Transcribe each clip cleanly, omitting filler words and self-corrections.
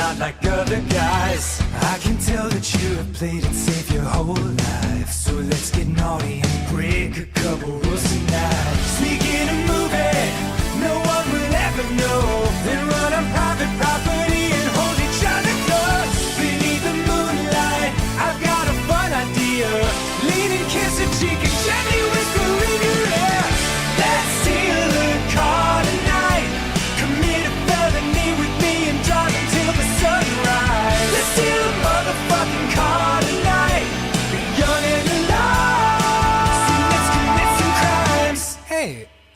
not like other guys. I can tell that you have played it safe your whole life. So let's get naughty and break a couple rules tonight. Sneak in a movie no one will ever know, then run on private property and hold each other close. Beneath the moonlight, I've got a fun idea. Lean and kiss a cheek and gently whisper in your ear. Let's steal a car tonight. Commit a felony with me and drive until the sunrise. Let's steal a motherfucking car tonight. Be young and alive. So let's commit some crimes. Hey,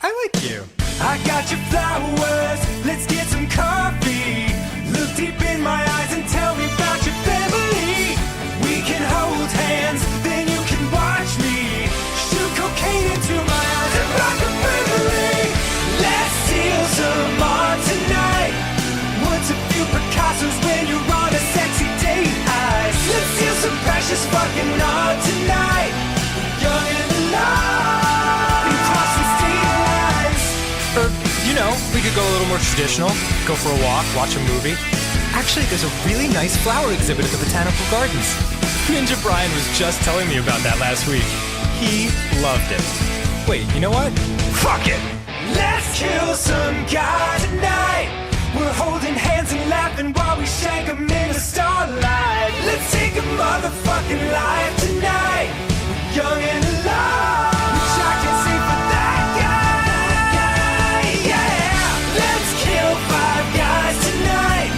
I like you. I got your flowers. Let's get some coffee. Look deep in my eyes and tell me about your family. We can hold hands, then you can watch me shoot cocaine into my eyes and rock a family. Let's steal some art tonight. What's a few Picassos when you're on a sexy date ice? Let's steal some precious fucking art tonight. Young and alive. And cross some state lines. You know, we could go a little more traditional. Go for a walk, watch a movie. Actually, there's a really nice flower exhibit at the Botanical Gardens. Ninja Brian was just telling me about that last week. He loved it. Wait, you know what? Fuck it! Let's kill some guy tonight. We're holding hands and laughing while we shank 'em in the starlight. Let's take a motherfucking life tonight. We're young and alive. Which I can see for that guy. Yeah! Let's kill 5 guys tonight.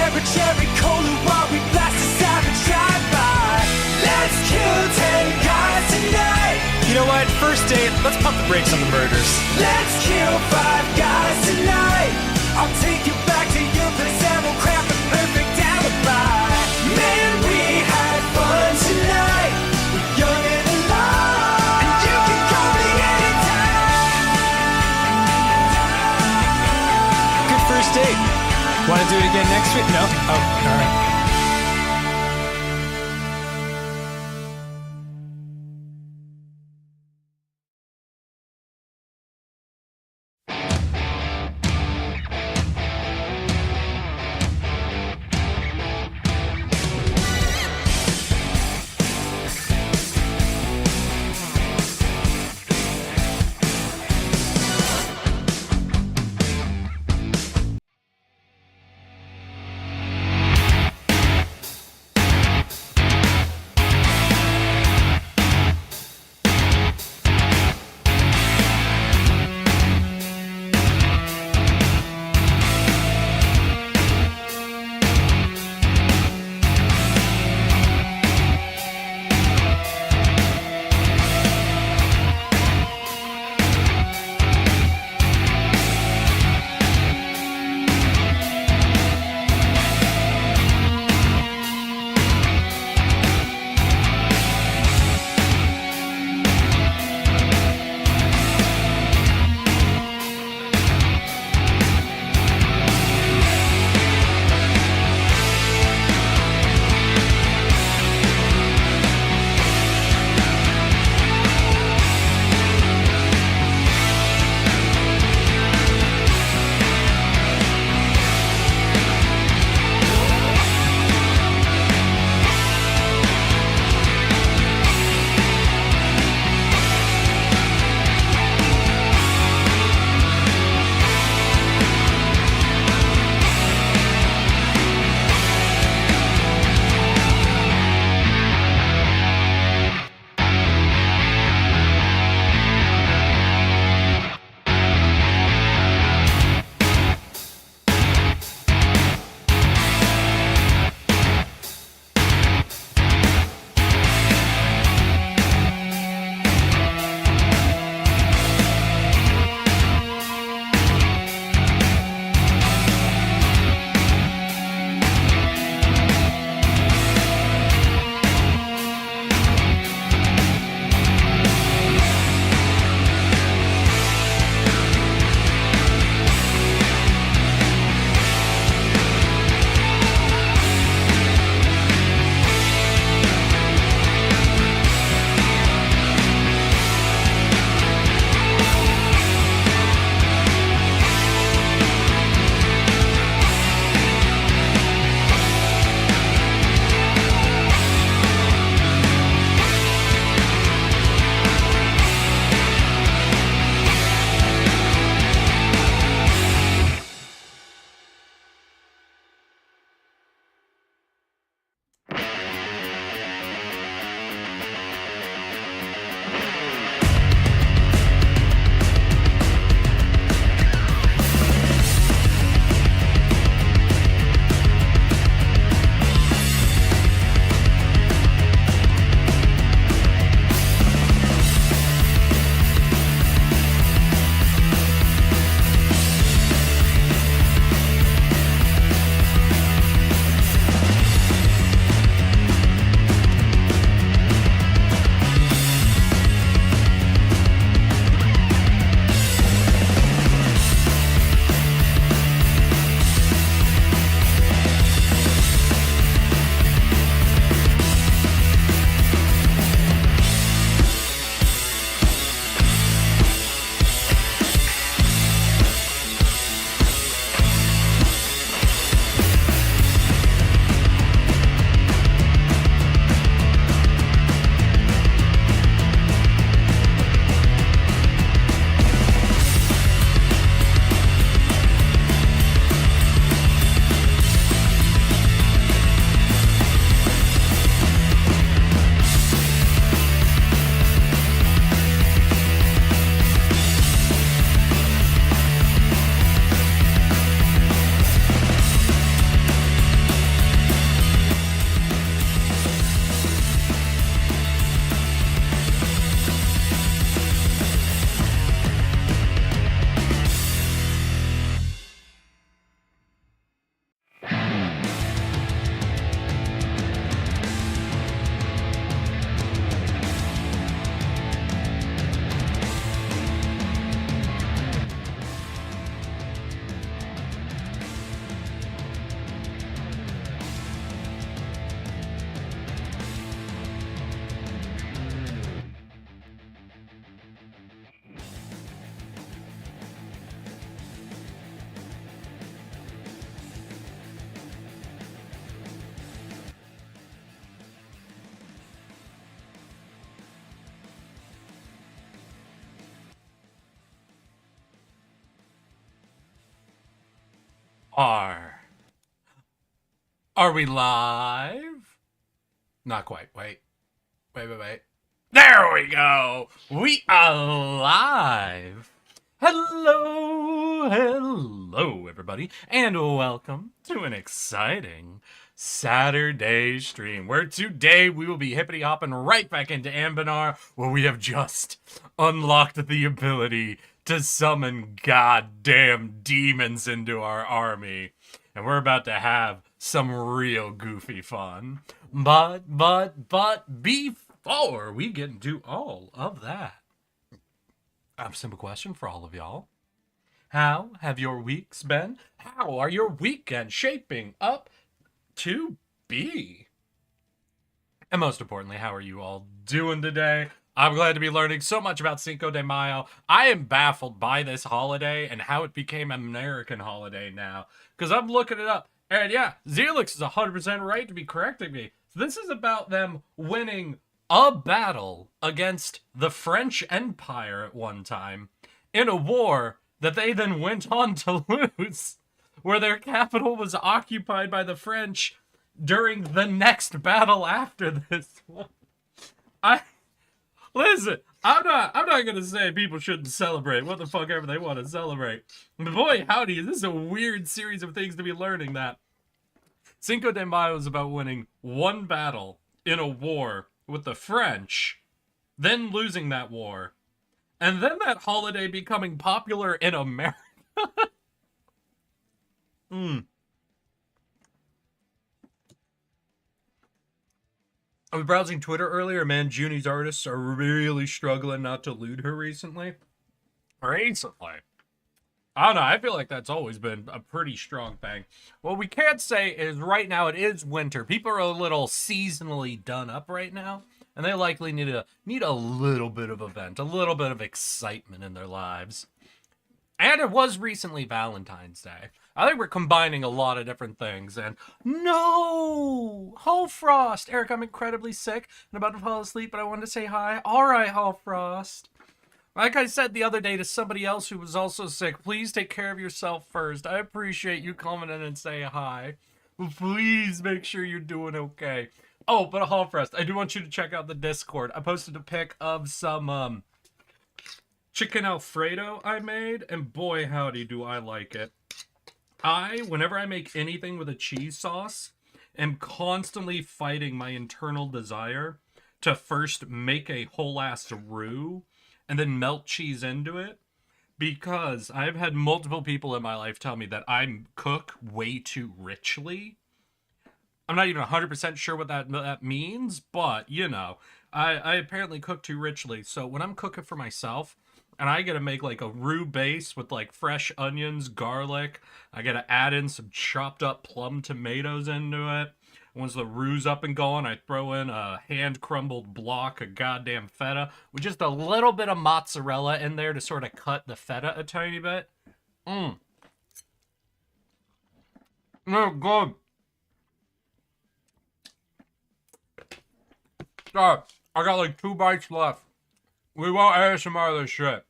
The cherry cola while we blast a savage drive-by. Let's kill 10 guys tonight. You know what? First date, let's pump the brakes on the murders. Let's kill 5 guys tonight. I'll take you back to your place and we'll craft a perfect alibi. Man, we had fun tonight. We're young and alive. And you can call me anytime. Good first date. Want to do it again next week? No? Oh, all right. Are. Are we live? Not quite. Wait. Wait. There we go. We are live. Hello, everybody, and welcome to an exciting Saturday stream, where today we will be hippity hopping right back into Anbennar, where we have just unlocked the ability to summon goddamn demons into our army, and we're about to have some real goofy fun. But before we get into all of that, I have a simple question for all of y'all. How have your weeks been? How are your weekends shaping up to be? And most importantly, how are you all doing today? I'm glad to be learning so much about Cinco de Mayo. I am baffled by this holiday and how it became an American holiday now, because I'm looking it up. And yeah, Zelix is 100% right to be correcting me. So this is about them winning a battle against the French Empire at one time in a war that they then went on to lose, where their capital was occupied by the French during the next battle after this one. Listen, I'm not gonna say people shouldn't celebrate what the fuck ever they want to celebrate. But boy, howdy, this is a weird series of things to be learning that Cinco de Mayo is about winning one battle in a war with the French, then losing that war, and then that holiday becoming popular in America. I was browsing Twitter earlier, man. Junie's artists are really struggling not to loot her recently. I don't know, I feel like that's always been a pretty strong thing. What we can't say is right now it is winter. People are a little seasonally done up right now, and they likely need a little bit of event, a little bit of excitement in their lives. And it was recently Valentine's Day. I think we're combining a lot of different things. And no! Hallfrost! Eric, I'm incredibly sick and about to fall asleep, but I wanted to say hi. Alright, Hallfrost. Like I said the other day to somebody else who was also sick, please take care of yourself first. I appreciate you coming in and saying hi. But please make sure you're doing okay. Oh, but Hallfrost, I do want you to check out the Discord. I posted a pic of some chicken Alfredo I made, and boy howdy do I like it. Whenever I make anything with a cheese sauce, am constantly fighting my internal desire to first make a whole ass roux and then melt cheese into it, because I've had multiple people in my life tell me that I cook way too richly. I'm not even 100% sure what that means, but, you know, I apparently cook too richly. So when I'm cooking for myself, and I gotta make like a roux base with like fresh onions, garlic, I gotta add in some chopped up plum tomatoes into it. Once the roux's up and going, I throw in a hand-crumbled block of goddamn feta with just a little bit of mozzarella in there to sort of cut the feta a tiny bit. Oh, good. Alright, I got like 2 bites left. We won't ASMR this shit.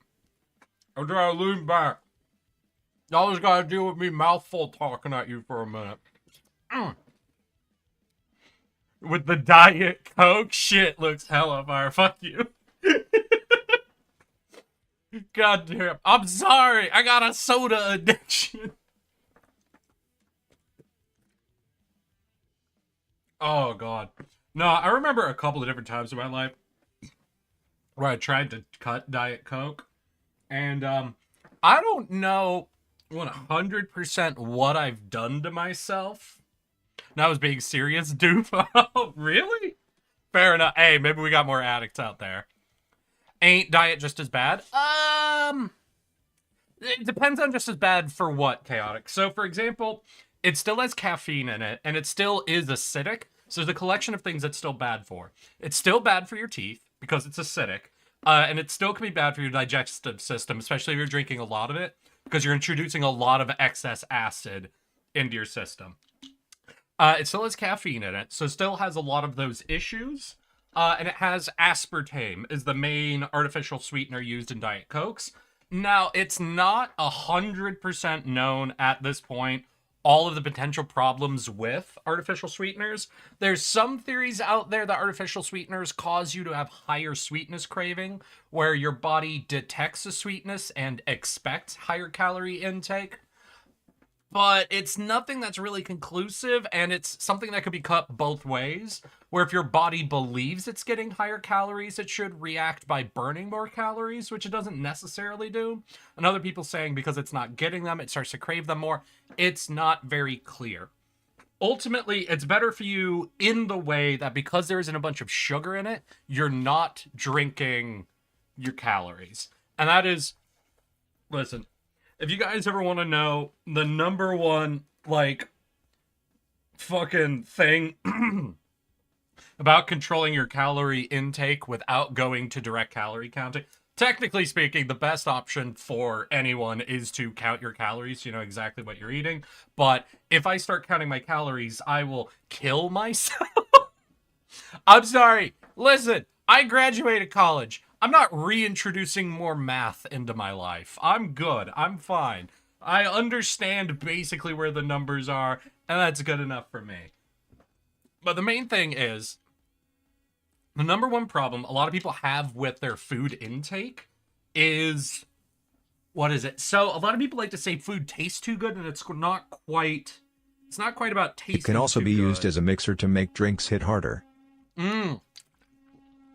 I'm trying to lean back. Y'all just gotta deal with me mouthful talking at you for a minute. With the Diet Coke, shit looks hella fire. Fuck you. God damn. I'm sorry. I got a soda addiction. Oh, God. No, I remember a couple of different times in my life where I tried to cut Diet Coke. And I don't know 100% what I've done to myself. And I was being serious, dude. Oh, really? Fair enough. Hey, maybe we got more addicts out there. Ain't diet just as bad? It depends on just as bad for what, Chaotic. So, for example, it still has caffeine in it, and it still is acidic. So there's a collection of things it's still bad for. It's still bad for your teeth, because it's acidic. And it still can be bad for your digestive system, especially if you're drinking a lot of it, because you're introducing a lot of excess acid into your system. It still has caffeine in it, so it still has a lot of those issues. And it has aspartame is the main artificial sweetener used in Diet Cokes. Now, it's not 100% known at this point all of the potential problems with artificial sweeteners. There's some theories out there that artificial sweeteners cause you to have higher sweetness craving, where your body detects a sweetness and expects higher calorie intake. But it's nothing that's really conclusive, and it's something that could be cut both ways, where if your body believes it's getting higher calories, it should react by burning more calories, which it doesn't necessarily do. And other people saying because it's not getting them, it starts to crave them more. It's not very clear. Ultimately, it's better for you in the way that because there isn't a bunch of sugar in it, you're not drinking your calories. And that is, listen, if you guys ever want to know the number one, like, fucking thing about controlling your calorie intake without going to direct calorie counting, technically speaking, the best option for anyone is to count your calories. You know exactly what you're eating. But if I start counting my calories, I will kill myself. I'm sorry. Listen, I graduated college. I'm not reintroducing more math into my life. I'm good. I'm fine. I understand basically where the numbers are, and that's good enough for me. But the main thing is, the number one problem a lot of people have with their food intake is, what is it? So a lot of people like to say food tastes too good, and it's not quite about tasting. It can also be good. used as a mixer to make drinks hit harder. Hell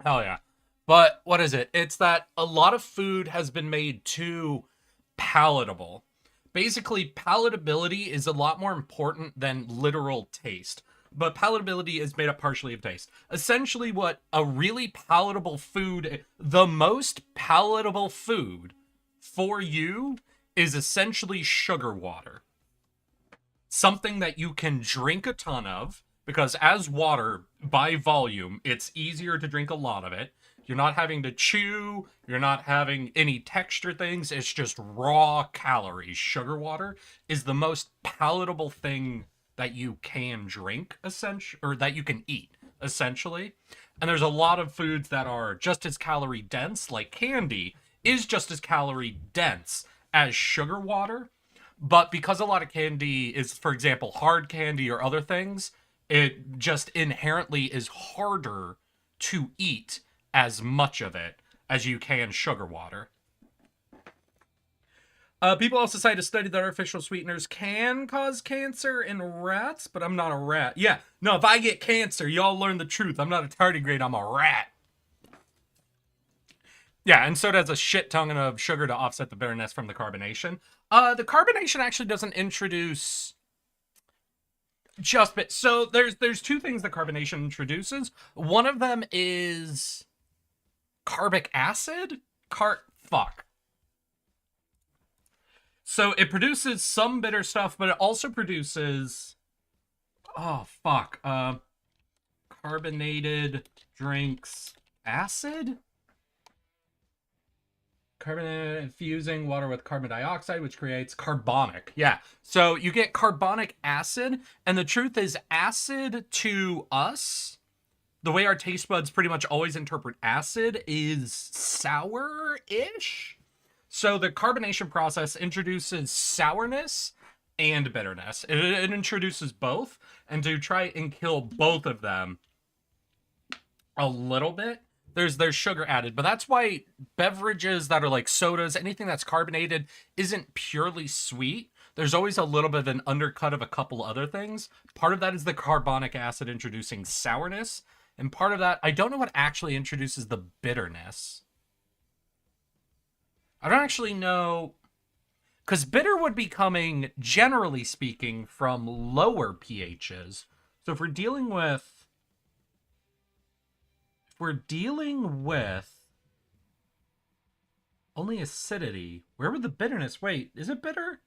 yeah. But what is it? It's that a lot of food has been made too palatable. Basically, palatability is a lot more important than literal taste. But palatability is made up partially of taste. Essentially, what a really palatable food, the most palatable food for you is essentially sugar water. Something that you can drink a ton of, because as water, by volume, it's easier to drink a lot of it. You're not having to chew. You're not having any texture things. It's just raw calories. Sugar water is the most palatable thing that you can drink, essentially, or that you can eat, essentially. And there's a lot of foods that are just as calorie dense, like candy is just as calorie dense as sugar water. But because a lot of candy is, for example, hard candy or other things, it just inherently is harder to eat as much of it as you can sugar water. People also cite a study that artificial sweeteners can cause cancer in rats, but I'm not a rat. Yeah, no, if I get cancer, y'all learn the truth. I'm not a tardigrade, I'm a rat. Yeah, and so does a shit ton of sugar to offset the bitterness from the carbonation. The carbonation actually doesn't introduce just bit. So there's two things that carbonation introduces. One of them is carbic acid. Fuck. So it produces some bitter stuff, but it also produces, oh fuck, carbonated drinks acid? Carbonated infusing water with carbon dioxide, which creates carbonic. Yeah, so you get carbonic acid, and the truth is acid to us, the way our taste buds pretty much always interpret acid, is sour-ish. So the carbonation process introduces sourness and bitterness. It introduces both, and to try and kill both of them a little bit, there's sugar added. But that's why beverages that are like sodas, anything that's carbonated, isn't purely sweet. There's always a little bit of an undercut of a couple other things. Part of that is the carbonic acid introducing sourness, and part of that, I don't know what actually introduces the bitterness. I don't actually know, because bitter would be coming, generally speaking, from lower pHs. So if we're dealing with only acidity, where would the bitterness? Wait, is it bitter?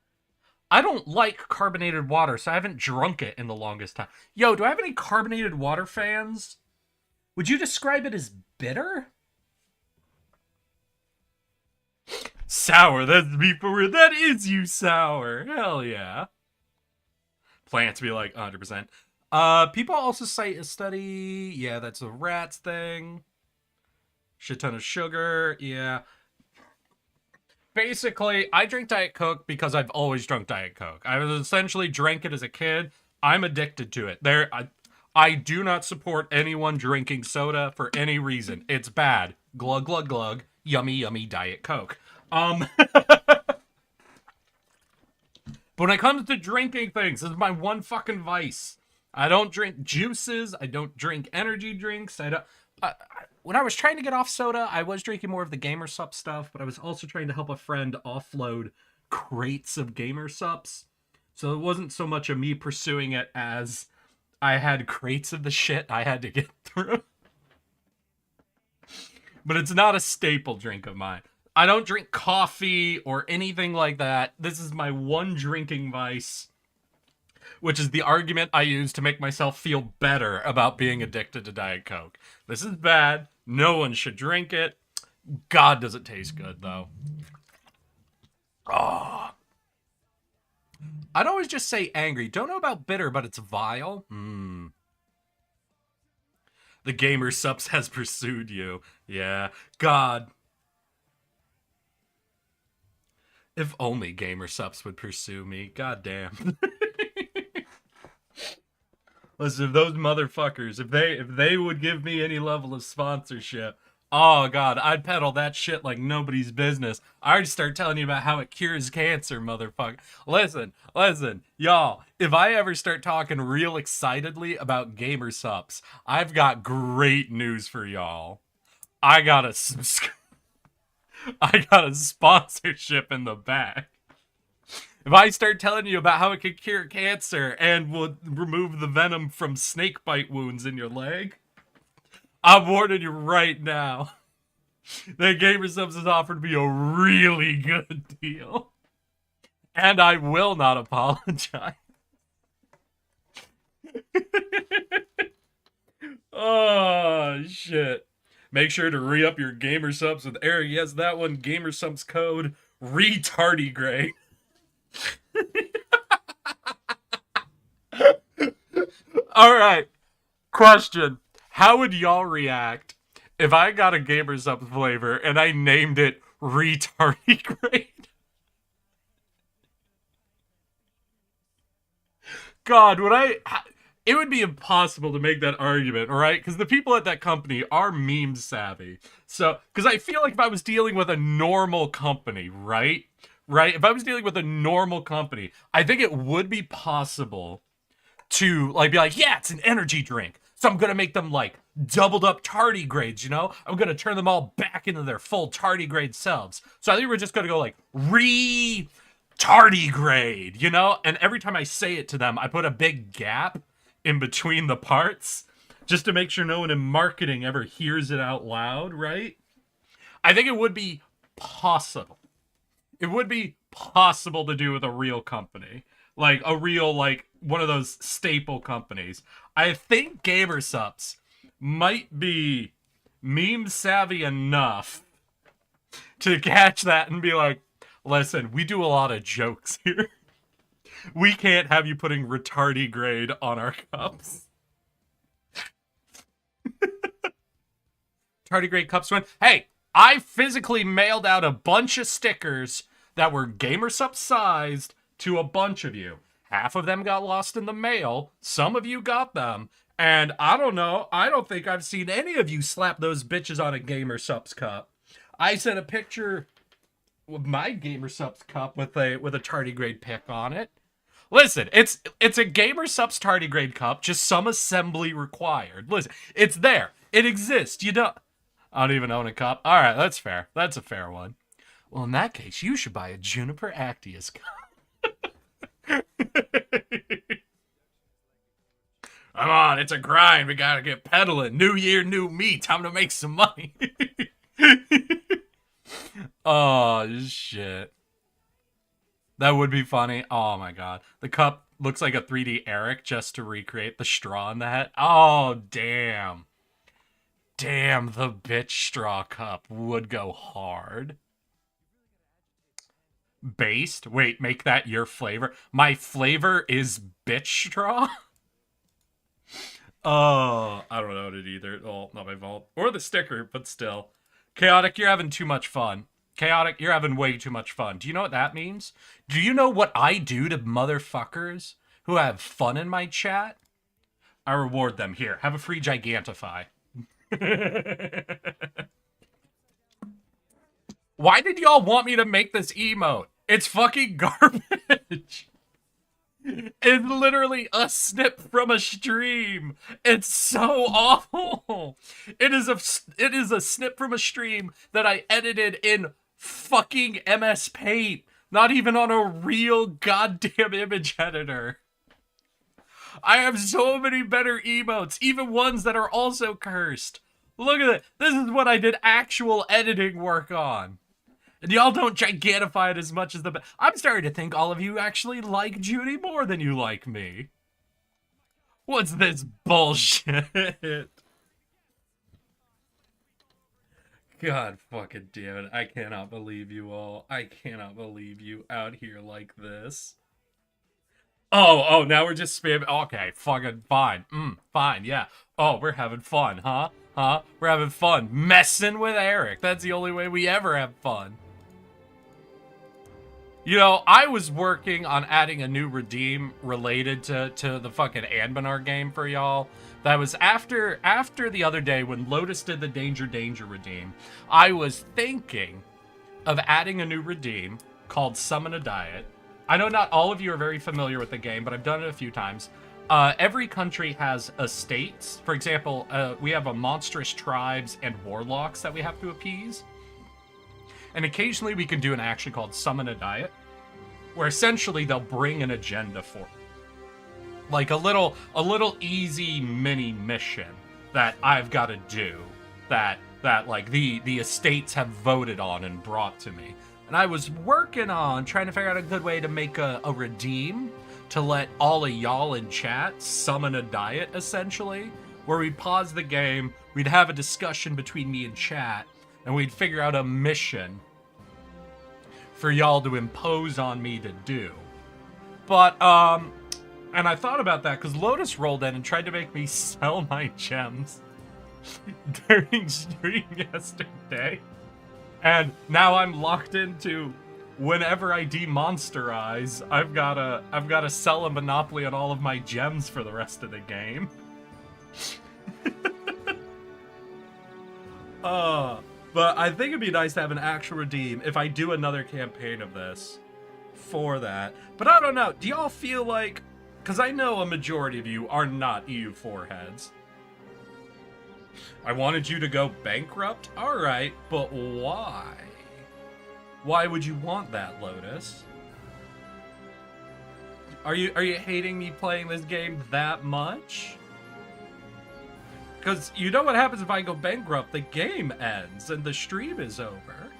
I don't like carbonated water, so I haven't drunk it in the longest time. Yo, do I have any carbonated water fans? Would you describe it as bitter? Sour, that's me for real. That is you sour. Hell yeah. Plants be like 100%. People also cite a study. Yeah, that's a rats thing. Shit ton of sugar. Yeah. Basically, I drink Diet Coke because I've always drunk Diet Coke. I was essentially drank it as a kid. I'm addicted to it. I do not support anyone drinking soda for any reason. It's bad. Glug glug glug. Yummy yummy Diet Coke. But when it comes to drinking things, this is my one fucking vice. I don't drink juices. I don't drink energy drinks. When I was trying to get off soda, I was drinking more of the Gamer Sup stuff, but I was also trying to help a friend offload crates of Gamer Sups. So it wasn't so much of me pursuing it as I had crates of the shit I had to get through. But it's not a staple drink of mine. I don't drink coffee or anything like that. This is my one drinking vice, which is the argument I use to make myself feel better about being addicted to Diet Coke. This is bad. No one should drink it. God, does it taste good, though. Oh. I'd always just say angry. Don't know about bitter, but it's vile. The Gamer Sups has pursued you. Yeah. God. If only Gamer Sups would pursue me. God damn. Listen, if those motherfuckers, if they would give me any level of sponsorship, oh god, I'd peddle that shit like nobody's business. I'd start telling you about how it cures cancer, motherfucker. Listen, y'all, if I ever start talking real excitedly about Gamer Sups, I've got great news for y'all. I got a sponsorship in the back. If I start telling you about how it could cure cancer and will remove the venom from snake bite wounds in your leg, I'm warning you right now. That Gamer Subs has offered me a really good deal. And I will not apologize. Oh, shit. Make sure to re-up your Gamer Subs with Eric. Yes, that one, Gamer Subs code RETARDIGRADE. Alright. Question. How would y'all react if I got a Gamer Subs flavor and I named it RETARDIGRADE? God, it would be impossible to make that argument, right? Because the people at that company are meme savvy. So, because I feel like if I was dealing with a normal company, right? If I was dealing with a normal company, I think it would be possible to like be like, yeah, it's an energy drink. So I'm going to make them like doubled up tardigrades, you know? I'm going to turn them all back into their full tardigrade selves. So I think we're just going to go like tardigrade, you know? And every time I say it to them, I put a big gap in between the parts just to make sure no one in marketing ever hears it out loud, right? I think it would be possible. It would be possible to do with a real company. Like, a real, like, one of those staple companies. I think Gamer Sups might be meme savvy enough to catch that and be like, listen, we do a lot of jokes here. We can't have you putting retardigrade on our cups. Tardigrade cups win. Hey, I physically mailed out a bunch of stickers that were Gamer Sup sized to a bunch of you. Half of them got lost in the mail. Some of you got them. And I don't know. I don't think I've seen any of you slap those bitches on a Gamer Sups cup. I sent a picture of my Gamer Sups cup with a tardigrade pic on it. Listen, it's a Gamer Sups tardigrade cup, just some assembly required. Listen, it's there. It exists. You don't... I don't even own a cup. All right, that's fair. That's a fair one. Well, in that case, you should buy a Juniper Actius cup. Come on, it's a grind. We gotta get pedaling. New year, new me. Time to make some money. Oh, shit. That would be funny. Oh, my God. The cup looks like a 3D Eric just to recreate the straw in the head. Oh, damn. Damn, the bitch straw cup would go hard. Based? Wait, make that your flavor. My flavor is bitch straw? Oh, I don't know it either. Oh, not my fault. Or the sticker, but still. Chaotic, you're having too much fun. Chaotic, you're having way too much fun. Do you know what that means? Do you know what I do to motherfuckers who have fun in my chat? I reward them. Here, have a free Gigantify. Why did y'all want me to make this emote? It's fucking garbage. It's literally a snip from a stream. It's so awful. It is a snip from a stream that I edited in fucking MS Paint. Not even on a real goddamn image editor. I have so many better emotes, even ones that are also cursed. Look at it. This is what I did actual editing work on. And y'all don't gigantify it as much as the... I'm starting to think all of you actually like Judy more than you like me. What's this bullshit? God fucking damn it. I cannot believe you all. I cannot believe you out here like this. Oh, now we're just spamming. Okay, fucking fine. Fine, yeah. Oh, we're having fun, huh? We're having fun. Messing with Eric. That's the only way we ever have fun. You know, I was working on adding a new redeem related to the fucking Anbennar game for y'all. That was after the other day when Lotus did the Danger redeem. I was thinking of adding a new redeem called Summon a Diet. I know not all of you are very familiar with the game, but I've done it a few times. Every country has estates. For example, we have a monstrous tribes and warlocks that we have to appease. And occasionally we can do an action called Summon a Diet, where essentially they'll bring an agenda for like a little easy mini mission that I've got to do that like the estates have voted on and brought to me. And I was working on trying to figure out a good way to make a redeem to let all of y'all in chat summon a diet, essentially, where we'd pause the game, we'd have a discussion between me and chat, and we'd figure out a mission for y'all to impose on me to do. But, and I thought about that because Lotus rolled in and tried to make me sell my gems during stream yesterday. And now I'm locked into whenever I demonsterize, I've gotta sell a monopoly on all of my gems for the rest of the game. But I think it'd be nice to have an actual redeem if I do another campaign of this for that. But I don't know. Do y'all feel like... Because I know a majority of you are not EU4 heads. I wanted you to go bankrupt? Alright, but why? Why would you want that, Lotus? Are you hating me playing this game that much? Because you know what happens if I go bankrupt? The game ends and the stream is over.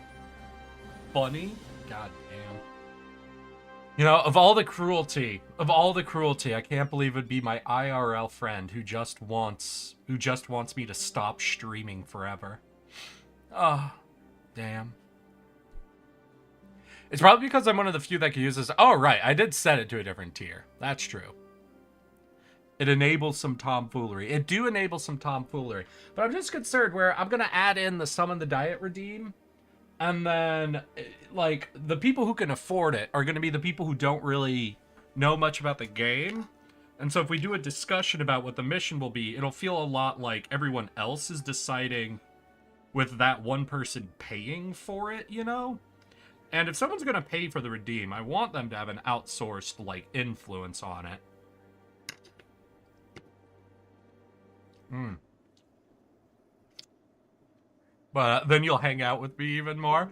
Funny? God damn. You know, of all the cruelty, I can't believe it'd be my IRL friend who just wants me to stop streaming forever. Oh, damn. It's probably because I'm one of the few that can use this. Oh, right, I did set it to a different tier. That's true. It enables some tomfoolery. It do enable some tomfoolery. But I'm just concerned where I'm going to add in the Summon the Diet redeem. And then, like, the people who can afford it are going to be the people who don't really know much about the game. And so if we do a discussion about what the mission will be, it'll feel a lot like everyone else is deciding with that one person paying for it, you know? And if someone's going to pay for the redeem, I want them to have an outsourced, like, influence on it. But then you'll hang out with me even more.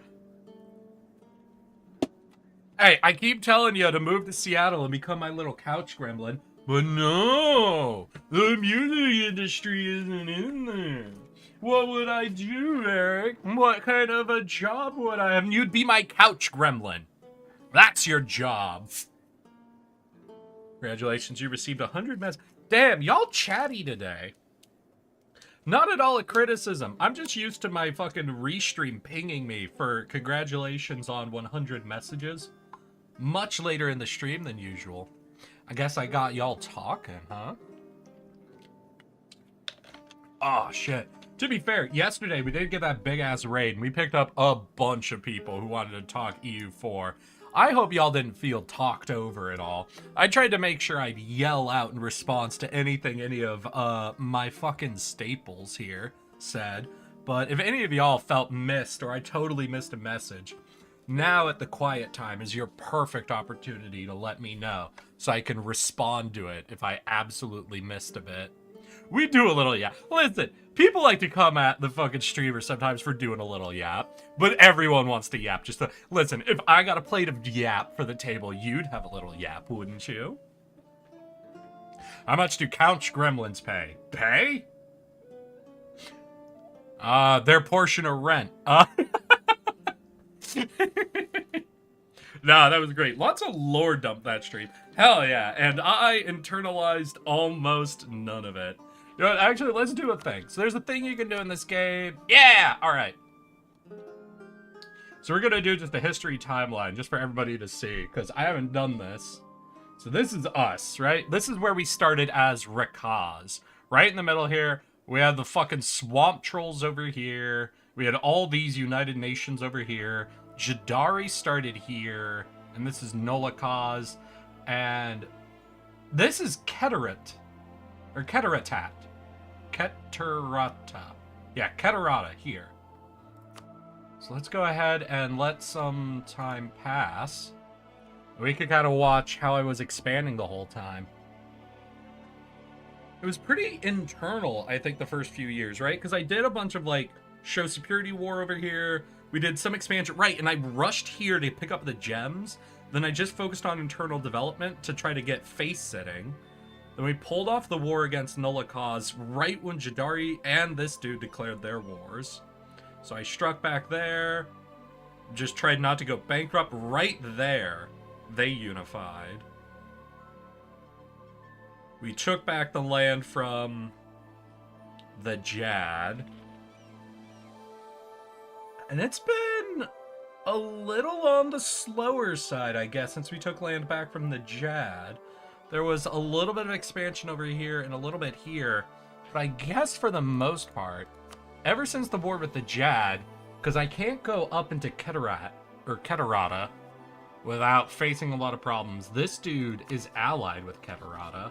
Hey, I keep telling you to move to Seattle and become my little couch gremlin. But no! The music industry isn't in there. What would I do, Eric? What kind of a job would I have? You'd be my couch gremlin. That's your job. Congratulations, you received 100 messages. Damn, y'all chatty today. Not at all a criticism. I'm just used to my fucking restream pinging me for congratulations on 100 messages. Much later in the stream than usual. I guess I got y'all talking, huh? Oh, shit. To be fair, yesterday we did get that big-ass raid, and we picked up a bunch of people who wanted to talk EU4. I hope y'all didn't feel talked over at all. I tried to make sure I'd yell out in response to anything any of my fucking staples here said. But if any of y'all felt missed or I totally missed a message, now at the quiet time is your perfect opportunity to let me know so I can respond to it if I absolutely missed a bit. We do a little yap. Listen, people like to come at the fucking streamer sometimes for doing a little yap, but everyone wants to yap. Listen, if I got a plate of yap for the table, you'd have a little yap, wouldn't you? How much do Couch Gremlins pay? Pay? Their portion of rent. Nah, that was great. Lots of lore dump that stream. Hell yeah. And I internalized almost none of it. You know what? Actually, let's do a thing. So there's a thing you can do in this game. Yeah! Alright. So we're going to do just a history timeline just for everybody to see, because I haven't done this. So this is us, right? This is where we started as Rakkaz. Right in the middle here, we have the fucking swamp trolls over here. We had all these United Nations over here. Jadari started here, and this is Nolokaz, and this is Keterat, or Keteratat. Keterata. Yeah, Keterata here. So let's go ahead and let some time pass. We could kind of watch how I was expanding the whole time. It was pretty internal, I think, the first few years, right? Because I did a bunch of, like, show security war over here. We did some expansion, right, and I rushed here to pick up the gems. Then I just focused on internal development to try to get face sitting. Then we pulled off the war against Nolokaz right when Jadari and this dude declared their wars. So I struck back there. Just tried not to go bankrupt. Right there, they unified. We took back the land from the Jad. And it's been a little on the slower side, I guess, since we took land back from the Jad. There was a little bit of expansion over here and a little bit here. But I guess for the most part, ever since the war with the Jad, because I can't go up into Keterata without facing a lot of problems, this dude is allied with Keterata.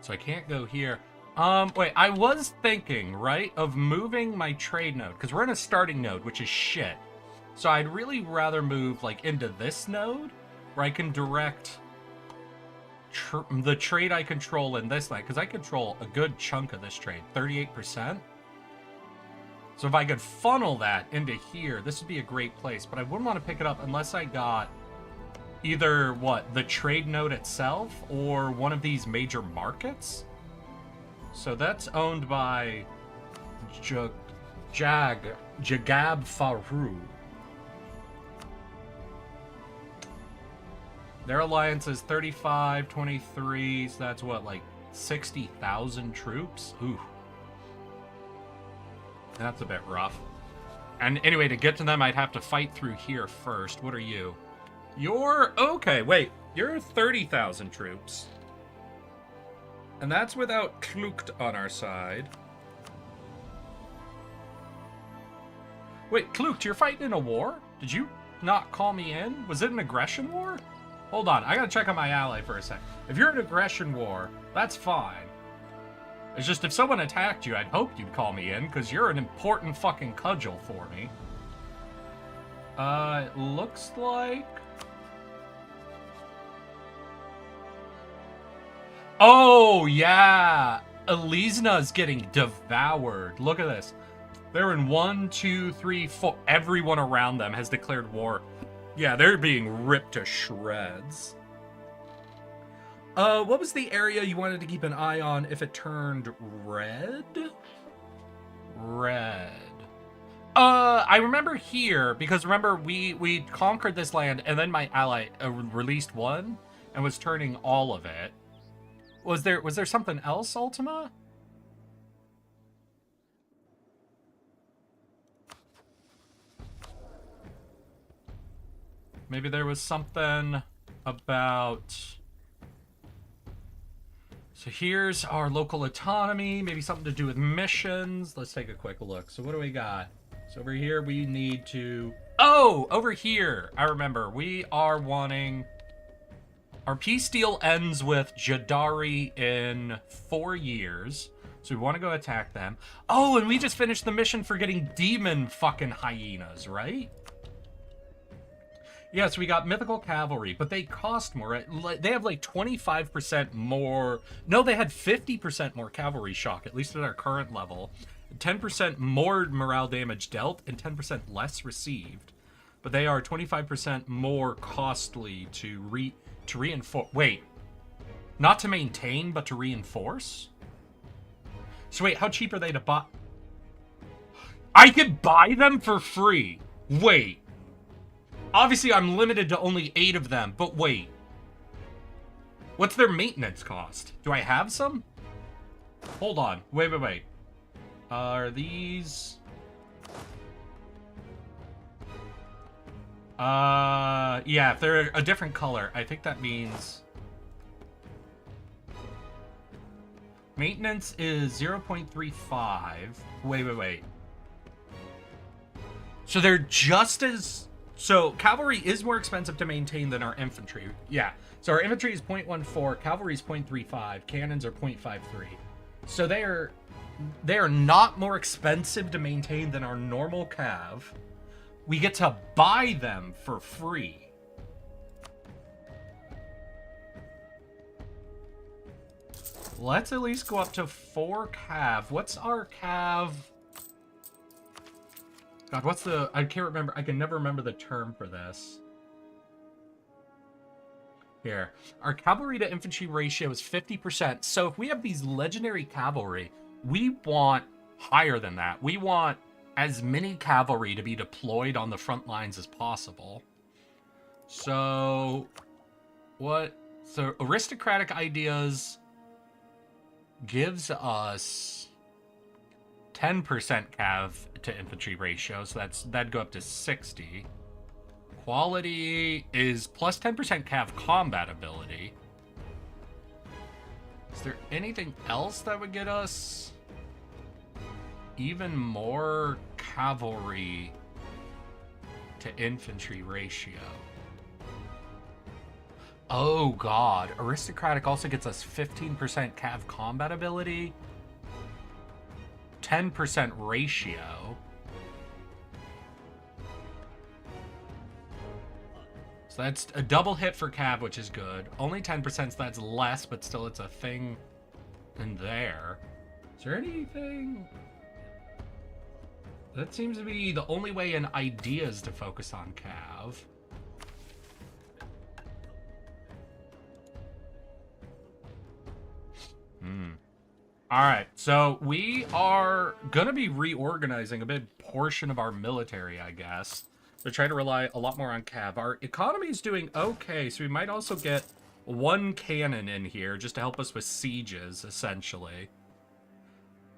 So I can't go here. Wait, I was thinking, right, of moving my trade node, because we're in a starting node, which is shit. So I'd really rather move, like, into this node, where I can direct the trade I control in this land, because I control a good chunk of this trade, 38%. So if I could funnel that into here, this would be a great place, but I wouldn't want to pick it up unless I got either, what, the trade node itself, or one of these major markets. So that's owned by Jagab Faru. Their alliance is 35, 23, so that's what, like 60,000 troops? Ooh. That's a bit rough. And anyway, to get to them, I'd have to fight through here first. What are you? You're... Okay, wait. You're 30,000 troops. And that's without Klukt on our side. Wait, Klukt, you're fighting in a war? Did you not call me in? Was it an aggression war? Hold on, I gotta check on my ally for a sec. If you're in an aggression war, that's fine. It's just if someone attacked you, I'd hope you'd call me in, because you're an important fucking cudgel for me. It looks like... Oh, yeah! Elisna's getting devoured. Look at this. They're in 1, 2, 3, 4. Everyone around them has declared war. Yeah, they're being ripped to shreds. What was the area you wanted to keep an eye on if it turned red? Red. I remember here, because remember, we conquered this land, and then my ally released one, and was turning all of it. Was there something else, Ultima? Maybe there was something about... So here's our local autonomy, maybe something to do with missions. Let's take a quick look. So what do we got? So over here we need to... Oh, over here. I remember. We are wanting... Our peace deal ends with Jadari in 4 years. So we want to go attack them. Oh, and we just finished the mission for getting demon fucking hyenas, right? Yeah, so we got mythical cavalry, but they cost more. They have like 25% more. No, they had 50% more cavalry shock, at least at our current level. 10% more morale damage dealt and 10% less received. But they are 25% more costly to reinforce. Wait, not to maintain, but to reinforce? So wait, how cheap are they to buy? I could buy them for free. Wait. Obviously, I'm limited to only 8 of them, but wait. What's their maintenance cost? Do I have some? Hold on. Wait. Are these... Yeah, if they're a different color, I think that means... Maintenance is 0.35. Wait. So they're just as... So cavalry is more expensive to maintain than our infantry. Yeah. So our infantry is 0.14, cavalry is 0.35, cannons are 0.53. So they are not more expensive to maintain than our normal cav. We get to buy them for free. Let's at least go up to 4 cav. What's our cav? God, what's the... I can't remember. I can never remember the term for this. Here. Our cavalry to infantry ratio is 50%. So if we have these legendary cavalry, we want higher than that. We want as many cavalry to be deployed on the front lines as possible. So... What? So aristocratic ideas... gives us 10% cav to infantry ratio, so that'd go up to 60. Quality is plus 10% cav combat ability. Is there anything else that would get us even more cavalry to infantry ratio? Oh god, aristocratic also gets us 15% cav combat ability, 10% ratio. So that's a double hit for cav, which is good. Only 10%, so that's less, but still it's a thing in there. Is there anything? That seems to be the only way in ideas to focus on cav. Alright, so we are going to be reorganizing a big portion of our military, I guess. So try to rely a lot more on cav. Our economy is doing okay, so we might also get 1 cannon in here just to help us with sieges, essentially.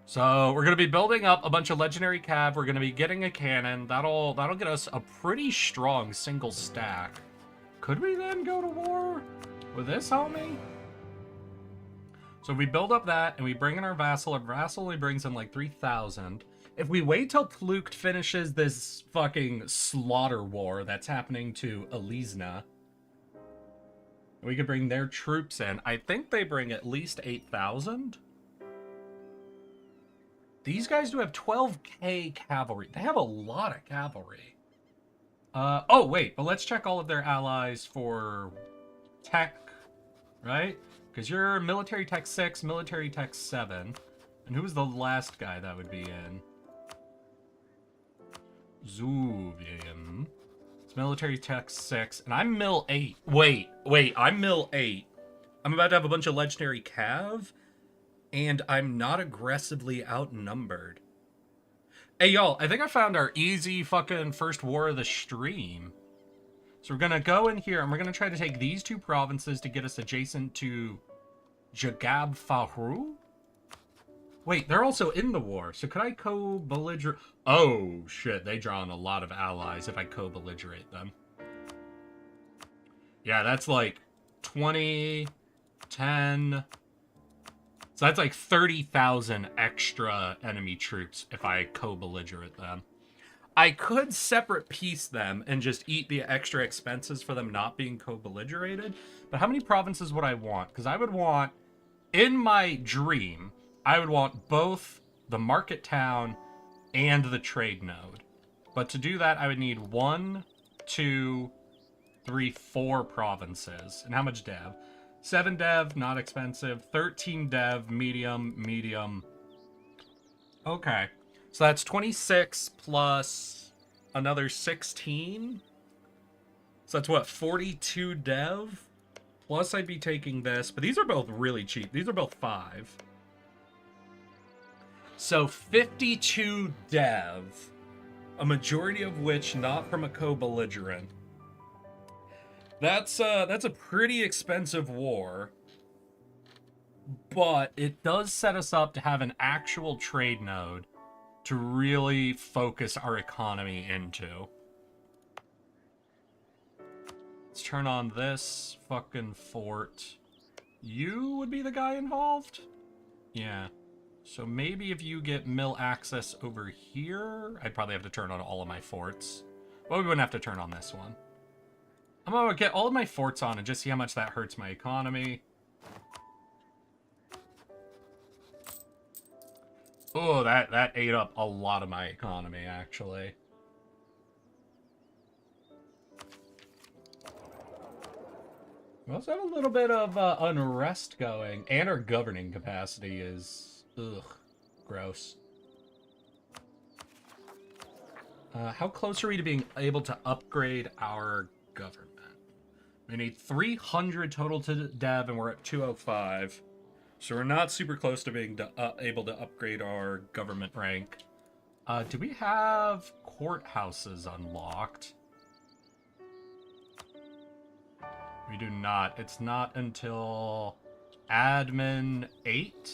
So we're going to be building up a bunch of legendary cav. We're going to be getting a cannon. That'll get us a pretty strong single stack. Could we then go to war with this homie? So we build up that, and we bring in our vassal. Our vassal only brings in like 3,000. If we wait till Plukt finishes this fucking slaughter war that's happening to Elizna, we could bring their troops in. I think they bring at least 8,000. These guys do have 12k cavalry. They have a lot of cavalry. Oh, wait, but let's check all of their allies for tech, right? Because you're military tech 6, military tech 7. And who was the last guy that would be in? Zuvium. It's military tech 6. And I'm mil 8. Wait, I'm mil 8. I'm about to have a bunch of legendary cav. And I'm not aggressively outnumbered. Hey, y'all, I think I found our easy fucking first war of the stream. So we're going to go in here, and we're going to try to take these 2 provinces to get us adjacent to Jagab Fahru? Wait, they're also in the war, so could I co-belligerate? Oh, shit, they draw on a lot of allies if I co-belligerate them. Yeah, that's like 20, 10, So that's like 30,000 extra enemy troops if I co-belligerate them. I could separate piece them and just eat the extra expenses for them not being co-belligerated. But how many provinces would I want? Because I would want, in my dream, I would want both the market town and the trade node. But to do that, I would need 1, 2, 3, 4 provinces. And how much dev? 7 dev, not expensive. 13 dev, medium, medium. Okay. So that's 26 plus another 16. So that's what, 42 dev? Plus I'd be taking this, but these are both really cheap. These are both 5. So 52 dev, a majority of which not from a co-belligerent. That's a pretty expensive war. But it does set us up to have an actual trade node to really focus our economy into. Let's turn on this fucking fort. You would be the guy involved? Yeah. So maybe if you get mill access over here, I'd probably have to turn on all of my forts. Well, we wouldn't have to turn on this one. I'm gonna get all of my forts on and just see how much that hurts my economy. Oh, that ate up a lot of my economy, actually. We also have a little bit of unrest going, and our governing capacity is, ugh, gross. How close are we to being able to upgrade our government? We need 300 total to dev, and we're at 205. So we're not super close to being able to upgrade our government rank. Do we have courthouses unlocked? We do not. It's not until admin 8.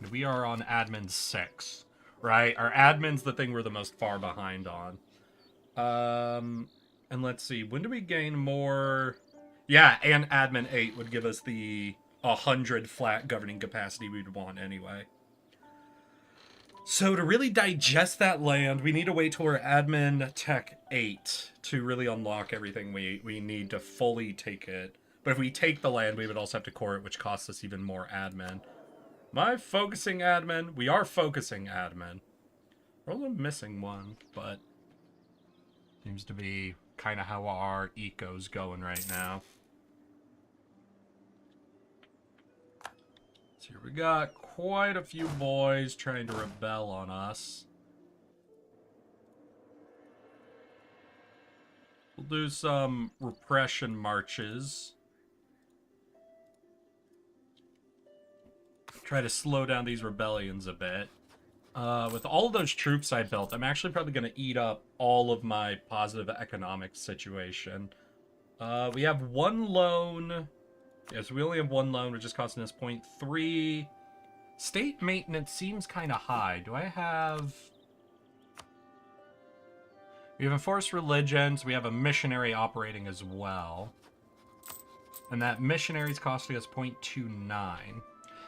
We are on admin 6, right? Our admin's the thing we're the most far behind on. And let's see. When do we gain more? Yeah, and admin 8 would give us the 100 flat governing capacity we'd want anyway. So to really digest that land, we need to wait till we're admin tech 8 to really unlock everything we need to fully take it. But if we take the land, we would also have to core it, which costs us even more admin. Am I focusing admin? We are focusing admin. We're only missing one, but seems to be kind of how our eco's going right now. So here we got quite a few boys trying to rebel on us. We'll do some repression marches. Try to slow down these rebellions a bit. With all of those troops I built, I'm actually probably going to eat up all of my positive economic situation. We have one loan. Yes, we only have one loan, which is costing us 0.3. State maintenance seems kind of high. Do I have... We have enforced religions. We have a missionary operating as well. And that missionary's costing us 0.29.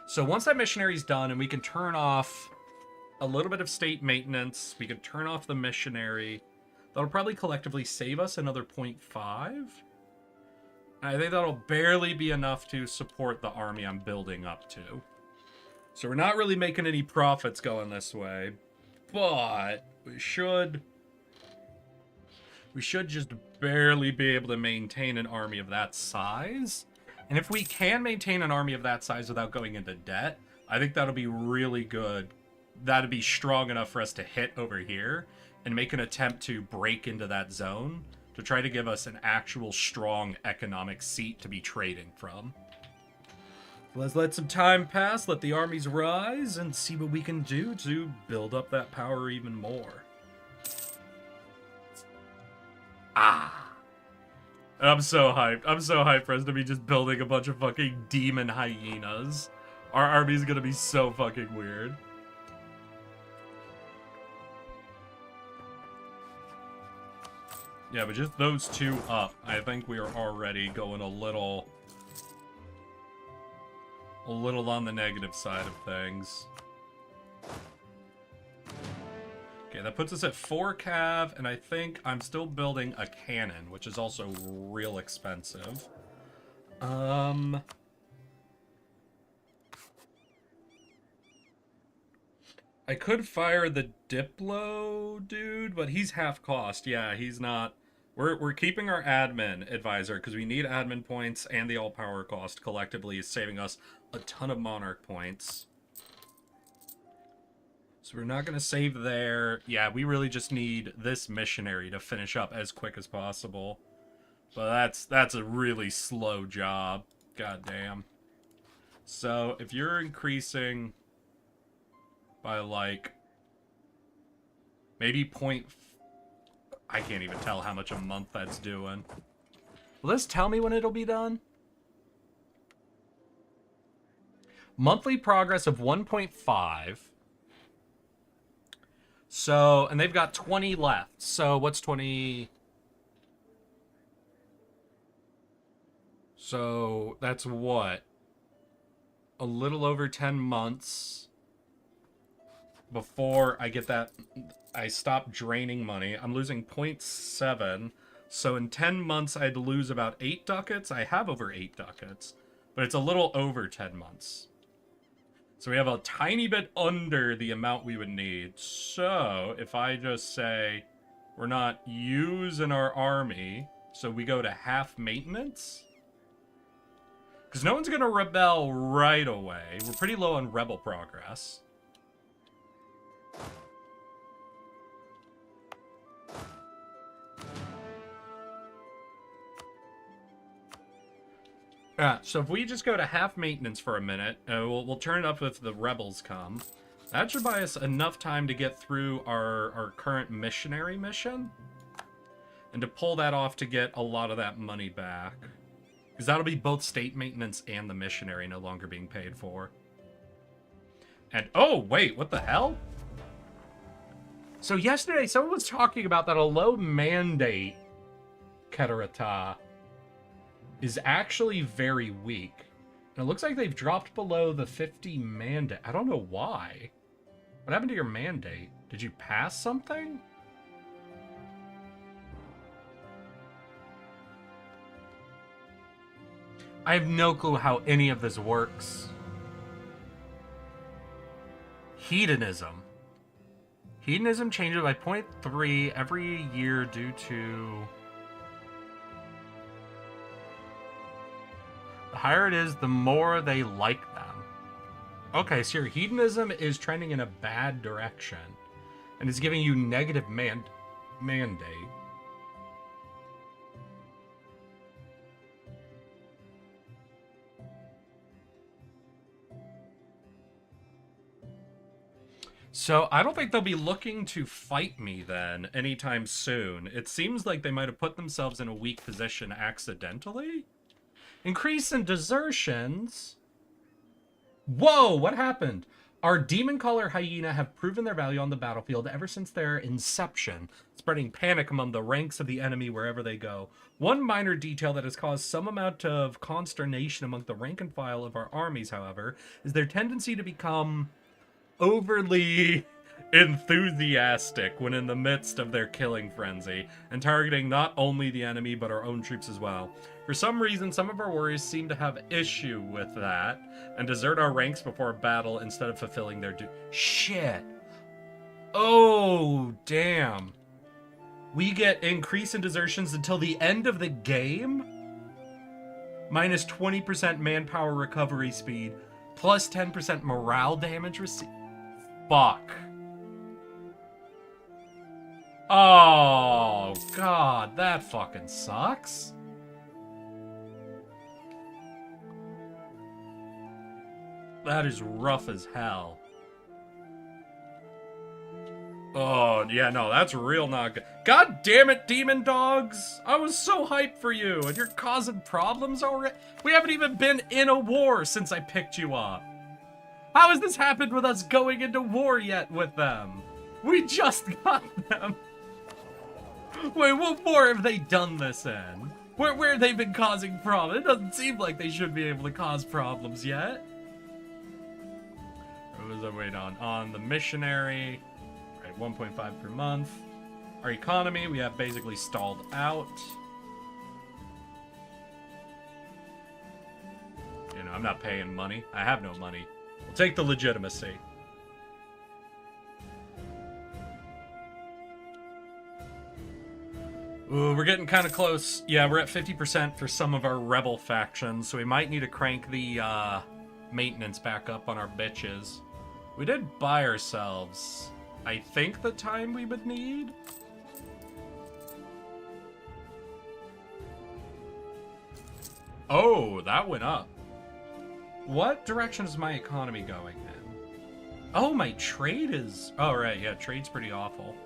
So once that missionary's done and we can turn off a little bit of state maintenance, we can turn off the missionary, that'll probably collectively save us another 0.5. I think that'll barely be enough to support the army I'm building up to. So we're not really making any profits going this way, but we should just barely be able to maintain an army of that size. And if we can maintain an army of that size without going into debt, I think that'll be really good. That'd be strong enough for us to hit over here and make an attempt to break into that zone to try to give us an actual strong economic seat to be trading from. Let's let some time pass, let the armies rise, and see what we can do to build up that power even more. Ah! I'm so hyped. I'm so hyped for us to be just building a bunch of fucking demon hyenas. Our army's gonna be so fucking weird. Yeah, but just those two up, I think we are already going a little a little on the negative side of things. Okay, that puts us at 4 cav, and I think I'm still building a cannon, which is also real expensive. I could fire the Diplo dude, but he's half cost. Yeah, he's not. We're keeping our admin advisor because we need admin points, and the all power cost collectively is saving us a ton of monarch points. So we're not going to save there. Yeah, we really just need this missionary to finish up as quick as possible. But that's a really slow job. God damn. So if you're increasing by like maybe I can't even tell how much a month that's doing. Will this tell me when it'll be done? Monthly progress of 1.5. So, and they've got 20 left. So what's 20? So that's what? A little over 10 months before I get that. I stop draining money. I'm losing 0.7. So in 10 months, I'd lose about 8 ducats. I have over 8 ducats, but it's a little over 10 months. So we have a tiny bit under the amount we would need. So if I just say we're not using our army, so we go to half maintenance. Because no one's going to rebel right away. We're pretty low on rebel progress. So if we just go to half maintenance for a minute, we'll turn it up if the rebels come. That should buy us enough time to get through our current missionary mission. And to pull that off to get a lot of that money back. Because that'll be both state maintenance and the missionary no longer being paid for. And, oh, wait, what the hell? So yesterday, someone was talking about that a low mandate Keterata is actually very weak. And it looks like they've dropped below the 50 mandate. I don't know why. What happened to your mandate? Did you pass something? I have no clue how any of this works. Hedonism. Hedonism changes by 0.3 every year due to... The higher it is, the more they like them. Okay, so your hedonism is trending in a bad direction. And is giving you negative mandate. So I don't think they'll be looking to fight me then anytime soon. It seems like they might have put themselves in a weak position accidentally. Increase in desertions. Whoa, what happened? Our demon caller hyena have proven their value on the battlefield ever since their inception, spreading panic among the ranks of the enemy wherever they go. One minor detail that has caused some amount of consternation among the rank and file of our armies, however, is their tendency to become overly enthusiastic when in the midst of their killing frenzy, and targeting not only the enemy but our own troops as well. For some reason, some of our warriors seem to have issue with that, and desert our ranks before a battle instead of fulfilling their duty. Shit. Oh, damn. We get increase in desertions until the end of the game? Minus 20% manpower recovery speed, plus 10% morale damage received. Fuck. Oh, God, that fucking sucks. That is rough as hell. Oh, yeah, no, that's real not good. God damn it, demon dogs! I was so hyped for you, and you're causing problems already? We haven't even been in a war since I picked you up. How has this happened with us going into war yet with them? We just got them. Wait, what war have they done this in? Where have they been causing problems? It doesn't seem like they should be able to cause problems yet. What was I waiting on? On the missionary, right, 1.5 per month. Our economy, we have basically stalled out. You know, I'm not paying money. I have no money. We'll take the legitimacy. Ooh, we're getting kind of close. Yeah, we're at 50% for some of our rebel factions, so we might need to crank the maintenance back up on our bitches. We did buy ourselves, I think, the time we would need. Oh, that went up. What direction is my economy going in? Oh, my trade is... Oh, right, yeah, trade's pretty awful.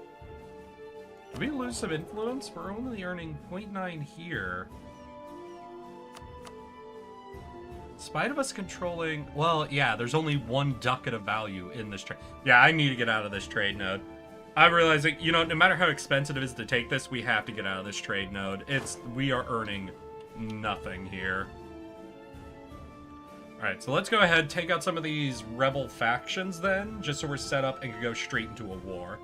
Did we lose some influence? We're only earning 0.9 here. In spite of us controlling... Well, yeah, there's only 1 ducat of value in this trade. Yeah, I need to get out of this trade node. I'm realizing, you know, no matter how expensive it is to take this, we have to get out of this trade node. We are earning nothing here. Alright, so let's go ahead, take out some of these rebel factions then, just so we're set up and can go straight into a war.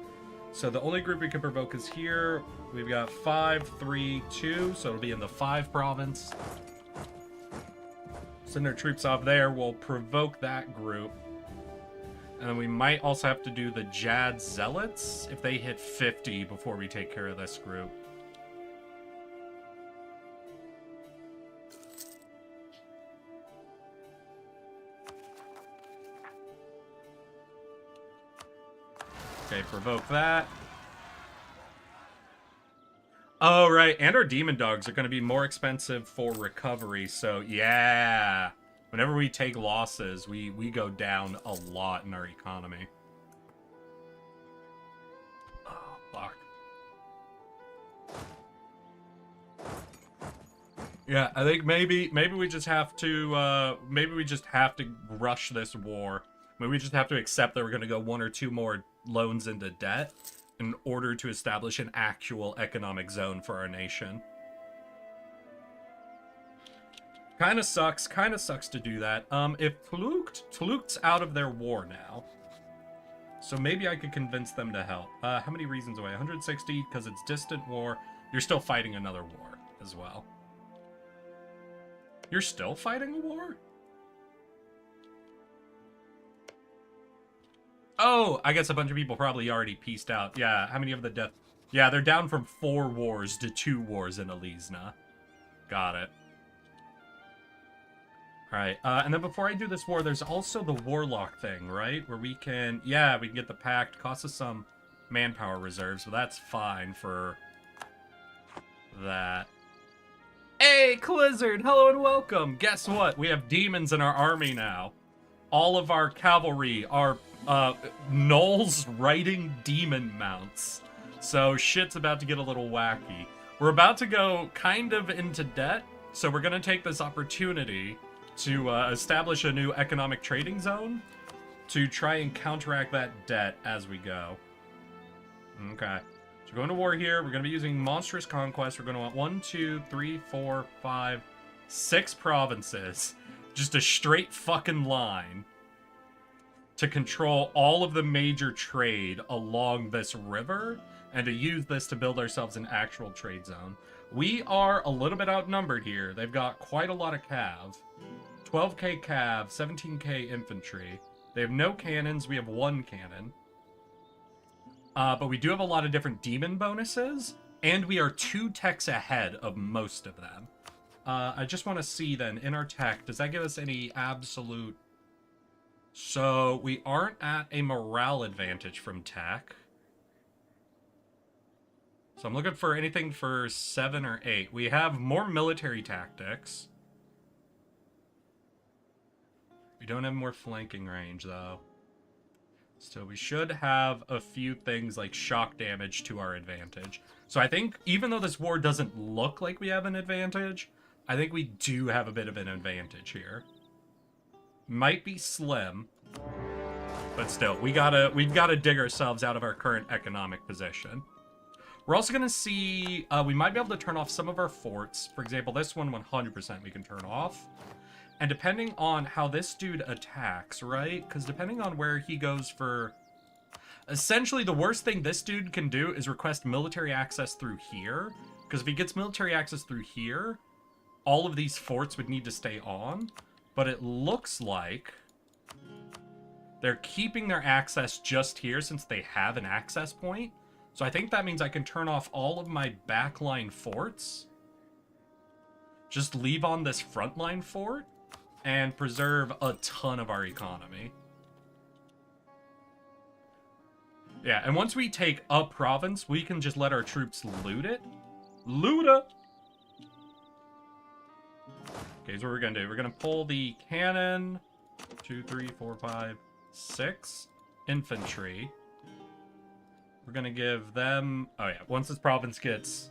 So the only group we can provoke is here. We've got 5, 3, 2, so it'll be in the 5 province. Send our troops off there, we'll provoke that group. And then we might also have to do the Jad Zealots if they hit 50 before we take care of this group. Okay, provoke that. Oh, right, and our demon dogs are going to be more expensive for recovery, so yeah. Whenever we take losses, we go down a lot in our economy. Oh, fuck. Yeah, I think maybe we just have to rush this war. Maybe we just have to accept that we're going to go 1 or 2 more loans into debt in order to establish an actual economic zone for our nation. Kind of sucks to do that. If Tlucht's out of their war now, so maybe I could convince them to help. How many reasons away? 160, because it's distant war. You're still fighting another war as well. You're still fighting a war? Oh, I guess a bunch of people probably already pieced out. Yeah, how many of the death? Yeah, they're down from 4 wars to 2 wars in Alizna. Got it. Alright, and then before I do this war, there's also the Warlock thing, right? Where we can, yeah, we can get the Pact, cost us some manpower reserves, but that's fine for that. Hey, Clizzard, hello and welcome! Guess what? We have demons in our army now. All of our cavalry are gnolls riding demon mounts. So shit's about to get a little wacky. We're about to go kind of into debt, so we're going to take this opportunity to establish a new economic trading zone to try and counteract that debt as we go. Okay. So we're going to war here. We're going to be using Monstrous Conquest. We're going to want 1, 2, 3, 4, 5, 6 provinces. Just a straight fucking line to control all of the major trade along this river and to use this to build ourselves an actual trade zone. We are a little bit outnumbered here. They've got quite a lot of cav. 12k cav, 17k infantry. They have no cannons. We have 1 cannon. But we do have a lot of different demon bonuses, and we are 2 techs ahead of most of them. I just want to see then, in our tech, does that give us any absolute... So, we aren't at a morale advantage from tech. So I'm looking for anything for 7 or 8. We have more military tactics. We don't have more flanking range, though. So we should have a few things like shock damage to our advantage. So I think, even though this war doesn't look like we have an advantage, I think we do have a bit of an advantage here. Might be slim, but still, we've gotta dig ourselves out of our current economic position. We're also gonna see, we might be able to turn off some of our forts. For example, this one 100% we can turn off. And depending on how this dude attacks, right? Because depending on where he goes for... Essentially, the worst thing this dude can do is request military access through here. Because if he gets military access through here, all of these forts would need to stay on. But it looks like they're keeping their access just here since they have an access point. So I think that means I can turn off all of my backline forts. Just leave on this frontline fort and preserve a ton of our economy. Yeah, and once we take a province, we can just let our troops loot it. Loota! Okay, here's what we're gonna do. We're gonna pull the cannon. 2, 3, 4, 5, 6 infantry. We're gonna give them... Oh yeah, once this province gets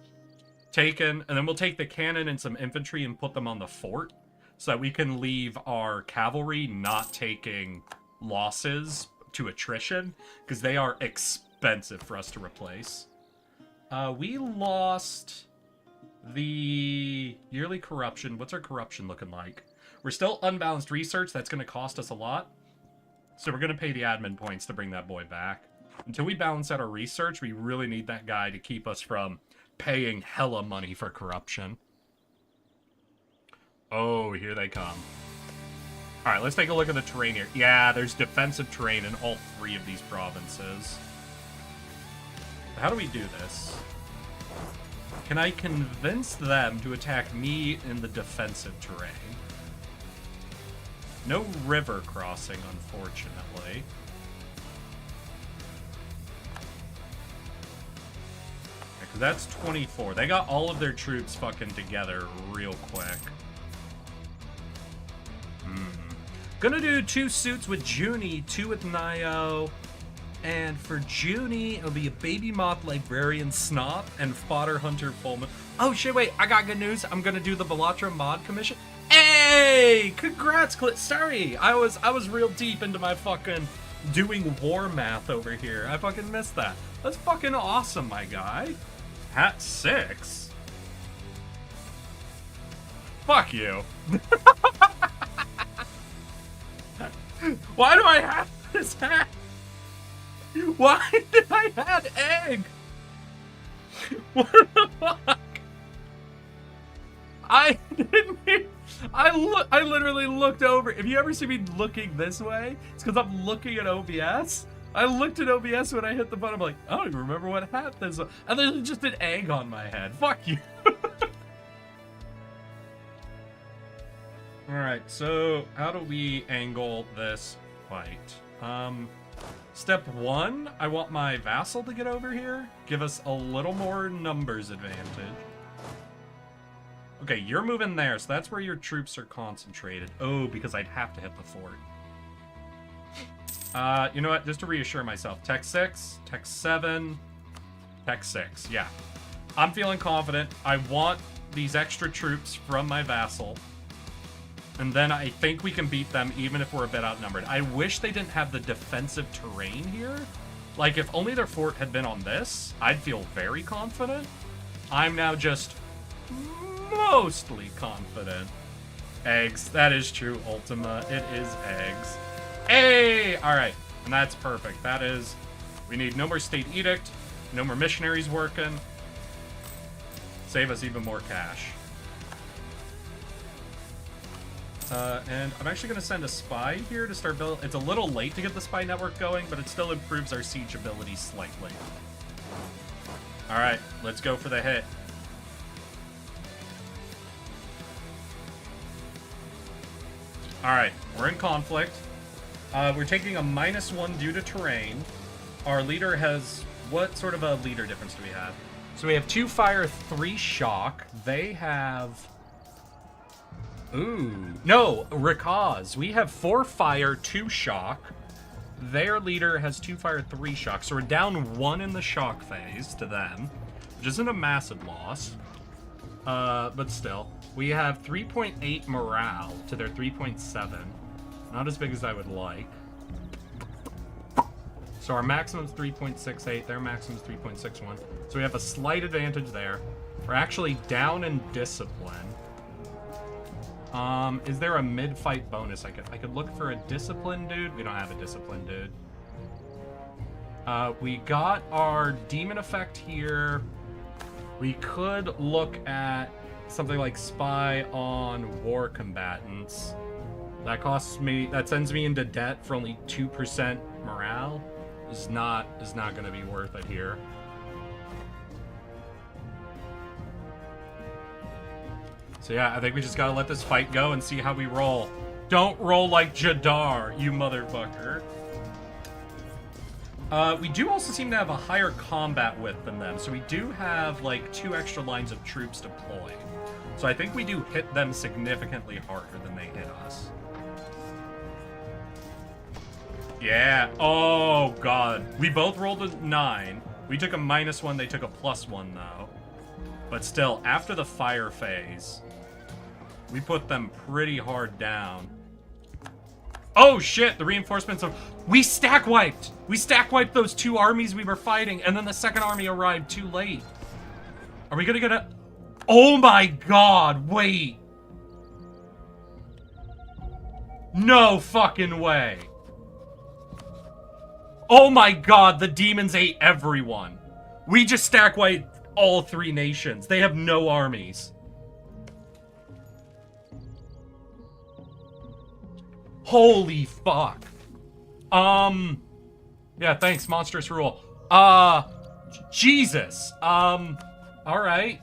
taken, and then we'll take the cannon and some infantry and put them on the fort so that we can leave our cavalry not taking losses to attrition, because they are expensive for us to replace. We lost the yearly corruption. What's our corruption looking like? We're still unbalanced research. That's going to cost us a lot. So we're going to pay the admin points to bring that boy back. Until we balance out our research, we really need that guy to keep us from paying hella money for corruption. Oh, here they come. All right, let's take a look at the terrain here. Yeah, there's defensive terrain in all 3 of these provinces. How do we do this? Can I convince them to attack me in the defensive terrain? No river crossing, unfortunately. Because that's 24. They got all of their troops fucking together real quick. Gonna do 2 suits with Junie, 2 with Nio. And for Junie, it'll be a Baby Moth Librarian Snot and Fodder Hunter Pullman. Oh shit, wait, I got good news. I'm gonna do the Belatra Mod Commission. Hey! Congrats, Sorry, I was real deep into my fucking doing war math over here. I fucking missed that. That's fucking awesome, my guy. Hat 6? Fuck you. Why do I have this hat? Why did I have egg? What the fuck? I didn't even, I literally looked over. If you ever see me looking this way, it's because I'm looking at OBS. I looked at OBS when I hit the button. I'm like, I don't even remember what hat this was. And there's just an egg on my head. Fuck you. Alright, so how do we angle this fight? Step 1, I want my vassal to get over here. Give us a little more numbers advantage. Okay, you're moving there, so that's where your troops are concentrated. Oh, because I'd have to hit the fort. You know what? Just to reassure myself. Tech 6, Tech 7, Tech 6. Yeah. I'm feeling confident. I want these extra troops from my vassal. And then I think we can beat them even if we're a bit outnumbered. I wish they didn't have the defensive terrain here. Like, if only their fort had been on this, I'd feel very confident. I'm now just mostly confident. Eggs. That is true, Ultima. It is eggs. Hey! Alright. And that's perfect. That is... We need no more state edict. No more missionaries working. Save us even more cash. And I'm actually going to send a spy here to start building. It's a little late to get the spy network going, but it still improves our siege ability slightly. Alright, let's go for the hit. Alright, we're in conflict. We're taking a -1 due to terrain. Our leader has... What sort of a leader difference do we have? So we have 2 fire, 3 shock. They have... Ooh. No, Rakkaz. We have 4 fire, 2 shock. Their leader has 2 fire, 3 shock. So we're down 1 in the shock phase to them, which isn't a massive loss. But still. We have 3.8 morale to their 3.7. Not as big as I would like. So our maximum is 3.68. Their maximum is 3.61. So we have a slight advantage there. We're actually down in discipline. Is there a mid-fight bonus? I could look for a discipline dude. We don't have a discipline dude. We got our demon effect here. We could look at something like spy on war combatants. That sends me into debt for only 2% morale. Is not gonna be worth it here. So yeah, I think we just gotta let this fight go and see how we roll. Don't roll like Jadar, you motherfucker. We do also seem to have a higher combat width than them, so we do have like 2 extra lines of troops deployed. So I think we do hit them significantly harder than they hit us. Yeah. Oh god. We both rolled a 9. We took a -1, they took a +1 though. But still, after the fire phase, we put them pretty hard down. Oh shit, the reinforcements of... We stack wiped! We stack wiped those 2 armies we were fighting, and then the second army arrived too late. Are we gonna get a... Oh my god, wait! No fucking way! Oh my god, the demons ate everyone! We just stack wiped all 3 nations. They have no armies. Holy fuck. Yeah, thanks, monstrous rule. Jesus. Alright.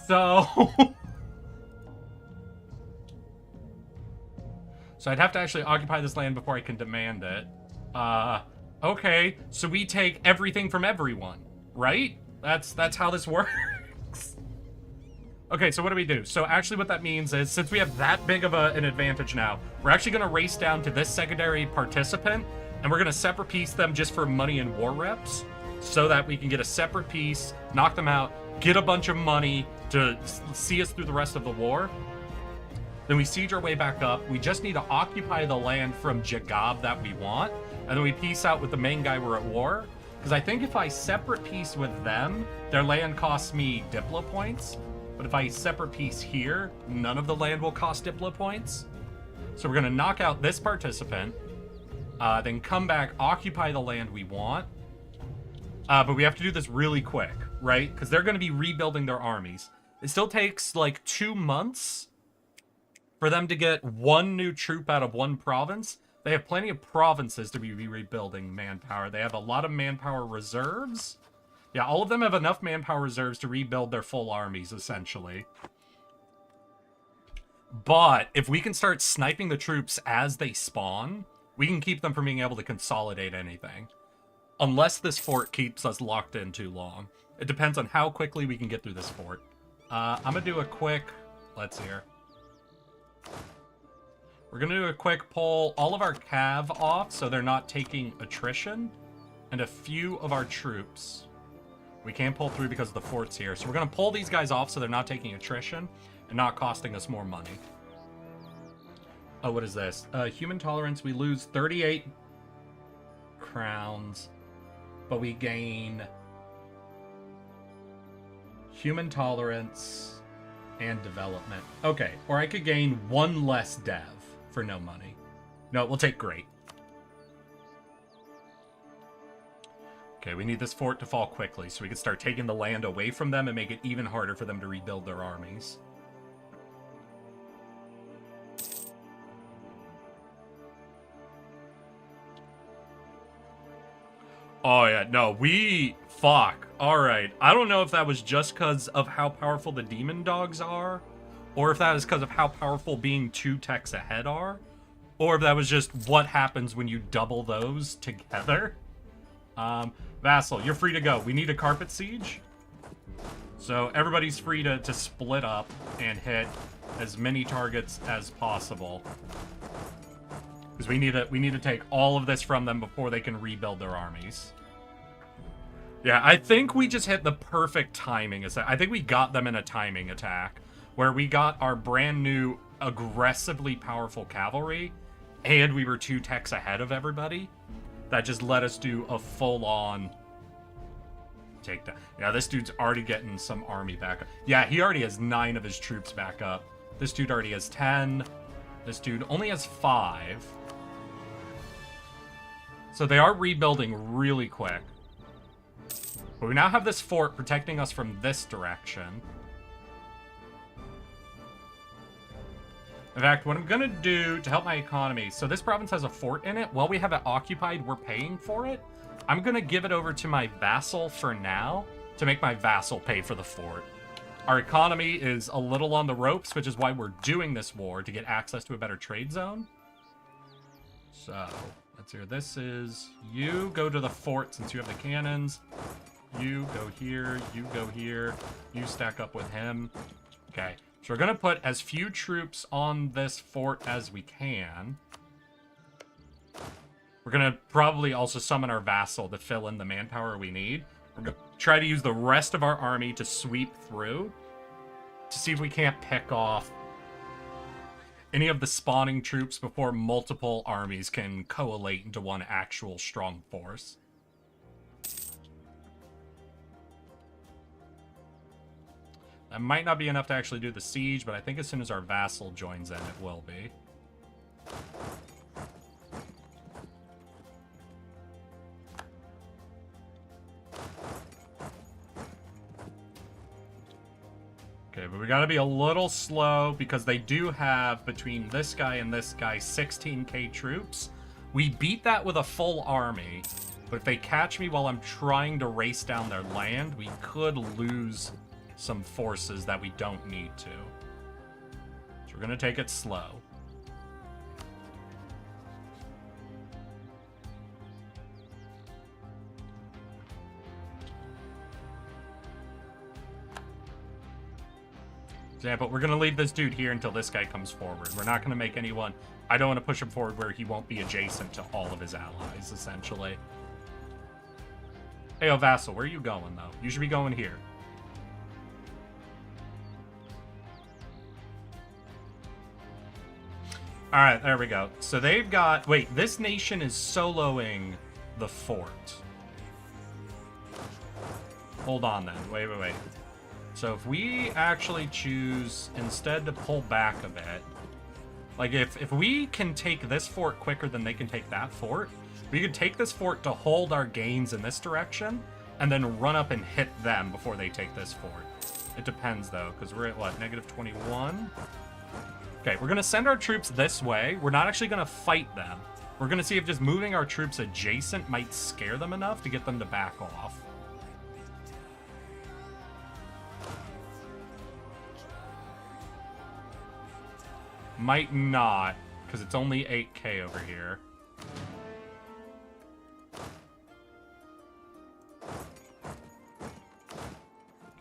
So... So I'd have to actually occupy this land before I can demand it. Okay, so we take everything from everyone, right? That's how this works. Okay, so what do we do? So actually what that means is, since we have that big of an advantage now, we're actually going to race down to this secondary participant, and we're going to separate piece them just for money and war reps, so that we can get a separate piece, knock them out, get a bunch of money to see us through the rest of the war. Then we siege our way back up. We just need to occupy the land from Jagab that we want, and then we peace out with the main guy we're at war. Because I think if I separate peace with them, their land costs me Diplo points. But if I separate peace here, none of the land will cost Diplo points. So we're going to knock out this participant, then come back, occupy the land we want. But we have to do this really quick, right? Because they're going to be rebuilding their armies. It still takes like 2 months for them to get 1 new troop out of 1 province. They have plenty of provinces to be rebuilding manpower. They have a lot of manpower reserves. Yeah, all of them have enough manpower reserves to rebuild their full armies, essentially. But if we can start sniping the troops as they spawn, we can keep them from being able to consolidate anything. Unless this fort keeps us locked in too long. It depends on how quickly we can get through this fort. I'm going to do a quick... Let's see here. We're going to do a quick pull all of our cav off so they're not taking attrition. And a few of our troops. We can't pull through because of the forts here. So we're going to pull these guys off so they're not taking attrition and not costing us more money. Oh, what is this? Human tolerance. We lose 38 crowns, but we gain human tolerance and development. Okay, or I could gain 1 less dev for no money. No, we'll take great. Okay, we need this fort to fall quickly so we can start taking the land away from them and make it even harder for them to rebuild their armies. Oh yeah, no, fuck. Alright, I don't know if that was just because of how powerful the demon dogs are, or if that is because of how powerful being 2 techs ahead are, or if that was just what happens when you double those together. Vassal, you're free to go. We need a carpet siege. So everybody's free to split up and hit as many targets as possible. Because we need to take all of this from them before they can rebuild their armies. Yeah, I think we just hit the perfect timing. I think we got them in a timing attack. Where we got our brand new, aggressively powerful cavalry. And we were 2 techs ahead of everybody. That just let us do a full-on takedown. Yeah, this dude's already getting some army back up. Yeah, he already has 9 of his troops back up. This dude already has 10. This dude only has 5. So they are rebuilding really quick. But we now have this fort protecting us from this direction. In fact, what I'm going to do to help my economy... So this province has a fort in it. While we have it occupied, we're paying for it. I'm going to give it over to my vassal for now to make my vassal pay for the fort. Our economy is a little on the ropes, which is why we're doing this war, to get access to a better trade zone. So, let's hear. This is... You go to the fort since you have the cannons. You go here. You go here. You stack up with him. Okay. So we're going to put as few troops on this fort as we can. We're going to probably also summon our vassal to fill in the manpower we need. We're going to try to use the rest of our army to sweep through to see if we can't pick off any of the spawning troops before multiple armies can coalesce into one actual strong force. That might not be enough to actually do the siege, but I think as soon as our vassal joins in, it will be. Okay, but we gotta be a little slow because they do have, between this guy and this guy, 16k troops. We beat that with a full army, but if they catch me while I'm trying to race down their land, we could lose some forces that we don't need to. So we're gonna take it slow. Yeah, but we're going to leave this dude here until this guy comes forward. We're not going to make anyone... I don't want to push him forward where he won't be adjacent to all of his allies, essentially. Hey, vassal, where are you going, though? You should be going here. Alright, there we go. So they've got... Wait, this nation is soloing the fort. Hold on, then. Wait. So if we actually choose instead to pull back a bit, like if we can take this fort quicker than they can take that fort, we could take this fort to hold our gains in this direction and then run up and hit them before they take this fort. It depends though, because we're at what, -21? Okay, we're going to send our troops this way. We're not actually going to fight them. We're going to see if just moving our troops adjacent might scare them enough to get them to back off. Might not, because it's only 8k over here.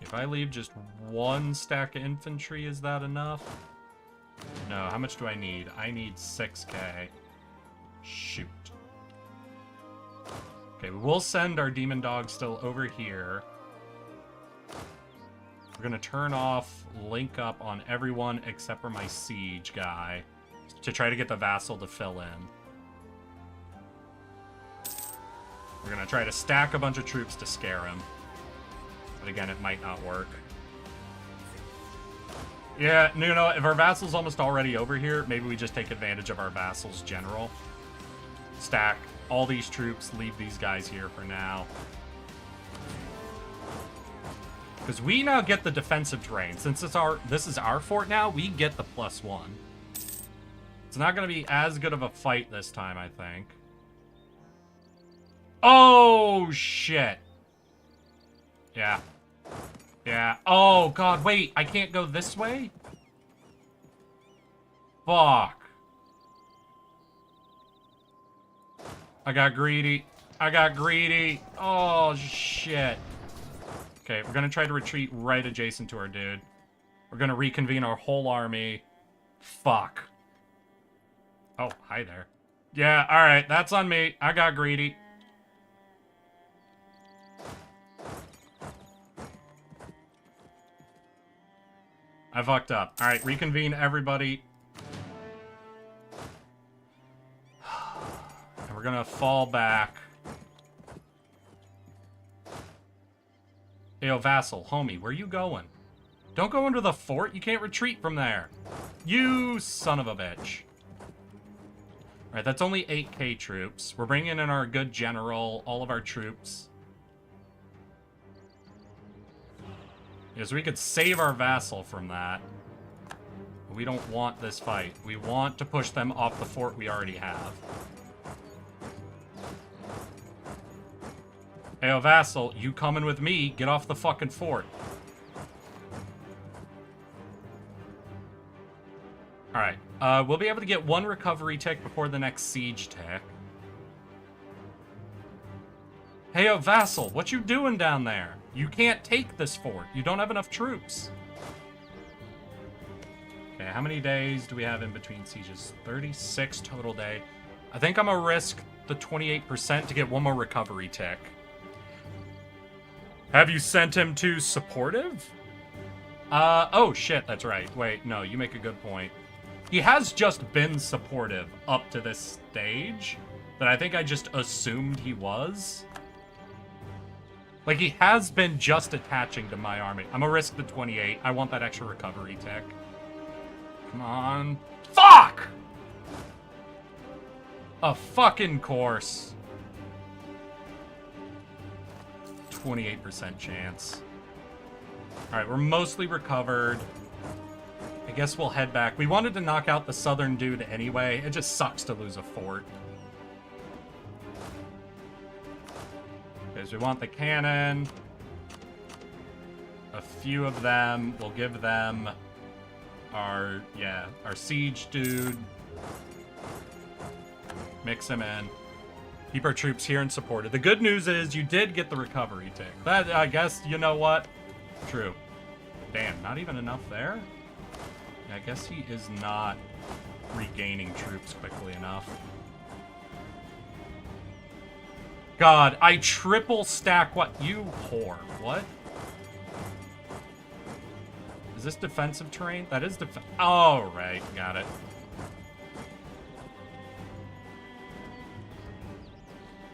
If I leave just one stack of infantry, is that enough? No, how much do I need? I need 6k. Shoot. Okay, we will send our demon dog still over here. We're going to turn off link up on everyone except for my siege guy to try to get the vassal to fill in. We're going to try to stack a bunch of troops to scare him. But again, it might not work. Yeah, you know, if our vassal's almost already over here, maybe we just take advantage of our vassal's general. Stack all these troops, leave these guys here for now. Because we now get the defensive terrain. Since this is our fort now, we get the +1. It's not going to be as good of a fight this time, I think. Oh, shit. Yeah. Yeah. Oh, God, wait. I can't go this way? Fuck. I got greedy. Oh, shit. Okay, we're going to try to retreat right adjacent to our dude. We're going to reconvene our whole army. Fuck. Oh, hi there. Yeah, alright, that's on me. I got greedy. I fucked up. Alright, reconvene everybody. And we're going to fall back. Hey, yo, vassal, homie, where you going? Don't go into the fort. You can't retreat from there. You son of a bitch. Alright, that's only 8k troops. We're bringing in our good general, all of our troops. Because we could save our vassal from that. But we don't want this fight. We want to push them off the fort we already have. Hey, vassal, you coming with me? Get off the fucking fort. Alright, we'll be able to get 1 recovery tick before the next siege tick. Hey, vassal, what you doing down there? You can't take this fort. You don't have enough troops. Okay, how many days do we have in between sieges? 36 total day. I think I'm gonna risk the 28% to get 1 more recovery tick. Have you sent him to supportive? Oh shit, that's right. Wait, no, you make a good point. He has just been supportive up to this stage, that I think I just assumed he was. Like, he has been just attaching to my army. I'm gonna risk the 28. I want that extra recovery tick. Come on. Fuck! A fucking course. 28% chance. Alright, we're mostly recovered. I guess we'll head back. We wanted to knock out the southern dude anyway. It just sucks to lose a fort. Because we want the cannon. A few of them. We'll give them our siege dude. Mix him in. Keep our troops here and supported. The good news is you did get the recovery tick. That, I guess, you know what? True. Damn, not even enough there? Yeah, I guess he is not regaining troops quickly enough. God, I triple stack what? You whore. What? Is this defensive terrain? That is oh, right. Got it.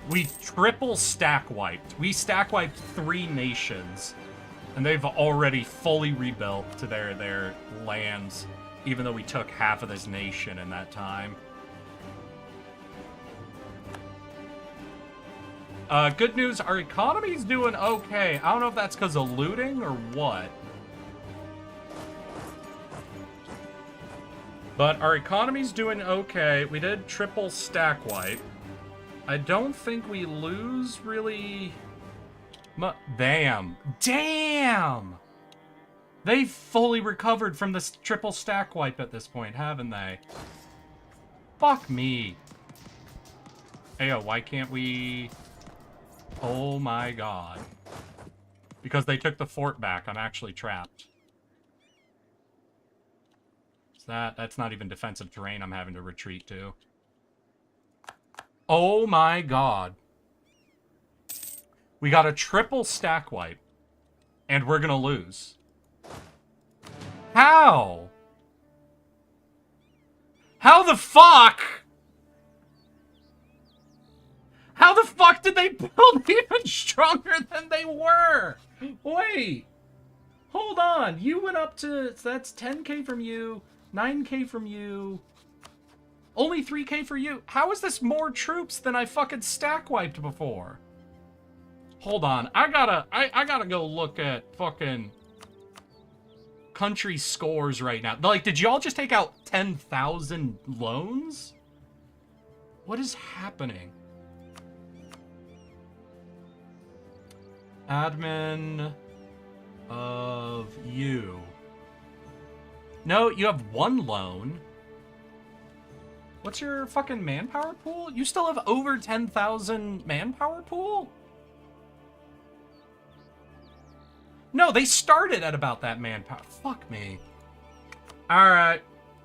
We triple stack wiped. We stack wiped 3 nations. And they've already fully rebuilt to their lands. Even though we took half of this nation in that time. Good news, our economy's doing okay. I don't know if that's because of looting or what. But our economy's doing okay. We did triple stack wipe. I don't think we lose really... Damn. Damn! They fully recovered from this triple stack wipe at this point, haven't they? Fuck me. Ayo, why can't we... Oh my god. Because they took the fort back. I'm actually trapped. That's not even defensive terrain I'm having to retreat to. Oh my god. We got a triple stack wipe. And we're gonna lose. How? How the fuck? How the fuck did they build even stronger than they were? Wait. Hold on. You went up to... So that's 10k from you. 9k from you. Only 3k for you. How is this more troops than I fucking stack wiped before? Hold on. I gotta go look at fucking country scores right now. Like, did y'all just take out 10,000 loans? What is happening? Admin of you. No, you have 1 loan. What's your fucking manpower pool? You still have over 10,000 manpower pool? No, they started at about that manpower. Fuck me. Alright.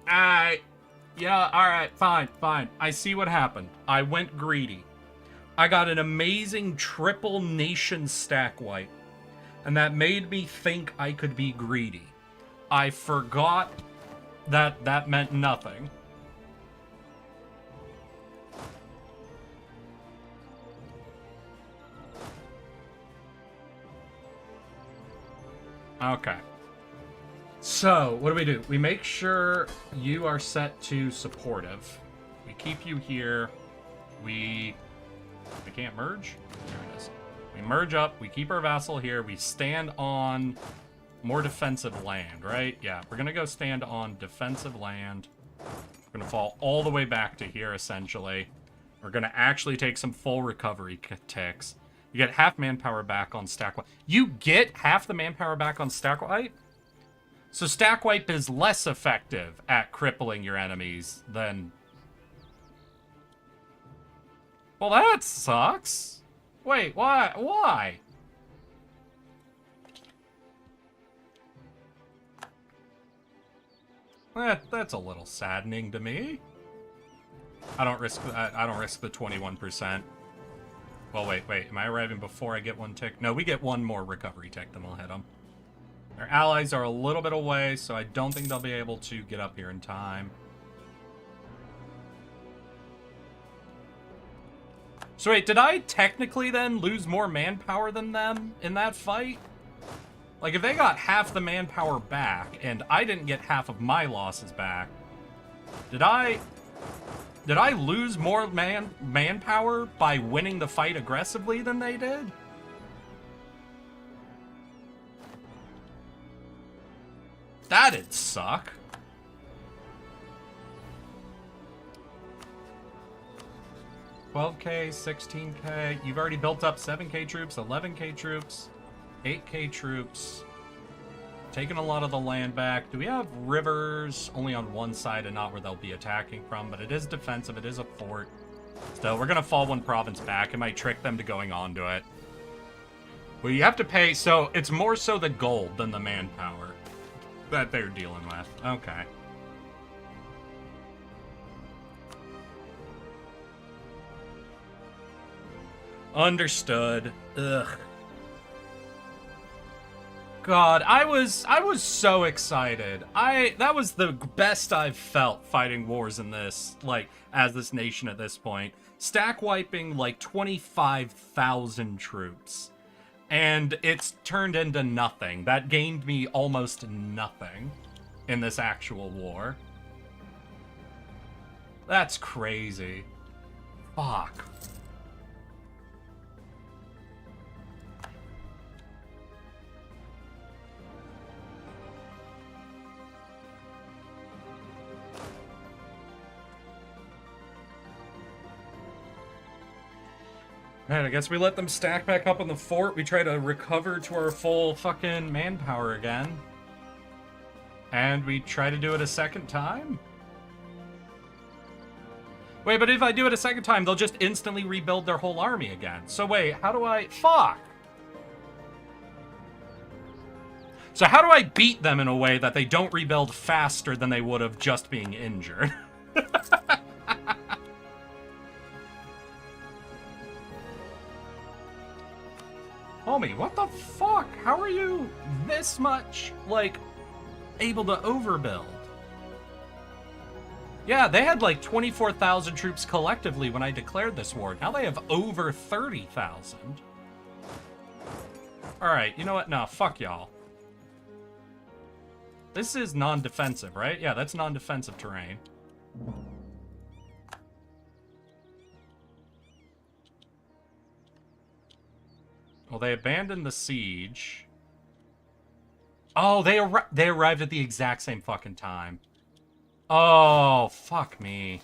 Alright. Yeah, alright. Fine, fine. I see what happened. I went greedy. I got an amazing triple nation stack wipe. And that made me think I could be greedy. I forgot that that meant nothing. Okay. So, what do? We make sure you are set to supportive. We keep you here. We can't merge? There it is. We merge up. We keep our vassal here. We stand on more defensive land, right? Yeah, we're going to go stand on defensive land. We're going to fall all the way back to here, essentially. We're going to actually take some full recovery ticks. You get half manpower back on stack wipe. You get half the manpower back on stack wipe? So stack wipe is less effective at crippling your enemies than... Well, that sucks. Wait, why? Why? That's a little saddening to me. I don't risk the 21%. Well, wait. Am I arriving before I get one tick? No, we get one more recovery tick, then we'll hit them. Our allies are a little bit away, so I don't think they'll be able to get up here in time. So wait, did I technically then lose more manpower than them in that fight? Like, if they got half the manpower back, and I didn't get half of my losses back, did I lose more manpower by winning the fight aggressively than they did? That'd suck. $12K, $16K. You've already built up 7K troops, 11K troops, 8K troops. Taking a lot of the land back. Do we have rivers only on one side and not where they'll be attacking from? But it is defensive. It is a fort. Still, we're going to fall one province back. It might trick them to going onto it. Well, you have to pay. So it's more so the gold than the manpower that they're dealing with. Okay. Understood. Ugh. God, I was so excited. That was the best I've felt fighting wars in this, like, as this nation at this point. Stack wiping like 25,000 troops. And it's turned into nothing. That gained me almost nothing in this actual war. That's crazy. Fuck. Man, I guess we let them stack back up in the fort. We try to recover to our full fucking manpower again. And we try to do it a second time? Wait, but if I do it a second time, they'll just instantly rebuild their whole army again. So wait, how do I... Fuck! So how do I beat them in a way that they don't rebuild faster than they would have just being injured? Homie, what the fuck? How are you this much, like, able to overbuild? Yeah, they had like 24,000 troops collectively when I declared this war. Now they have over 30,000. Alright, you know what? No, fuck y'all. This is non-defensive, right? Yeah, that's non-defensive terrain. Well, they abandoned the siege. Oh, they arrived at the exact same fucking time. Oh, fuck me.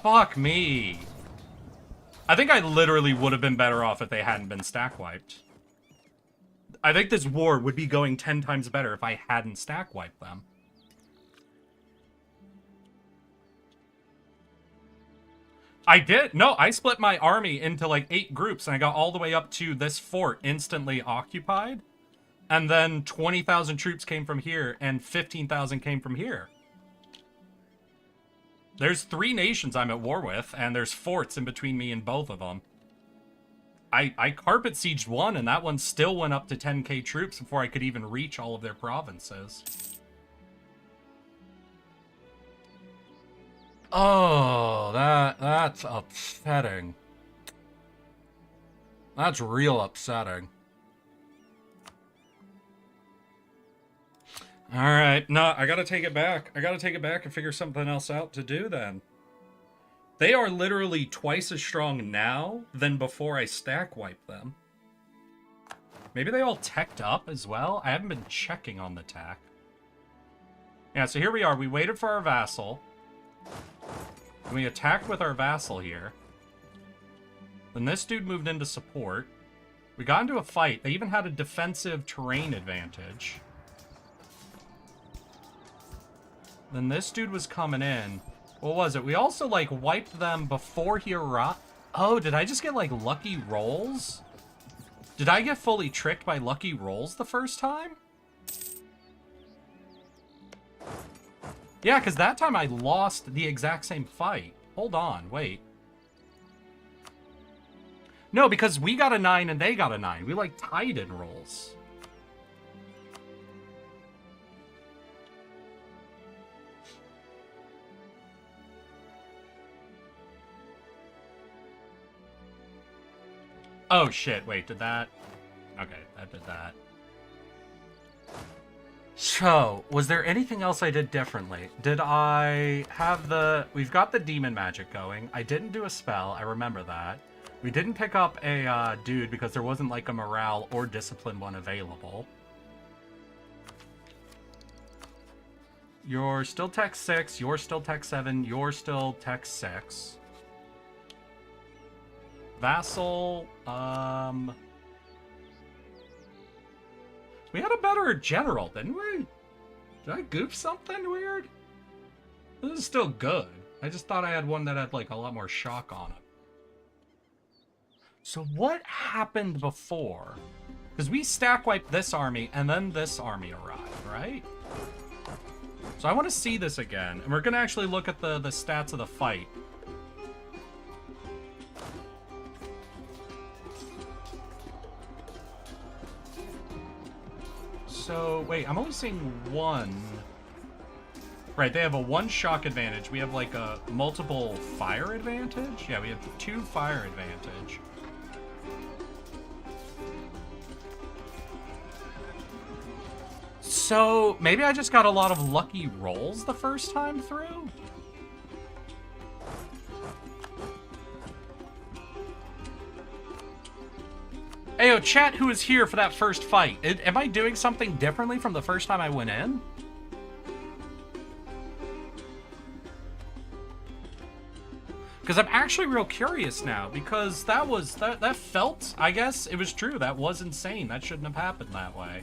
Fuck me. I think I literally would have been better off if they hadn't been stack wiped. I think this war would be going 10 times better if I hadn't stack wiped them. I did. No, I split my army into like 8 groups and I got all the way up to this fort instantly occupied. And then 20,000 troops came from here and 15,000 came from here. There's 3 nations I'm at war with and there's forts in between me and both of them. I carpet sieged one and that one still went up to 10k troops before I could even reach all of their provinces. Oh, that's upsetting. That's real upsetting. Alright, no, I gotta take it back. I gotta take it back and figure something else out to do then. They are literally twice as strong now than before I stack wipe them. Maybe they all teched up as well? I haven't been checking on the tech. Yeah, so here we are. We waited for our vassal. And we attacked with our vassal here. Then this dude moved into support. We got into a fight. They even had a defensive terrain advantage. Then this dude was coming in. What was it? We also, like, wiped them before he arrived. Oh, did I just get, like, lucky rolls? Did I get fully tricked by lucky rolls the first time? Yeah, because that time I lost the exact same fight. Hold on, wait. No, because we got a 9 and they got a 9. We, like, tied in rolls. Oh, shit. Wait, did that... Okay, that did that. So, was there anything else I did differently? Did I have the... We've got the demon magic going. I didn't do a spell. I remember that. We didn't pick up a dude because there wasn't, like, a morale or discipline one available. You're still tech 6. You're still tech 7. You're still tech 6. Vassal, we had a better general, didn't we? Did I goof something weird? This is still good. I just thought I had one that had, like, a lot more shock on it. So what happened before? Because we stack wiped this army, and then this army arrived, right? So I want to see this again, and we're going to actually look at the stats of the fight. So, wait, I'm only seeing one. Right, they have a 1 shock advantage. We have, like, a multiple fire advantage? Yeah, we have 2 fire advantage. So, maybe I just got a lot of lucky rolls the first time through? Ayo, chat, who was here for that first fight? Am I doing something differently from the first time I went in? Because I'm actually real curious now, because that felt, I guess, it was true. That was insane. That shouldn't have happened that way.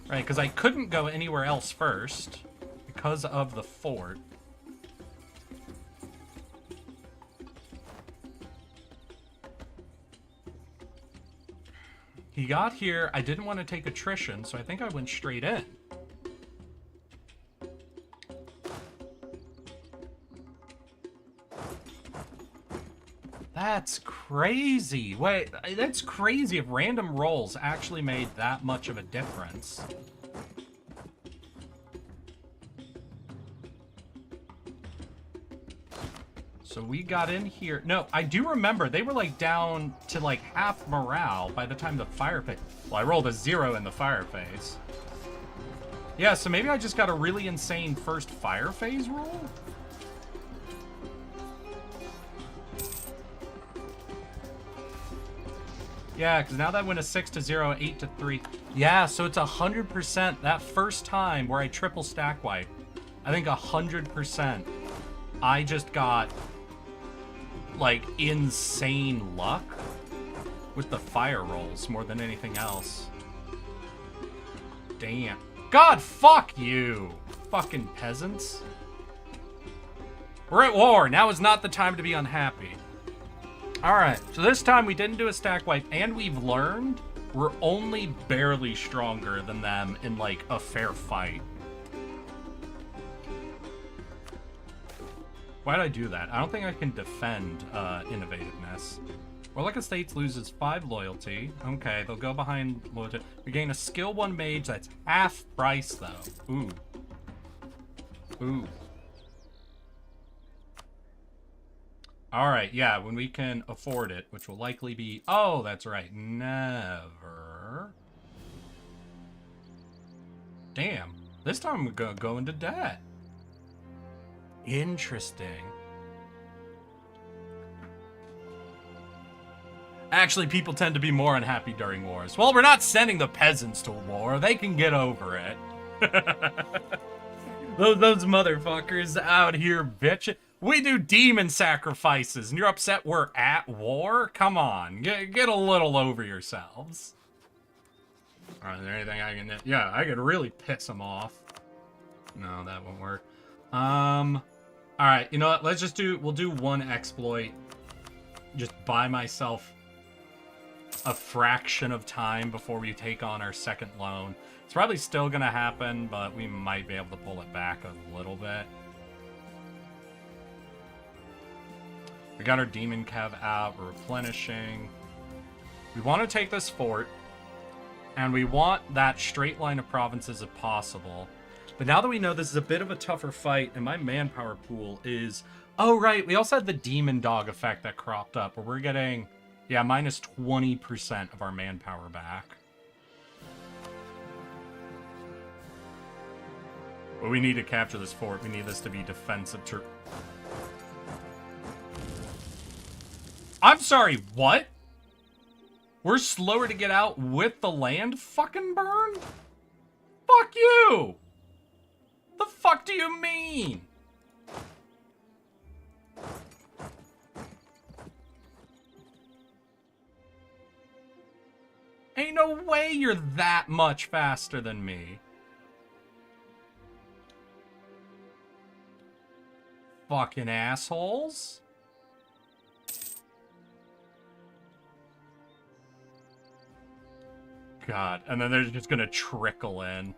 Right, because I couldn't go anywhere else first because of the fort. He got here, I didn't want to take attrition, so I think I went straight in. That's crazy. Wait, that's crazy if random rolls actually made that much of a difference. So we got in here. No, I do remember they were like down to like half morale by the time the fire phase. Well, I rolled a 0 in the fire phase. Yeah, so maybe I just got a really insane first fire phase roll? Yeah, because now that went a 6 to 0, 8 to 3. Yeah, so it's 100% that first time where I triple stack wipe. I think 100%. I just got like insane luck with the fire rolls more than anything else. Damn. God, fuck you, fucking peasants. We're at war. Now is not the time to be unhappy. Alright, so this time we didn't do a stack wipe, and we've learned we're only barely stronger than them in, like, a fair fight. Why'd I do that? I don't think I can defend innovativeness. Warlock Estates loses 5 loyalty. Okay, they'll go behind loyalty. We gain a skill 1 mage that's half price, though. Ooh. Ooh. All right, yeah, when we can afford it, which will likely be... Oh, that's right, never. Damn, this time I'm gonna go into debt. Interesting. Actually, people tend to be more unhappy during wars. Well, we're not sending the peasants to war. They can get over it. those motherfuckers out here bitching. We do demon sacrifices, and you're upset we're at war? Come on, get a little over yourselves. All right, is there anything I can... Yeah, I could really piss them off. No, that won't work. All right, you know what? Let's just do... We'll do one exploit. Just buy myself a fraction of time before we take on our second loan. It's probably still gonna happen, but we might be able to pull it back a little bit. We got our demon cav out. We're replenishing. We want to take this fort, and we want that straight line of provinces if possible. But now that we know this is a bit of a tougher fight, and my manpower pool is... Oh, right, we also had the demon dog effect that cropped up, where we're getting... Yeah, minus 20% of our manpower back. But we need to capture this fort. We need this to be defensive. I'm sorry, what? We're slower to get out with the land fucking burn? Fuck you! The fuck do you mean? Ain't no way you're that much faster than me. Fucking assholes. God, and then they're just gonna trickle in.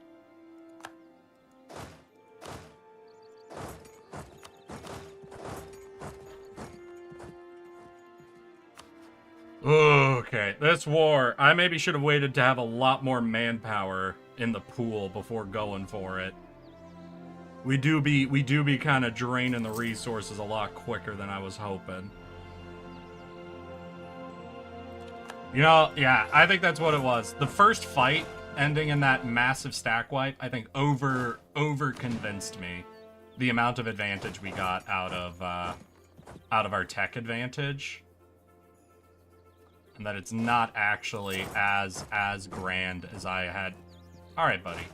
Okay, this war, I maybe should have waited to have a lot more manpower in the pool before going for it. We do be kind of draining the resources a lot quicker than I was hoping. You know, yeah, I think that's what it was. The first fight ending in that massive stack wipe, I think over convinced me the amount of advantage we got out of our tech advantage. And that it's not actually as grand as I had. All right, buddy.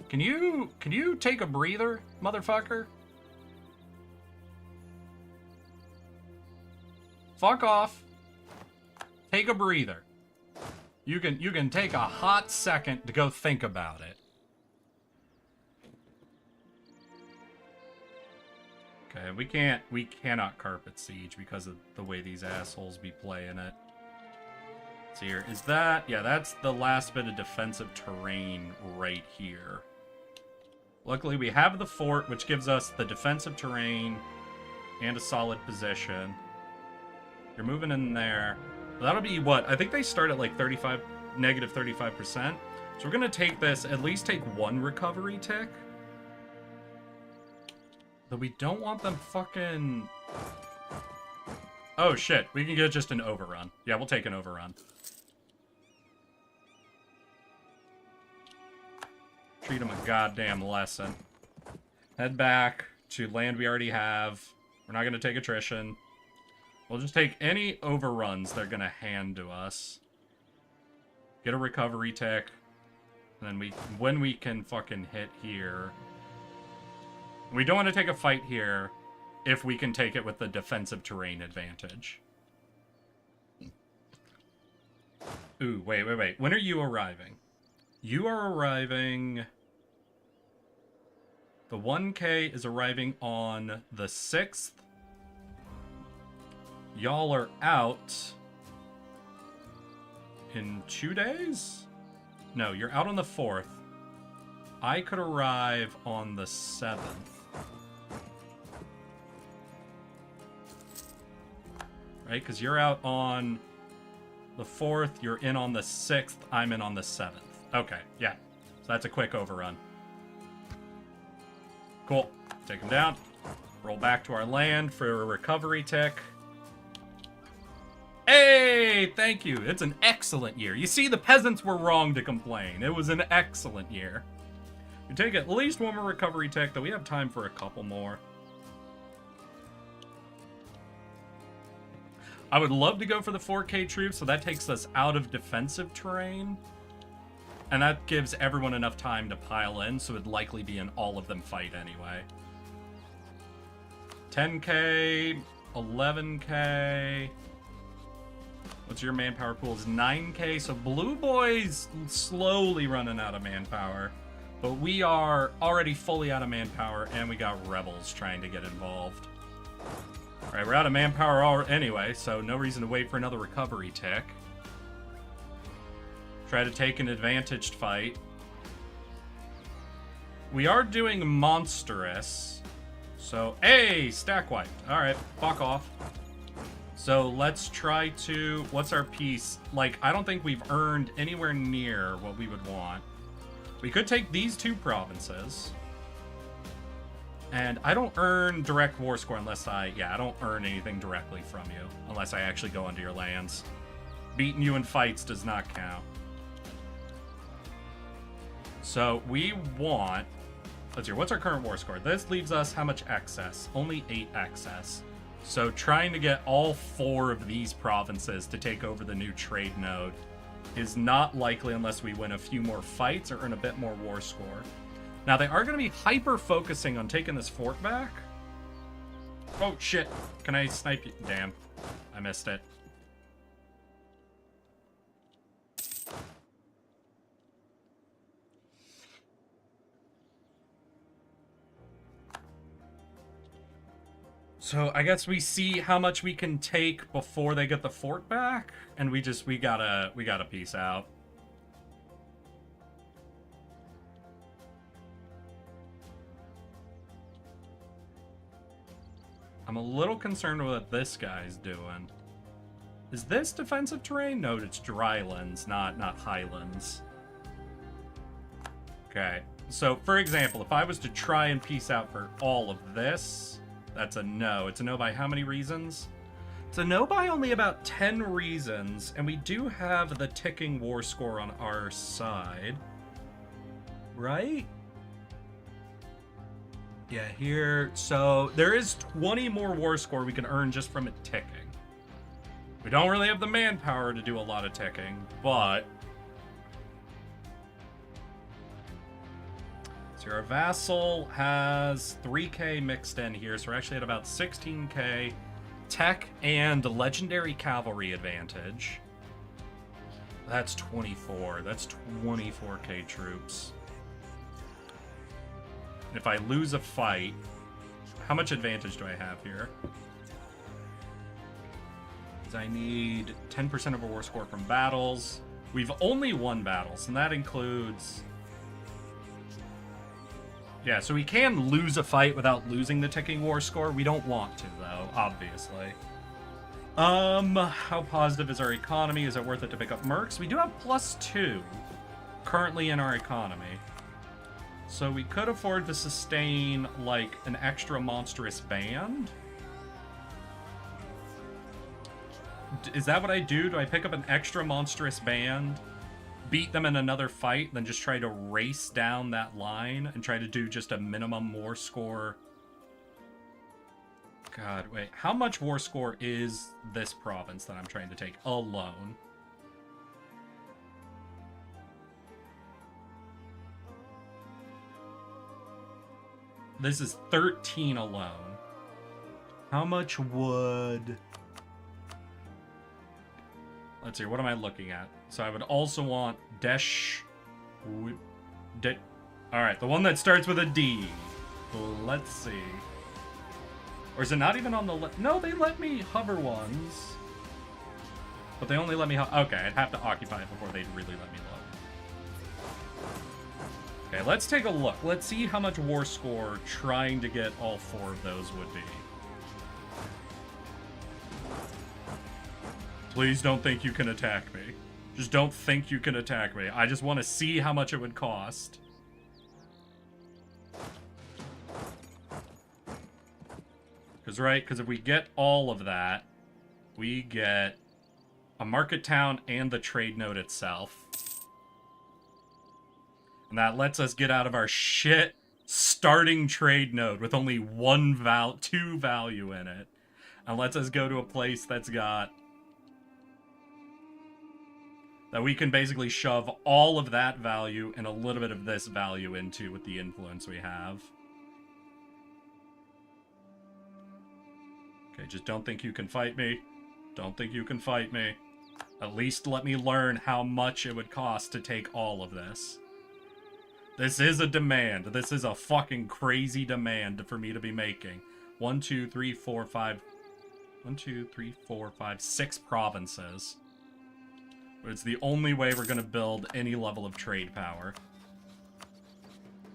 Can you take a breather, motherfucker? Fuck off. Take a breather. You can take a hot second to go think about it. Okay, we cannot carpet siege because of the way these assholes be playing it. So here, is that... Yeah, that's the last bit of defensive terrain right here. Luckily, we have the fort, which gives us the defensive terrain and a solid position. You're moving in there. That'll be what? I think they start at like negative 35%. So we're going to take this, at least take one recovery tick. But we don't want them fucking... Oh, shit. We can get just an overrun. Yeah, we'll take an overrun. Treat them a goddamn lesson. Head back to land we already have. We're not going to take attrition. We'll just take any overruns they're going to hand to us. Get a recovery tick. And then when we can fucking hit here... We don't want to take a fight here if we can take it with the defensive terrain advantage. Ooh, wait. When are you arriving? You are arriving... The 1K is arriving on the 6th. Y'all are out in 2 days? No, you're out on the 4th. I could arrive on the 7th. Right? Because you're out on the 4th, you're in on the 6th, I'm in on the 7th. Okay, yeah. So that's a quick overrun. Cool. Take him down. Roll back to our land for a recovery tick. Hey, thank you. It's an excellent year. You see, the peasants were wrong to complain. It was an excellent year. We take at least one more recovery tick, though we have time for a couple more. I would love to go for the 4K troops, so that takes us out of defensive terrain. And that gives everyone enough time to pile in, so it'd likely be an all of them fight anyway. 10K, 11K. What's your manpower pool? Is 9K, so Blue Boy's slowly running out of manpower. But we are already fully out of manpower, and we got rebels trying to get involved. Alright, we're out of manpower anyway, so no reason to wait for another recovery tick. Try to take an advantaged fight. We are doing monstrous. So, hey, stack wiped. Alright, fuck off. So let's try to... What's our piece? Like, I don't think we've earned anywhere near what we would want. We could take these two provinces. And I don't earn direct war score unless I don't earn anything directly from you. Unless I actually go into your lands. Beating you in fights does not count. So we want... Let's see, what's our current war score? This leaves us how much excess? Only 8 excess. So trying to get all 4 of these provinces to take over the new trade node is not likely unless we win a few more fights or earn a bit more war score. Now, they are going to be hyper-focusing on taking this fort back. Oh, shit. Can I snipe you? Damn. I missed it. So, I guess we see how much we can take before they get the fort back, and we gotta peace out. I'm a little concerned with what this guy's doing. Is this defensive terrain? No, it's drylands, not highlands. Okay, so for example, if I was to try and peace out for all of this, that's a no. It's a no by how many reasons? It's a no by only about 10 reasons, and we do have the ticking war score on our side. Right? Yeah, here, so there is 20 more war score we can earn just from it ticking. We don't really have the manpower to do a lot of ticking, but... So our vassal has 3K mixed in here, so we're actually at about 16K tech and legendary cavalry advantage. That's 24. That's 24K troops. If I lose a fight, how much advantage do I have here? Because I need 10% of a war score from battles. We've only won battles, and that includes... Yeah, so we can lose a fight without losing the ticking war score. We don't want to, though, obviously. How positive is our economy? Is it worth it to pick up mercs? We do have +2 currently in our economy. So we could afford to sustain, like, an extra monstrous band. Is that what I do? Do I pick up an extra monstrous band, beat them in another fight, then just try to race down that line and try to do just a minimum war score? God, wait. How much war score is this province that I'm trying to take alone? This is 13 alone. How much would... Let's see, what am I looking at? So I would also want Desh... Alright, the one that starts with a D. Let's see. Or is it not even on the... No, they let me hover ones. But they only let me... Okay, I'd have to occupy it before they'd really let me look. Okay, let's take a look. Let's see how much war score trying to get all 4 of those would be. Please don't think you can attack me. Just don't think you can attack me. I just want to see how much it would cost. resources, right? Because if we get all of that, we get a market town and the trade node itself. And that lets us get out of our shit starting trade node with only two value in it. And lets us go to a place that's got... that we can basically shove all of that value and a little bit of this value into with the influence we have. Okay, just don't think you can fight me. Don't think you can fight me. At least let me learn how much it would cost to take all of this. This is a demand. This is a fucking crazy demand for me to be making. 1, 2, 3, 4, 5... 1, 2, 3, 4, 5, 6 provinces. But it's the only way we're gonna build any level of trade power.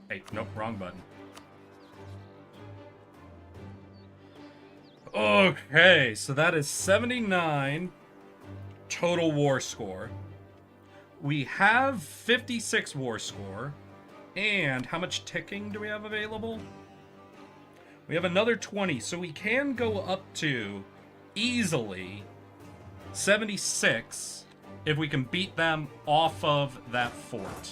Hey, nope, wrong button. Okay, so that is 79 total war score. We have 56 war score. And how much ticking do we have available? We have another 20, so we can go up to easily 76 if we can beat them off of that fort.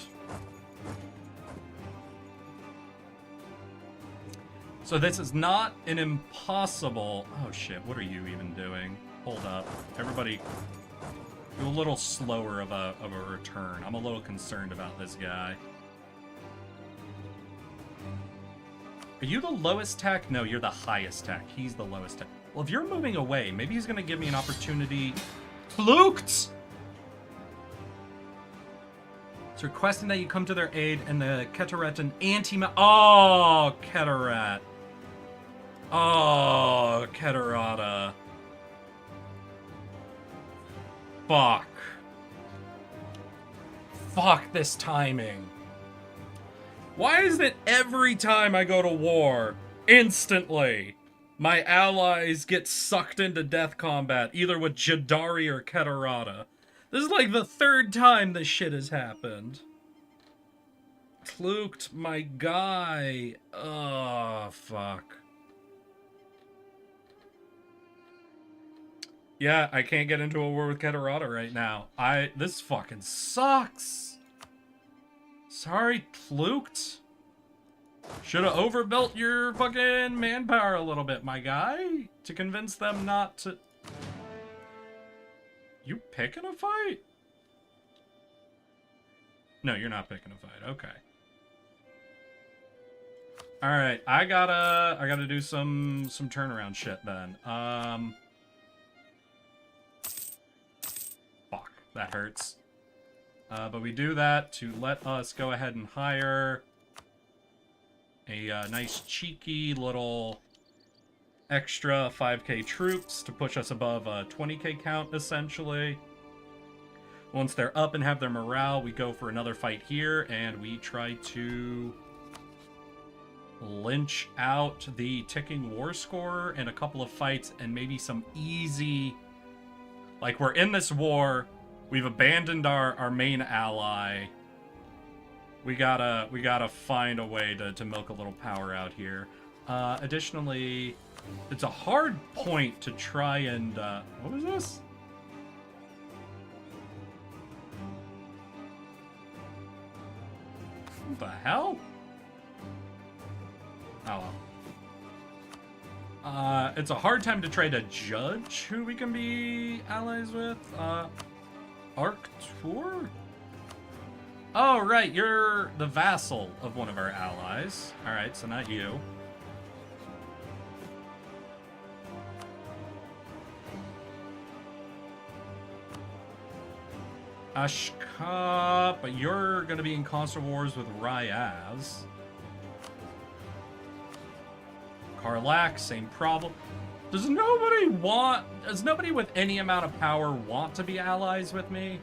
So this is not an impossible... Oh shit, what are you even doing? Hold up. Everybody, do a little slower of a return. I'm a little concerned about this guy. Are you the lowest tech? No, you're the highest tech. He's the lowest tech. Well, if you're moving away, maybe he's going to give me an opportunity. Plukt! It's requesting that you come to their aid and the Ketaret and Oh, Ketaret. Oh, Keterata. Fuck. Fuck this timing. Why is it every time I go to war, instantly, my allies get sucked into death combat, either with Jadari or Keterata? This is like the 3rd time this shit has happened. Klukt, my guy. Oh, fuck. Yeah, I can't get into a war with Keterata right now. This fucking sucks. Sorry, Klukt. Should have overbuilt your fucking manpower a little bit, my guy, to convince them not to... You picking a fight? No, you're not picking a fight. Okay. All right, I gotta do some turnaround shit then. Fuck, that hurts. But we do that to let us go ahead and hire a nice cheeky little extra 5k troops to push us above a 20k count, essentially. Once they're up and have their morale, we go for another fight here, and we try to lynch out the ticking war score in a couple of fights, and maybe some easy... Like, we're in this war... We've abandoned our main ally. We gotta find a way to milk a little power out here. Additionally, it's a hard point to try and what was this? What the hell? Oh well. It's a hard time to try to judge who we can be allies with. Arctur? Oh, right, you're the vassal of one of our allies. Alright, so not you. Ashka, but you're gonna be in constant wars with Ryaz. Karlak, same problem. Does nobody with any amount of power want to be allies with me?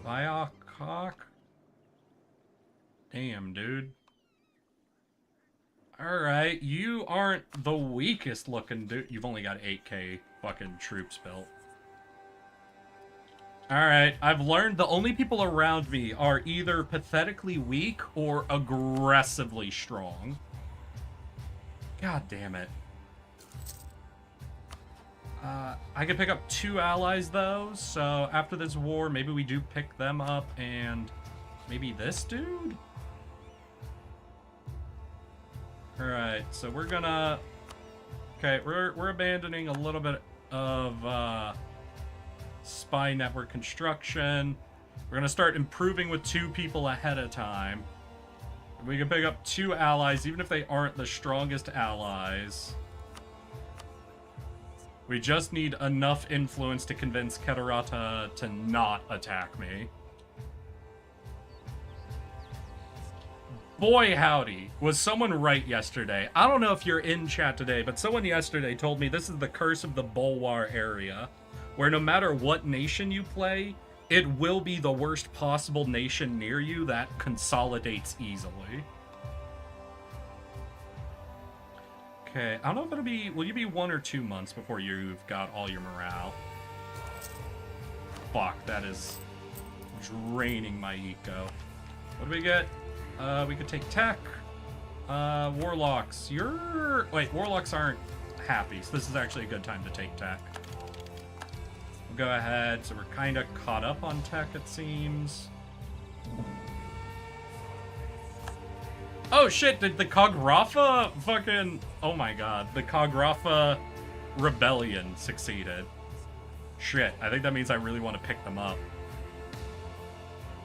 Viakok? Damn, dude. Alright, you aren't the weakest looking dude. You've only got 8k fucking troops built. Alright, I've learned the only people around me are either pathetically weak or aggressively strong. God damn it. I can pick up 2 allies, though, so after this war, maybe we do pick them up and maybe this dude? Alright, so we're gonna... Okay, we're abandoning a little bit of spy network construction. We're gonna start improving with 2 people ahead of time. We can pick up 2 allies, even if they aren't the strongest allies. We just need enough influence to convince Kedarata to not attack me. Boy howdy, was someone right yesterday. I don't know if you're in chat today, but someone yesterday told me this is the curse of the Bulwar area, where no matter what nation you play, it will be the worst possible nation near you that consolidates easily. Okay, I don't know if it'll be... Will you be 1 or 2 months before you've got all your morale? Fuck, that is draining my eco. What do we get? We could take tech. Warlocks. Wait, warlocks aren't happy, so this is actually a good time to take tech. We'll go ahead, so we're kind of caught up on tech, it seems. Oh shit, did the Kagrafa fucking... Oh my god, the Kagrafa rebellion succeeded. Shit, I think that means I really want to pick them up.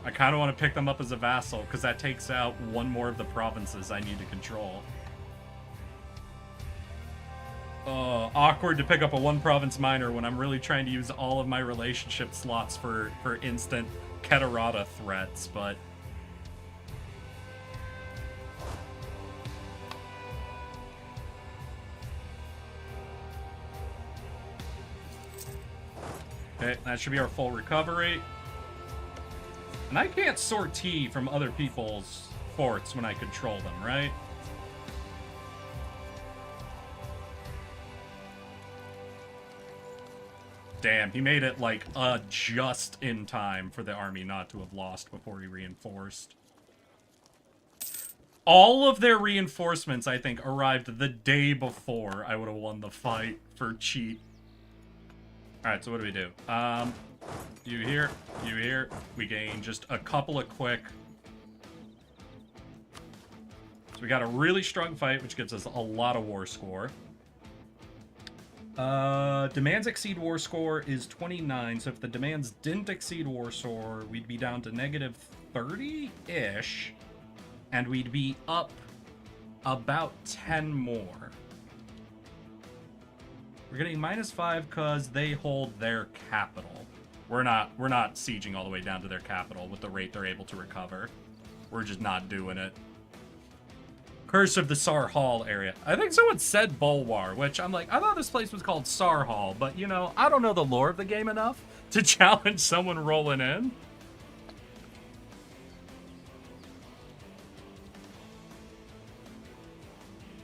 I kind of want to pick them up as a vassal, because that takes out 1 more of the provinces I need to control. Awkward to pick up a 1-province minor when I'm really trying to use all of my relationship slots for instant Kedarata threats, but... Okay, that should be our full recovery. And I can't sortie from other people's forts when I control them, right? Damn, he made it, like, just in time for the army not to have lost before he reinforced. All of their reinforcements, I think, arrived the day before I would have won the fight for cheat. Alright, so what do we do? You here, you here. We gain just a couple of quick. So we got a really strong fight, which gives us a lot of war score. Demands exceed war score is 29, so if the demands didn't exceed war score, we'd be down to negative 30-ish, and we'd be up about 10 more. We're getting -5 because they hold their capital. We're not sieging all the way down to their capital with the rate they're able to recover. We're just not doing it. Curse of the Sarhal area. I think someone said Bulwar, which I'm like, I thought this place was called Sarhal, but you know, I don't know the lore of the game enough to challenge someone rolling in.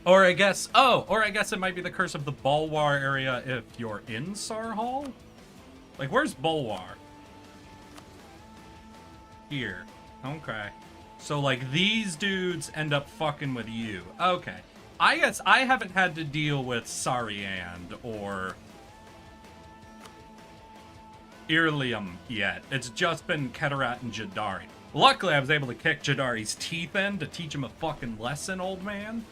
Or I guess it might be the curse of the Bulwar area if you're in Sarhal? Like, where's Bulwar? Here. Okay. So, like, these dudes end up fucking with you. Okay. I guess I haven't had to deal with Sariand or Irlium yet. It's just been Kedarat and Jadari. Luckily, I was able to kick Jadari's teeth in to teach him a fucking lesson, old man.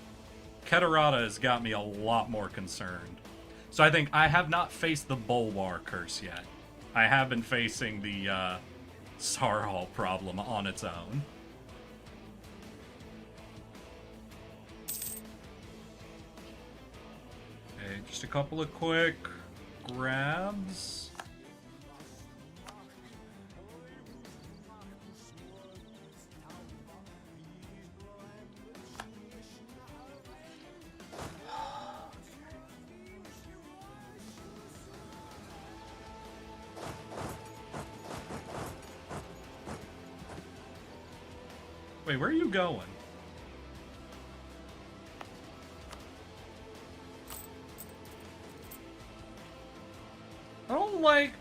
Kedarata has got me a lot more concerned. So I think I have not faced the Bulwar curse yet. I have been facing the Sarhal problem on its own. Okay, just a couple of quick grabs. Wait, where are you going? I don't like...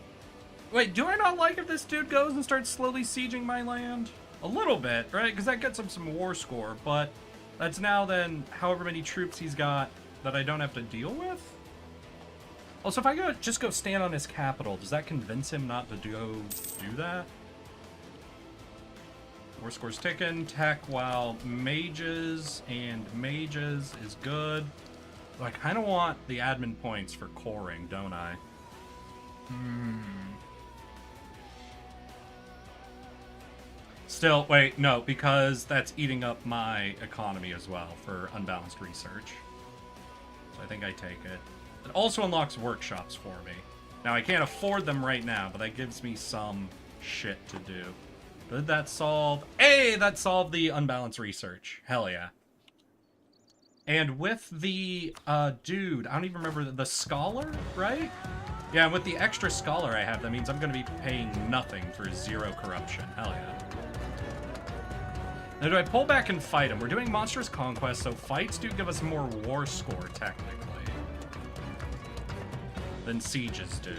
Wait, do I not like if this dude goes and starts slowly sieging my land? A little bit, right? Because that gets him some war score, but that's now then however many troops he's got that I don't have to deal with? Also, if I just go stand on his capital, does that convince him not to do that? War score's ticking. Tech, while mages is good. I kind of want the admin points for coring, don't I? Still, wait, no, because that's eating up my economy as well for unbalanced research. So I think I take it. It also unlocks workshops for me. Now, I can't afford them right now, but that gives me some shit to do. Did that solve? Hey, that solved the unbalanced research. Hell yeah. And with the, dude, I don't even remember, the scholar, right? Yeah, with the extra scholar I have, that means I'm going to be paying nothing for 0 corruption. Hell yeah. Now, do I pull back and fight him? We're doing Monstrous Conquest, so fights do give us more war score, technically, than sieges do.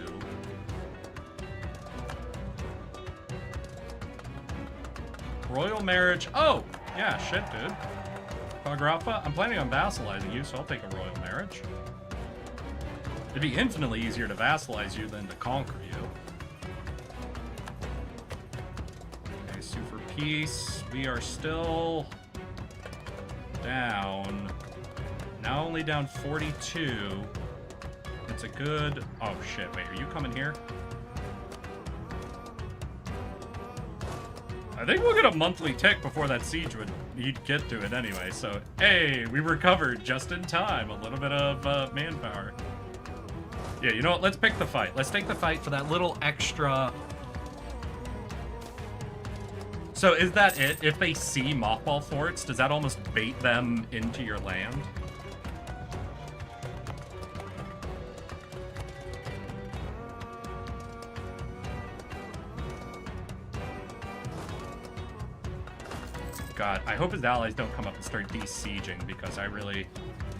Royal marriage. Oh, yeah, shit, dude. Pagrafa, I'm planning on vassalizing you, so I'll take a royal marriage. It'd be infinitely easier to vassalize you than to conquer you. Okay, sue for peace. We are still down. Now only down 42. It's a good... Oh, shit. Wait, are you coming here? I think we'll get a monthly tick before that siege you'd get to it anyway, so... Hey, we recovered just in time. A little bit of manpower. Yeah, you know what? Let's pick the fight. Let's take the fight for that little extra... So is that it? If they see mothball forts, does that almost bait them into your land? God, I hope his allies don't come up and start de-sieging, because I really...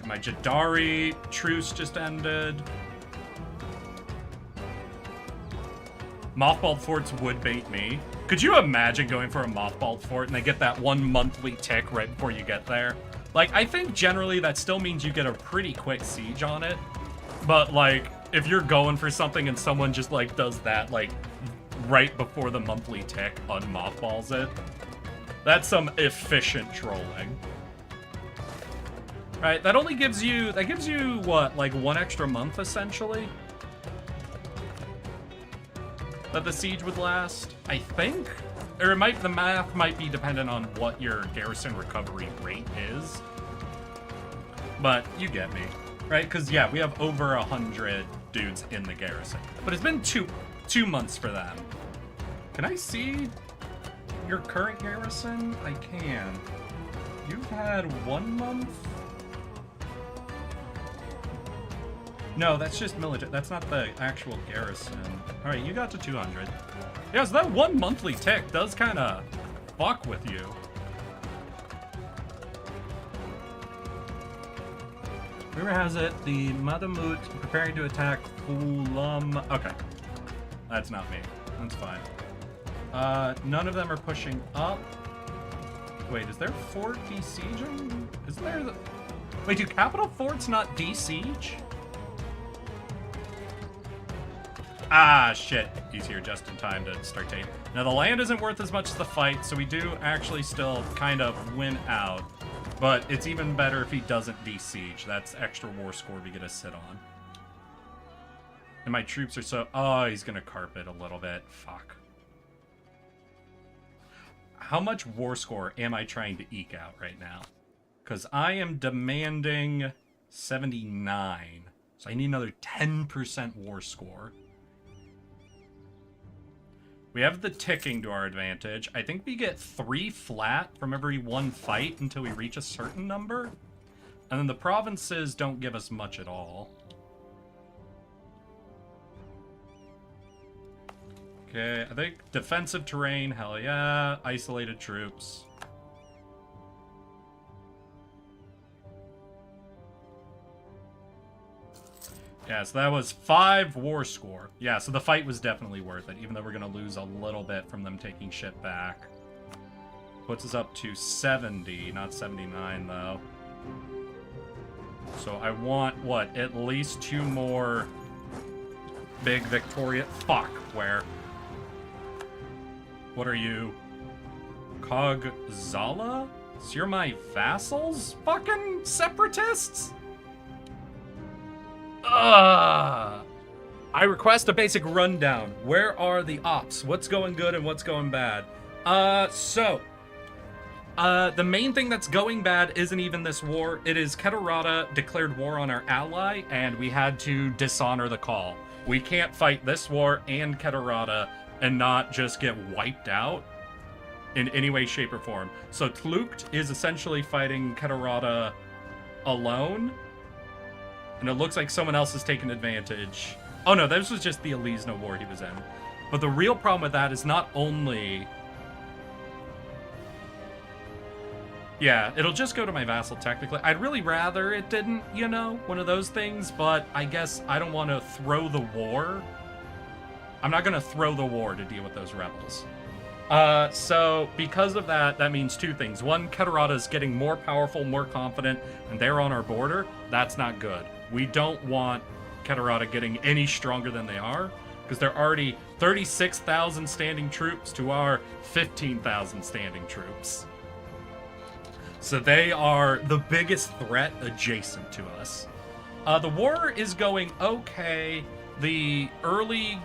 My Jadari truce just ended. Mothballed forts would bait me. Could you imagine going for a mothballed fort and they get that 1 monthly tick right before you get there? Like, I think generally that still means you get a pretty quick siege on it. But, like, if you're going for something and someone just, like, does that, like, right before the monthly tick, unmothballs it, that's some efficient trolling. Right, that only gives you, what, like 1 extra month, essentially? That the siege would last, I think? Or it might, the math might be dependent on what your garrison recovery rate is. But you get me, right? Because, yeah, we have over 100 dudes in the garrison. But it's been two months for them. Can I see your current garrison? I can. You've had 1 month? No, that's just military. That's not the actual garrison. All right, you got to 200. Yeah, so that 1 monthly tick does kind of fuck with you. Rumor has it the Madamut preparing to attack Fulham. Okay, that's not me. That's fine. None of them are pushing up. Wait, is their fort de-sieging? Isn't there the... Wait, do capital forts not de-siege? Ah, shit. He's here just in time to start taking. Now, the land isn't worth as much as the fight, so we do actually still kind of win out. But it's even better if he doesn't de-siege. That's extra war score we get to sit on. And my troops are so... Oh, he's gonna carpet a little bit. Fuck. How much war score am I trying to eke out right now? Because I am demanding 79. So I need another 10% war score. We have the ticking to our advantage. I think we get 3 flat from every 1 fight until we reach a certain number. And then the provinces don't give us much at all. Okay, I think defensive terrain, hell yeah. Isolated troops. Yeah, so that was 5 war score. Yeah, so the fight was definitely worth it, even though we're going to lose a little bit from them taking shit back. Puts us up to 70, not 79, though. So I want, what, at least 2 more big Victoria... Fuck, where? What are you? Kogzala? So you're my vassals? Fucking separatists? I request a basic rundown. Where are the ops? What's going good and what's going bad? The main thing that's going bad isn't even this war. It is Keterata declared war on our ally, and we had to dishonor the call. We can't fight this war and Keterata and not just get wiped out in any way, shape, or form. So Tlukt is essentially fighting Keterata alone, and it looks like someone else has taken advantage. Oh no, this was just the Alizna war he was in. But the real problem with that is not only... Yeah, it'll just go to my vassal, technically. I'd really rather it didn't, you know, one of those things, but I guess I don't want to throw the war. I'm not going to throw the war to deal with those rebels. So because of that, that means 2 things. One, Keterata is getting more powerful, more confident, and they're on our border. That's not good. We don't want Keterata getting any stronger than they are, because they're already 36,000 standing troops to our 15,000 standing troops. So they are the biggest threat adjacent to us. The war is going okay. The early,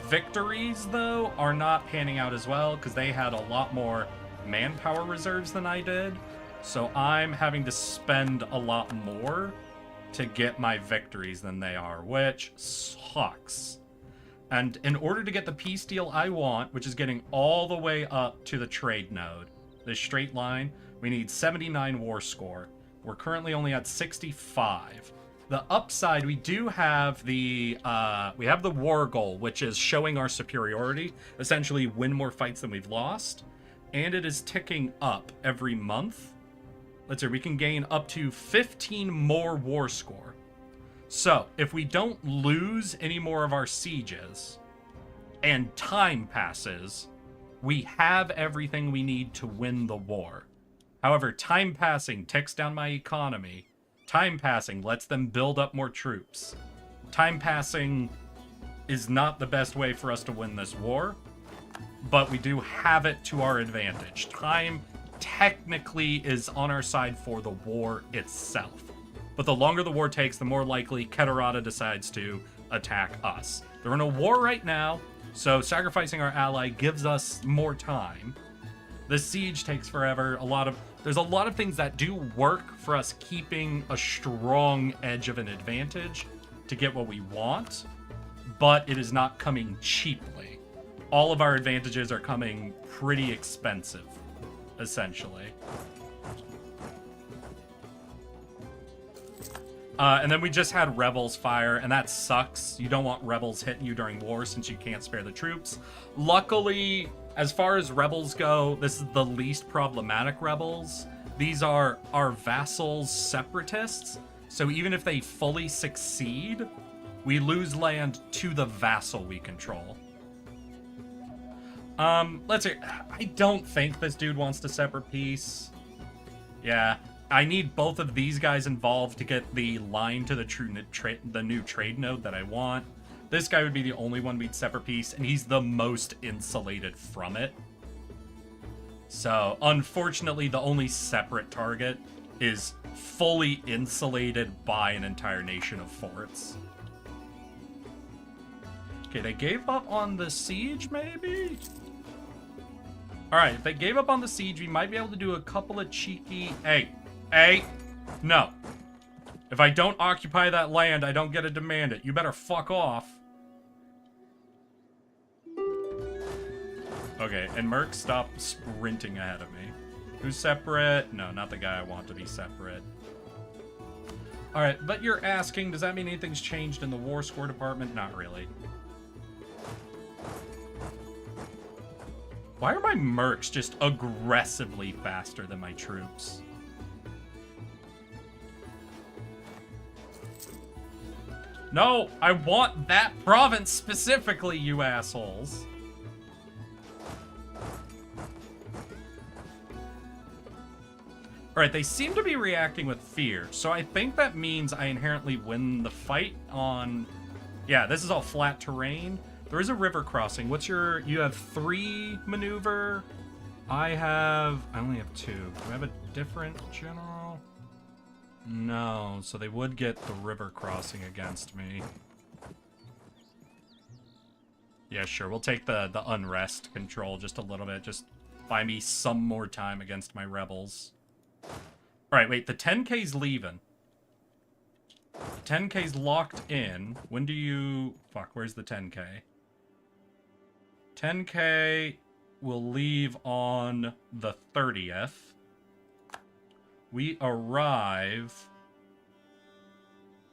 victories, though, are not panning out as well, because they had a lot more manpower reserves than I did. So I'm having to spend a lot more to get my victories than they are, which sucks. And in order to get the peace deal I want, which is getting all the way up to the trade node, this straight line, we need 79 war score. We're currently only at 65. The upside, we do have the war goal, which is showing our superiority, essentially win more fights than we've lost, and it is ticking up every month. Let's see, we can gain up to 15 more war score. So, if we don't lose any more of our sieges, and time passes, we have everything we need to win the war. However, time passing ticks down my economy. Time passing lets them build up more troops. Time passing is not the best way for us to win this war, but we do have it to our advantage. Time technically is on our side for the war itself. But the longer the war takes, the more likely Keterata decides to attack us. They're in a war right now, so sacrificing our ally gives us more time. The siege takes forever. There's a lot of things that do work for us keeping a strong edge of an advantage to get what we want, but it is not coming cheaply. All of our advantages are coming pretty expensive, essentially. And then we just had rebels fire, and that sucks. You don't want rebels hitting you during war since you can't spare the troops. Luckily, as far as rebels go, this is the least problematic rebels. These are our vassals' separatists, so even if they fully succeed, we lose land to the vassal we control. Let's see. I don't think this dude wants to separate peace. Yeah, I need both of these guys involved to get the line to the new trade node that I want. This guy would be the only one we'd separate peace, and he's the most insulated from it. So, unfortunately, the only separate target is fully insulated by an entire nation of forts. Okay, they gave up on the siege, maybe? Alright, if they gave up on the siege, we might be able to do a couple of cheeky... Hey, no. If I don't occupy that land, I don't get to demand it. You better fuck off. Okay, and Merc, stop sprinting ahead of me. Who's separate? No, not the guy I want to be separate. Alright, but you're asking, does that mean anything's changed in the war score department? Not really. Why are my mercs just aggressively faster than my troops? No, I want that province specifically, you assholes. Alright, they seem to be reacting with fear, so I think that means I inherently win the fight on... Yeah, this is all flat terrain. There is a river crossing. What's your... You have 3 maneuver. I only have 2. Do I have a different general? No, so they would get the river crossing against me. Yeah, sure. We'll take the unrest control just a little bit. Just buy me some more time against my rebels. Alright, wait. The 10K's leaving. The 10K's locked in. When do you... Fuck, where's the 10K? 10K will leave on the 30th. We arrive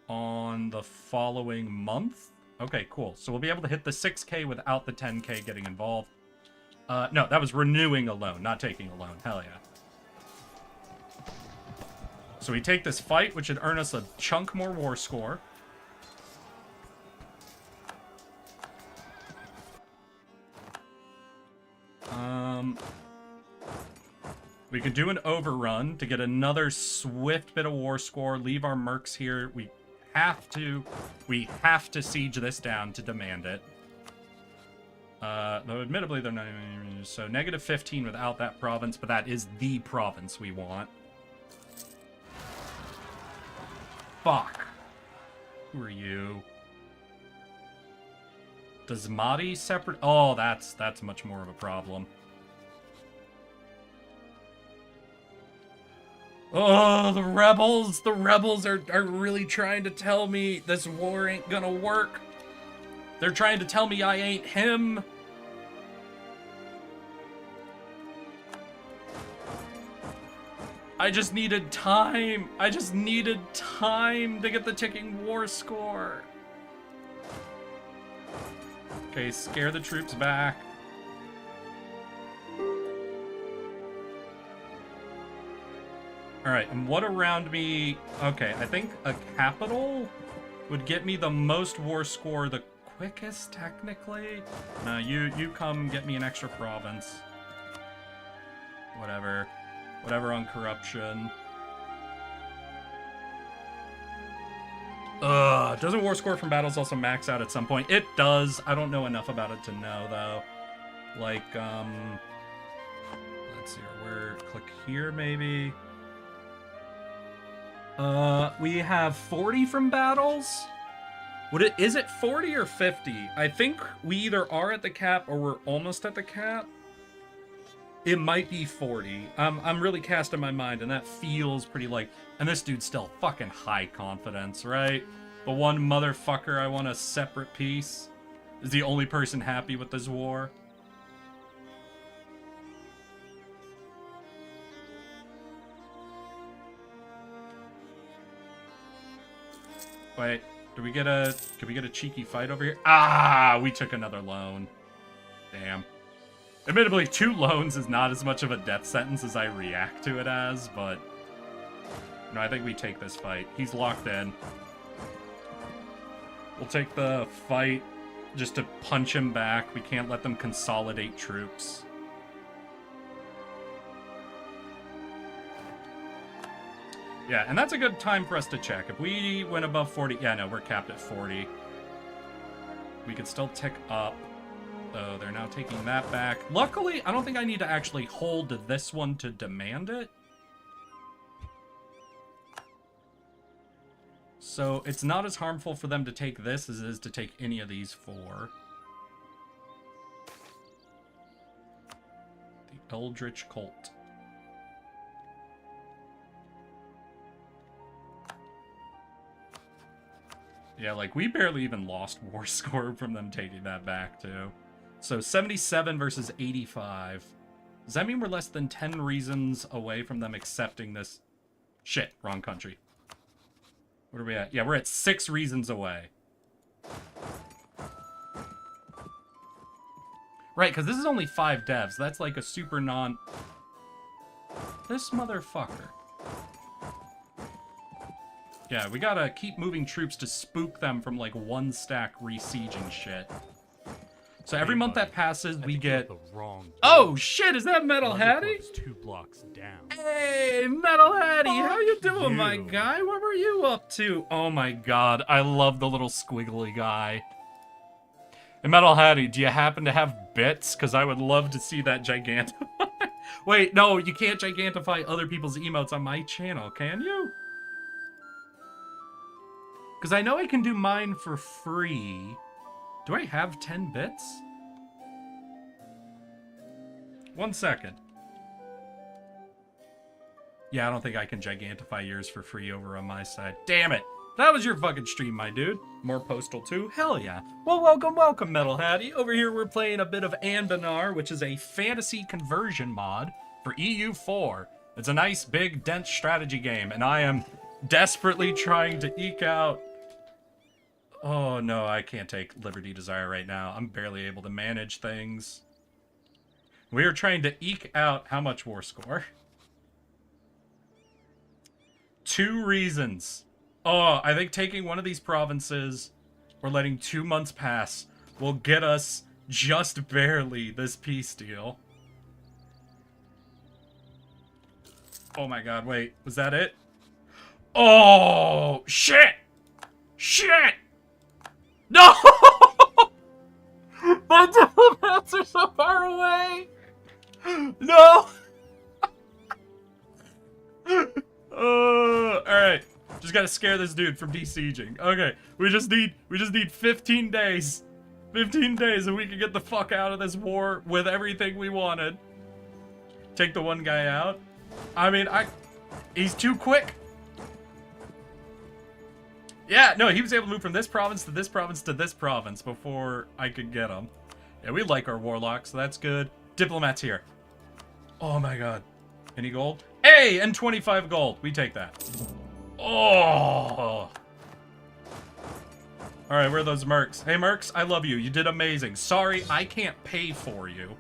on the following month. Okay, cool. So we'll be able to hit the 6K without the 10K getting involved. No, that was renewing a loan, not taking a loan. Hell yeah. So we take this fight, which should earn us a chunk more war score. We could do an overrun to get another swift bit of war score, leave our mercs here. We have to siege this down to demand it. Though admittedly they're not even... So negative 15 without that province, but that is the province we want. Fuck. Who are you? Does Mahdi separate? Oh, that's much more of a problem. Oh, the rebels! The rebels are really trying to tell me this war ain't gonna work. They're trying to tell me I ain't him. I just needed time. I just needed time to get the ticking war score. Okay, scare the troops back. Alright, and what around me... Okay, I think a capital would get me the most war score the quickest, technically. No, you come get me an extra province. Whatever. Whatever on corruption. Doesn't war score from battles also max out at some point? It does. I don't know enough about it to know, though. Like, let's see, where, click here, maybe? We have 40 from battles? Is it 40 or 50? I think we either are at the cap or we're almost at the cap. It might be 40. I'm really casting my mind, and that feels pretty like... And this dude's still fucking high confidence, right? The one motherfucker I want a separate peace is the only person happy with this war. Wait, could we get a cheeky fight over here? Ah, we took another loan. Damn. Admittedly, 2 loans is not as much of a death sentence as I react to it as, but... No, I think we take this fight. He's locked in. We'll take the fight just to punch him back. We can't let them consolidate troops. Yeah, and that's a good time for us to check. If we went above 40... Yeah, no, we're capped at 40. We could still tick up. So they're now taking that back. Luckily, I don't think I need to actually hold this one to demand it. So it's not as harmful for them to take this as it is to take any of these 4. The Eldritch Cult. Yeah, like, we barely even lost war score from them taking that back, too. So 77 versus 85. Does that mean we're less than 10 reasons away from them accepting this? Shit, wrong country. What are we at? Yeah, we're at 6 reasons away. Right, because this is only 5 devs. That's like a super non... This motherfucker. Yeah, we gotta keep moving troops to spook them from, like, one stack re-sieging shit. So every month that passes, we get... The wrong Oh, shit, is that Metal Hattie? Club's 2 blocks down. Hey, Metal Hattie, how you doing, my you. guy? What were you up to? Oh my god, I love the little squiggly guy. And Metal Hattie, do you happen to have bits? Because I would love to see that gigantify. Wait, no, you can't gigantify other people's emotes on my channel, can you? Because I know I can do mine for free. Do I have 10 bits? 1 second. Yeah, I don't think I can gigantify yours for free over on my side. Damn it! That was your fucking stream, my dude. More Postal 2? Hell yeah. Well, welcome, Metal Hattie. Over here, we're playing a bit of Anbennar, which is a fantasy conversion mod for EU4. It's a nice, big, dense strategy game, and I am desperately trying to eke out... Oh, no, I can't take Liberty Desire right now. I'm barely able to manage things. We are trying to eke out how much war score? 2 reasons. Oh, I think taking one of these provinces or letting 2 months pass will get us just barely this peace deal. Oh my god, wait. Was that it? Oh, shit! Shit! No! My diplomats are so far away! No! Alright. Just gotta scare this dude from besieging. Okay, we just need 15 days. 15 days and we can get the fuck out of this war with everything we wanted. Take the one guy out. I mean, he's too quick. Yeah, no, he was able to move from this province to this province to this province before I could get him. Yeah, we like our warlocks, so that's good. Diplomats here. Oh my god. Any gold? Hey, and 25 gold. We take that. Oh. Alright, where are those mercs? Hey, mercs, I love you. You did amazing. Sorry, I can't pay for you.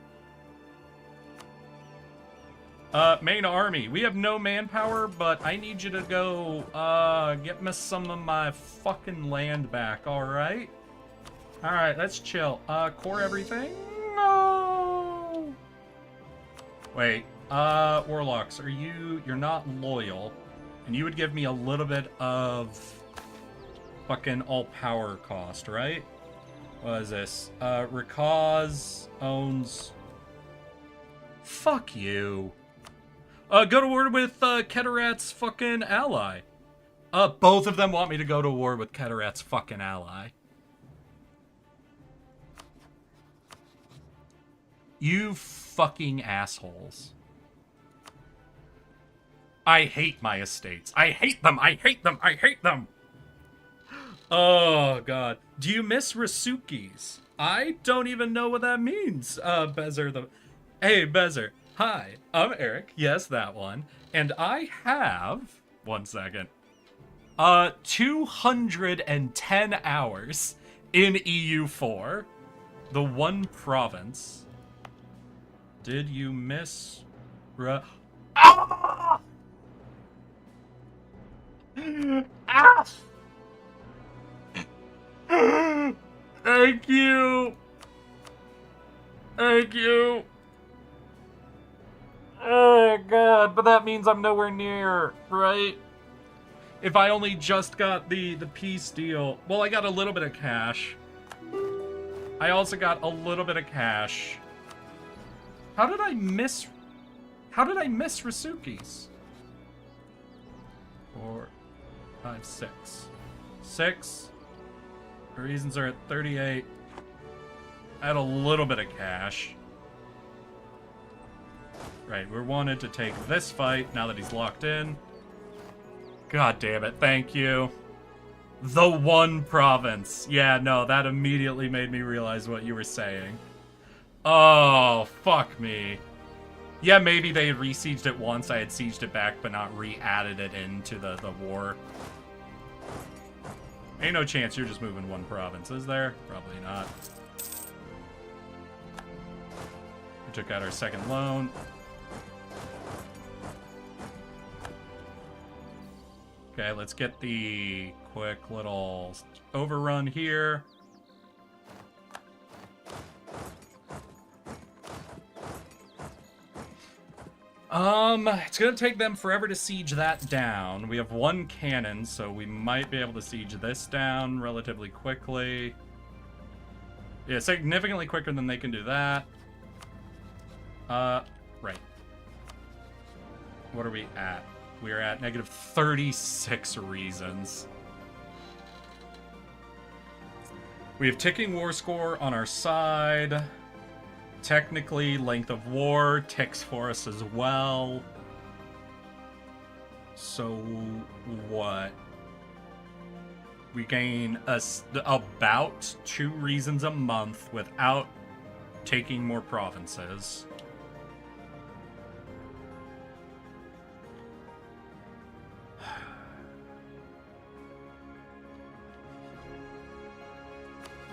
Main army. We have no manpower, but I need you to go, get me some of my fucking land back, alright? Alright, let's chill. Core everything? No! Wait, warlocks, you're not loyal, and you would give me a little bit of fucking all-power cost, right? What is this? Rakkaz owns... Fuck you. Go to war with, Keterat's fucking ally. Both of them want me to go to war with Keterat's fucking ally. You fucking assholes. I hate my estates. I hate them! I hate them! I hate them! Oh, God. Do you miss Rasukis? I don't even know what that means. Bezer the... Hey, Bezer. Hi, I'm Eric. Yes, that one. And I have... 1 second. 210 hours in EU4. The one province. Did you miss... Ah! Ah! Thank you. Thank you. Oh, God, but that means I'm nowhere near, right? If I only just got the peace deal. Well, I got a little bit of cash. I also got a little bit of cash. How did I miss Rasukis? 4, 5, 6. 6. The reasons are at 38. I had a little bit of cash. Right, we wanted to take this fight now that he's locked in. God damn it, thank you. The one province. Yeah, no, that immediately made me realize what you were saying. Oh, fuck me. Yeah, maybe they had re-sieged it once, I had sieged it back, but not re-added it into the war. Ain't no chance you're just moving one province, is there? Probably not. We took out our second loan. Okay, let's get the quick little overrun here. It's gonna take them forever to siege that down. We have 1 cannon, so we might be able to siege this down relatively quickly. Yeah, significantly quicker than they can do that. Right. What are we at? We are at negative 36 reasons. We have ticking war score on our side. Technically, length of war ticks for us as well. So, what? We gain about 2 reasons a month without taking more provinces.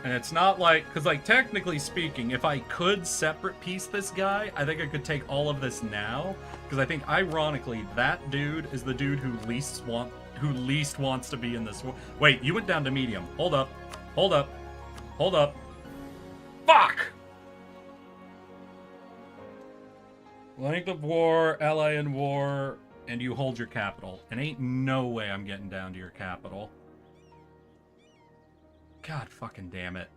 And it's not like, because like technically speaking, if I could separate piece this guy, I think I could take all of this now. Because I think ironically, that dude is the dude who least wants to be in this war. Wait, you went down to medium. Hold up. Hold up. Hold up. Fuck! Length of war, ally in war, and you hold your capital. And ain't no way I'm getting down to your capital. God fucking damn it.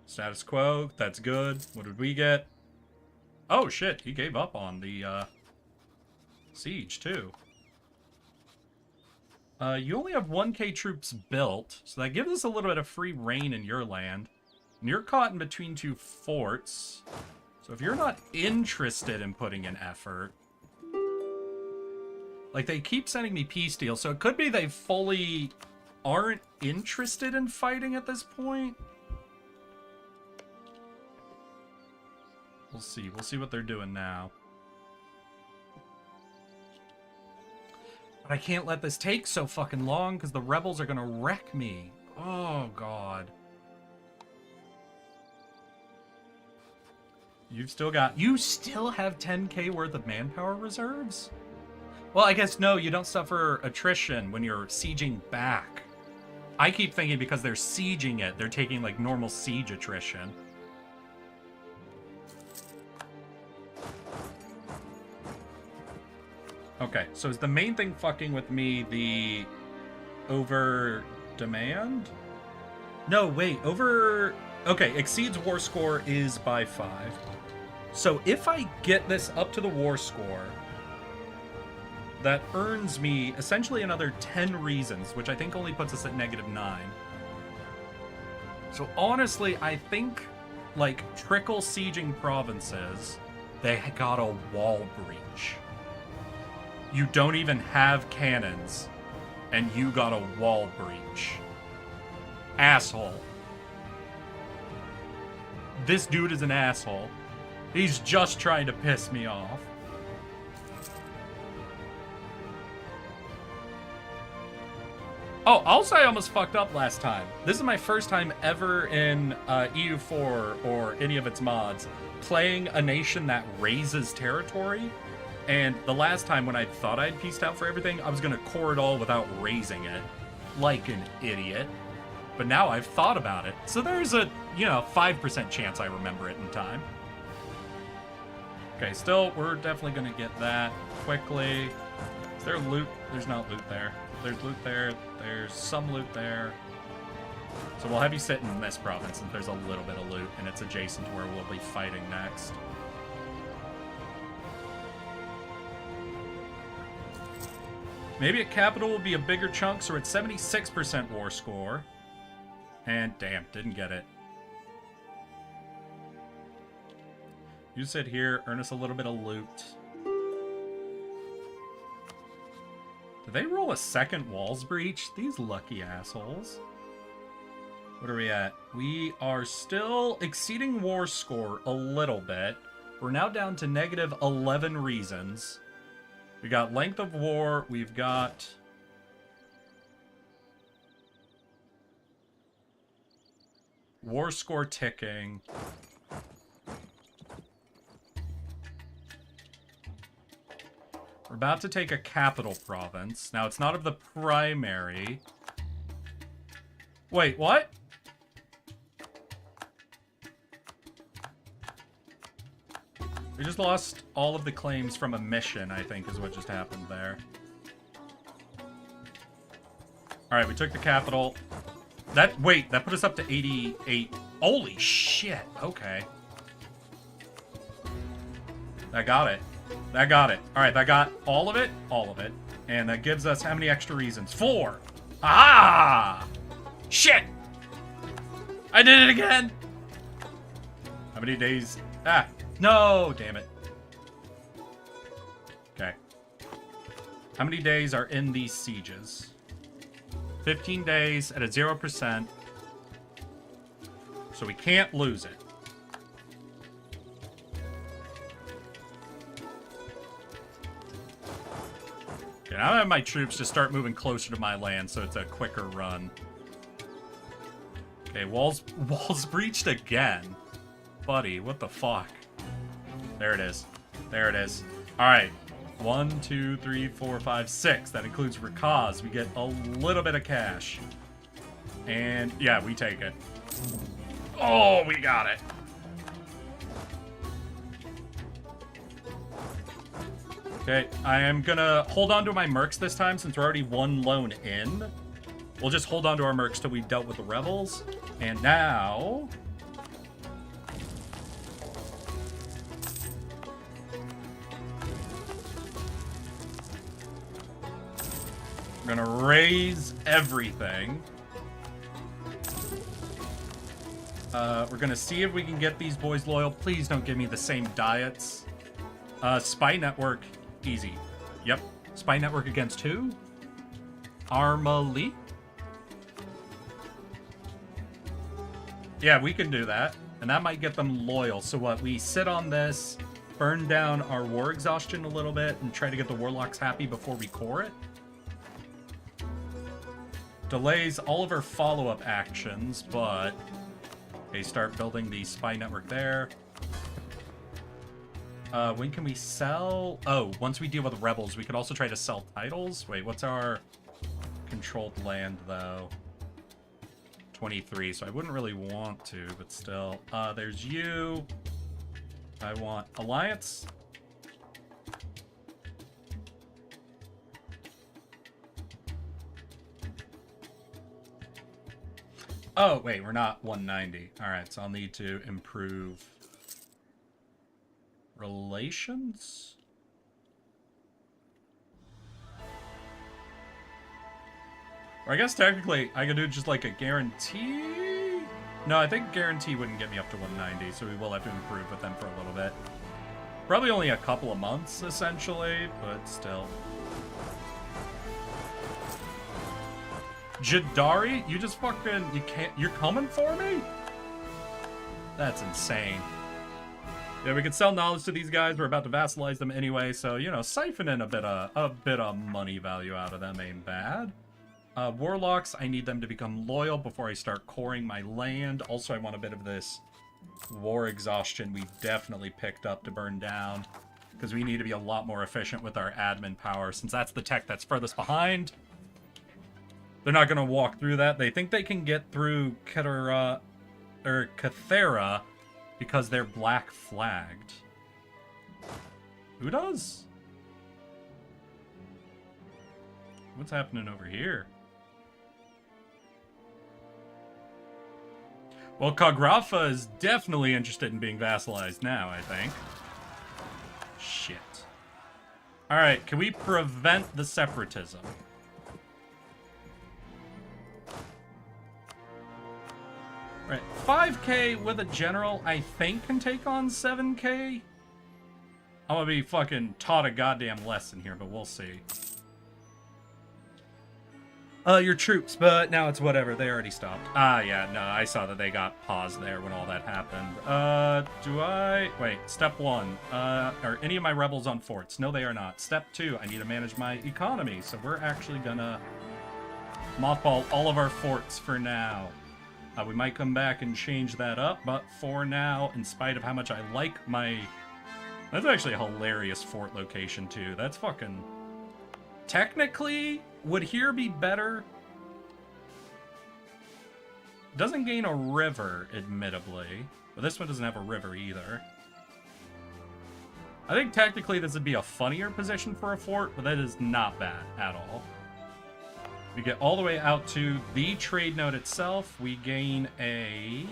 Status quo, that's good. What did we get? Oh shit, he gave up on the siege too. You only have 1k troops built, so that gives us a little bit of free reign in your land. And you're caught in between 2 forts. So if you're not interested in putting in effort, like, they keep sending me peace deals, so it could be they fully aren't interested in fighting at this point. We'll see. We'll see what they're doing now. But I can't let this take so fucking long, because the rebels are gonna wreck me. Oh, God. You still have 10k worth of manpower reserves? Well, I guess no, you don't suffer attrition when you're sieging back. I keep thinking because they're sieging it, they're taking like normal siege attrition. Okay, so is the main thing fucking with me the over demand? No, wait, over... Okay, exceeds war score is by 5. So if I get this up to the war score, that earns me essentially another 10 reasons, which I think only puts us at negative 9. So honestly, I think, like, trickle sieging provinces, they got a wall breach. You don't even have cannons, and you got a wall breach. Asshole. This dude is an asshole. He's just trying to piss me off. Oh, also I almost fucked up last time. This is my first time ever in EU4 or any of its mods playing a nation that raises territory. And the last time when I thought I'd pieced out for everything, I was going to core it all without raising it. Like an idiot. But now I've thought about it. So there's a, 5% chance I remember it in time. Okay, still, we're definitely going to get that quickly. Is there loot? There's not loot there. There's loot there. There's some loot there. So we'll have you sit in this province if there's a little bit of loot, and it's adjacent to where we'll be fighting next. Maybe at capital will be a bigger chunk, so we're at 76% war score. And damn, didn't get it. You sit here, earn us a little bit of loot. Did they roll a second walls breach? These lucky assholes. What are we at? We are still exceeding war score a little bit. We're now down to negative 11 reasons. We got length of war. We've got... war score ticking. We're about to take a capital province. Now, it's not of the primary. Wait, what? We just lost all of the claims from a mission, I think, is what just happened there. Alright, we took the capital. Wait, that put us up to 88. Holy shit, okay. That got it. That got it. Alright, that got all of it? All of it. And that gives us how many extra reasons? 4! Ah! Shit! I did it again! How many days? Ah! No! Damn it. Okay. How many days are in these sieges? 15 days at a 0%. So we can't lose it. Okay, now I have my troops to start moving closer to my land so it's a quicker run. Okay, walls breached again. Buddy, what the fuck? There it is. There it is. Alright. 1, 2, 3, 4, 5, 6. That includes Rakkaz. We get a little bit of cash. And, yeah, we take it. Oh, we got it. Okay, I am gonna hold on to my mercs this time since we're already one loan in. We'll just hold on to our mercs till we dealt with the rebels. And now... we're gonna raise everything. We're gonna see if we can get these boys loyal. Please don't give me the same diets. Spy network, easy. Yep. Spy network against who? Armali? Yeah, we can do that. And that might get them loyal. So what, we sit on this, burn down our war exhaustion a little bit, and try to get the warlocks happy before we core it? Delays all of our follow-up actions, but... okay, start building the spy network there. When can we sell? Oh, once we deal with rebels, we could also try to sell titles. Wait, what's our controlled land, though? 23, so I wouldn't really want to, but still. There's you. I want alliance. Oh, wait, we're not 190. All right, so I'll need to improve relations? Or I guess technically I could do just like a guarantee? No, I think guarantee wouldn't get me up to 190, so we will have to improve with them for a little bit. Probably only a couple of months, essentially, but still. Jadari? You just fucking... you can't... you're coming for me? That's insane. Yeah, we can sell knowledge to these guys. We're about to vassalize them anyway, so, you know, siphon in a bit of money value out of them ain't bad. Warlocks, I need them to become loyal before I start coring my land. Also, I want a bit of this war exhaustion we definitely picked up to burn down, because we need to be a lot more efficient with our admin power, since that's the tech that's furthest behind. They're not going to walk through that. They think they can get through Cathera because they're black flagged. Who does? What's happening over here? Well, Kagrafa is definitely interested in being vassalized now, I think. Shit. Alright, can we prevent the separatism? Right, 5k with a general, I think, can take on 7k. I'm gonna be fucking taught a goddamn lesson here, but we'll see. Your troops, but now it's whatever. They already stopped. Ah, yeah, no, I saw that they got paused there when all that happened. Do I... wait, step 1. Are any of my rebels on forts? No, they are not. Step 2, I need to manage my economy, so we're actually gonna mothball all of our forts for now. We might come back and change that up, but for now, in spite of how much I like my That's actually a hilarious fort location, too. That's fucking... Technically, would here be better? Doesn't gain a river, admittedly. But this one doesn't have a river either. I think technically this would be a funnier position for a fort, but that is not bad at all. We get all the way out to the trade node itself. We gain a...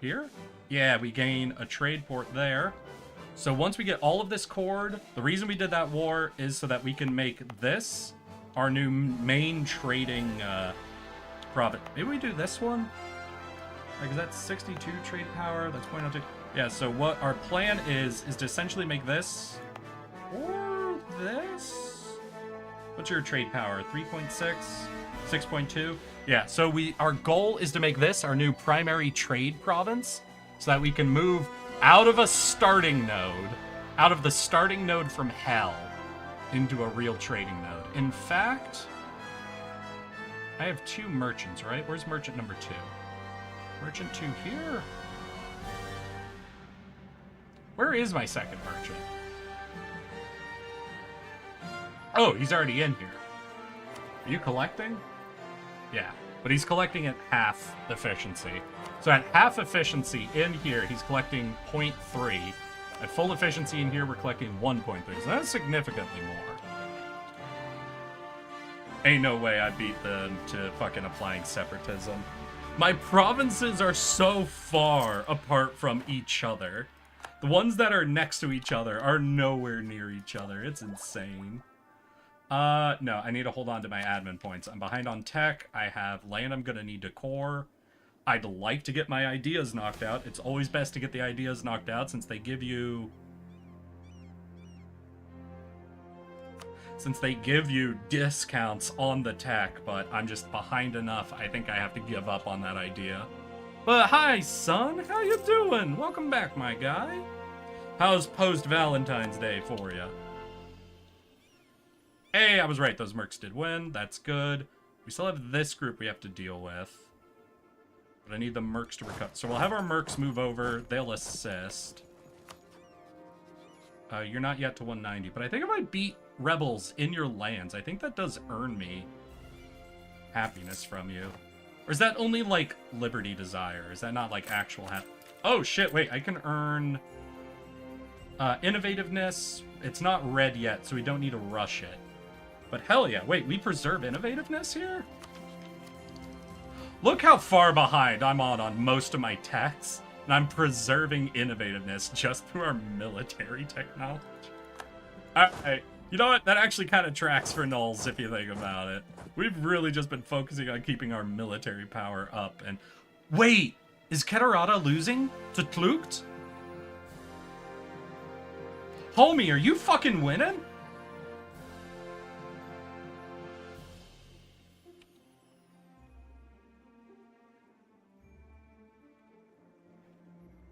Here? Yeah, we gain a trade port there. So once we get all of this cord, the reason we did that war is so that we can make this our new main trading province. Maybe we do this one? Like, is that 62 trade power? That's 0.02. Yeah, so what our plan is to essentially make this or this. What's your trade power? 3.6? 6.2? Yeah, so our goal is to make this our new primary trade province so that we can move out of a starting node, out of the starting node from hell, into a real trading node. In fact, I have 2 merchants, right? Where's merchant number 2? Merchant 2 here? Where is my second merchant? Oh, he's already in here. Are you collecting? Yeah, but he's collecting at half efficiency. So at half efficiency in here, he's collecting 0.3. At full efficiency in here, we're collecting 1.3. So that's significantly more. Ain't no way I beat them to fucking applying separatism. My provinces are so far apart from each other. The ones that are next to each other are nowhere near each other. It's insane. No, I need to hold on to my admin points. I'm behind on tech. I have land I'm gonna need to core. I'd like to get my ideas knocked out. It's always best to get the ideas knocked out since they give you... discounts on the tech, but I'm just behind enough. I think I have to give up on that idea. But hi, son. How you doing? Welcome back, my guy. How's post-Valentine's Day for you? Hey, I was right. Those mercs did win. That's good. We still have this group we have to deal with. But I need the mercs to recover. So we'll have our mercs move over. They'll assist. You're not yet to 190. But I think if I beat rebels in your lands, I think that does earn me happiness from you. Or is that only, like, Liberty Desire? Is that not, like, actual Oh, shit, wait. I can earn Innovativeness. It's not red yet, so we don't need to rush it. But hell yeah. Wait, we preserve Innovativeness here? Look how far behind I'm on most of my techs. And I'm preserving Innovativeness just through our military technology. Alright. You know what? That actually kind of tracks for nulls if you think about it. We've really just been focusing on keeping our military power up. And wait, is Keterata losing to Tlucht? Homie, are you fucking winning?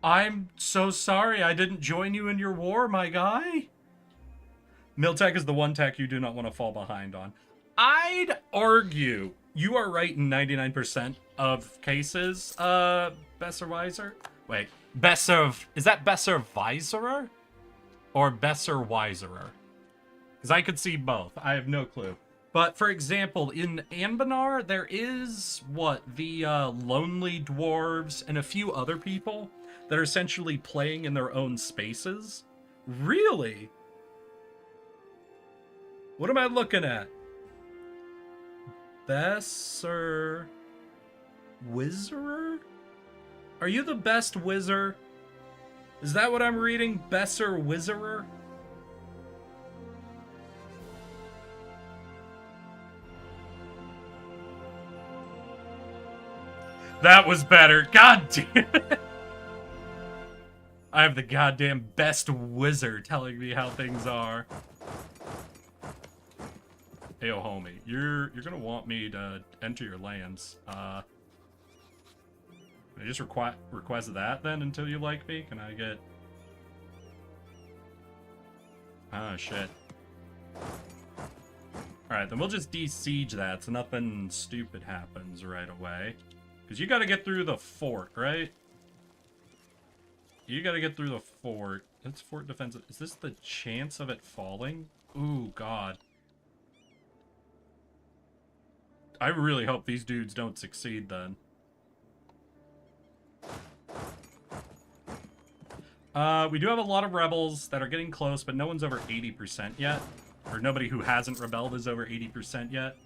I'm so sorry I didn't join you in your war, my guy. Miltech is the one tech you do not want to fall behind on. I'd argue you are right in 99% of cases, Besserweiser. Wait, is that Besserweiserer? Or Besserweiserer? Because I could see both. I have no clue. But, for example, in Anbennar, there is, the Lonely Dwarves and a few other people that are essentially playing in their own spaces. Really? What am I looking at? Besser... Wizard? Are you the best wizard? Is that what I'm reading? Besser Wizard? That was better. God damn it. I have the goddamn best wizard telling me how things are. Hey, oh, homie, you're gonna want me to enter your lands. Can I just request that then until you like me? Can I get... Oh, shit. Alright, then we'll just de-siege that so nothing stupid happens right away. Because you gotta get through the fort, right? You gotta get through the fort. That's fort defense. Is this the chance of it falling? Ooh, God. I really hope these dudes don't succeed then. We do have a lot of rebels that are getting close, but no one's over 80% yet. Or nobody who hasn't rebelled is over 80% yet.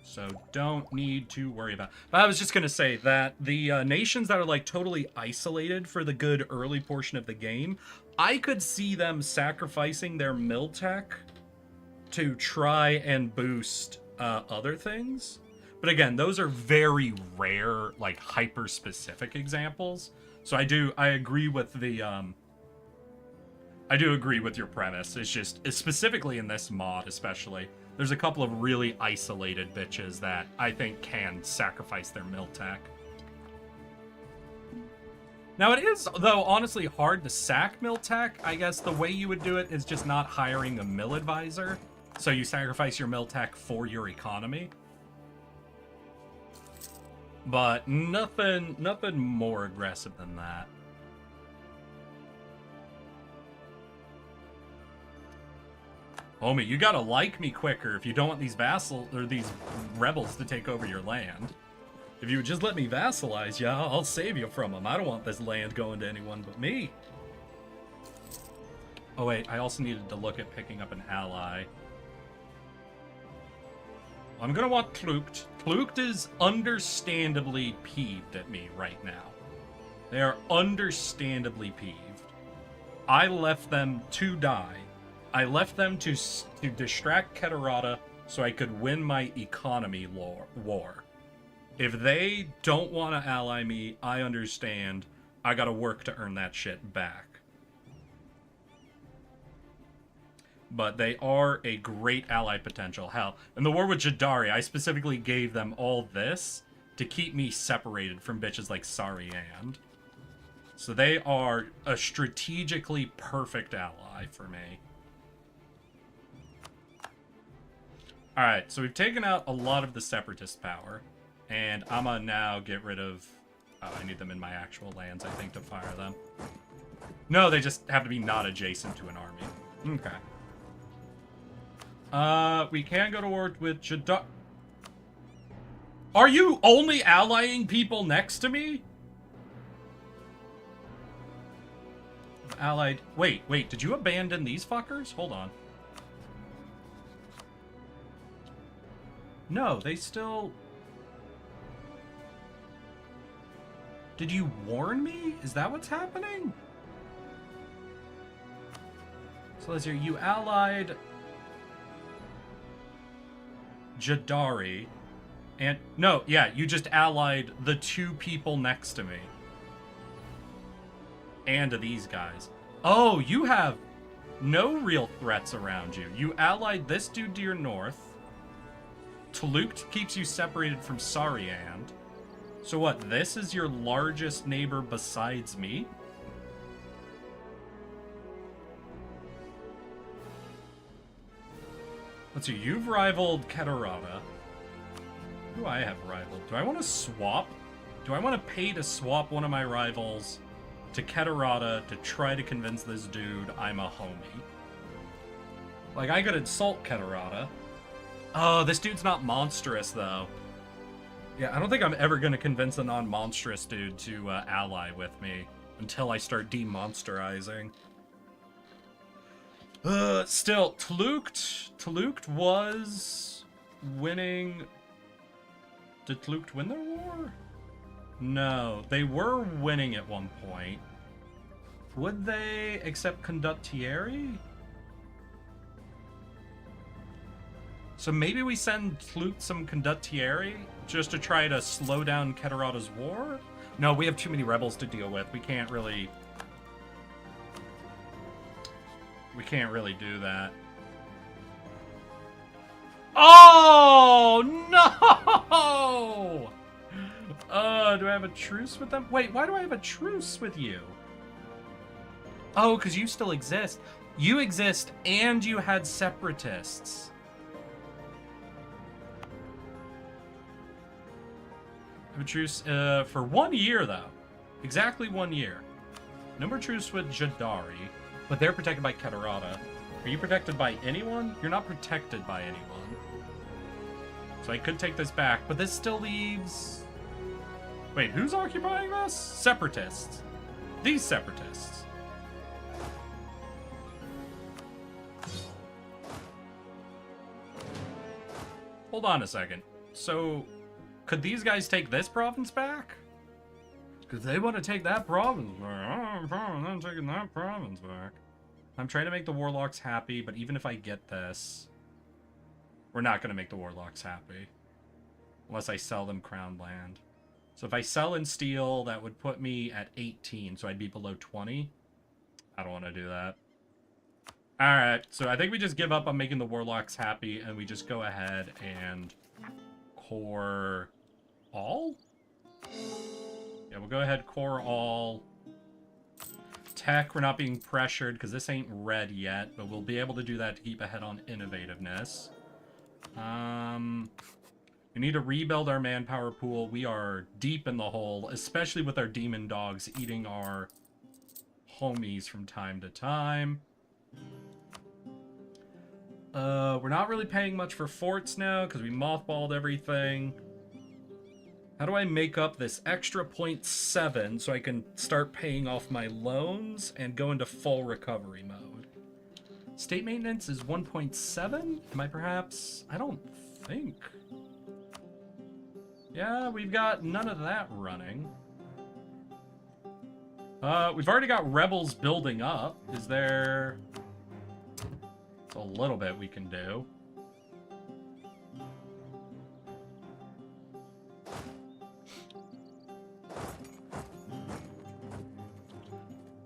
So don't need to worry about. But I was just going to say that the nations that are like totally isolated for the good early portion of the game, I could see them sacrificing their mill tech to try and boost other things. But again, those are very rare, like hyper-specific examples. So I agree with the I do agree with your premise. It's just specifically in this mod, especially. There's a couple of really isolated bitches that I think can sacrifice their mill tech. Now, it is, though, honestly hard to sack mill tech. I guess the way you would do it is just not hiring a mill advisor. So you sacrifice your mill tech for your economy. But nothing more aggressive than that. Homie, you gotta like me quicker if you don't want these these rebels to take over your land. If you would just let me vassalize you, I'll save you from them. I don't want this land going to anyone but me. Oh wait, I also needed to look at picking up an ally. I'm gonna want Tlucht. Tlucht is understandably peeved at me right now. They are understandably peeved. I left them to die. I left them to distract Keterata so I could win my economy war. If they don't want to ally me, I understand. I gotta work to earn that shit back. But they are a great ally potential. Hell, in the war with Jadari, I specifically gave them all this to keep me separated from bitches like Sariand. So they are a strategically perfect ally for me. Alright, so we've taken out a lot of the Separatist power. And I'm gonna now get rid of... Oh, I need them in my actual lands, I think, to fire them. No, they just have to be not adjacent to an army. Okay. We can go to war with Jadar... Are you only allying people next to me? Allied... Wait, did you abandon these fuckers? Hold on. No, they still... Did you warn me? Is that what's happening? So let's hear, you allied Jadari, and no, yeah, you just allied the two people next to me. And to these guys. Oh, you have no real threats around you. You allied this dude to your north. Tlucht keeps you separated from Sariand. So what, this is your largest neighbor besides me? Let's see, you've rivaled Keterata. Who do I have rivaled? Do I want to swap? Do I want to pay to swap one of my rivals to Keterata to try to convince this dude I'm a homie? Like, I could insult Keterata. Oh, this dude's not monstrous, though. Yeah, I don't think I'm ever going to convince a non-monstrous dude to ally with me until I start demonsterizing. Still, Tlucht was winning... Did Tlucht win their war? No, they were winning at one point. Would they accept Condottieri? So maybe we send Tlucht some Condottieri just to try to slow down Keterata's war? No, we have too many rebels to deal with. We can't really do that. Oh, no! Do I have a truce with them? Wait, why do I have a truce with you? Oh, because you still exist. You exist and you had separatists. I have a truce for 1 year, though. Exactly 1 year. No more truce with Jadari, but they're protected by Katarata. Are you protected by anyone? You're not protected by anyone. So I could take this back, but this still leaves... Wait, who's occupying this? Separatists. These separatists. Hold on a second. So, could these guys take this province back? Because they want to take that province back. I'm taking that province back. I'm trying to make the warlocks happy, but even if I get this, we're not going to make the warlocks happy. Unless I sell them crown land. So if I sell in steel, that would put me at 18, so I'd be below 20. I don't want to do that. Alright, so I think we just give up on making the warlocks happy, and we just go ahead and core all? Yeah, we'll go ahead, core all. Tech, we're not being pressured, because this ain't red yet, but we'll be able to do that to keep ahead on innovativeness. We need to rebuild our manpower pool. We are deep in the hole, especially with our demon dogs eating our homies from time to time. We're not really paying much for forts now because we mothballed everything. How do I make up this extra 0.7 so I can start paying off my loans and go into full recovery mode? State maintenance is 1.7? Am I perhaps? I don't think. Yeah, we've got none of that running. We've already got rebels building up. Is there... a little bit we can do.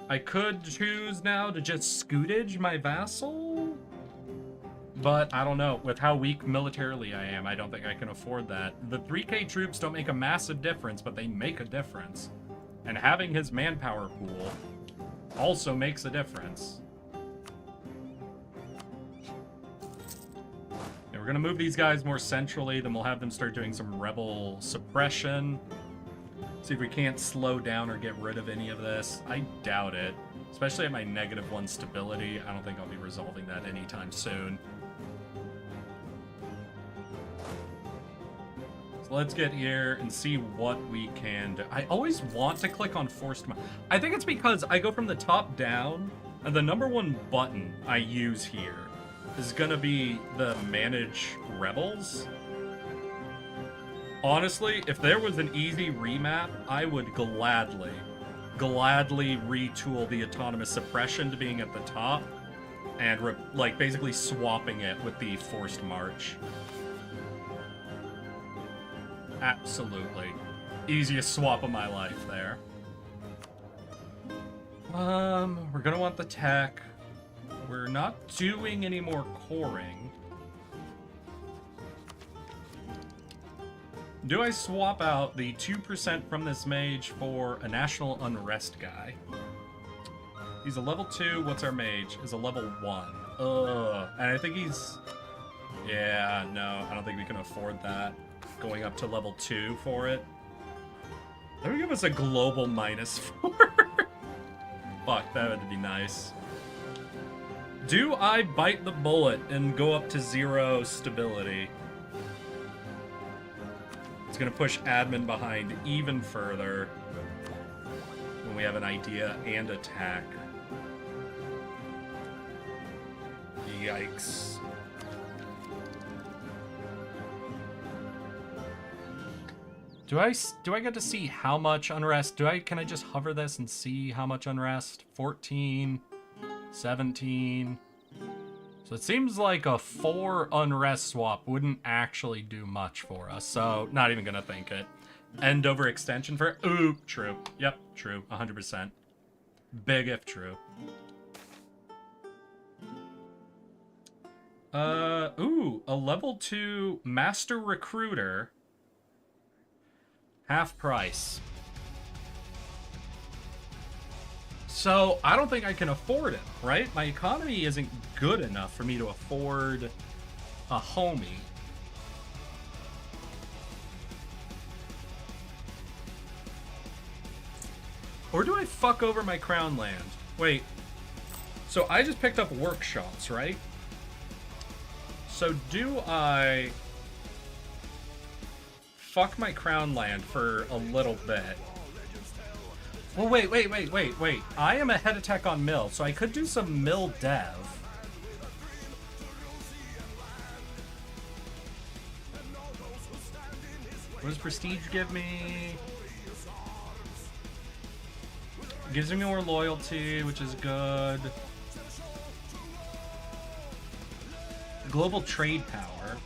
I could choose now to just scootage my vassal, but I don't know. With how weak militarily I am, I don't think I can afford that. The 3K troops don't make a massive difference, but they make a difference. And having his manpower pool also makes a difference. Yeah, we're gonna move these guys more centrally, then we'll have them start doing some rebel suppression. See if we can't slow down or get rid of any of this. I doubt it. Especially at my -1 stability. I don't think I'll be resolving that anytime soon. So let's get here and see what we can do. I always want to click on forced... I think it's because I go from the top down, and the #1 button I use here is gonna be the manage rebels. Honestly, if there was an easy remap, I would gladly retool the autonomous suppression to being at the top and like basically swapping it with the forced march. Absolutely. Easiest swap of my life there. We're gonna want the tech. We're not doing any more coring. Do I swap out the 2% from this mage for a national unrest guy? He's a level 2. What's our mage? Is a level 1. Ugh. And I think he's... Yeah, no, I don't think we can afford that. Going up to level 2 for it. That would give us a global -4. Fuck, that would be nice. Do I bite the bullet and go up to 0 stability? It's gonna push admin behind even further when we have an idea and attack. Yikes. Do I get to see how much unrest? Can I just hover this and see how much unrest? 14, 17. So it seems like a 4 unrest swap wouldn't actually do much for us, so not even gonna think it. End overextension for... Ooh, true. Yep, true. 100%. Big if true. Ooh, a level 2 master recruiter. Half price. So, I don't think I can afford it, right? My economy isn't good enough for me to afford a homie. Or do I fuck over my crown land? Wait. So I just picked up workshops, right? So do I fuck my crown land for a little bit? Well, wait. I am ahead of tech on mill, so I could do some mill dev. What does prestige give me? Gives me more loyalty, which is good. Global trade power.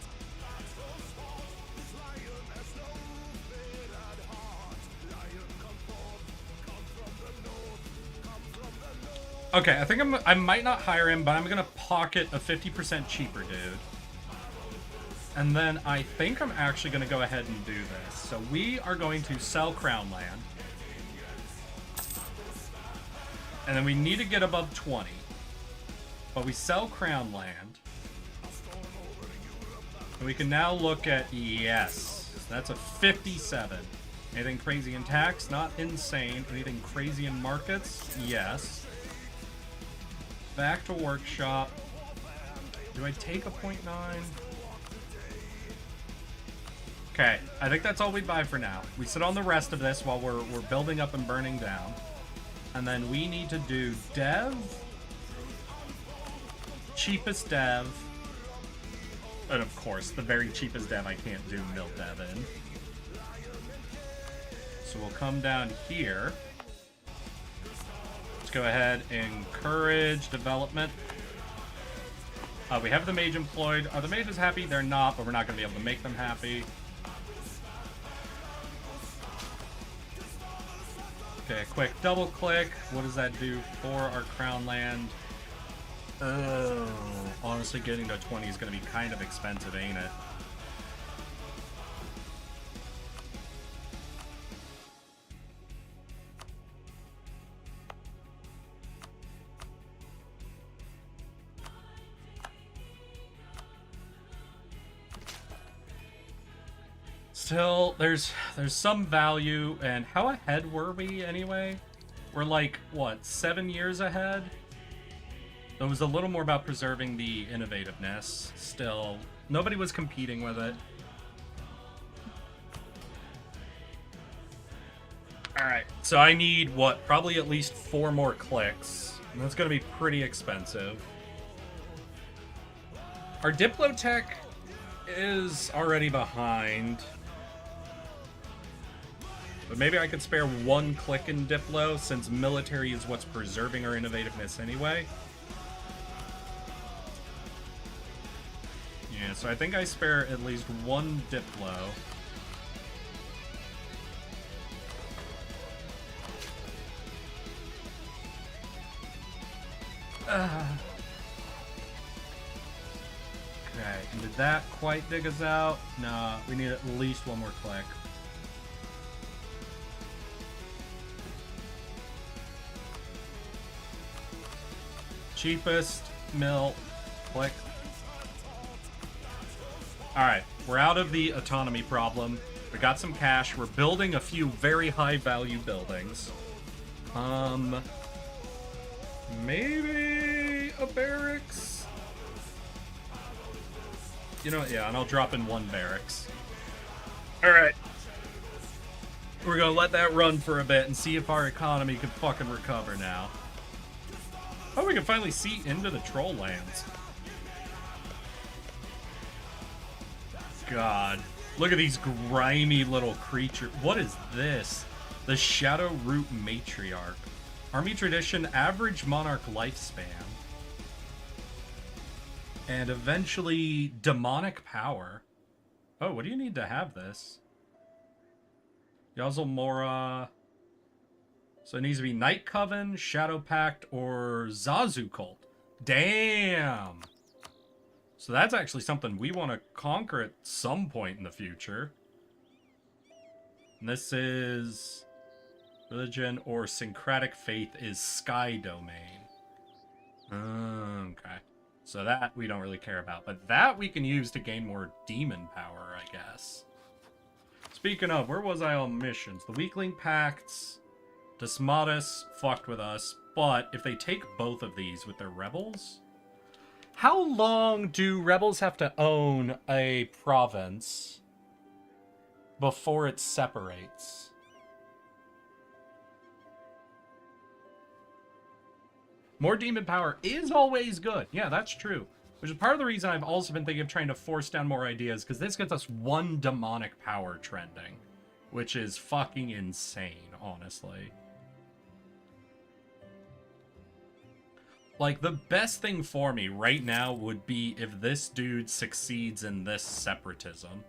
Okay, I think I might not hire him, but I'm gonna pocket a 50% cheaper dude. And then I think I'm actually gonna go ahead and do this. So we are going to sell crown land. And then we need to get above 20. But we sell crown land. And we can now look at, yes, that's a 57. Anything crazy in tax? Not insane. Anything crazy in markets? Yes. Back to workshop. Do I take a 0.9? Okay, I think that's all we buy for now. We sit on the rest of this while we're building up and burning down. And then we need to do dev. Cheapest dev. And of course, the very cheapest dev I can't do mill dev in. So we'll come down here. Let's go ahead and encourage development. We have the mage employed. Are the mages happy? They're not, but we're not going to be able to make them happy. Okay, quick double click. What does that do for our crown land? Oh, honestly, getting to 20 is going to be kind of expensive, ain't it? Still, there's some value, and how ahead were we anyway? We're like, what, 7 years ahead? It was a little more about preserving the innovativeness. Still, nobody was competing with it. Alright, so I need, what, probably at least 4 more clicks. And that's going to be pretty expensive. Our Diplotech is already behind. But maybe I could spare 1 click in Diplo, since military is what's preserving our innovativeness anyway. Yeah, so I think I spare at least 1 Diplo. Okay, and did that quite dig us out? Nah, we need at least 1 more click. Cheapest mill click. Alright, we're out of the autonomy problem. We got some cash. We're building a few very high value buildings. Maybe a barracks? You know, yeah, and I'll drop in 1 barracks. Alright. We're gonna let that run for a bit and see if our economy can fucking recover now. Oh, we can finally see into the troll lands. God. Look at these grimy little creatures. What is this? The Shadow Root Matriarch. Army tradition, average monarch lifespan. And eventually demonic power. Oh, what do you need to have this? Yazalmora. So it needs to be Night Coven, Shadow Pact, or Zazu Cult. Damn! So that's actually something we want to conquer at some point in the future. And this is... Religion or Syncretic Faith is Sky Domain. Okay. So that we don't really care about. But that we can use to gain more demon power, I guess. Speaking of, where was I on missions? The Weakling Pacts... Desmatus fucked with us, but if they take both of these with their rebels... How long do rebels have to own a province before it separates? More demon power is always good. Yeah, that's true. Which is part of the reason I've also been thinking of trying to force down more ideas, because this gets us one demonic power trending, which is fucking insane, honestly. Like, the best thing for me right now would be if this dude succeeds in this separatism.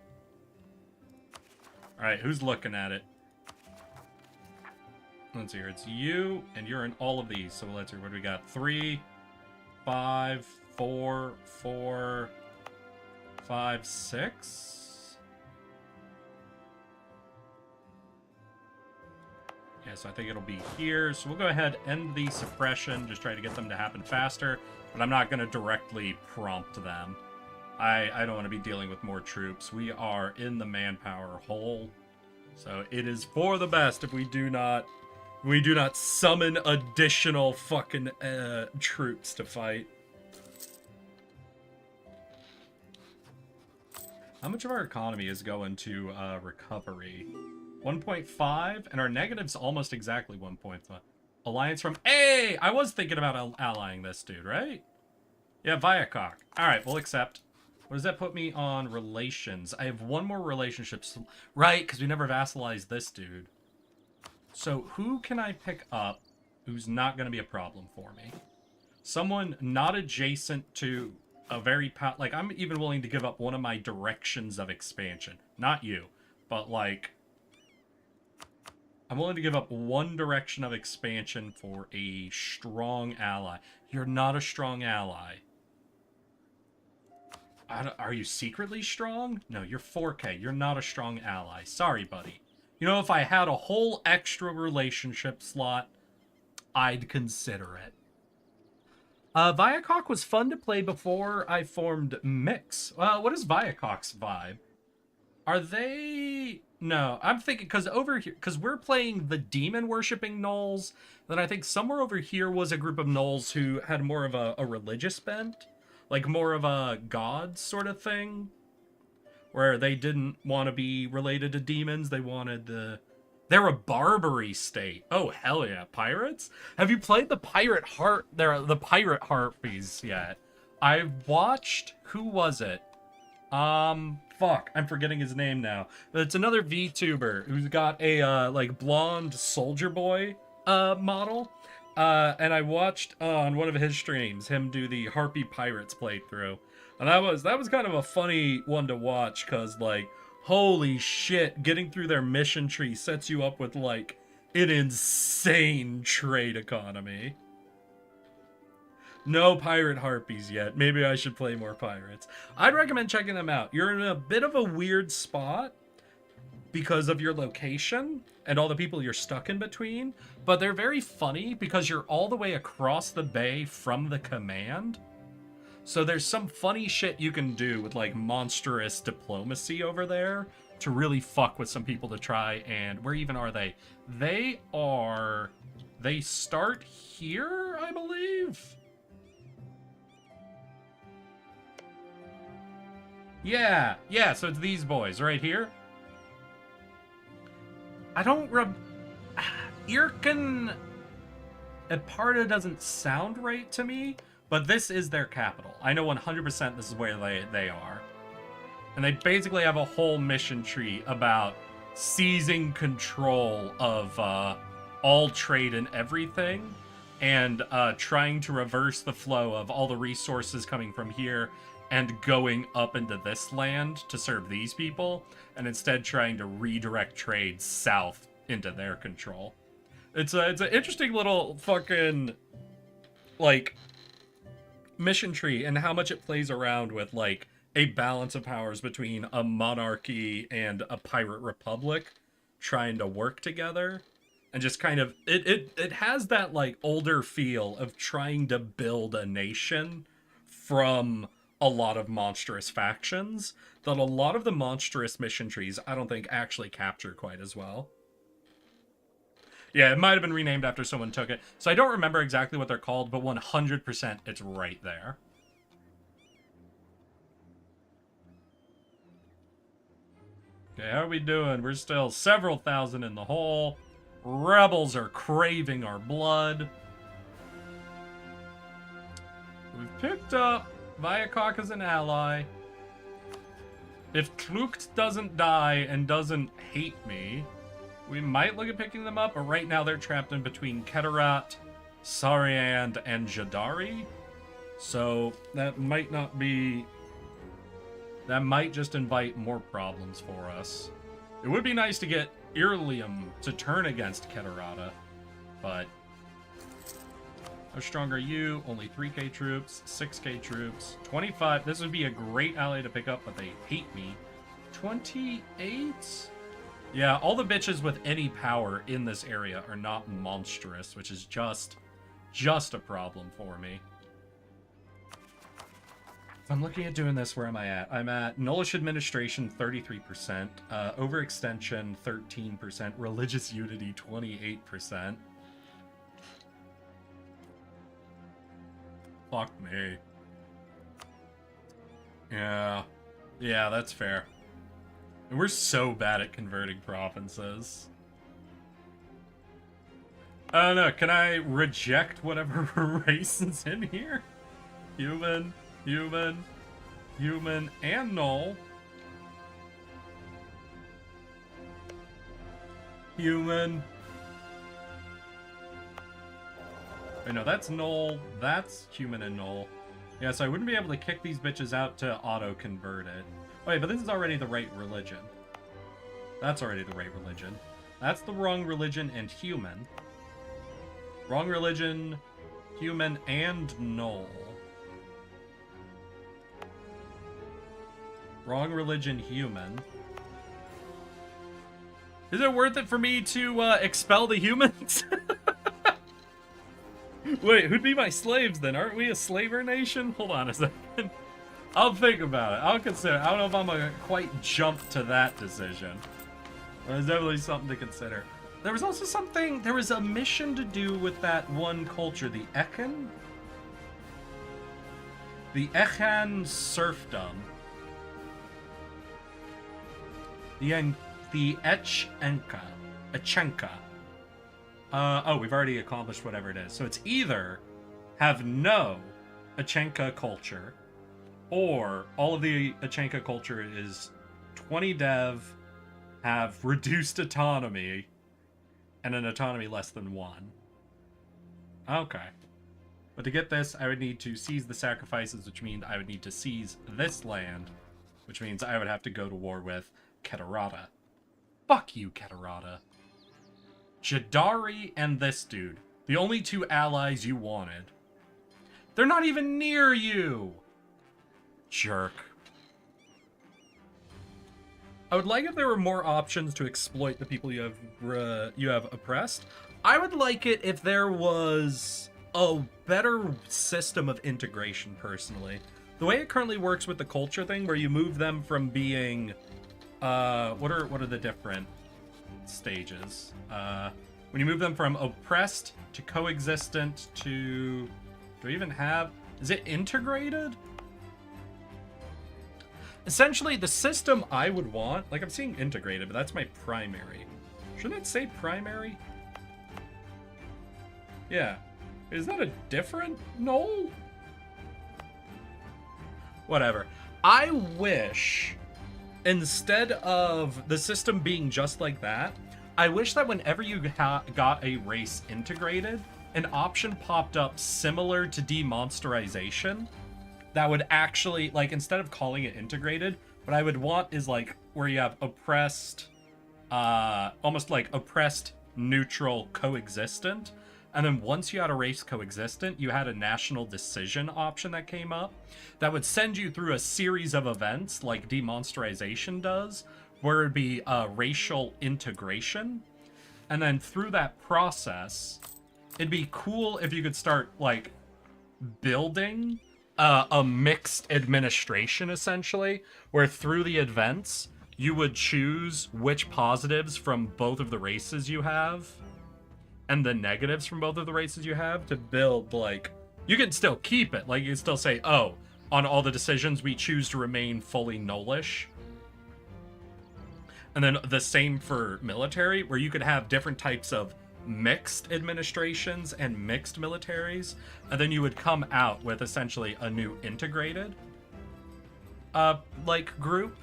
Alright, who's looking at it? Let's see here. It's you, and you're in all of these. So let's see. What do we got? 3, 5, 4, 4, 5, 6. Yeah, so I think it'll be here. So we'll go ahead, end the suppression, just try to get them to happen faster. But I'm not going to directly prompt them. I don't want to be dealing with more troops. We are in the manpower hole. So it is for the best if we do not summon additional fucking troops to fight. How much of our economy is going to recovery? 1.5, and our negative's almost exactly 1.5. Alliance from... Hey! I was thinking about allying this dude, right? Yeah, Viacok. Alright, we'll accept. What does that put me on relations? I have one more relationship. Right, because we never vassalized this dude. So who can I pick up who's not going to be a problem for me? Someone not adjacent to a very... Like, I'm even willing to give up one of my directions of expansion. Not you, but like... I'm willing to give up one direction of expansion for a strong ally. You're not a strong ally. Are you secretly strong? No, you're 4K. You're not a strong ally. Sorry, buddy. You know, if I had a whole extra relationship slot, I'd consider it. Viacok was fun to play before I formed Mix. What is Viacok's vibe? Are they... No, I'm thinking, because over here, because we're playing the demon-worshipping gnolls, then I think somewhere over here was a group of gnolls who had more of a religious bent. Like, more of a god sort of thing. Where they didn't want to be related to demons, they wanted the... They're a Barbary state. Oh, hell yeah. Pirates? Have you played the Pirate Harpies yet? I watched... Who was it? Fuck, I'm forgetting his name now. It's another VTuber who's got a, like, blonde soldier boy, model. And I watched on one of his streams him do the Harpy Pirates playthrough. And that was kind of a funny one to watch, because, like, holy shit, getting through their mission tree sets you up with, like, an insane trade economy. No pirate harpies yet. Maybe I should play more pirates. I'd recommend checking them out. You're in a bit of a weird spot because of your location and all the people you're stuck in between, but they're very funny because you're all the way across the bay from the command. So there's some funny shit you can do with, like, monstrous diplomacy over there to really fuck with some people to try. And where even are they? They start here, I believe. Yeah, so it's these boys right here. I don't Irken Eparda doesn't sound right to me, but this is their capital. I know 100% this is where they are. And they basically have a whole mission tree about seizing control of all trade and everything, and trying to reverse the flow of all the resources coming from here and going up into this land to serve these people, and instead trying to redirect trade south into their control. It's an interesting little fucking, like, mission tree, and how much it plays around with, like, a balance of powers between a monarchy and a pirate republic trying to work together. And just kind of, it has that, like, older feel of trying to build a nation from a lot of monstrous factions that a lot of the monstrous mission trees I don't think actually capture quite as well. Yeah, it might have been renamed after someone took it. So I don't remember exactly what they're called, but 100% it's right there. Okay, how are we doing? We're still several thousand in the hole. Rebels are craving our blood. We've picked up Viacok as an ally. If Klukt doesn't die and doesn't hate me, we might look at picking them up, but right now they're trapped in between Keterat, Sariand, and Jadari. So that might not be... That might just invite more problems for us. It would be nice to get Irlium to turn against Keterata, but... How strong are you? Only 3k troops, 6k troops, 25. This would be a great ally to pick up, but they hate me. 28? Yeah, all the bitches with any power in this area are not monstrous, which is just a problem for me. If I'm looking at doing this, where am I at? I'm at Nullish Administration, 33%, Overextension, 13%, Religious Unity, 28%. Fuck me. Yeah, that's fair. And we're so bad at converting provinces. I don't know, can I reject whatever race is in here? Human, and null. Human. Wait, no, that's null, that's human and null. Yeah, so I wouldn't be able to kick these bitches out to auto-convert it. Wait, but this is already the right religion. That's already the right religion. That's the wrong religion and human. Wrong religion, human, and null. Wrong religion, human. Is it worth it for me to expel the humans? Wait, who'd be my slaves then? Aren't we a slaver nation? Hold on a second. I'll think about it. I'll consider. I don't know if I'm gonna quite jump to that decision. There's definitely something to consider. There was also something, there was a mission to do with that one culture, the Echen? The Echan serfdom. The Echenka. Oh, we've already accomplished whatever it is. So it's either have no Echenka culture, or all of the Echenka culture is 20 dev, have reduced autonomy, and an autonomy less than 1. Okay. But to get this, I would need to seize the sacrifices, which means I would need to seize this land, which means I would have to go to war with Keterata. Fuck you, Keterata. Jadari and this dude. The only two allies you wanted. They're not even near you! Jerk. I would like if there were more options to exploit the people you have oppressed. I would like it if there was a better system of integration, personally. The way it currently works with the culture thing, where you move them from being... what are the different stages? When you move them from oppressed to coexistent to... Do I even have... Is it integrated? Essentially, the system I would want... Like, I'm seeing integrated, but that's my primary. Shouldn't it say primary? Yeah. Is that a different null? Whatever. I wish, instead of the system being just like that, I wish that whenever you got a race integrated, an option popped up similar to demonsterization that would actually, like, instead of calling it integrated, what I would want is, like, where you have oppressed, almost like oppressed, neutral, coexistent, and then once you had a race coexistent, you had a national decision option that came up that would send you through a series of events like demonsterization does, where it'd be racial integration. And then through that process, it'd be cool if you could start, like, building a mixed administration, essentially, where through the events, you would choose which positives from both of the races you have and the negatives from both of the races you have to build, like, you can still keep it. Like, you can still say, oh, on all the decisions, we choose to remain fully nullish. And then the same for military, where you could have different types of mixed administrations and mixed militaries, and then you would come out with essentially a new integrated like group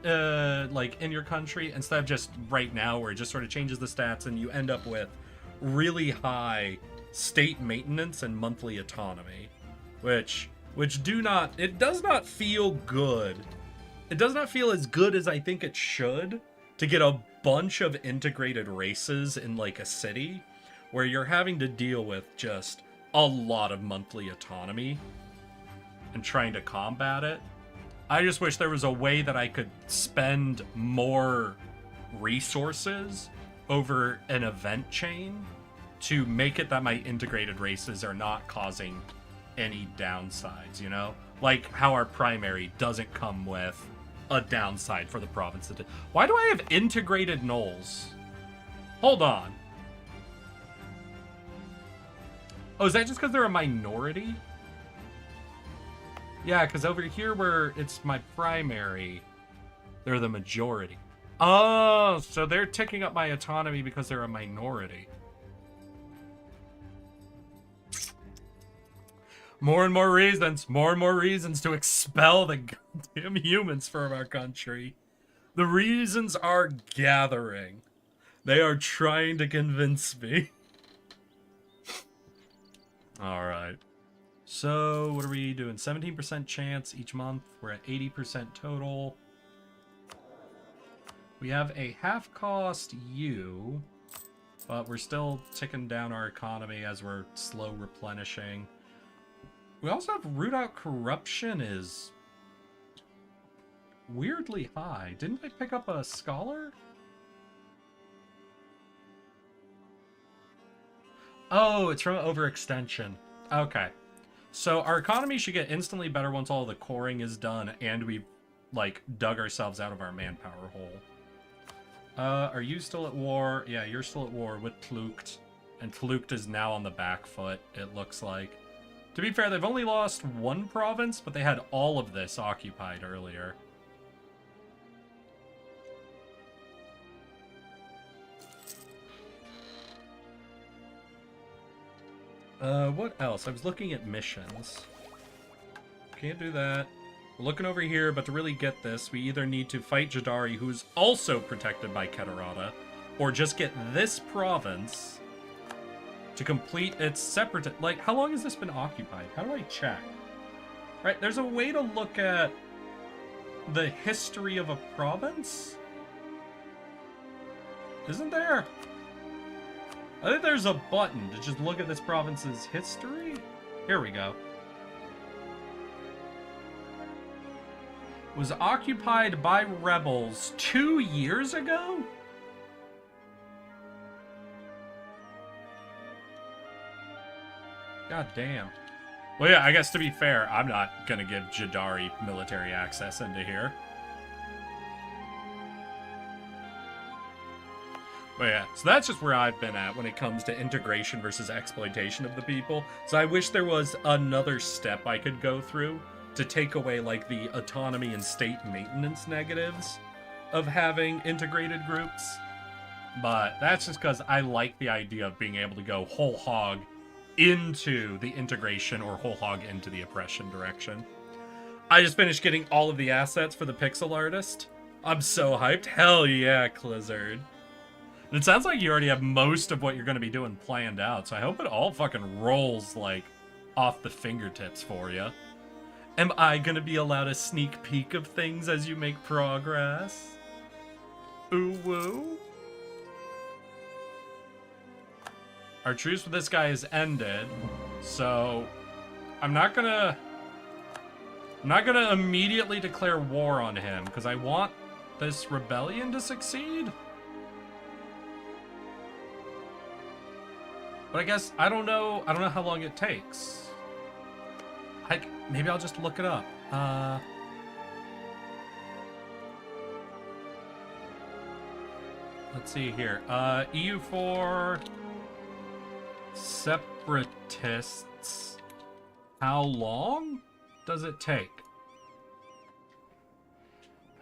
like in your country, instead of just right now where it just sort of changes the stats and you end up with really high state maintenance and monthly autonomy, which it does not feel good. It does not feel as good as I think it should to get a bunch of integrated races in like a city where you're having to deal with just a lot of monthly autonomy and trying to combat it. I just wish there was a way that I could spend more resources over an event chain to make it that my integrated races are not causing any downsides, you know? Like how our primary doesn't come with a downside for the province. Why do I have integrated gnolls? Hold on. Oh, is that just because they're a minority? Yeah, because over here where it's my primary, they're the majority. Oh, so they're ticking up my autonomy because they're a minority. More and more reasons to expel the goddamn humans from our country. The reasons are gathering. They are trying to convince me. Alright. So, what are we doing? 17% chance each month. We're at 80% total. We have a half-cost U, but we're still ticking down our economy as we're slow replenishing. We also have root out corruption is weirdly high. Didn't I pick up a scholar? Oh, it's from overextension. Okay. So our economy should get instantly better once all the coring is done and we've, like, dug ourselves out of our manpower hole. Are you still at war? Yeah, you're still at war with Tlucht. And Tlucht is now on the back foot, it looks like. To be fair, they've only lost one province, but they had all of this occupied earlier. What else? I was looking at missions. Can't do that. We're looking over here, but to really get this, we either need to fight Jadari, who's also protected by Keterata, or just get this province to complete its separate... Like, how long has this been occupied? How do I check? Right, there's a way to look at the history of a province? Isn't there? I think there's a button to just look at this province's history. Here we go. Was occupied by rebels 2 years ago? God damn. Well, yeah, I guess to be fair, I'm not gonna give Jadari military access into here. But yeah, so that's just where I've been at when it comes to integration versus exploitation of the people. So I wish there was another step I could go through to take away, like, the autonomy and state maintenance negatives of having integrated groups. But that's just because I like the idea of being able to go whole hog into the integration or whole hog into the oppression direction. I just finished getting all of the assets for the pixel artist. I'm so hyped. Hell yeah, Clizzard. And it sounds like you already have most of what you're going to be doing planned out, so I hope it all fucking rolls, like, off the fingertips for you. Am I going to be allowed a sneak peek of things as you make progress? Ooh woo. Our truce with this guy has ended, so I'm not gonna immediately declare war on him because I want this rebellion to succeed. But I guess I don't know how long it takes. Maybe I'll just look it up. Let's see here. EU4. separatists. How long does it take?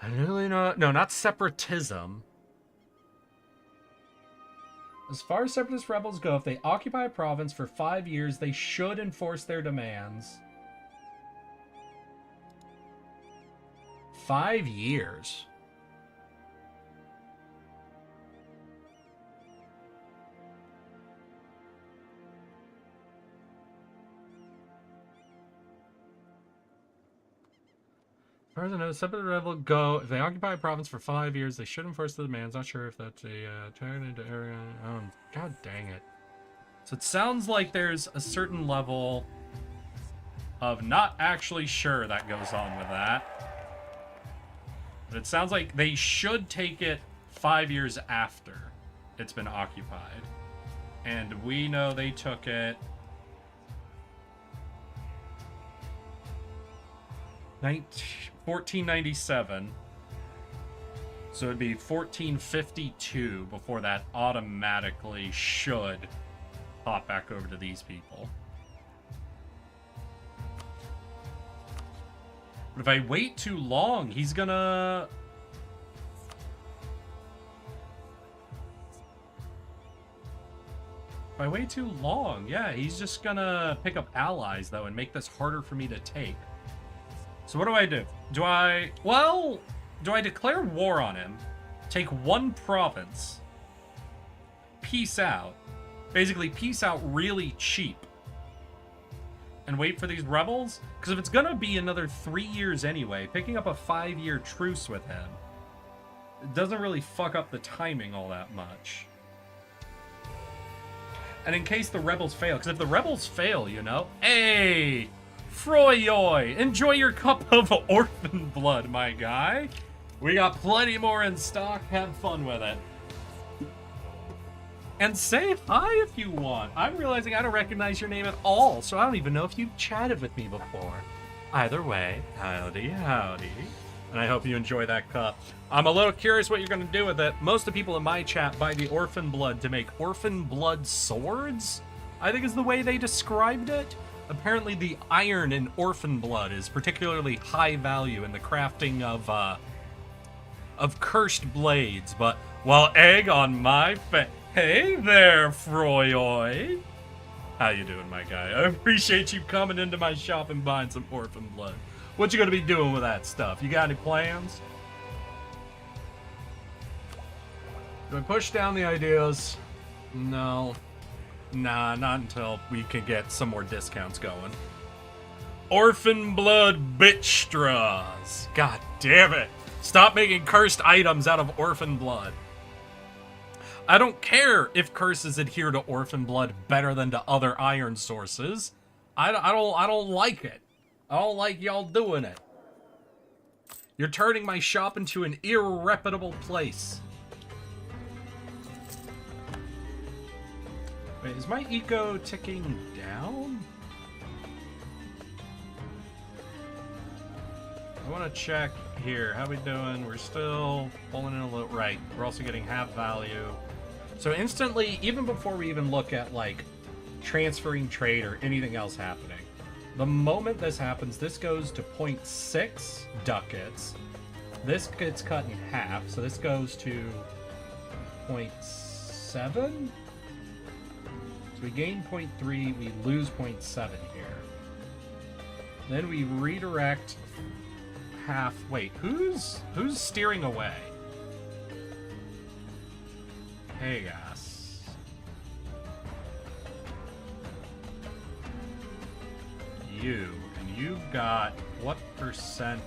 I really know. No, not separatism. As far as separatist rebels go, if they occupy a province for 5 years, they should enforce their demands. 5 years? As far as I know, separate rebel go. If they occupy a province for 5 years, they should enforce the demands. Not sure if that's a turn into area. Oh, god dang it. So it sounds like there's a certain level of not actually sure that goes on with that. But it sounds like they should take it 5 years after it's been occupied. And we know they took it 1497. So it'd be 1452 before that automatically should pop back over to these people. But if I wait too long, he's gonna... If I wait too long, yeah, he's just gonna pick up allies, though, and make this harder for me to take. So what do I do? Do I declare war on him, take one province, peace out, basically peace out really cheap, and wait for these rebels? Because if it's gonna be another 3 years anyway, picking up a 5-year truce with him, it doesn't really fuck up the timing all that much. And in case the rebels fail, because if the rebels fail, you know, hey, Froyoy, enjoy your cup of orphan blood, my guy. We got plenty more in stock. Have fun with it. And say hi if you want. I'm realizing I don't recognize your name at all, so I don't even know if you've chatted with me before. Either way, howdy, howdy. And I hope you enjoy that cup. I'm a little curious what you're going to do with it. Most of the people in my chat buy the orphan blood to make orphan blood swords, I think is the way they described it. Apparently the iron in orphan blood is particularly high value in the crafting of cursed blades, but while egg on my face. Hey there, Froyoy. How you doing, my guy? I appreciate you coming into my shop and buying some orphan blood. What you gonna be doing with that stuff? You got any plans? Do I push down the ideas? No. Nah, not until we can get some more discounts going. Orphan blood bitch straws. God damn it. Stop making cursed items out of orphan blood. I don't care if curses adhere to orphan blood better than to other iron sources. I don't like it. I don't like y'all doing it. You're turning my shop into an irreputable place. Wait, is my eco ticking down? I want to check here. How we doing? We're still pulling in a little... Right. We're also getting half value. So instantly, even before we even look at, like, transferring trade or anything else happening, the moment this happens, this goes to 0.6 ducats. This gets cut in half, so this goes to 0.7? We gain 0.3, we lose 0.7 here. Then we redirect half. Wait, who's steering away? Hey, guys. You, and you've got what percent?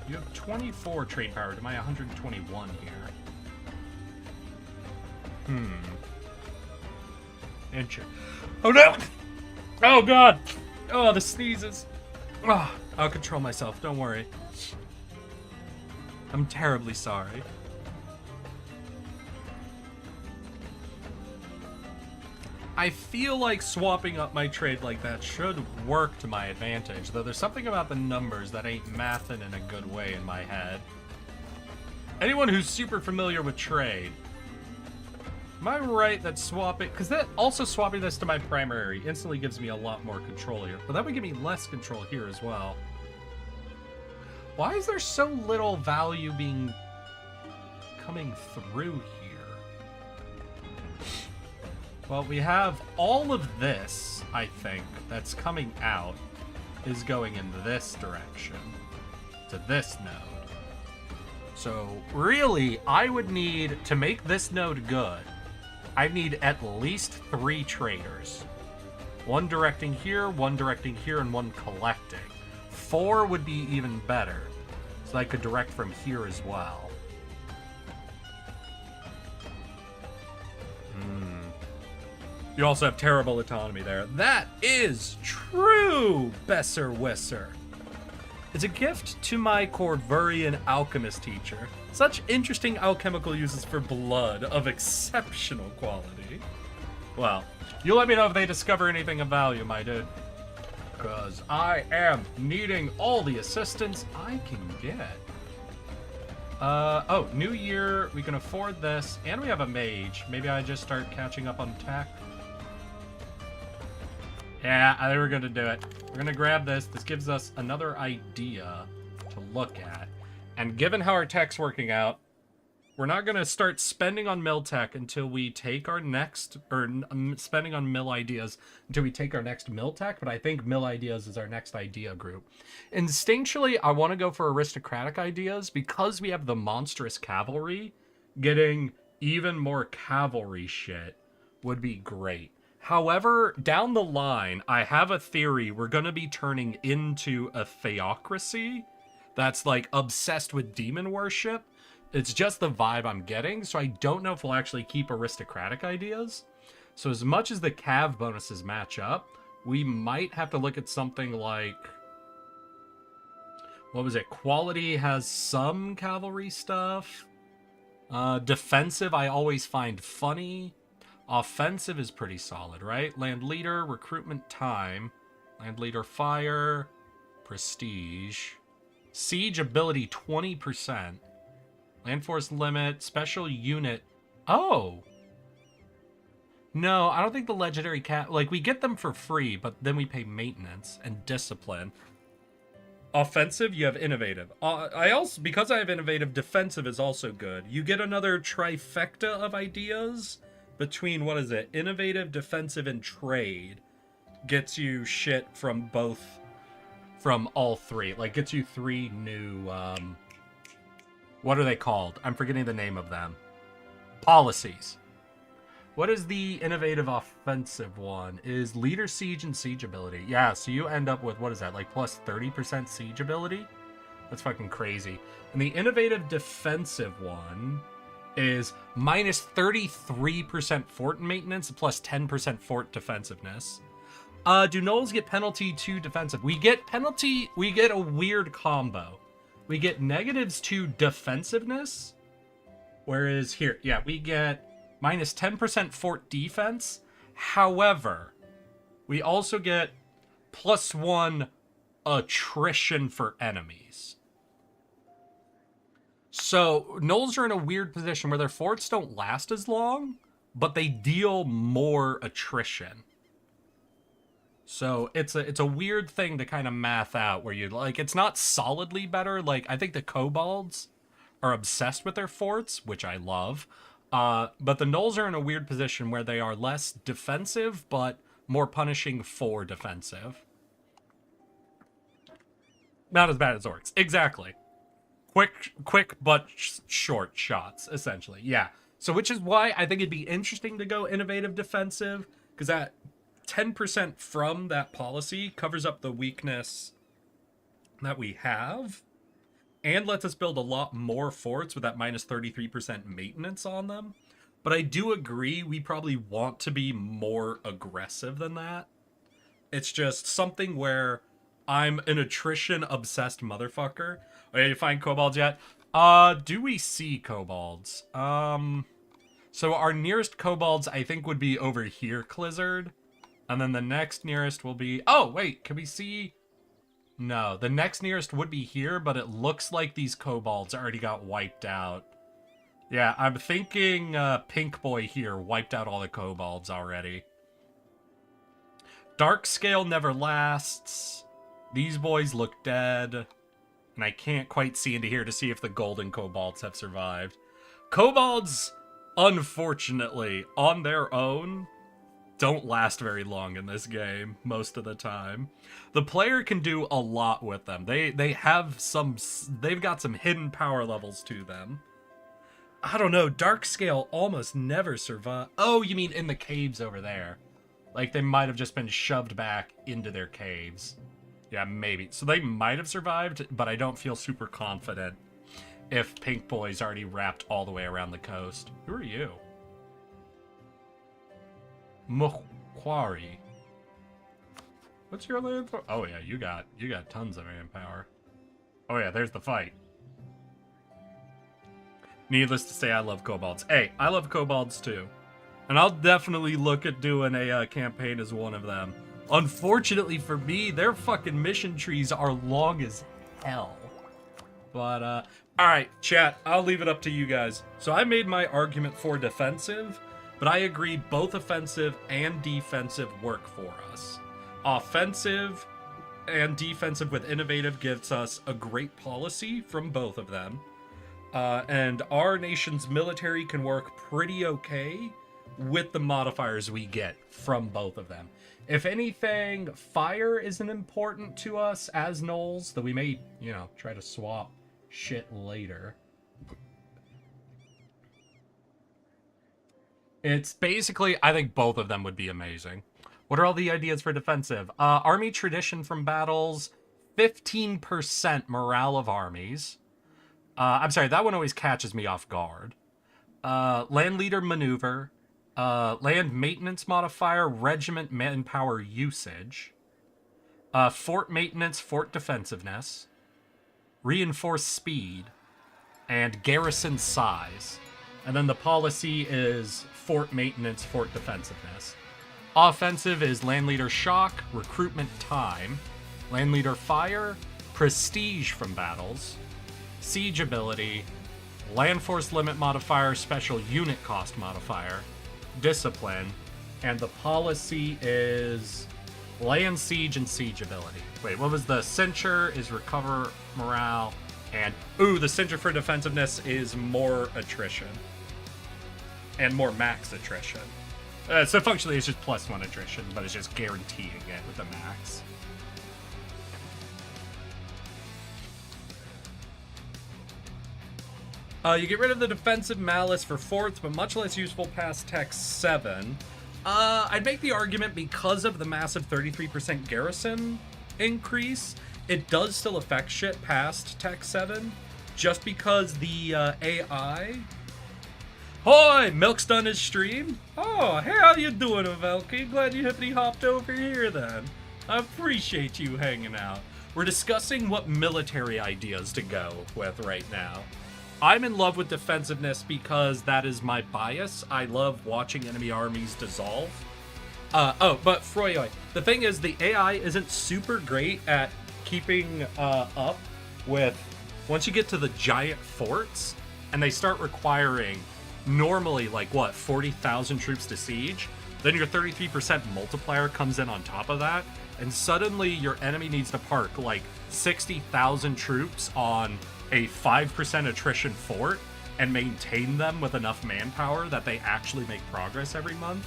You have 24 trade power to my 121 here. Oh no! Oh god! Oh, the sneezes. Oh, I'll control myself, don't worry. I'm terribly sorry. I feel like swapping up my trade like that should work to my advantage, though there's something about the numbers that ain't mathing in a good way in my head. Anyone who's super familiar with trade. Am I right that swapping... Because that also swapping this to my primary instantly gives me a lot more control here. But that would give me less control here as well. Why is there so little value coming through here? Well, we have all of this, I think, that's coming out is going in this direction to this node. So really, I would need, to make this node good, I need at least 3 traders. 1 directing here, 1 directing here, and 1 collecting. 4 would be even better, so I could direct from here as well. You also have terrible autonomy there. That is true, Besser Wisser. It's a gift to my Corvurian alchemist teacher. Such interesting alchemical uses for blood of exceptional quality. Well, you let me know if they discover anything of value, my dude. Because I am needing all the assistance I can get. Oh, new year, we can afford this, and we have a mage. Maybe I just start catching up on tech. Yeah, I think we're gonna do it. We're gonna grab this. This gives us another idea to look at. And given how our tech's working out, we're not gonna start spending on mill tech until we take our next, or spending on mill ideas until we take our next mill tech, but I think mill ideas is our next idea group. Instinctually, I want to go for aristocratic ideas because we have the monstrous cavalry. Getting even more cavalry shit would be great. However, down the line, I have a theory we're going to be turning into a theocracy that's like obsessed with demon worship. It's just the vibe I'm getting, so I don't know if we'll actually keep aristocratic ideas. So as much as the cav bonuses match up, we might have to look at something like... What was it? Quality has some cavalry stuff. Defensive I always find funny. Offensive is pretty solid, right? Land leader, recruitment time. Land leader fire. Prestige. Siege ability 20%. Land force limit. Special unit. Oh! No, I don't think the legendary cat... Like, we get them for free, but then we pay maintenance and discipline. Offensive, you have innovative. I also, because I have innovative, defensive is also good. You get another trifecta of ideas between, what is it? Innovative, defensive, and trade. Gets you shit from both, from all 3. Like, gets you 3 new, what are they called? I'm forgetting the name of them. Policies. What is the innovative offensive one? Is leader siege and siege ability. Yeah, so you end up with, what is that, like plus 30% siege ability? That's fucking crazy. And the innovative defensive one is minus 33% fort maintenance plus 10% fort defensiveness. Do gnolls get penalty to defensive? We get penalty, we get a weird combo. We get negatives to defensiveness, whereas here, yeah, we get minus 10% fort defense. However, we also get +1 attrition for enemies. So, gnolls are in a weird position where their forts don't last as long, but they deal more attrition. So, it's a weird thing to kind of math out where you, like, it's not solidly better. Like, I think the kobolds are obsessed with their forts, which I love. But the gnolls are in a weird position where they are less defensive, but more punishing for defensive. Not as bad as orcs. Exactly. Quick but short shots, essentially. Yeah. So which is why I think it'd be interesting to go innovative defensive, because that 10% from that policy covers up the weakness that we have, and lets us build a lot more forts with that minus 33% maintenance on them. But I do agree we probably want to be more aggressive than that. It's just something where I'm an attrition-obsessed motherfucker. Oh, yeah, you find kobolds yet? Do we see kobolds? So our nearest kobolds, I think, would be over here, Clizzard. And then the next nearest will be... Oh, wait, can we see... No, the next nearest would be here, but it looks like these kobolds already got wiped out. Yeah, I'm thinking Pink Boy here wiped out all the kobolds already. Dark Scale never lasts. These boys look dead. And I can't quite see into here to see if the golden kobolds have survived. Kobolds, unfortunately, on their own, don't last very long in this game most of the time. The player can do a lot with them. They've got some hidden power levels to them. I don't know, Dark Scale almost never survive. Oh, you mean in the caves over there. Like they might have just been shoved back into their caves. Yeah, maybe. So they might have survived, but I don't feel super confident if Pink Boy's already wrapped all the way around the coast. Who are you? Mukwari. What's your land for? Oh yeah, you got tons of manpower. Oh yeah, there's the fight. Needless to say, I love kobolds. Hey, I love kobolds too. And I'll definitely look at doing a campaign as one of them. Unfortunately for me, their fucking mission trees are long as hell. But, alright, chat, I'll leave it up to you guys. So I made my argument for defensive, but I agree both offensive and defensive work for us. Offensive and defensive with innovative gives us a great policy from both of them. And our nation's military can work pretty okay with the modifiers we get from both of them. If anything, fire isn't important to us as gnolls, though we may, you know, try to swap shit later. It's basically, I think both of them would be amazing. What are all the ideas for defensive? Army tradition from battles, 15% morale of armies. I'm sorry, that one always catches me off guard. Land leader maneuver. Land maintenance modifier, regiment manpower usage. Fort maintenance, fort defensiveness. Reinforced speed. And garrison size. And then the policy is fort maintenance, fort defensiveness. Offensive is land leader shock, recruitment time. Land leader fire, prestige from battles. Siege ability, land force limit modifier, special unit cost modifier, discipline, and the policy is land siege and siege ability. Wait, what was the censure is recover morale, and the censure for defensiveness is more attrition. And more max attrition. So functionally it's just +1 attrition, but it's just guaranteeing it with the max. You get rid of the defensive malice for forts, but much less useful past Tech 7. I'd make the argument because of the massive 33% garrison increase, it does still affect shit past Tech 7, just because the AI... Hoi! Milk's done his stream? Oh, hey, how you doing, Velky? Glad you hippity hopped over here then. I appreciate you hanging out. We're discussing what military ideas to go with right now. I'm in love with defensiveness because that is my bias. I love watching enemy armies dissolve. But Froyoy, the thing is the AI isn't super great at keeping up with, once you get to the giant forts and they start requiring normally like what, 40,000 troops to siege, then your 33% multiplier comes in on top of that, and suddenly your enemy needs to park like 60,000 troops on a 5% attrition fort and maintain them with enough manpower that they actually make progress every month.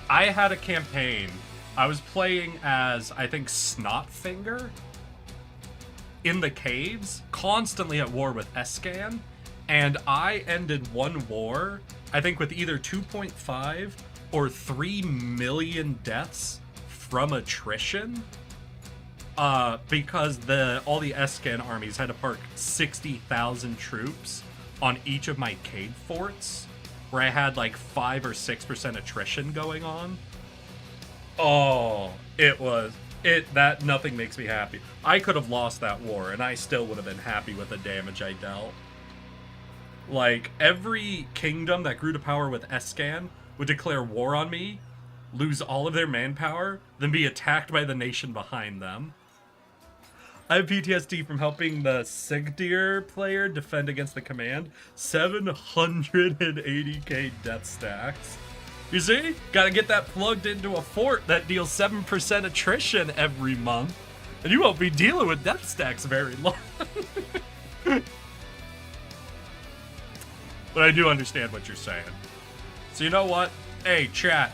I had a campaign, I was playing as, I think, Snotfinger in the caves, constantly at war with Escan, and I ended one war, I think, with either 2.5 or 3 million deaths from attrition. Because all the Escan armies had to park 60,000 troops on each of my cave forts, where I had like 5 or 6% attrition going on. Oh, that nothing makes me happy. I could have lost that war, and I still would have been happy with the damage I dealt. Like, every kingdom that grew to power with Escan would declare war on me, lose all of their manpower, then be attacked by the nation behind them. I have PTSD from helping the Sigdir player defend against the command. 780k death stacks. You see? Gotta get that plugged into a fort that deals 7% attrition every month. And you won't be dealing with death stacks very long. But I do understand what you're saying. So you know what? Hey, chat.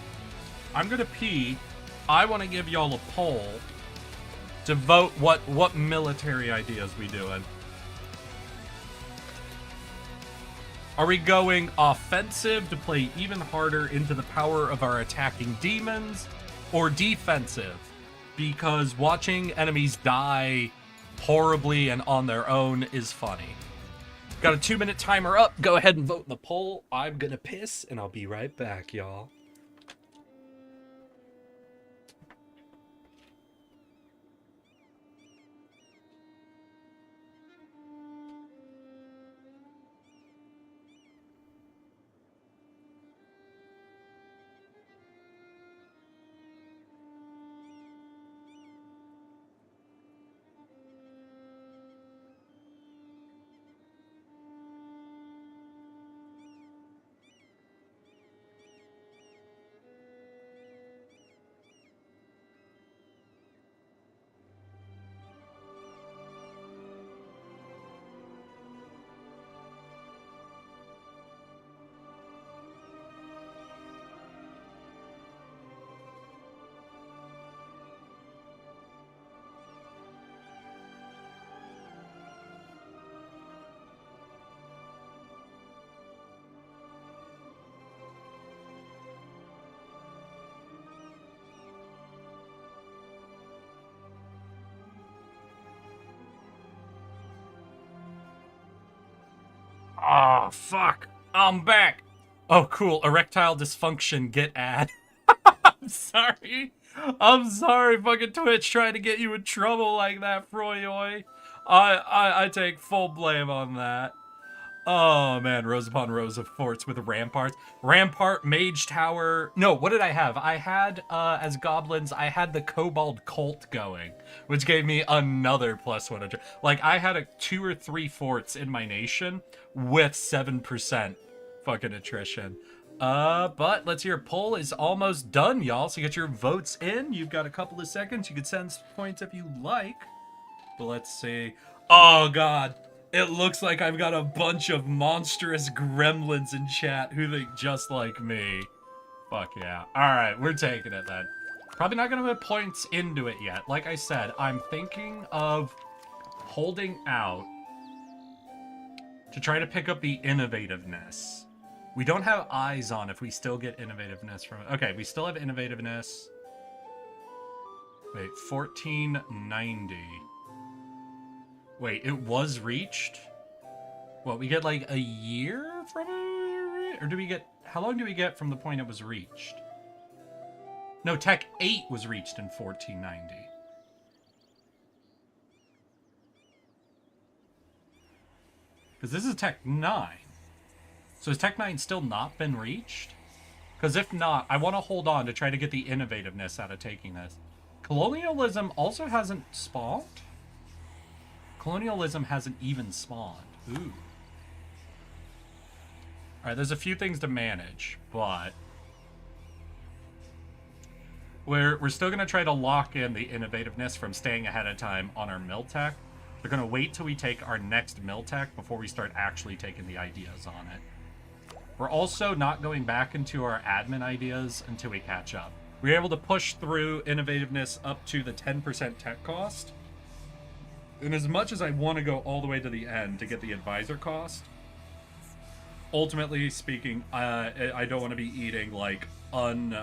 I'm gonna pee. I want to give y'all a poll to vote what military ideas we doing. Are we going offensive to play even harder into the power of our attacking demons, or defensive because watching enemies die horribly and on their own is funny? Got a 2-minute timer up. Go ahead and vote in the poll. I'm gonna piss and I'll be right back, y'all. Oh, fuck. I'm back. Oh, cool. Erectile dysfunction. Get ad. I'm sorry. I'm sorry, fucking Twitch trying to get you in trouble like that, Froyoy. I take full blame on that. Oh, man. Rows upon rows of forts with ramparts. Rampart, Mage Tower. No, what did I have? I had, as goblins, I had the Kobold Cult going, which gave me another +1. Like, I had 2 or 3 forts in my nation with 7% fucking attrition. But let's hear. Poll is almost done, y'all. So get your votes in. You've got a couple of seconds. You can send points if you like. But let's see. Oh, God. It looks like I've got a bunch of monstrous gremlins in chat who think just like me. Fuck yeah. Alright, we're taking it then. Probably not going to put points into it yet. Like I said, I'm thinking of holding out to try to pick up the innovativeness. We don't have eyes on if we still get innovativeness from it. Okay, we still have innovativeness. Wait, 1490. Wait, it was reached? What, we get like a year from it? Or do we get... How long do we get from the point it was reached? No, Tech 8 was reached in 1490. Because this is Tech 9. So has Tech 9 still not been reached? Because if not, I want to hold on to try to get the innovativeness out of taking this. Colonialism also hasn't spawned? Colonialism hasn't even spawned. Ooh. Alright, there's a few things to manage, but... We're still going to try to lock in the innovativeness from staying ahead of time on our mill tech. We're going to wait till we take our next mill tech before we start actually taking the ideas on it. We're also not going back into our admin ideas until we catch up. We were able to push through innovativeness up to the 10% tech cost. And as much as I want to go all the way to the end to get the advisor cost, ultimately speaking, I don't want to be eating, like, I'm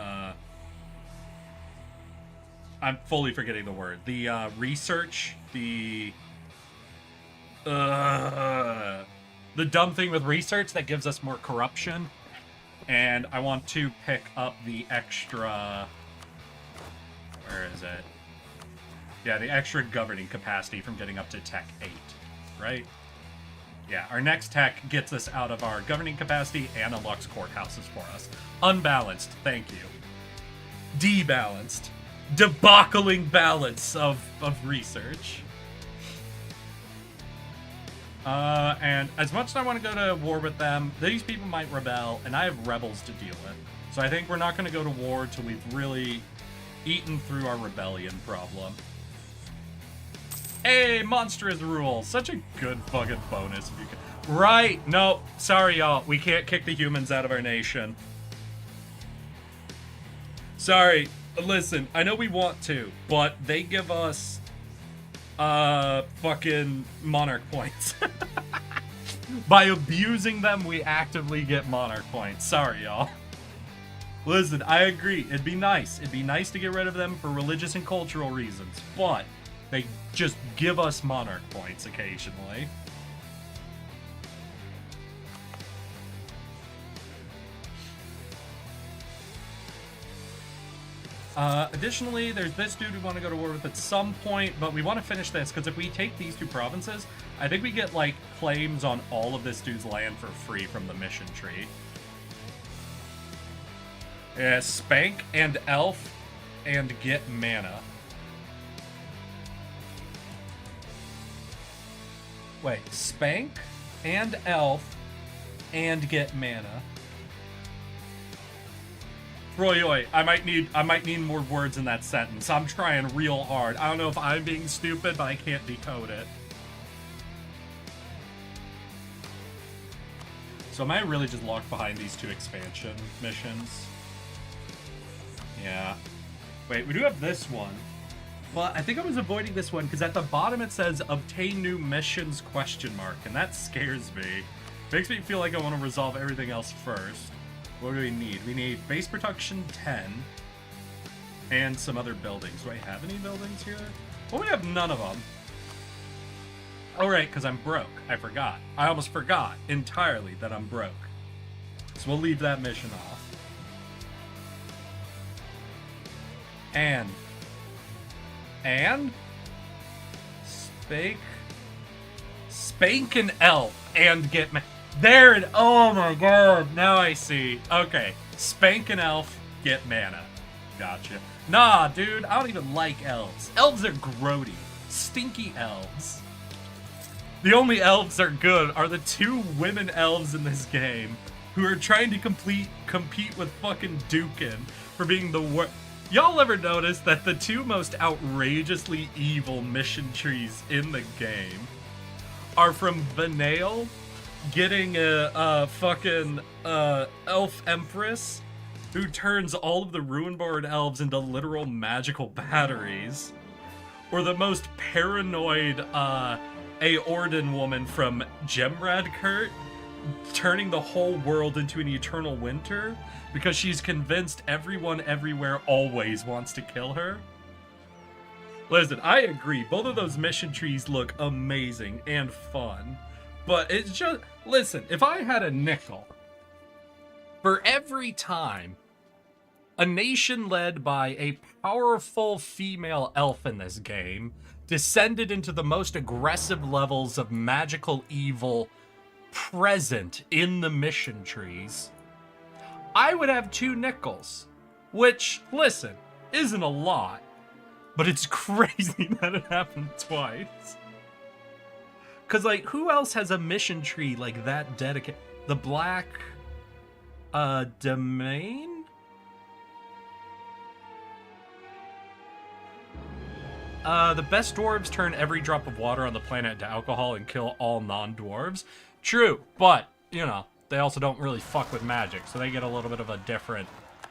fully forgetting the word. The, research, the dumb thing with research that gives us more corruption. And I want to pick up the extra... Where is it? Yeah, the extra governing capacity from getting up to Tech 8, right? Yeah, our next tech gets us out of our governing capacity and unlocks courthouses for us. Unbalanced, thank you. Debalanced. Debacling balance of research. And as much as I want to go to war with them, these people might rebel, and I have rebels to deal with. So I think we're not going to go to war till we've really eaten through our rebellion problem. Hey, monstrous rule. Such a good fucking bonus. If you can. Right. No, sorry, y'all. We can't kick the humans out of our nation. Sorry. Listen, I know we want to, but they give us fucking monarch points. By abusing them, we actively get monarch points. Sorry, y'all. Listen, I agree. It'd be nice. It'd be nice to get rid of them for religious and cultural reasons, but they just give us monarch points occasionally. Additionally, there's this dude we want to go to war with at some point, but we want to finish this, because if we take these two provinces, I think we get, like, claims on all of this dude's land for free from the mission tree. Yeah, Spank and Elf and get mana. Wait, Spank and Elf and get mana. Roy, I might need more words in that sentence. I'm trying real hard. I don't know if I'm being stupid, but I can't decode it. So am I really just locked behind these two expansion missions? Yeah. Wait, we do have this one. Well, I think I was avoiding this one because at the bottom it says obtain new missions ? And that scares me. Makes me feel like I want to resolve everything else first. What do we need? We need base protection 10 and some other buildings. Do I have any buildings here? Well, we have none of them. Oh, right, because I'm broke. I forgot. I almost forgot entirely that I'm broke. So we'll leave that mission off. And Spank and Elf and get there it. Oh my god, now I see. Okay, Spank and Elf get mana. Gotcha. Nah, dude, I don't even like elves. Elves are grody. Stinky elves. The only elves that are good are the two women elves in this game who are trying to compete with fucking Dukin for being the worst. Y'all ever notice that the two most outrageously evil mission trees in the game are from Vanail getting a fucking elf empress who turns all of the Ruinborn elves into literal magical batteries, or the most paranoid Aorden woman from Gemrad Kurt turning the whole world into an eternal winter because she's convinced everyone everywhere always wants to kill her. Listen, I agree. Both of those mission trees look amazing and fun. But it's just... Listen, if I had a nickel for every time a nation led by a powerful female elf in this game descended into the most aggressive levels of magical evil present in the mission trees, I would have 2 nickels. Which, listen, isn't a lot, but it's crazy that it happened twice. Cause like, who else has a mission tree like that dedicated? The Black Domain? The best dwarves turn every drop of water on the planet into alcohol and kill all non-dwarves. True, but, you know, they also don't really fuck with magic, so they get a little bit of a different,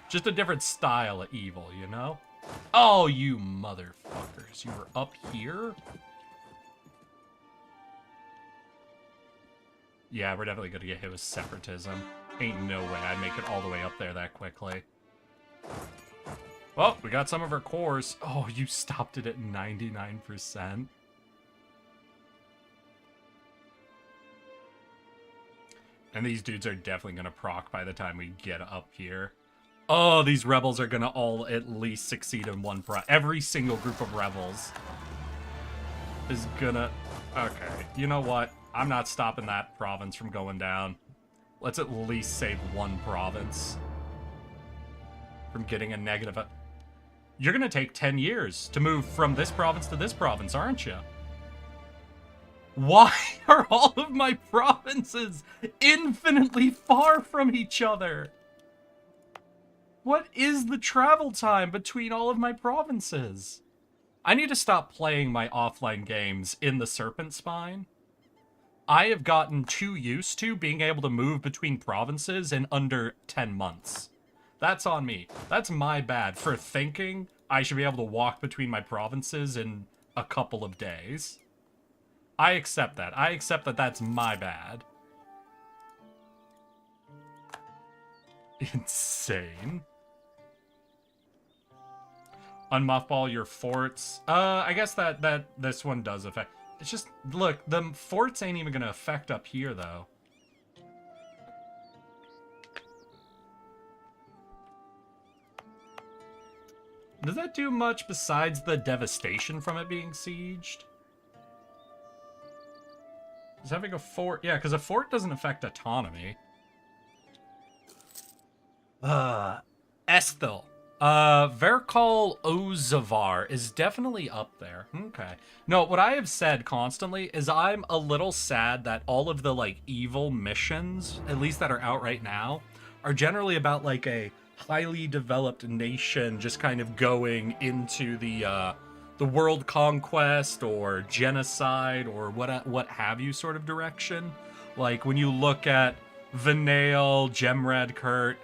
just a different style of evil, you know? Oh, you motherfuckers. You were up here? Yeah, we're definitely gonna get hit with separatism. Ain't no way I'd make it all the way up there that quickly. Well, we got some of our cores. Oh, you stopped it at 99%. And these dudes are definitely gonna proc by the time we get up here. Oh, these rebels are gonna all at least succeed in one proc. Every single group of rebels is gonna... Okay, you know what? I'm not stopping that province from going down. Let's at least save one province from getting a negative... You're gonna take 10 years to move from this province to this province, aren't you? Why are all of my provinces infinitely far from each other? What is the travel time between all of my provinces? I need to stop playing my offline games in the Serpent Spine. I have gotten too used to being able to move between provinces in under 10 months. That's on me. That's my bad for thinking I should be able to walk between my provinces in a couple of days. I accept that. I accept that that's my bad. Insane. Unmothball your forts. I guess that this one does affect. It's just, look, the forts ain't even gonna affect up here, though. Does that do much besides the devastation from it being sieged? Is having a fort... Yeah, because a fort doesn't affect autonomy. Esthil. Verkal Ozavar is definitely up there. Okay. No, what I have said constantly is I'm a little sad that all of the, like, evil missions, at least that are out right now, are generally about, like, a highly developed nation just kind of going into the world conquest or genocide or what have you sort of direction. Like, when you look at Vinail, Gemrad Kurt,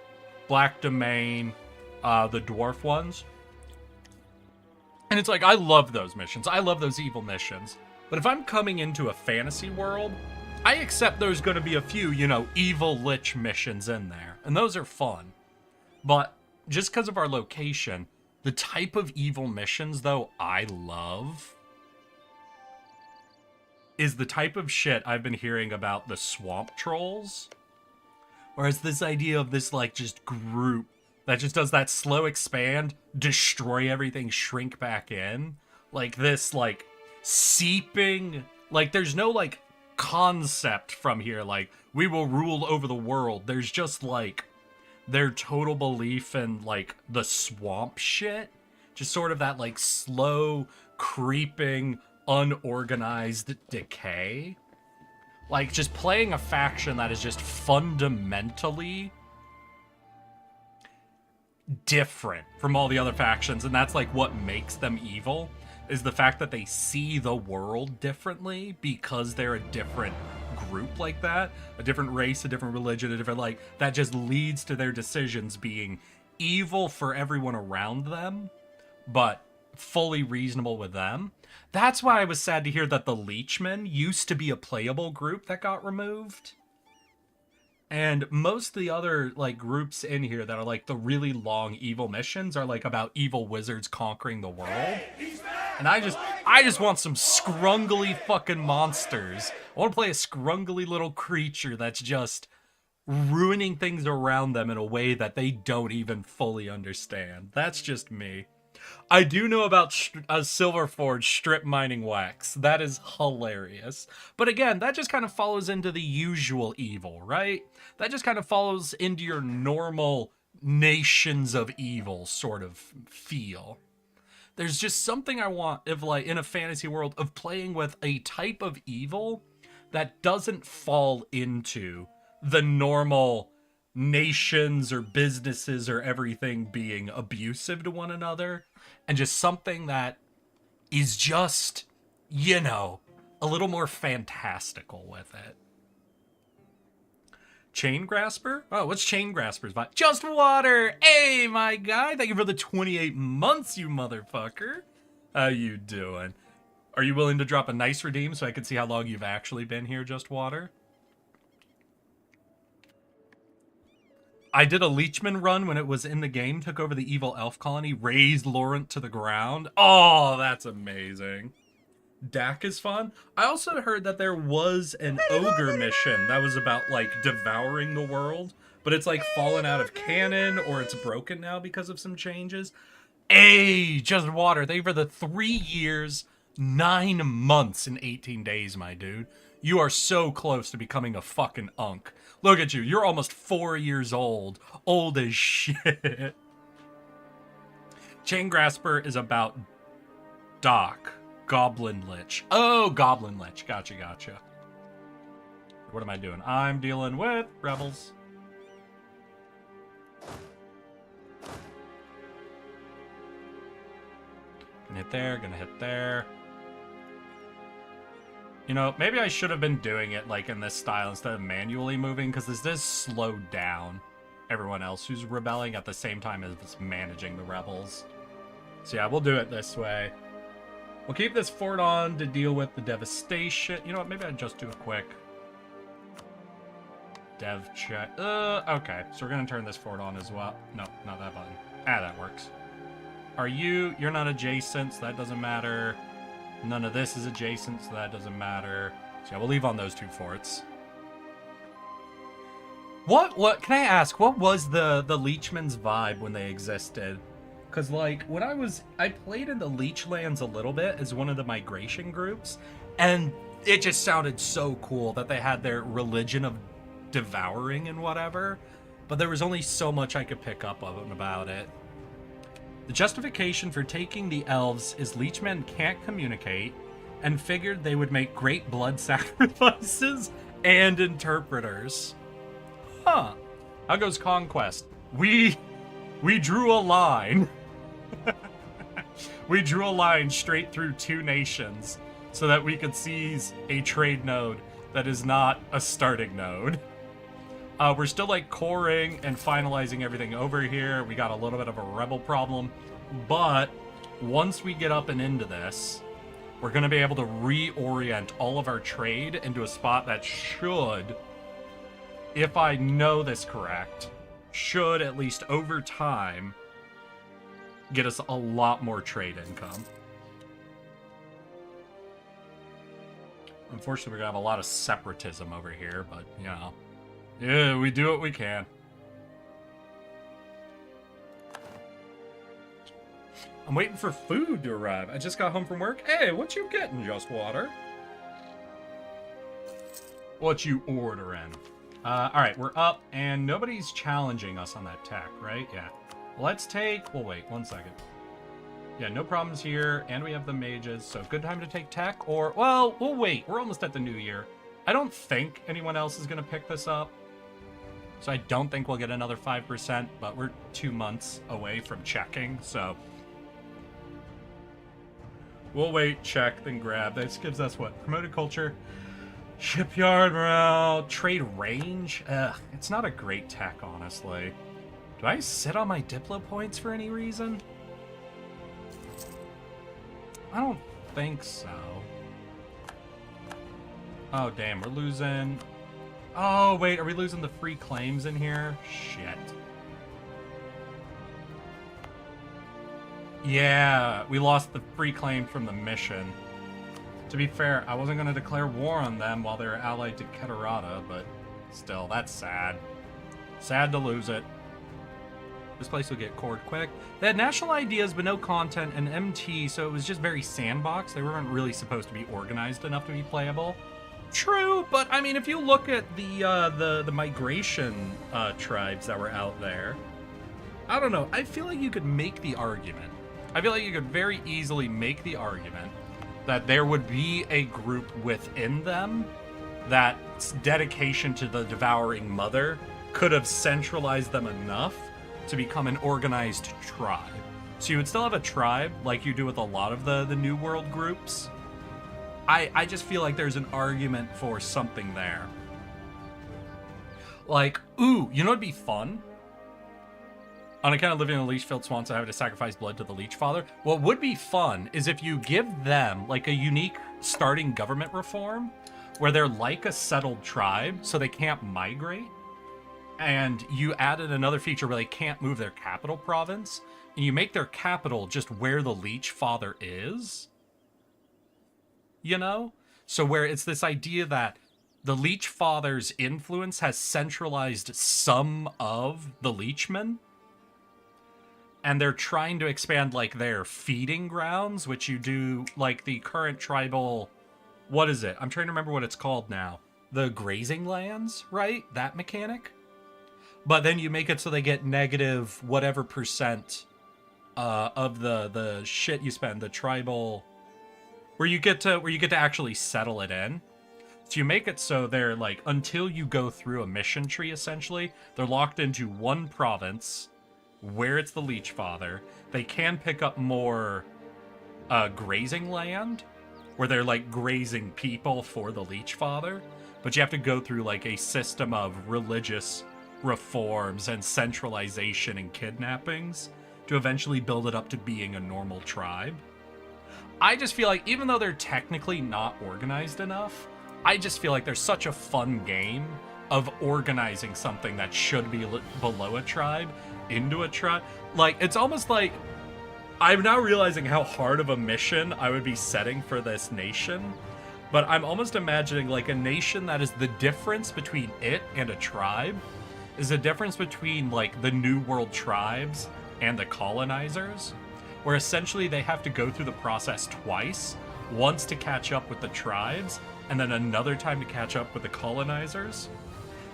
Black Domain, the dwarf ones. And it's like, I love those missions. I love those evil missions. But if I'm coming into a fantasy world, I accept there's going to be a few, you know, evil lich missions in there. And those are fun. But just because of our location, the type of evil missions, though, I love is the type of shit I've been hearing about the swamp trolls. Or is this idea of this, like, just group that just does that slow expand, destroy everything, shrink back in. Like this, like, seeping. Like, there's no, like, concept from here, like, we will rule over the world. There's just, like, their total belief in, like, the swamp shit. Just sort of that, like, slow, creeping, unorganized decay. Like, just playing a faction that is just fundamentally different from all the other factions, and that's like what makes them evil, is the fact that they see the world differently because they're a different group like that, a different race, a different religion, a different, like, that just leads to their decisions being evil for everyone around them, but fully reasonable with them. That's why I was sad to hear that the Leechmen used to be a playable group that got removed. And most of the other, like, groups in here that are, like, the really long evil missions are, like, about evil wizards conquering the world. And I just want some scrungly fucking monsters. I want to play a scrungly little creature that's just ruining things around them in a way that they don't even fully understand. That's just me. I do know about Silverforge strip mining wax. That is hilarious. But again, that just kind of follows into the usual evil, right? That just kind of follows into your normal nations of evil sort of feel. There's just something I want, if, like, in a fantasy world, of playing with a type of evil that doesn't fall into the normal nations or businesses or everything being abusive to one another, and just something that is just, you know, a little more fantastical with it. Chain Grasper? Oh, what's Chain Grasper's vibe? Just Water! Hey, my guy! Thank you for the 28 months, you motherfucker! How you doing? Are you willing to drop a nice redeem so I can see how long you've actually been here, Just Water? I did a Leechman run when it was in the game, took over the evil elf colony, raised Laurent to the ground. Oh, that's amazing. Dak is fun. I also heard that there was an ogre mission that was about, like, devouring the world, but it's, like, fallen out of canon, or it's broken now because of some changes. Hey, Just Water, thank you for the 3 years, 9 months, and 18 days, my dude. You are so close to becoming a fucking unk. Look at you. You're almost 4 years old. Old as shit. Chain Grasper is about Doc. Goblin Lich. Oh, Goblin Lich. Gotcha, gotcha. What am I doing? I'm dealing with rebels. Gonna hit there, gonna hit there. You know, maybe I should have been doing it like in this style instead of manually moving, because this does slow down everyone else who's rebelling at the same time as managing the rebels. So yeah, we'll do it this way. We'll keep this fort on to deal with the devastation. You know what, maybe I'd just do a quick dev check. Okay, so we're gonna turn this fort on as well. No, not that button. Ah, that works. Are you? You're not adjacent, so that doesn't matter. None of this is adjacent, so that doesn't matter. So yeah, we'll leave on those two forts. What can I ask? What was the Leechman's vibe when they existed? Because, like, when I played in the Leechlands a little bit as one of the migration groups, and it just sounded so cool that they had their religion of devouring and whatever, but there was only so much I could pick up of them about it. The justification for taking the elves is Leechmen can't communicate, and figured they would make great blood sacrifices and interpreters. Huh. How goes Conquest? We drew a line. We drew a line straight through two nations so that we could seize a trade node that is not a starting node. We're still like coring and finalizing everything over here. We got a little bit of a rebel problem, but once we get up and into this, we're going to be able to reorient all of our trade into a spot that should, if I know this correct, should at least over time get us a lot more trade income. Unfortunately, we're going to have a lot of separatism over here, but, you know, yeah, we do what we can. I'm waiting for food to arrive. I just got home from work. Hey, what you getting, Just Water? What you ordering? Alright, we're up, and nobody's challenging us on that tech, right? Yeah. Let's take... Well, wait, 1 second. Yeah, no problems here, and we have the mages, so good time to take tech, or... Well, we'll wait. We're almost at the new year. I don't think anyone else is going to pick this up, so I don't think we'll get another 5%, but we're 2 months away from checking, so... We'll wait, check, then grab. This gives us, what? Promoted culture... Shipyard morale, trade range. It's not a great tech, honestly. Do I sit on my Diplo points for any reason? I don't think so. Oh, damn, we're losing... Oh, wait, are we losing the free claims in here? Shit. Yeah, we lost the free claim from the mission. To be fair, I wasn't going to declare war on them while they were allied to Keterata, but still, that's sad. Sad to lose it. This place will get cored quick. They had national ideas, but no content, and MT, so it was just very sandbox. They weren't really supposed to be organized enough to be playable. True, but I mean, if you look at the migration tribes that were out there, I don't know. I feel like you could make the argument. I feel like you could very easily make the argument that there would be a group within them that's dedication to the devouring mother could have centralized them enough to become an organized tribe. So you would still have a tribe like you do with a lot of the New World groups. I just feel like there's an argument for something there. Like, ooh, you know what'd be fun? On account of living in a leech-filled swamp, so I have to sacrifice blood to the Leech Father. What would be fun is if you give them, like, a unique starting government reform, where they're like a settled tribe, so they can't migrate, and you added another feature where they can't move their capital province, and you make their capital just where the Leech Father is. You know? So where it's this idea that the Leech Father's influence has centralized some of the Leechmen, and they're trying to expand, like, their feeding grounds, which you do, like, the current tribal... What is it? I'm trying to remember what it's called now. The grazing lands, right? That mechanic? But then you make it so they get negative whatever percent of the shit you spend, the tribal... where you get to actually settle it in. So you make it so they're like, until you go through a mission tree, essentially, they're locked into one province where it's the Leech Father. They can pick up more grazing land, where they're like grazing people for the Leech Father, but you have to go through like a system of religious reforms and centralization and kidnappings to eventually build it up to being a normal tribe. I just feel like, even though they're technically not organized enough, I just feel like there's such a fun game of organizing something that should be below a tribe into a tribe. Like, it's almost like I'm now realizing how hard of a mission I would be setting for this nation, but I'm almost imagining like a nation that is the difference between it and a tribe is the difference between like the New World tribes and the colonizers, where essentially they have to go through the process twice, once to catch up with the tribes, and then another time to catch up with the colonizers.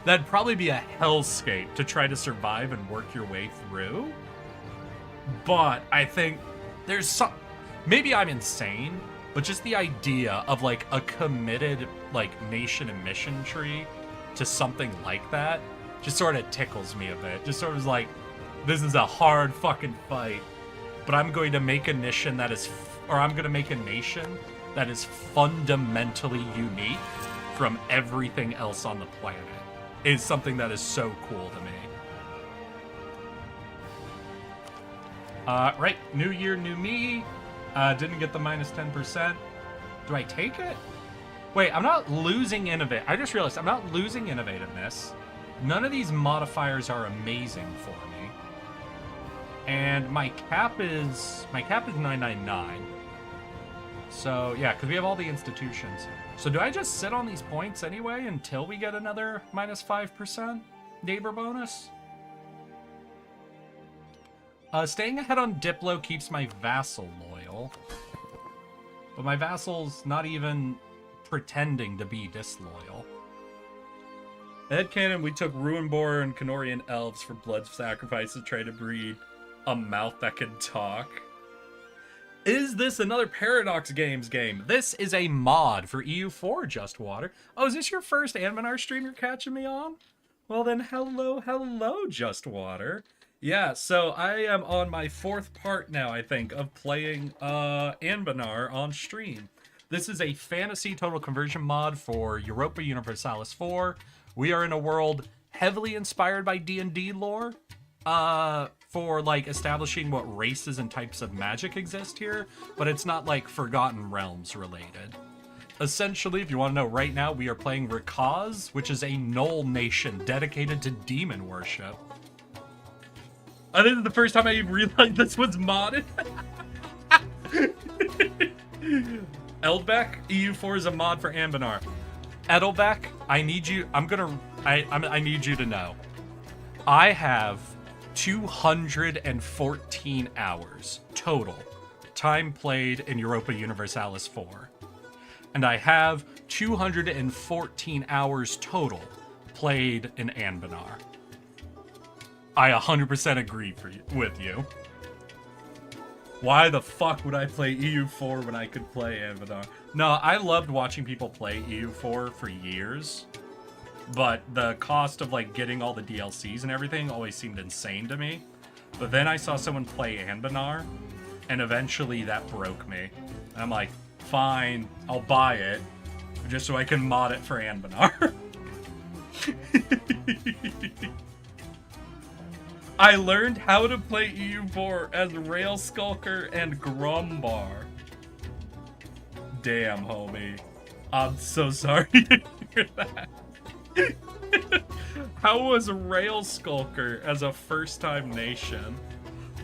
That'd probably be a hellscape to try to survive and work your way through. But I think there's some... Maybe I'm insane, but just the idea of like a committed like nation and mission tree to something like that just sort of tickles me a bit. Just sort of like, this is a hard fucking fight, but I'm going to make a nation that is... I'm going to make a nation that is fundamentally unique from everything else on the planet. Is something that is so cool to me. Right, new year, new me. Didn't get the minus 10%. Do I take it? Wait, I'm not losing innovate. I just realized I'm not losing innovativeness. None of these modifiers are amazing for me. And my cap is 999. So yeah, because we have all the institutions. So do I just sit on these points anyway until we get another minus 5% neighbor bonus? Staying ahead on Diplo keeps my vassal loyal. But my vassal's not even pretending to be disloyal. Headcanon, we took Ruinbor and Kenorian elves for blood sacrifice to try to breed a mouth that can talk. Is this another Paradox Games game? This is a mod for EU4, Just Water. Oh, is this your first Anbennar stream you're catching me on? Well then, hello, Just Water. Yeah, so I am on my 4th part now, I think, of playing Anbennar on stream. This is a fantasy total conversion mod for Europa Universalis 4. We are in a world heavily inspired by D&D lore. For like establishing what races and types of magic exist here, but it's not like Forgotten Realms related. Essentially, if you want to know right now, we are playing Rakkaz, which is a Gnoll nation dedicated to demon worship. I think this is the first time I even realized this was modded. Eldbeck, EU4 is a mod for Anbennar. Edelbeck, I need you, I need you to know. I have 214 hours total time played in Europa Universalis 4. And I have 214 hours total played in Anbennar. I 100% agree with you. Why the fuck would I play EU4 when I could play Anbennar? No, I loved watching people play EU4 for years. But the cost of like getting all the DLCs and everything always seemed insane to me. But then I saw someone play Anbennar, and eventually that broke me. And I'm like, fine, I'll buy it, just so I can mod it for Anbennar. I learned how to play EU4 as Rail Skulker and Grumbar. Damn, homie. I'm so sorry to hear that. How was Rail Skulker as a first-time nation?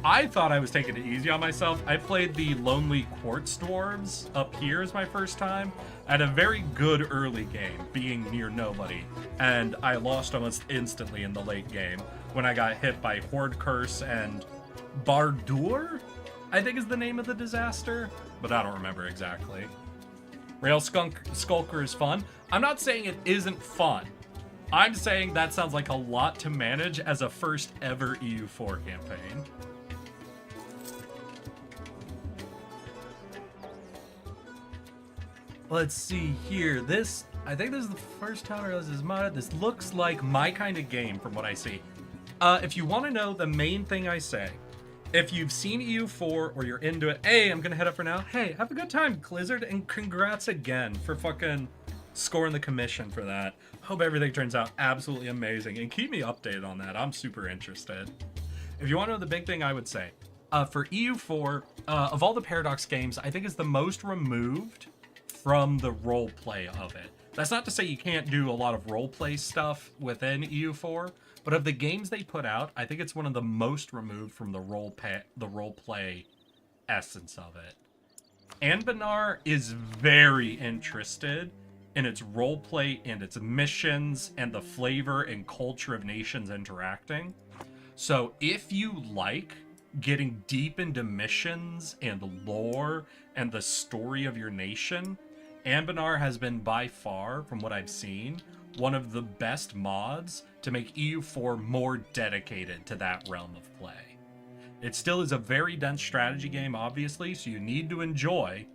I thought I was taking it easy on myself. I played the Lonely Quartz Dwarves up here as my first time. I had a very good early game, being near nobody, and I lost almost instantly in the late game when I got hit by Horde Curse and Bardur, I think is the name of the disaster, but I don't remember exactly. Rail Skulker is fun. I'm not saying it isn't fun. I'm saying that sounds like a lot to manage as a first ever EU4 campaign. Let's see here. This, I think this is the first time I realized this is modded. This looks like my kind of game from what I see. If you want to know the main thing I say, if you've seen EU4 or you're into it, hey, I'm gonna head up for now. Hey, have a good time, Blizzard, and congrats again for fucking scoring the commission for that. Hope everything turns out absolutely amazing, and keep me updated on that. I'm super interested. If you want to know the big thing I would say, for EU4, of all the Paradox games, I think it's the most removed from the role play of it. That's not to say you can't do a lot of role play stuff within EU4, but of the games they put out, I think it's one of the most removed from the role play essence of it. Anbennar is very interested in its role play and its missions and the flavor and culture of nations interacting. So if you like getting deep into missions and lore and the story of your nation, Anbennar has been by far, from what I've seen, one of the best mods to make EU4 more dedicated to that realm of play. It still is a very dense strategy game, obviously, so you need to enjoy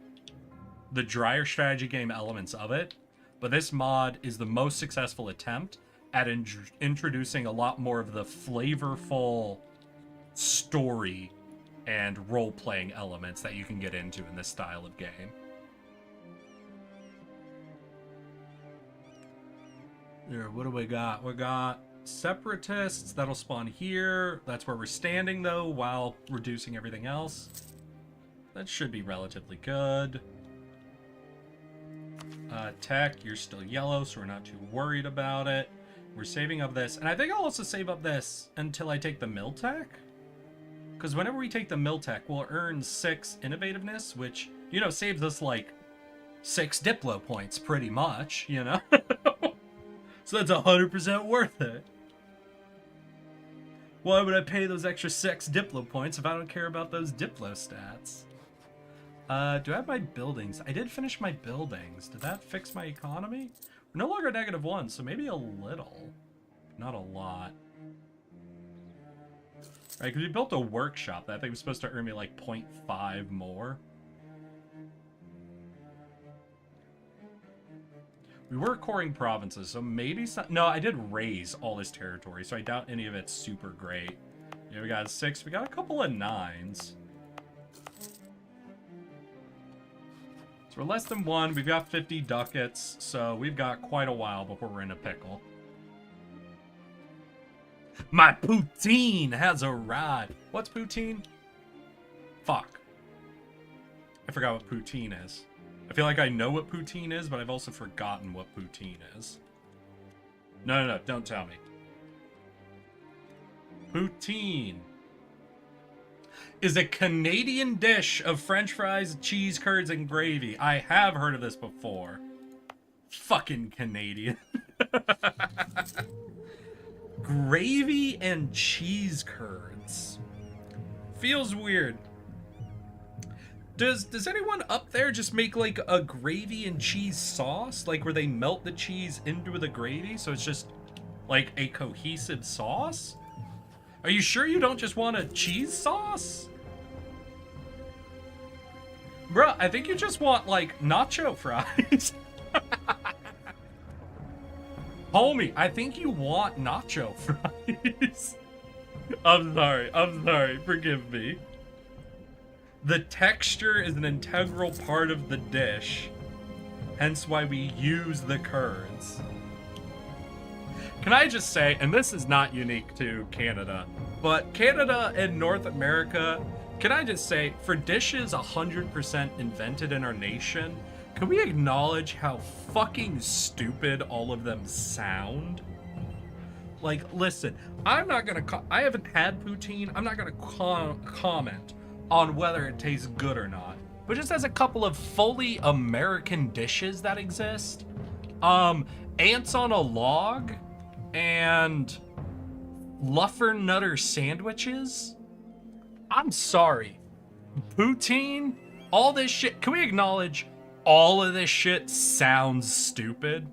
the drier strategy game elements of it, but this mod is the most successful attempt at introducing a lot more of the flavorful story and role-playing elements that you can get into in this style of game. There, what do we got? We got separatists that'll spawn here. That's where we're standing though, while reducing everything else. That should be relatively good. Tech, you're still yellow, so we're not too worried about it. We're saving up this, and I think I'll also save up this until I take the mill tech. Because whenever we take the mill tech, we'll earn 6 innovativeness, which, you know, saves us like 6 Diplo points pretty much, you know? So that's 100% worth it. Why would I pay those extra 6 Diplo points if I don't care about those Diplo stats? Do I have my buildings? I did finish my buildings. Did that fix my economy? We're no longer -1, so maybe a little. Not a lot. Right, because we built a workshop that I think was supposed to earn me like 0.5 more. We were coring provinces, so maybe some... No, I did raise all this territory, so I doubt any of it's super great. Yeah, we got a 6. We got a couple of 9s. So we're less than 1. We've got 50 ducats, so we've got quite a while before we're in a pickle. My poutine has arrived. What's poutine? Fuck. I forgot what poutine is. I feel like I know what poutine is, but I've also forgotten what poutine is. No, don't tell me. Poutine is a Canadian dish of French fries, cheese curds, and gravy. I have heard of this before. Fucking Canadian. Gravy and cheese curds. Feels weird. Does anyone up there just make like a gravy and cheese sauce? Like where they melt the cheese into the gravy so it's just like a cohesive sauce? Are you sure you don't just want a cheese sauce? Bruh, I think you just want like nacho fries. Homie, I think you want nacho fries. I'm sorry, forgive me. The texture is an integral part of the dish, hence why we use the curds. Can I just say, and this is not unique to Canada, but Canada and North America, can I just say, for dishes 100% invented in our nation, can we acknowledge how fucking stupid all of them sound? Like, listen, I haven't had poutine, I'm not gonna comment on whether it tastes good or not, but just as a couple of fully American dishes that exist, ants on a log and Fluffernutter sandwiches. I'm sorry, poutine, all this shit. Can we acknowledge all of this shit sounds stupid?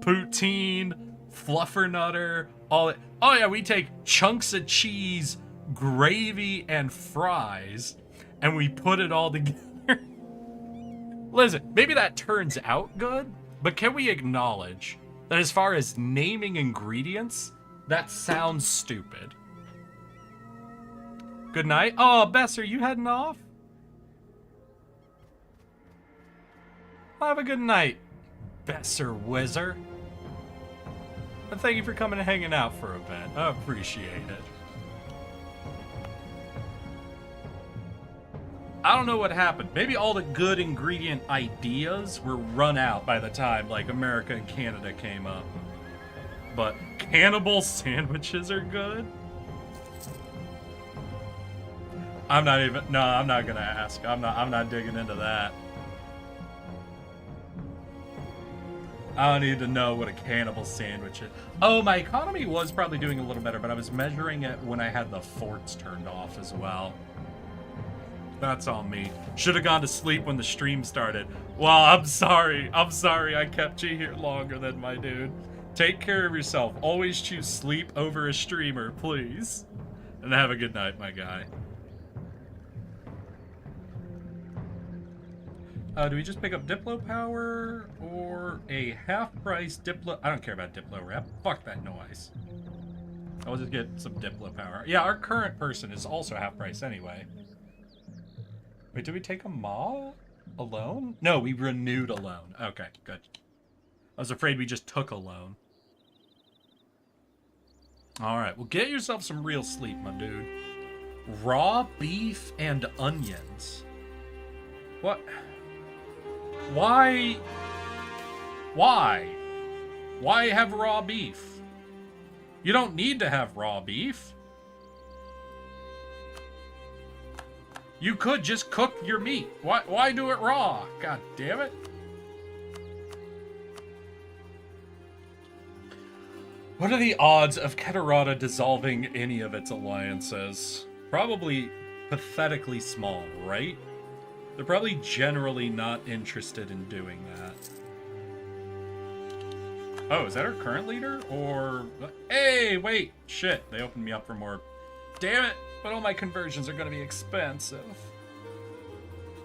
Poutine, Fluffernutter, all it. Oh yeah, we take chunks of cheese, gravy, and fries, and we put it all together. Listen, maybe that turns out good, but can we acknowledge that as far as naming ingredients, that sounds stupid? Good night. Oh, Bess, are you heading off? Have a good night, Besser Whizzer. And thank you for coming and hanging out for a bit. I appreciate it. I don't know what happened. Maybe all the good ingredient ideas were run out by the time, like, America and Canada came up. But cannibal sandwiches are good? I'm not gonna ask. I'm not digging into that. I don't need to know what a cannibal sandwich is. Oh, my economy was probably doing a little better, but I was measuring it when I had the forts turned off as well. That's on me. Should have gone to sleep when the stream started. Well, I'm sorry. I kept you here longer than my dude. Take care of yourself. Always choose sleep over a streamer, please. And have a good night, my guy. Do we just pick up Diplo power or a half-price Diplo? I don't care about Diplo rep. Fuck that noise. I'll just get some Diplo power. Yeah, our current person is also half-price anyway. Wait, did we take a Ma alone? No, we renewed a loan. Okay, good. I was afraid we just took a loan. Alright, well, get yourself some real sleep, my dude. Raw beef and onions. What? Why? Why have raw beef? You don't need to have raw beef. You could just cook your meat. Why do it raw? God damn it. What are the odds of Keterata dissolving any of its alliances? Probably pathetically small, right? They're probably generally not interested in doing that. Oh, is that our current leader? Or... Hey, wait! Shit, they opened me up for more. Damn it! But all my conversions are gonna be expensive.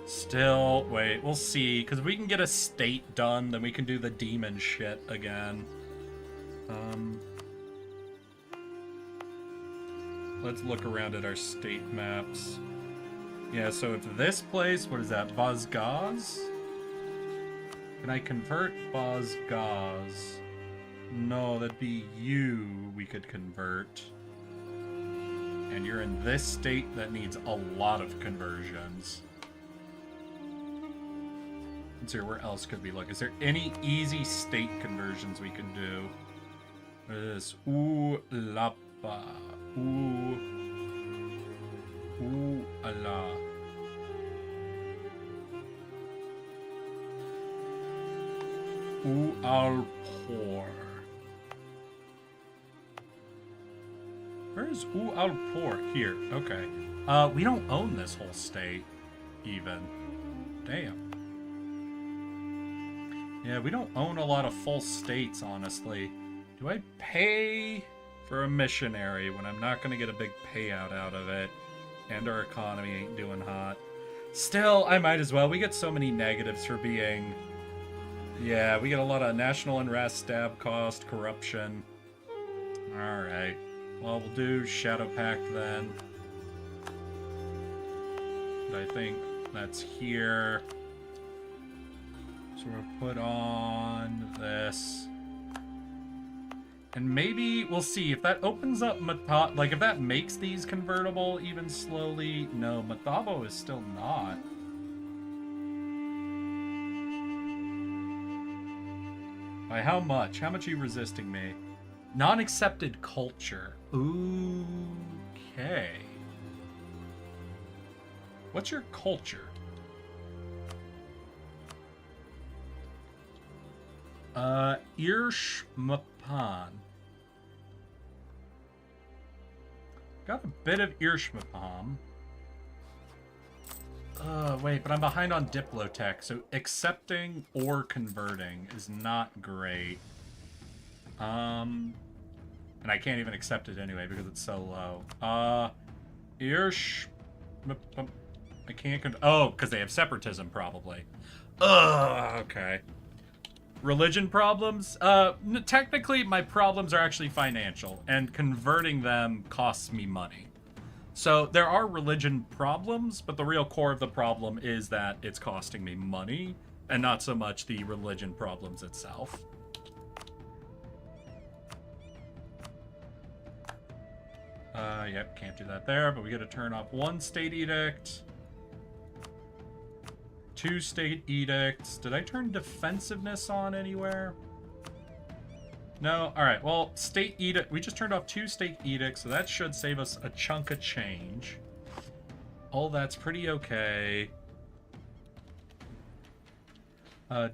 Still, wait, we'll see. Because if we can get a state done, then we can do the demon shit again. Let's look around at our state maps. Yeah, so if this place, what is that, Vazgaz? Can I convert Vazgaz? No, that'd be you we could convert. And you're in this state that needs a lot of conversions. Let's see, where else could we look? Is there any easy state conversions we can do? What is this? Ooh, Lapa. Ooh. Ooh, Allah. Ooh, Alpor. Where is Ooh, Alpor? Here. Okay. We don't own this whole state, even. Damn. Yeah, we don't own a lot of full states, honestly. Do I pay for a missionary when I'm not going to get a big payout out of it? And our economy ain't doing hot. Still, I might as well. We get so many negatives for being... Yeah, we get a lot of national unrest, stab cost, corruption. Alright. Well, we'll do Shadow Pact then. I think that's here. So we'll put on this. And maybe we'll see if that opens up like if that makes these convertible even slowly. No, Matabo is still not. By how much? How much are you resisting me? Non-accepted culture. Okay. What's your culture? Irshmapan. Got a bit of Irshmapam. Wait, but I'm behind on Diplotech, so accepting or converting is not great. And I can't even accept it anyway because it's so low. I can't oh, because they have separatism, probably. Ugh, okay. Religion problems? Technically, my problems are actually financial, and converting them costs me money. So there are religion problems, but the real core of the problem is that it's costing me money, and not so much the religion problems itself. Yep, can't do that there, but we gotta turn off 1 state edict. 2 state edicts. Did I turn defensiveness on anywhere? No? Alright, well, state edict. We just turned off 2 state edicts, so that should save us a chunk of change. All that's pretty okay.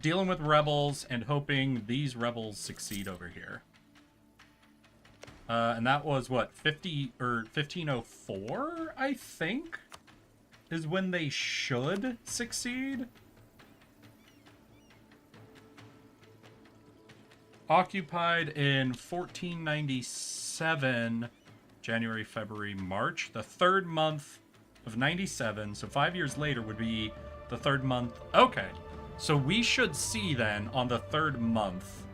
Dealing with rebels and hoping these rebels succeed over here. And that was what, 1504, I think, is when they should succeed. Occupied in 1497, January, February, March. The 3rd month of 97, so 5 years later would be the 3rd month. Okay, so we should see then on the 3rd month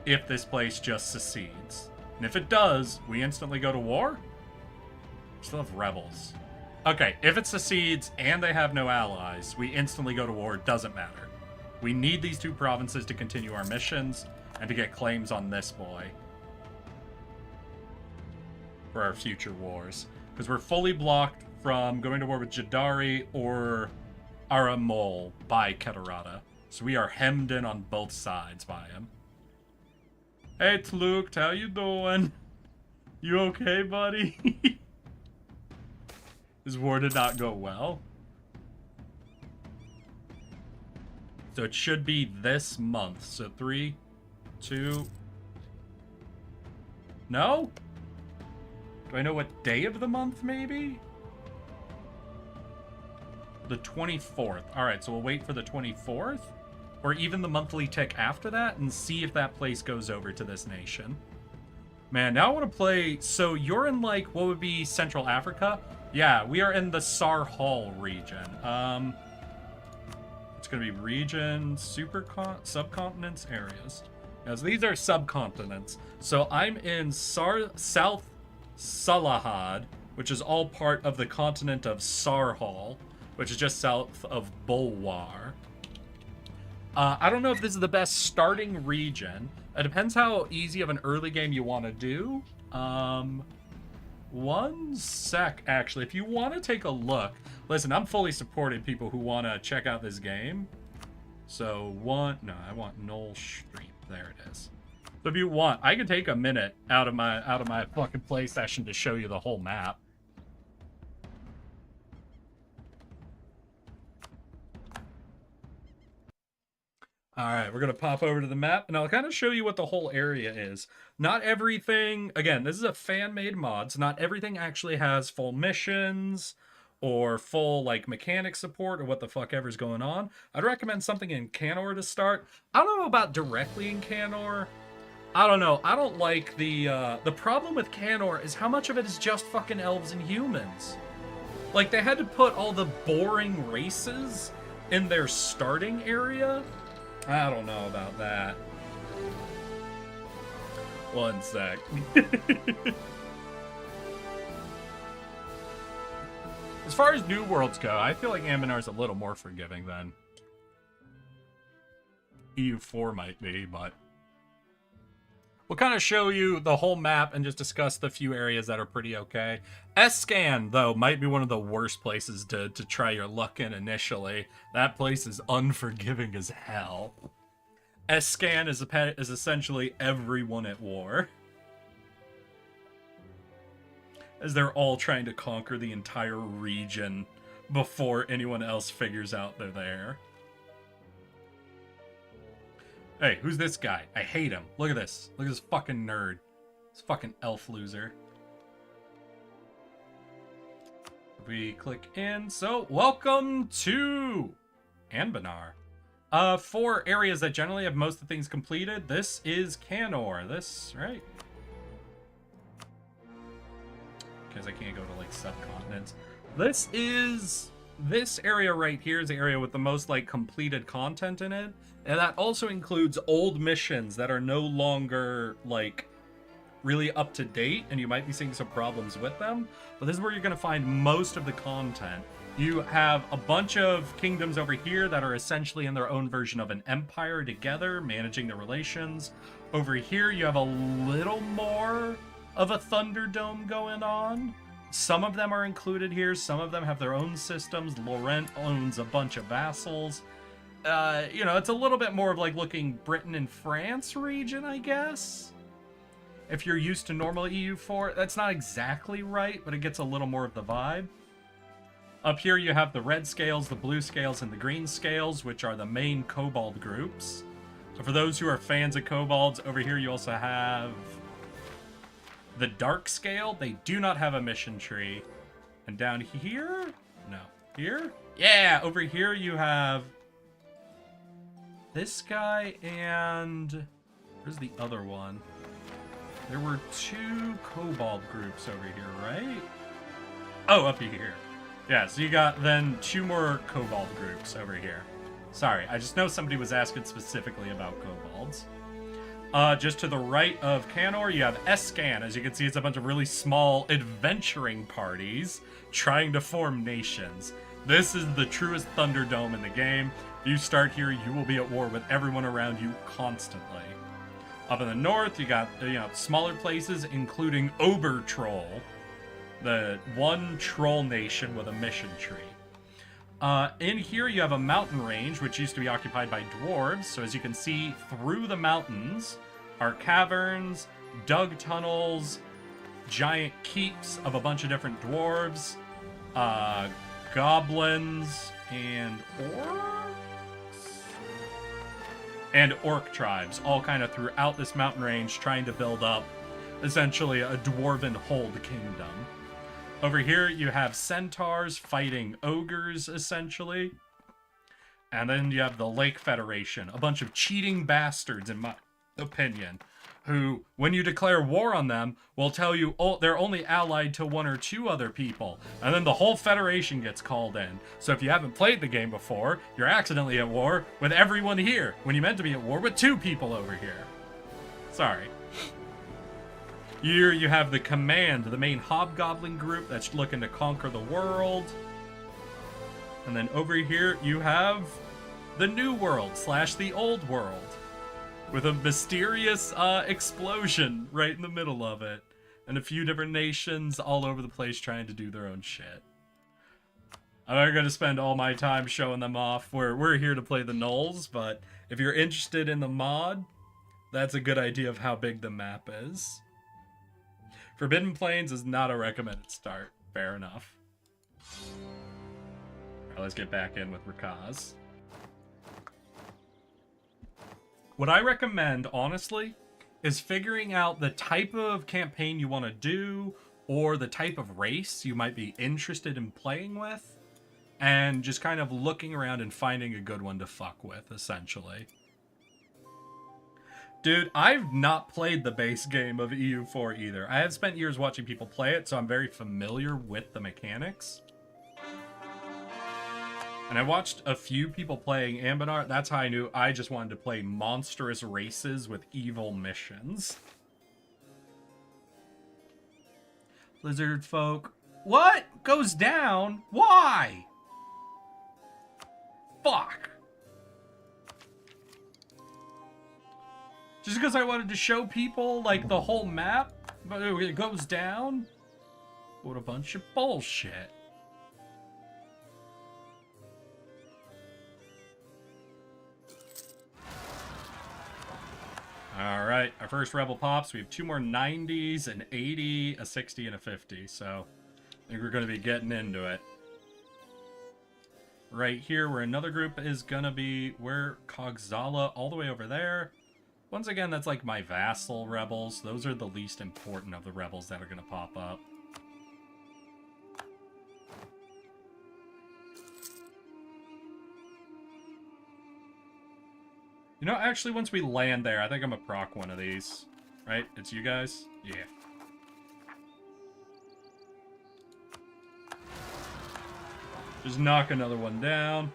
if this place just secedes. And if it does, we instantly go to war? We still have rebels. Okay, if it secedes and they have no allies, we instantly go to war. It doesn't matter. We need these 2 provinces to continue our missions and to get claims on this boy for our future wars. Because we're fully blocked from going to war with Jadari or Aramol by Kedarata. So we are hemmed in on both sides by him. Hey, it's Luke. How you doing? You okay, buddy? This war did not go well. So it should be this month. So 3, 2... No? Do I know what day of the month, maybe? The 24th. Alright, so we'll wait for the 24th. Or even the monthly tick after that, and see if that place goes over to this nation. Man, now I want to play... So you're in, like, what would be Central Africa? Yeah, we are in the Sarhal region. It's going to be region, subcontinents, areas. Now, so these are subcontinents. So I'm in South Salahad, which is all part of the continent of Sarhal, which is just south of Bulwar. I don't know if this is the best starting region. It depends how easy of an early game you want to do. 1 sec, actually. If you want to take a look, listen, I'm fully supporting people who want to check out this game. So no, I want null stream. There it is. So if you want, I can take a minute out of my fucking play session to show you the whole map. Alright, we're going to pop over to the map, and I'll kind of show you what the whole area is. Not everything... Again, this is a fan-made mod, so not everything actually has full missions or full, like, mechanic support or what the fuck ever's going on. I'd recommend something in Canor to start. I don't know about directly in Canor. I don't know. I don't like the problem with Canor is how much of it is just fucking elves and humans. Like, they had to put all the boring races in their starting area. I don't know about that. 1 sec. As far as new worlds go, I feel like Anbennar is a little more forgiving than EU4 might be, but we'll kind of show you the whole map and just discuss the few areas that are pretty okay. Escan, though, might be one of the worst places to try your luck in initially. That place is unforgiving as hell. Escan is essentially everyone at war, as they're all trying to conquer the entire region before anyone else figures out they're there. Hey, who's this guy? I hate him. Look at this. Look at this fucking nerd. This fucking elf loser. We click in. So, welcome to Anbennar. 4 areas that generally have most of the things completed. This is Canor. This, right? Because I can't go to, like, subcontinents. This is this area right here is the area with the most, like, completed content in it. And that also includes old missions that are no longer, like, really up to date, and you might be seeing some problems with them. But this is where you're going to find most of the content. You have a bunch of kingdoms over here that are essentially in their own version of an empire together, managing their relations. Over here, you have a little more of a Thunderdome going on. Some of them are included here. Some of them have their own systems. Laurent owns a bunch of vassals. You know, it's a little bit more of like looking Britain and France region, I guess. If you're used to normal EU4, that's not exactly right, but it gets a little more of the vibe. Up here you have the red scales, the blue scales, and the green scales, which are the main kobold groups. So for those who are fans of kobolds, over here you also have the dark scale. They do not have a mission tree. And down here? No. Here? Yeah, over here you have this guy and... where's the other one? There were 2 kobold groups over here, right? Oh, up here. Yeah, so you got then 2 more kobold groups over here. Sorry, I just know somebody was asking specifically about kobolds. Just to the right of Canor, you have Escan. As you can see, it's a bunch of really small adventuring parties trying to form nations. This is the truest Thunderdome in the game. If you start here, you will be at war with everyone around you constantly. Up in the north, you got smaller places, including Obertroll, the one troll nation with a mission tree. In here, you have a mountain range, which used to be occupied by dwarves. So as you can see, through the mountains are caverns, dug tunnels, giant keeps of a bunch of different dwarves, goblins, and orc tribes, all kind of throughout this mountain range, trying to build up essentially a dwarven hold kingdom. Over here, you have centaurs fighting ogres, essentially. And then you have the Lake Federation, a bunch of cheating bastards, in my opinion, who, when you declare war on them, will tell you, oh, they're only allied to 1 or 2 other people. And then the whole Federation gets called in. So if you haven't played the game before, you're accidentally at war with everyone here, when you meant to be at war with 2 people over here. Sorry. Here you have the Command, the main hobgoblin group that's looking to conquer the world. And then over here you have the New World / the Old World, with a mysterious explosion right in the middle of it. And a few different nations all over the place trying to do their own shit. I'm not going to spend all my time showing them off. We're here to play the Gnolls, but if you're interested in the mod, that's a good idea of how big the map is. Forbidden Plains is not a recommended start. Fair enough. Alright, let's get back in with Rakkaz. What I recommend, honestly, is figuring out the type of campaign you want to do, or the type of race you might be interested in playing with, and just kind of looking around and finding a good one to fuck with, essentially. Dude, I've not played the base game of EU4 either. I have spent years watching people play it, so I'm very familiar with the mechanics. And I watched a few people playing Anbennar. That's how I knew I just wanted to play monstrous races with evil missions. Lizard folk. What? Goes down? Why? Fuck. Just because I wanted to show people, like, the whole map, but it goes down? What a bunch of bullshit. Alright, our first rebel pops. We have 2 more 90s, an 80, a 60, and a 50, so I think we're going to be getting into it. Right here, where another group is going to be, where Kogzala, all the way over there. Once again, that's like my vassal rebels. Those are the least important of the rebels that are going to pop up. You know, actually, once we land there, I think I'm gonna proc one of these. Right? It's you guys? Yeah. Just knock another one down.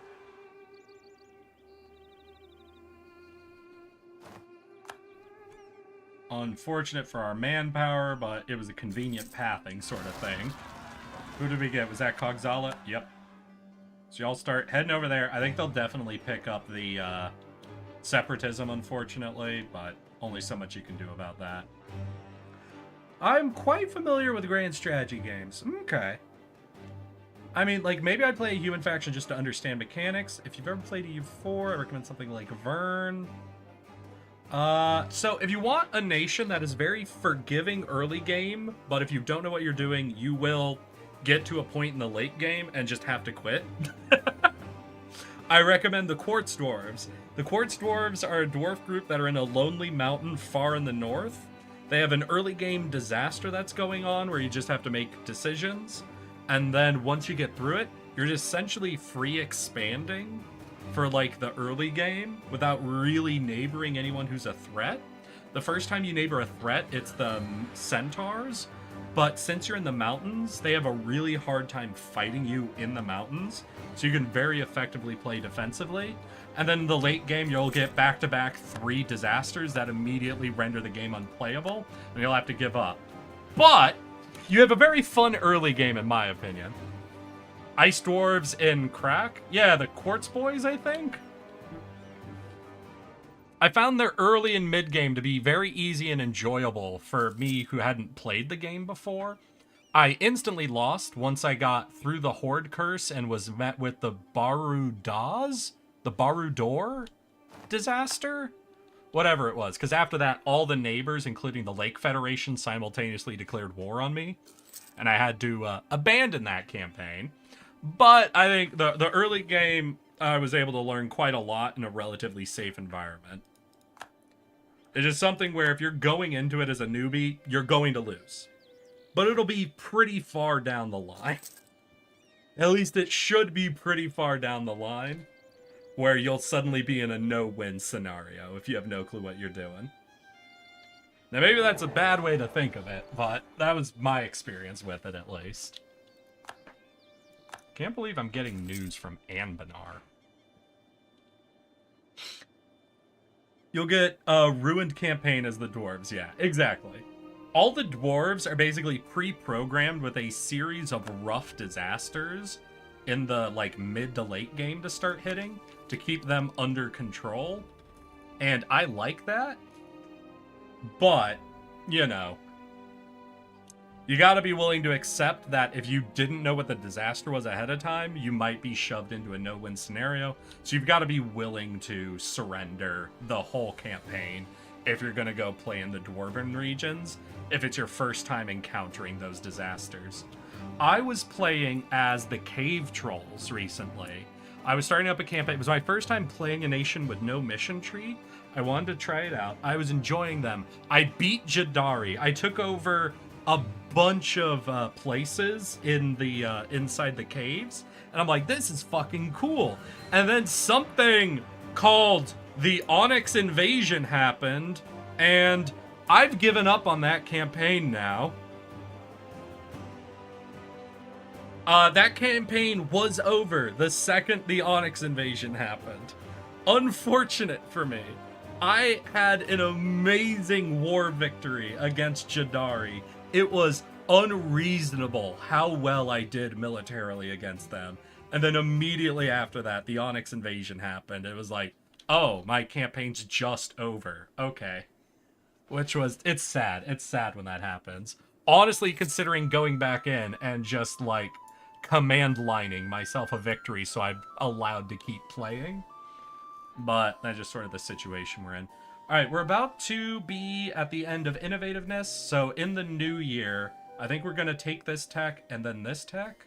Unfortunate for our manpower, but it was a convenient pathing sort of thing. Who did we get? Was that Kogzala? Yep. So y'all start heading over there. I think they'll definitely pick up the separatism, unfortunately, but only so much you can do about that. I'm quite familiar with grand strategy games. Okay. I mean, like, maybe I'd play a human faction just to understand mechanics. If you've ever played EU4, I recommend something like Vern. So if you want a nation that is very forgiving early game, but if you don't know what you're doing, you will get to a point in the late game and just have to quit. I recommend the Quartz Dwarves. The Quartz Dwarves are a dwarf group that are in a lonely mountain far in the north. They have an early game disaster that's going on where you just have to make decisions. And then once you get through it, you're essentially free expanding for like the early game without really neighboring anyone who's a threat. The first time you neighbor a threat, it's the centaurs. But since you're in the mountains, they have a really hard time fighting you in the mountains. So you can very effectively play defensively. And then in the late game, you'll get back-to-back 3 disasters that immediately render the game unplayable. And you'll have to give up. But you have a very fun early game, in my opinion. Ice Dwarves in Crack? Yeah, the Quartz Boys, I think? I found their early and mid game to be very easy and enjoyable for me who hadn't played the game before. I instantly lost once I got through the Horde Curse and was met with the Barudaz? The Barudor disaster? Whatever it was, because after that, all the neighbors, including the Lake Federation, simultaneously declared war on me. And I had to abandon that campaign. But I think the early game, I was able to learn quite a lot in a relatively safe environment. It's just something where if you're going into it as a newbie, you're going to lose. But it'll be pretty far down the line. At least it should be pretty far down the line, where you'll suddenly be in a no-win scenario if you have no clue what you're doing. Now maybe that's a bad way to think of it, but that was my experience with it at least. Can't believe I'm getting news from Anbennar. You'll get a ruined campaign as the dwarves. Yeah, exactly. All the dwarves are basically pre-programmed with a series of rough disasters in the like mid to late game to start hitting to keep them under control. And I like that. But, you know, you gotta be willing to accept that if you didn't know what the disaster was ahead of time, you might be shoved into a no-win scenario. So you've got to be willing to surrender the whole campaign if you're gonna go play in the Dwarven regions, if it's your first time encountering those disasters. I was playing as the Cave Trolls recently. I was starting up a campaign. It was my first time playing a nation with no mission tree. I wanted to try it out. I was enjoying them. I beat Jadari. I took over a bunch of places in the inside the caves, and I'm like, this is fucking cool. And then something called the Onyx Invasion happened, and I've given up on that campaign now. That campaign was over the second the Onyx Invasion happened. Unfortunate for me. I had an amazing war victory against Jadari. It was unreasonable how well I did militarily against them. And then immediately after that, the Onyx Invasion happened. It was like, oh, my campaign's just over. Okay. Which was, it's sad. It's sad when that happens. Honestly, considering going back in and just, like, command lining myself a victory so I'm allowed to keep playing. But that's just sort of the situation we're in. Alright, we're about to be at the end of innovativeness, so in the new year, I think we're going to take this tech and then this tech.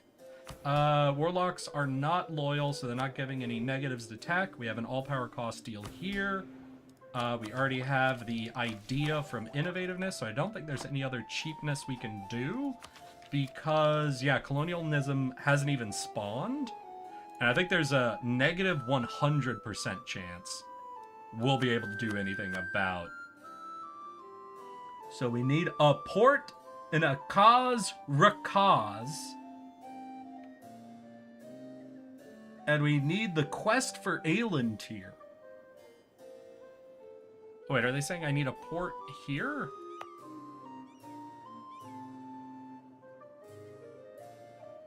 Warlocks are not loyal, so they're not giving any negatives to tech. We have an all-power cost deal here. We already have the idea from innovativeness, so I don't think there's any other cheapness we can do. Because, yeah, colonialism hasn't even spawned. And I think there's a negative 100% chance we'll be able to do anything about. So we need a port and a cause Rakkaz. And we need the quest for Aelintir. Wait, are they saying I need a port here?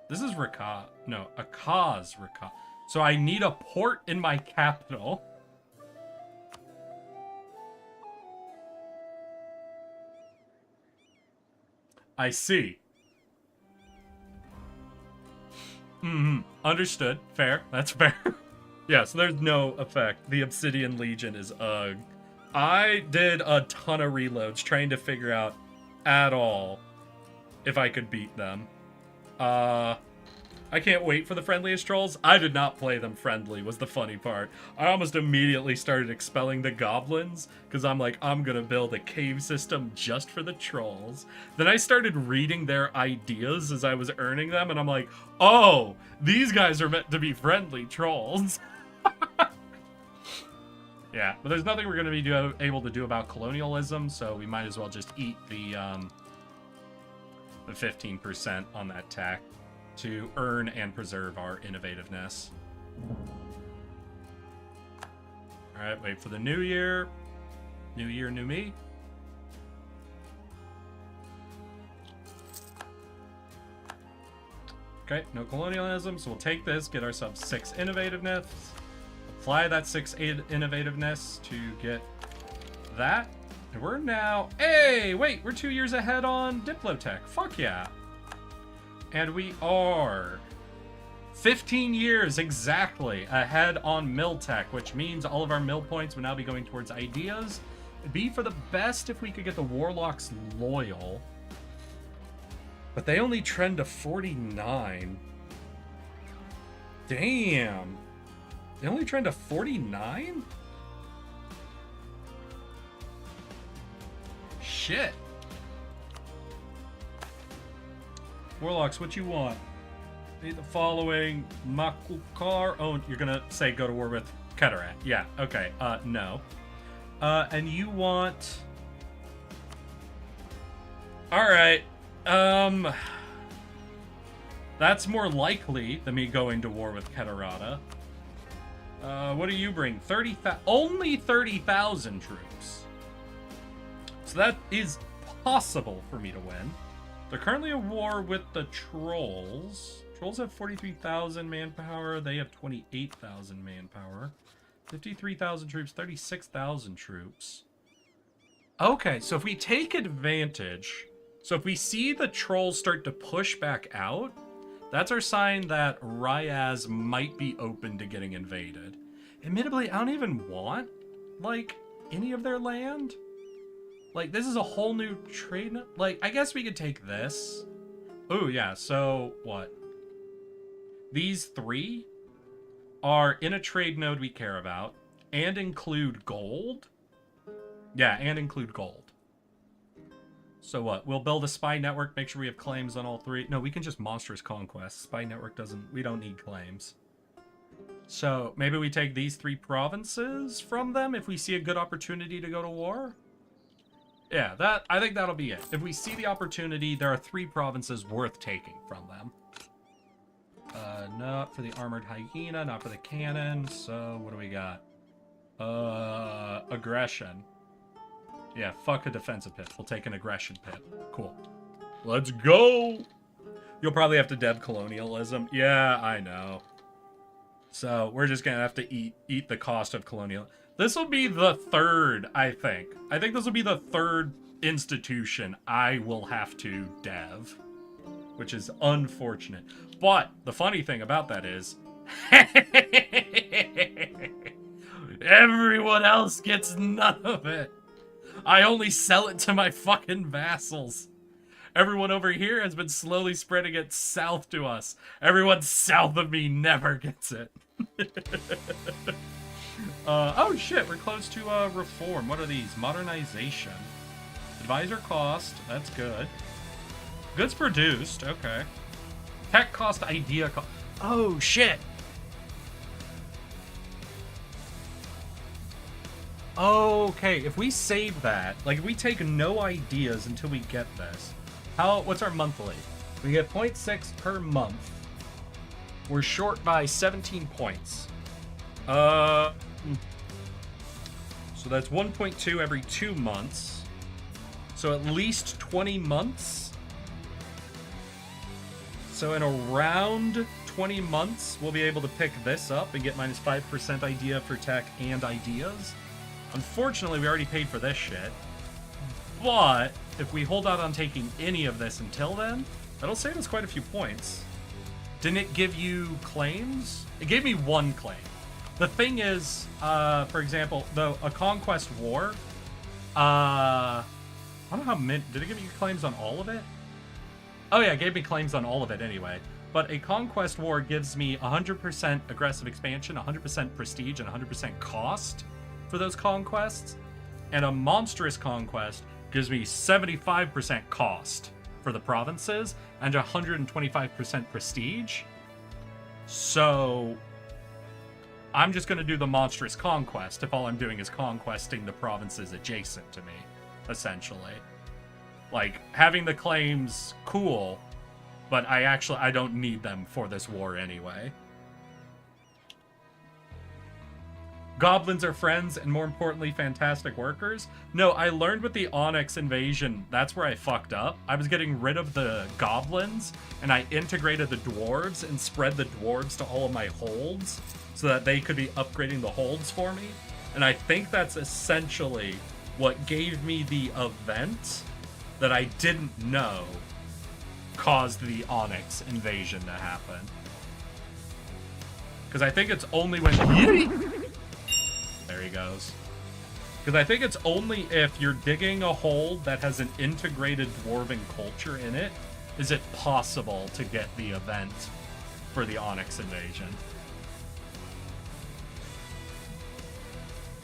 This is Rakkaz. No, Rakkaz. So I need a port in my capital. I see. Understood. Fair. That's fair. Yeah, so there's no effect. The Obsidian Legion is ugh. I did a ton of reloads trying to figure out at all if I could beat them. I can't wait for the friendliest trolls. I did not play them friendly, was the funny part. I almost immediately started expelling the goblins, because I'm like, I'm gonna build a cave system just for the trolls. Then I started reading their ideas as I was earning them, and I'm like, oh, these guys are meant to be friendly trolls. Yeah, but there's nothing we're gonna be able to do about colonialism, so we might as well just eat the 15% on that tack to earn and preserve our innovativeness. Alright, wait for the new year. New year, new me. Okay, no colonialism, so we'll take this, get ourselves 6 innovativeness. Apply that 6 innovativeness to get that. And we're now... Hey, wait, we're 2 years ahead on Diplotech. Fuck yeah. And we are 15 years exactly ahead on Mill Tech, which means all of our mill points would now be going towards ideas. It'd be for the best if we could get the Warlocks loyal. But they only trend to 49. Damn. They only trend to 49? Shit. Warlocks, what you want? Need the following. Makukar. Oh, you're gonna say go to war with Keterat. Yeah, okay. No. And you want... Alright. That's more likely than me going to war with Keterata. What do you bring? 30,000... Only 30,000 troops. So that is possible for me to win. They're currently at war with the Trolls. Trolls have 43,000 manpower. They have 28,000 manpower. 53,000 troops, 36,000 troops. Okay, so if we take advantage... So if we see the Trolls start to push back out, that's our sign that Rakkaz might be open to getting invaded. Admittedly, I don't even want, like, any of their land. Like, this is a whole new trade... Like, I guess we could take this. Oh, yeah, so, what? These 3 are in a trade node we care about, and include gold? Yeah, and include gold. So what? We'll build a spy network, make sure we have claims on all 3. No, we can just monstrous conquest. Spy network doesn't... We don't need claims. So, maybe we take these 3 provinces from them if we see a good opportunity to go to war? Yeah, I think that'll be it. If we see the opportunity, there are 3 provinces worth taking from them. Not for the armored hyena, not for the cannon. So what do we got? Aggression. Yeah, fuck a defensive pit. We'll take an aggression pit. Cool. Let's go! You'll probably have to dev colonialism. Yeah, I know. So we're just gonna have to eat the cost of colonial. This will be the 3rd, I think. I think this will be the 3rd institution I will have to dev, which is unfortunate. But the funny thing about that is, everyone else gets none of it. I only sell it to my fucking vassals. Everyone over here has been slowly spreading it south to us. Everyone south of me never gets it. Oh shit, we're close to reform. What are these? Modernization. Advisor cost, that's good. Goods produced, okay. Tech cost, idea cost. Oh shit. Okay, if we save that, like if we take no ideas until we get this, what's our monthly? We get 0.6 per month. We're short by 17 points. So that's 1.2 every 2 months. So at least 20 months. So in around 20 months, we'll be able to pick this up and get minus 5% idea for tech and ideas. Unfortunately, we already paid for this shit. But if we hold out on taking any of this until then, that'll save us quite a few points. Didn't it give you claims? It gave me 1 claim. The thing is, for example, a conquest war, I don't know how many, did it give you claims on all of it? Oh yeah, it gave me claims on all of it anyway. But a conquest war gives me 100% aggressive expansion, 100% prestige, and 100% cost for those conquests. And a monstrous conquest gives me 75% cost for the provinces and 125% prestige. So I'm just going to do the monstrous conquest if all I'm doing is conquesting the provinces adjacent to me, essentially. Like, having the claims, cool, but I don't need them for this war anyway. Goblins are friends, and more importantly, fantastic workers. No, I learned with the Onyx invasion, that's where I fucked up. I was getting rid of the goblins, and I integrated the dwarves and spread the dwarves to all of my holds so that they could be upgrading the holds for me. And I think that's essentially what gave me the event that I didn't know caused the Onyx invasion to happen. Because I think it's only when... There he goes. Because I think it's only if you're digging a hold that has an integrated dwarven culture in it, is it possible to get the event for the Onyx invasion.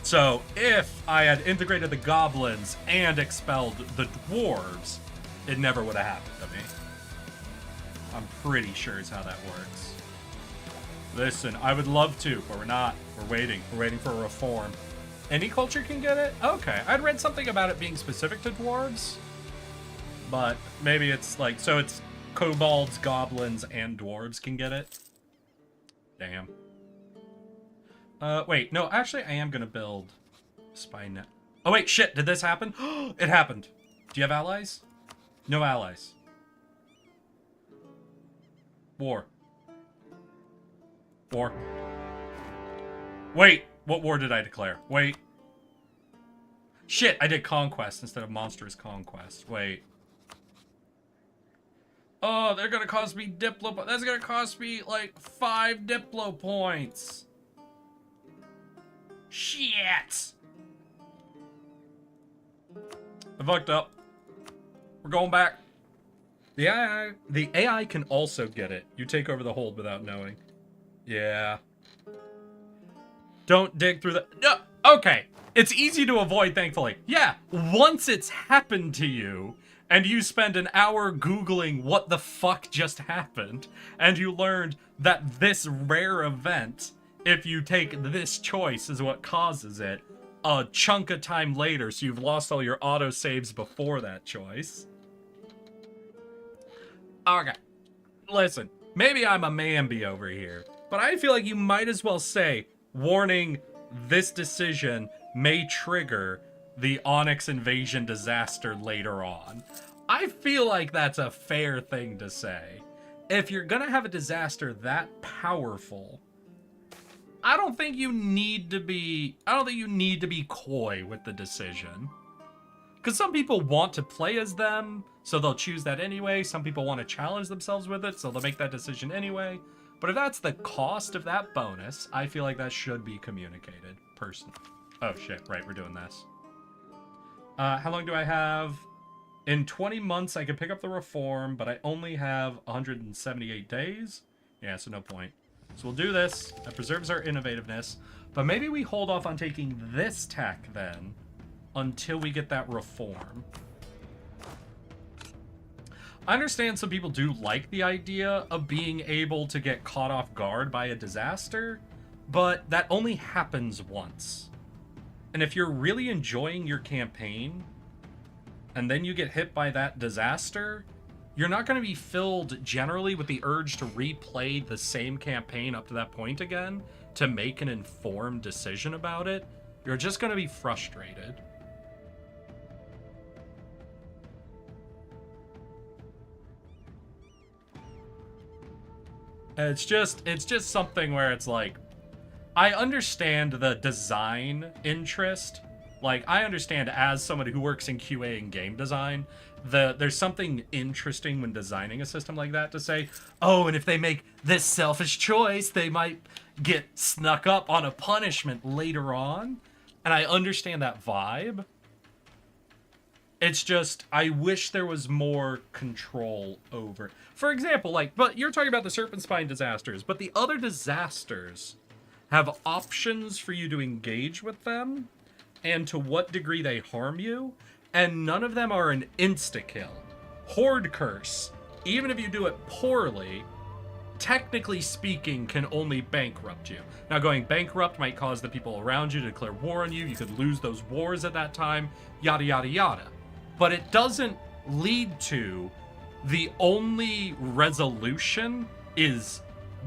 So if I had integrated the goblins and expelled the dwarves, it never would have happened to me. I'm pretty sure is how that works. Listen, I would love to, but we're not. We're waiting. We're waiting for a reform. Any culture can get it? Okay. I'd read something about it being specific to dwarves. But maybe it's like... So it's kobolds, goblins, and dwarves can get it? Damn. Wait. No, actually, I am going to build spy net. Oh, wait. Shit. Did this happen? It happened. Do you have allies? No allies. War. War. Wait, what war did I declare? Wait. Shit, I did conquest instead of monstrous conquest. Wait. Oh, they're gonna cost me diplo. That's gonna cost me like 5 diplo points. Shit. I fucked up. We're going back. The AI can also get it. You take over the hold without knowing. Yeah. Don't dig through the... No! Okay. It's easy to avoid, thankfully. Yeah, once it's happened to you, and you spend an hour Googling what the fuck just happened, and you learned that this rare event, if you take this choice, is what causes it, a chunk of time later, so you've lost all your autosaves before that choice. Okay. Listen, maybe I'm a Mamby over here, but I feel like you might as well say, warning, this decision may trigger the Onyx invasion disaster later on. I feel like that's a fair thing to say. If you're gonna have a disaster that powerful, I don't think you need to be coy with the decision. Because some people want to play as them, so they'll choose that anyway. Some people want to challenge themselves with it, so they'll make that decision anyway. But if that's the cost of that bonus, I feel like that should be communicated, personally. Oh shit, right, we're doing this. How long do I have? In 20 months, I can pick up the reform, but I only have 178 days. Yeah, so no point. So we'll do this. That preserves our innovativeness. But maybe we hold off on taking this tech, then, until we get that reform. I understand some people do like the idea of being able to get caught off guard by a disaster, but that only happens once. And if you're really enjoying your campaign, and then you get hit by that disaster, you're not going to be filled generally with the urge to replay the same campaign up to that point again to make an informed decision about it. You're just going to be frustrated. It's just something where it's like, I understand the design interest. Like, I understand as somebody who works in QA and game design, there's something interesting when designing a system like that to say, oh, and if they make this selfish choice, they might get snuck up on a punishment later on. And I understand that vibe. It's just, I wish there was more control over. For example, like, but you're talking about the Serpent Spine disasters, but the other disasters have options for you to engage with them and to what degree they harm you, and none of them are an insta-kill. Horde Curse, even if you do it poorly, technically speaking, can only bankrupt you. Now, going bankrupt might cause the people around you to declare war on you. You could lose those wars at that time, yada, yada, yada. But it doesn't lead to the only resolution is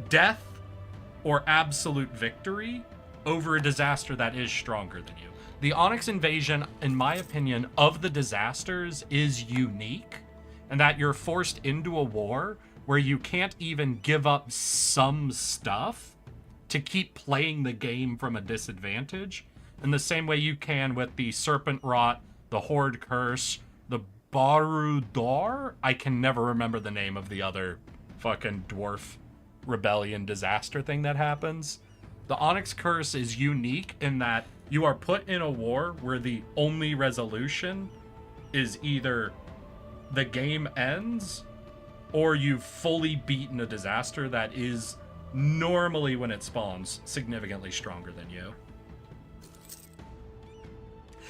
death or absolute victory over a disaster that is stronger than you. The Onyx invasion, in my opinion, of the disasters is unique, and that you're forced into a war where you can't even give up some stuff to keep playing the game from a disadvantage, in the same way you can with the Serpent Rot, the Horde Curse, the Barudar. I can never remember the name of the other fucking dwarf rebellion disaster thing that happens. The Onyx Curse is unique in that you are put in a war where the only resolution is either the game ends or you've fully beaten a disaster that is normally, when it spawns, significantly stronger than you.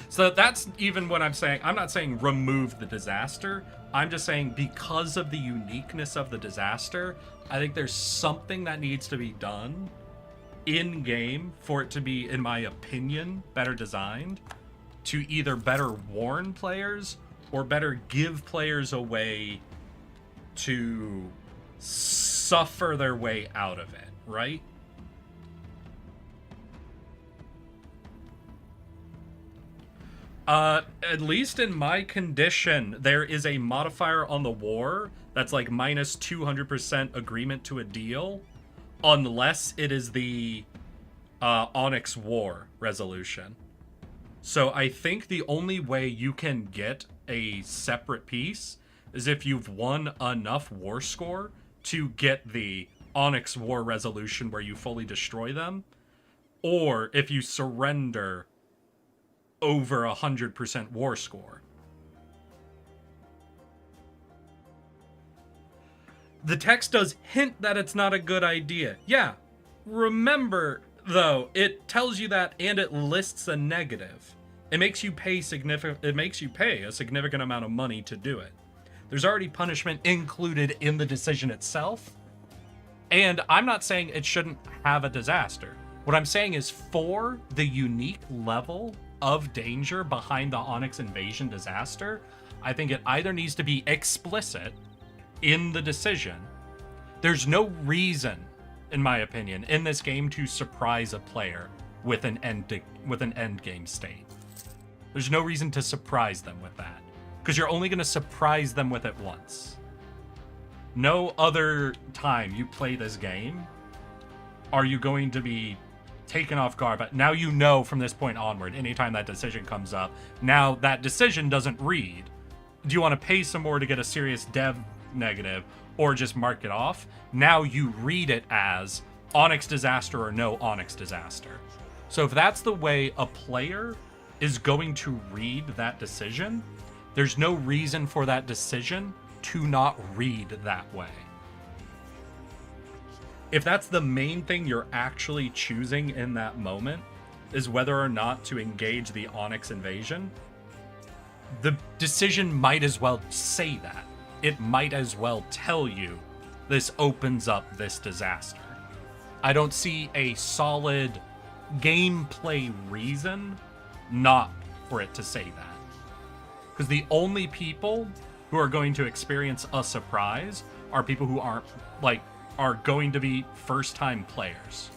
So that's even what I'm saying. I'm not saying remove the disaster. I'm just saying because of the uniqueness of the disaster, I think there's something that needs to be done in-game for it to be, in my opinion, better designed, to either better warn players or better give players a way to suffer their way out of it, right? At least in my condition, there is a modifier on the war that's like minus 200% agreement to a deal, unless it is the Onyx War resolution. So I think the only way you can get a separate piece is if you've won enough war score to get the Onyx War resolution where you fully destroy them, or if you surrender over 100% war score. The text does hint that it's not a good idea. Yeah, remember though, it tells you that and it lists a negative. It makes you pay a significant amount of money to do it. There's already punishment included in the decision itself. And I'm not saying it shouldn't have a disaster. What I'm saying is for the unique level of danger behind the Onyx invasion disaster, I think it either needs to be explicit in the decision. There's no reason, in my opinion, in this game to surprise a player with an end game state. There's no reason to surprise them with that, because you're only going to surprise them with it once. No other time you play this game are you going to be taken off guard. But now you know from this point onward, anytime that decision comes up, now that decision doesn't read, do you want to pay some more to get a serious dev negative or just mark it off? Now you read it as Onyx disaster or no Onyx disaster. So if that's the way a player is going to read that decision, there's no reason for that decision to not read that way. If that's the main thing you're actually choosing in that moment, is whether or not to engage the Onyx invasion, the decision might as well say that. It might as well tell you this opens up this disaster. I don't see a solid gameplay reason not for it to say that. Because the only people who are going to experience a surprise are people who aren't, like, are going to be first-time players.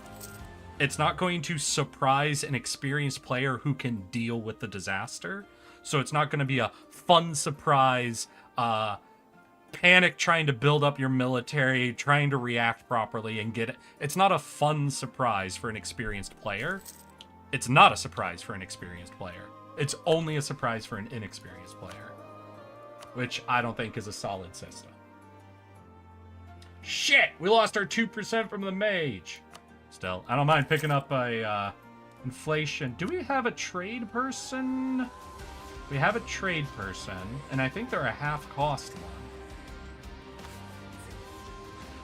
It's not going to surprise an experienced player who can deal with the disaster. So it's not going to be a fun surprise, panic trying to build up your military, trying to react properly and get it. It's not a fun surprise for an experienced player. It's not a surprise for an experienced player. It's only a surprise for an inexperienced player, which I don't think is a solid system. Shit, we lost our 2% from the mage. Still, I don't mind picking up a inflation. Do we have a trade person? We have a trade person, and I think they're a half cost one.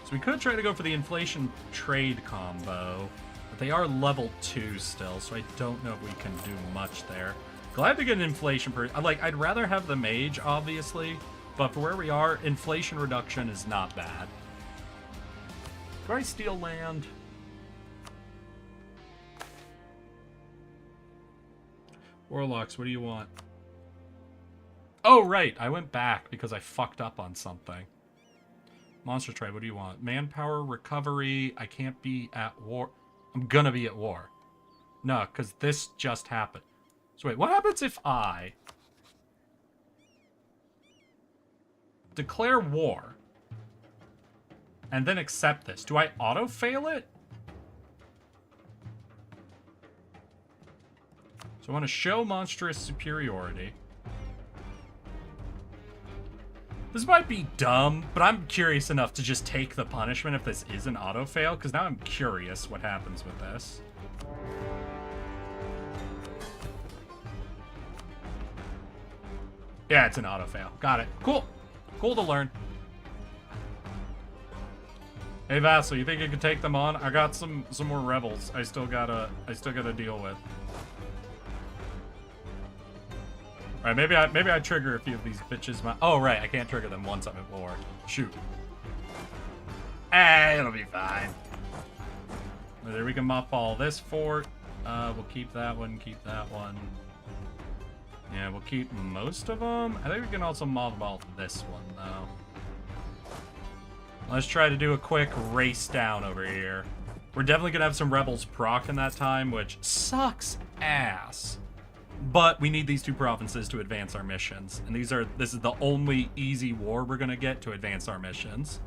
So we could try to go for the inflation trade combo, but they are level 2 still, so I don't know if we can do much there. Glad to get an inflation person. Like, I'd rather have the mage, obviously, but for where we are, inflation reduction is not bad. Do I steal land? Warlocks, what do you want? Oh, right. I went back because I fucked up on something. Monster trade, what do you want? Manpower, recovery. I can't be at war. I'm gonna be at war. No, because this just happened. So wait, what happens if I declare war and then accept this? Do I auto-fail it? So I want to show monstrous superiority. This might be dumb, but I'm curious enough to just take the punishment if this is an auto-fail, because now I'm curious what happens with this. Yeah, it's an auto-fail. Got it. Cool. Cool to learn. Hey Vassal, you think you could take them on? I got some more rebels I still gotta deal with. Alright, maybe I trigger a few of these bitches. Oh right, I can't trigger them once I'm at war. Shoot. It'll be fine. There, we can mothball this fort. We'll keep that one, keep that one. Yeah, we'll keep most of them. I think we can also mothball this one, though. Let's try to do a quick race down over here. We're definitely gonna have some rebels proc in that time, which sucks ass. But we need these two provinces to advance our missions. And this is the only easy war we're gonna get to advance our missions.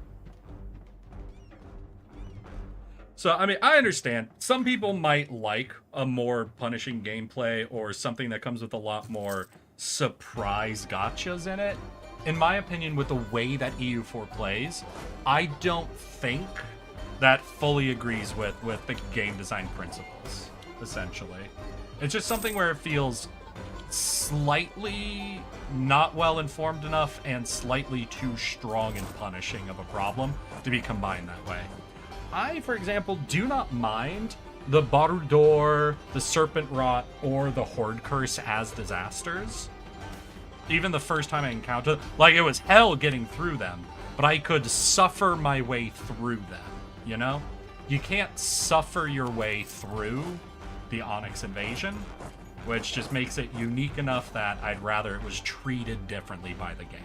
So, I mean, I understand. Some people might like a more punishing gameplay or something that comes with a lot more surprise gotchas in it. In my opinion, with the way that EU4 plays, I don't think that fully agrees with the game design principles, essentially. It's just something where it feels slightly not well informed enough and slightly too strong and punishing of a problem to be combined that way. I, for example, do not mind the Barudor, the Serpent Rot, or the Horde Curse as disasters. Even the first time I encountered, like, it was hell getting through them, but I could suffer my way through them, you know? You can't suffer your way through the Onyx invasion, which just makes it unique enough that I'd rather it was treated differently by the game.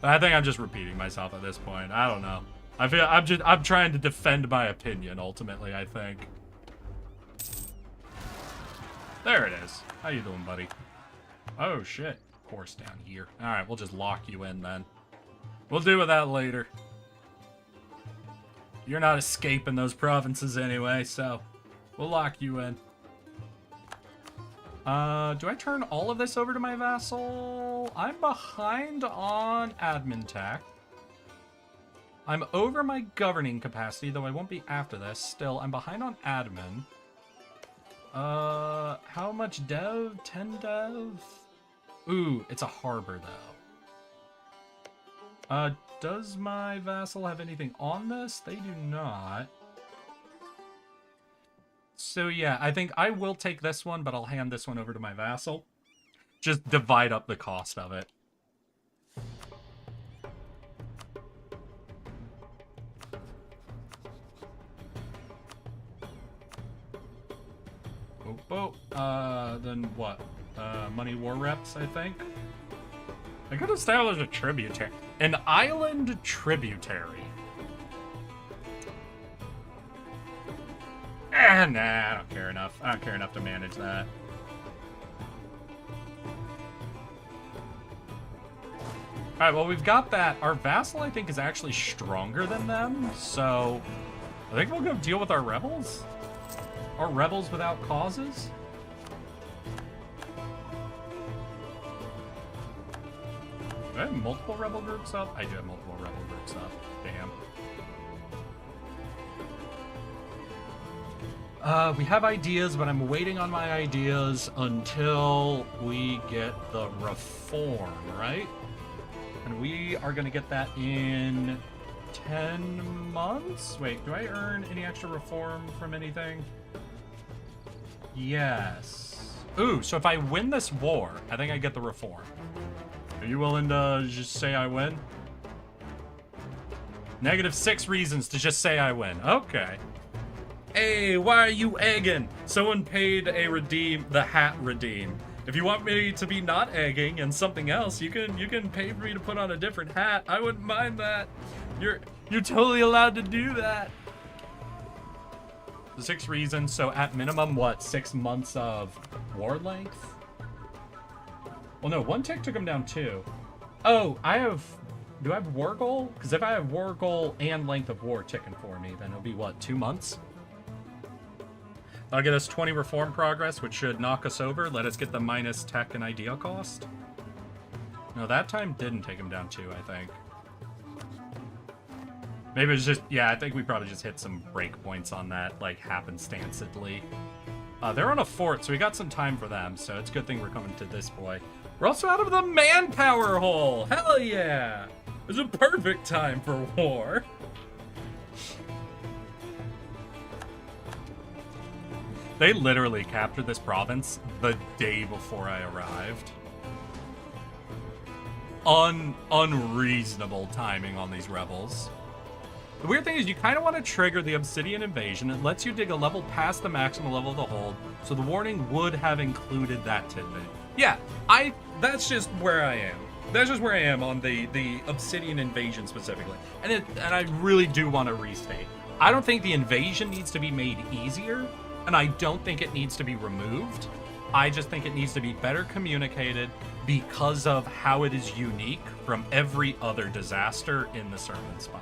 But I think I'm just repeating myself at this point. I don't know. I feel I'm trying to defend my opinion ultimately, I think. There it is. How you doing, buddy? Oh shit. Horse down here. Alright, we'll just lock you in then. We'll deal with that later. You're not escaping those provinces anyway, so we'll lock you in. Do I turn all of this over to my vassal? I'm behind on admin tech. I'm over my governing capacity, though I won't be after this. Still, I'm behind on admin. How much dev? 10 dev? Ooh, it's a harbor, though. Does my vassal have anything on this? They do not. So yeah, I think I will take this one, but I'll hand this one over to my vassal. Just divide up the cost of it. Then what? Money war reps, I think. I could establish a tributary. An island tributary. Nah, I don't care enough. I don't care enough to manage that. Alright, well, we've got that. Our vassal, I think, is actually stronger than them, so I think we'll go deal with our rebels. Our rebels without causes. Do I have multiple rebel groups up? I do have multiple rebel groups up. Damn. We have ideas, but I'm waiting on my ideas until we get the reform, right? And we are going to get that in 10 months? Wait, do I earn any extra reform from anything? Yes. Ooh, so if I win this war, I think I get the reform. Are you willing to just say I win? -6 reasons to just say I win. Okay. Hey, why are you egging? Someone paid a redeem, the hat redeem. If you want me to be not egging and something else, you can pay for me to put on a different hat. I wouldn't mind that. You're totally allowed to do that. The 6 reasons, so at minimum, what, 6 months of war length? Well, no, 1 tick took him down 2. Oh, do I have war goal? Because if I have war goal and length of war ticking for me, then it'll be, what, 2 months? That'll get us 20 reform progress, which should knock us over. Let us get the minus tech and idea cost. No, that time didn't take him down 2, I think. Maybe it's just, yeah, I think we probably just hit some breakpoints on that, like, happenstancedly. They're on a fort, so we got some time for them, so it's a good thing we're coming to this boy. We're also out of the manpower hole! Hell yeah! It's a perfect time for war. They literally captured this province the day before I arrived. Unreasonable timing on these rebels. The weird thing is you kind of want to trigger the Obsidian Invasion. It lets you dig a level past the maximum level of the hold, so the warning would have included that tidbit. Yeah, that's just where I am. That's just where I am on the Obsidian Invasion specifically. And I really do want to restate. I don't think the invasion needs to be made easier, and I don't think it needs to be removed. I just think it needs to be better communicated because of how it is unique from every other disaster in the Serpent Spine.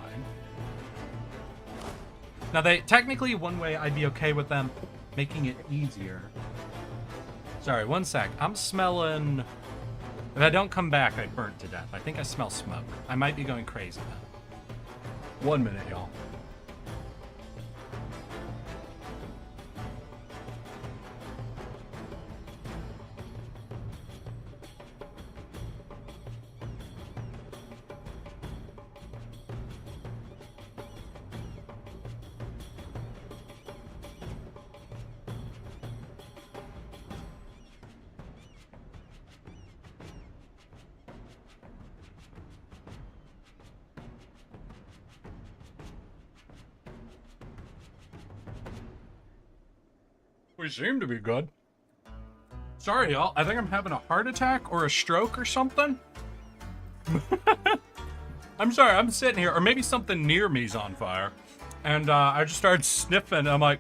Now, technically, one way I'd be okay with them making it easier. Sorry, one sec. I'm smelling... If I don't come back, I burnt to death. I think I smell smoke. I might be going crazy now. 1 minute, y'all. We seem to be good. Sorry, y'all. I think I'm having a heart attack or a stroke or something. I'm sorry. I'm sitting here, or maybe something near me's on fire. And I just started sniffing. I'm like,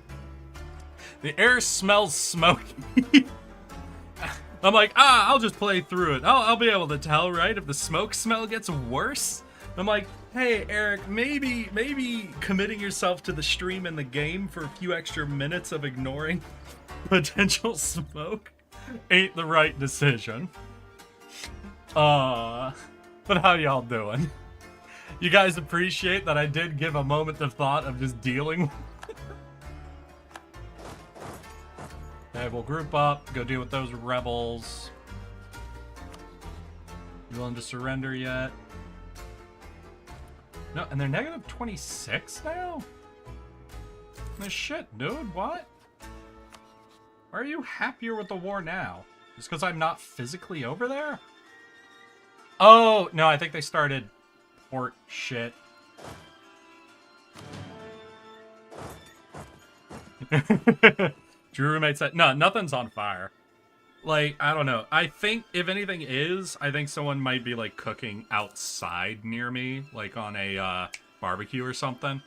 the air smells smoky. I'm like, I'll just play through it. I'll be able to tell, right? If the smoke smell gets worse. I'm like, hey, Eric, maybe committing yourself to the stream and the game for a few extra minutes of ignoring potential smoke ain't the right decision. But how y'all doing? You guys appreciate that I did give a moment of thought of just dealing with it? Okay, we'll group up, go deal with those rebels. You willing to surrender yet? No, and they're negative 26 now? No shit, dude, what? Why are you happier with the war now? Just because I'm not physically over there? Oh, no, I think they started port shit. Your roommate said, no, nothing's on fire. Like, I don't know. I think, if anything is, I think someone might be, like, cooking outside near me, like on a barbecue or something.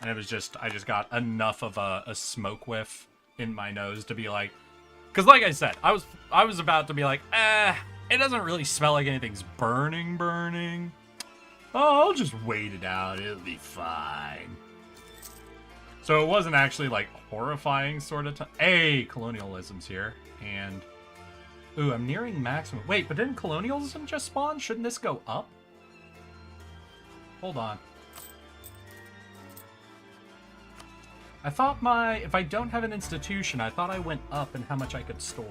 And it was just, I just got enough of a smoke whiff in my nose to be like, because like I said, I was about to be like, it doesn't really smell like anything's burning. Oh, I'll just wait it out. It'll be fine. So it wasn't actually like horrifying sort of. Hey, colonialism's here, and ooh, I'm nearing maximum. Wait, but didn't colonialism just spawn? Shouldn't this go up? Hold on. I thought if I don't have an institution, I thought I went up in how much I could store.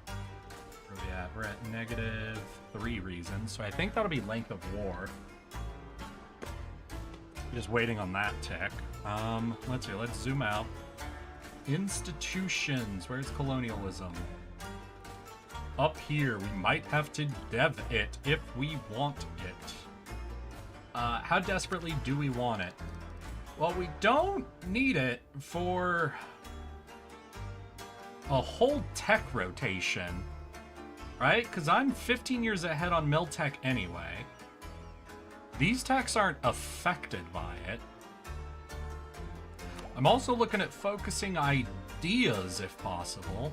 Where are we at? We're at -3 reasons, so I think that'll be length of war. Just waiting on that tick. Let's see, let's zoom out. Institutions, where's colonialism? Up here, we might have to dev it if we want it. How desperately do we want it? Well, we don't need it for a whole tech rotation, right? Because I'm 15 years ahead on mill tech anyway. These techs aren't affected by it. I'm also looking at focusing ideas if possible.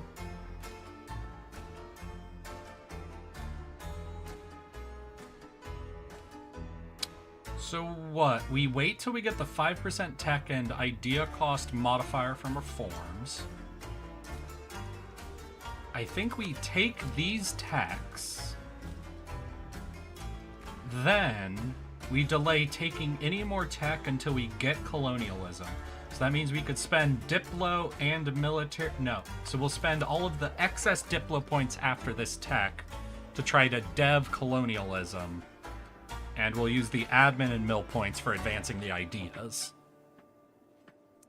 So what? We wait till we get the 5% tech and idea cost modifier from reforms. I think we take these techs. Then we delay taking any more tech until we get colonialism. So that means we could spend Diplo and military... No. So we'll spend all of the excess Diplo points after this tech to try to dev colonialism. And we'll use the admin and mill points for advancing the ideas.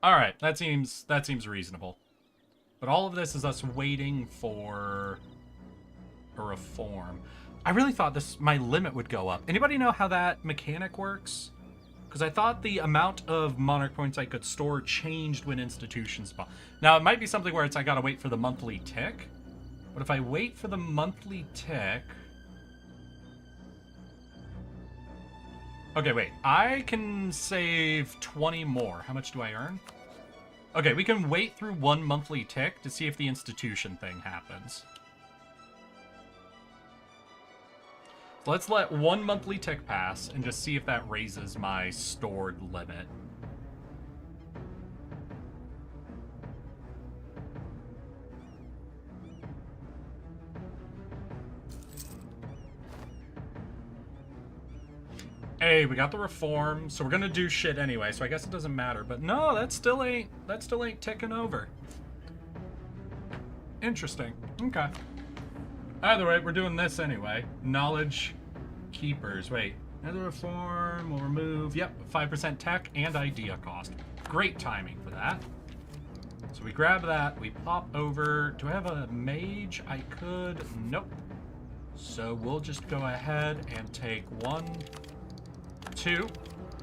Alright, that seems reasonable. But all of this is us waiting for a reform. I really thought my limit would go up. Anybody know how that mechanic works? Because I thought the amount of monarch points I could store changed when institutions spawn. Now, it might be something where I gotta wait for the monthly tick. But if I wait for the monthly tick... Okay, wait. I can save 20 more. How much do I earn? Okay, we can wait through one monthly tick to see if the institution thing happens. So let's let one monthly tick pass and just see if that raises my stored limit. Hey, we got the reform, so we're gonna do shit anyway, so I guess it doesn't matter. But no, that still ain't ticking over. Interesting. Okay. Either way, we're doing this anyway. Knowledge keepers. Wait. Another reform, we'll remove, yep, 5% tech and idea cost. Great timing for that. So we grab that, we pop over. Do I have a mage? I could. Nope. So we'll just go ahead and take 1, 2.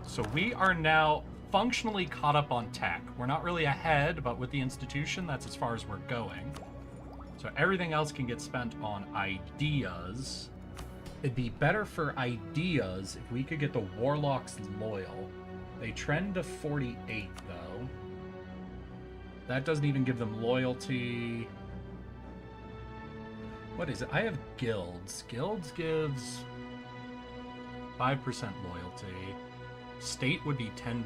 So we are now functionally caught up on tech. We're not really ahead, but with the institution, that's as far as we're going. So everything else can get spent on ideas. It'd be better for ideas if we could get the warlocks loyal. They trend to 48 though. That doesn't even give them loyalty. What is it? I have guilds. Guilds gives 5% loyalty. State would be 10%.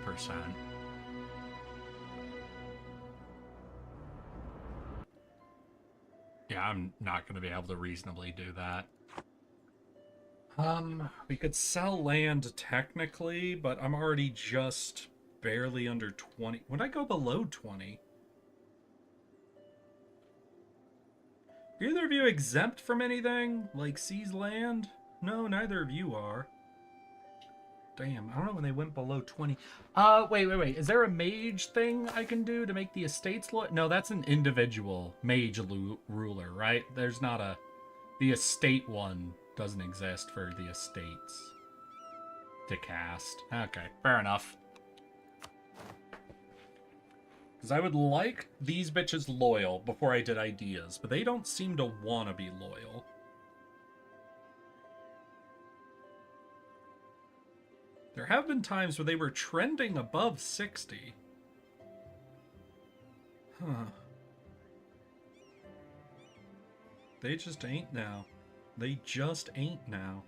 Yeah, I'm not going to be able to reasonably do that. We could sell land technically, but I'm already just barely under 20. Would I go below 20? Are either of you exempt from anything? Like seize land? No, neither of you are. Damn, I don't know when they went below 20. Wait. Is there a mage thing I can do to make the estates loyal? No, that's an individual mage ruler, right? There's not a... The estate one doesn't exist for the estates to cast. Okay, fair enough. Because I would like these bitches loyal before I did ideas, but they don't seem to want to be loyal. There have been times where they were trending above 60. Huh. They just ain't now. They just ain't now.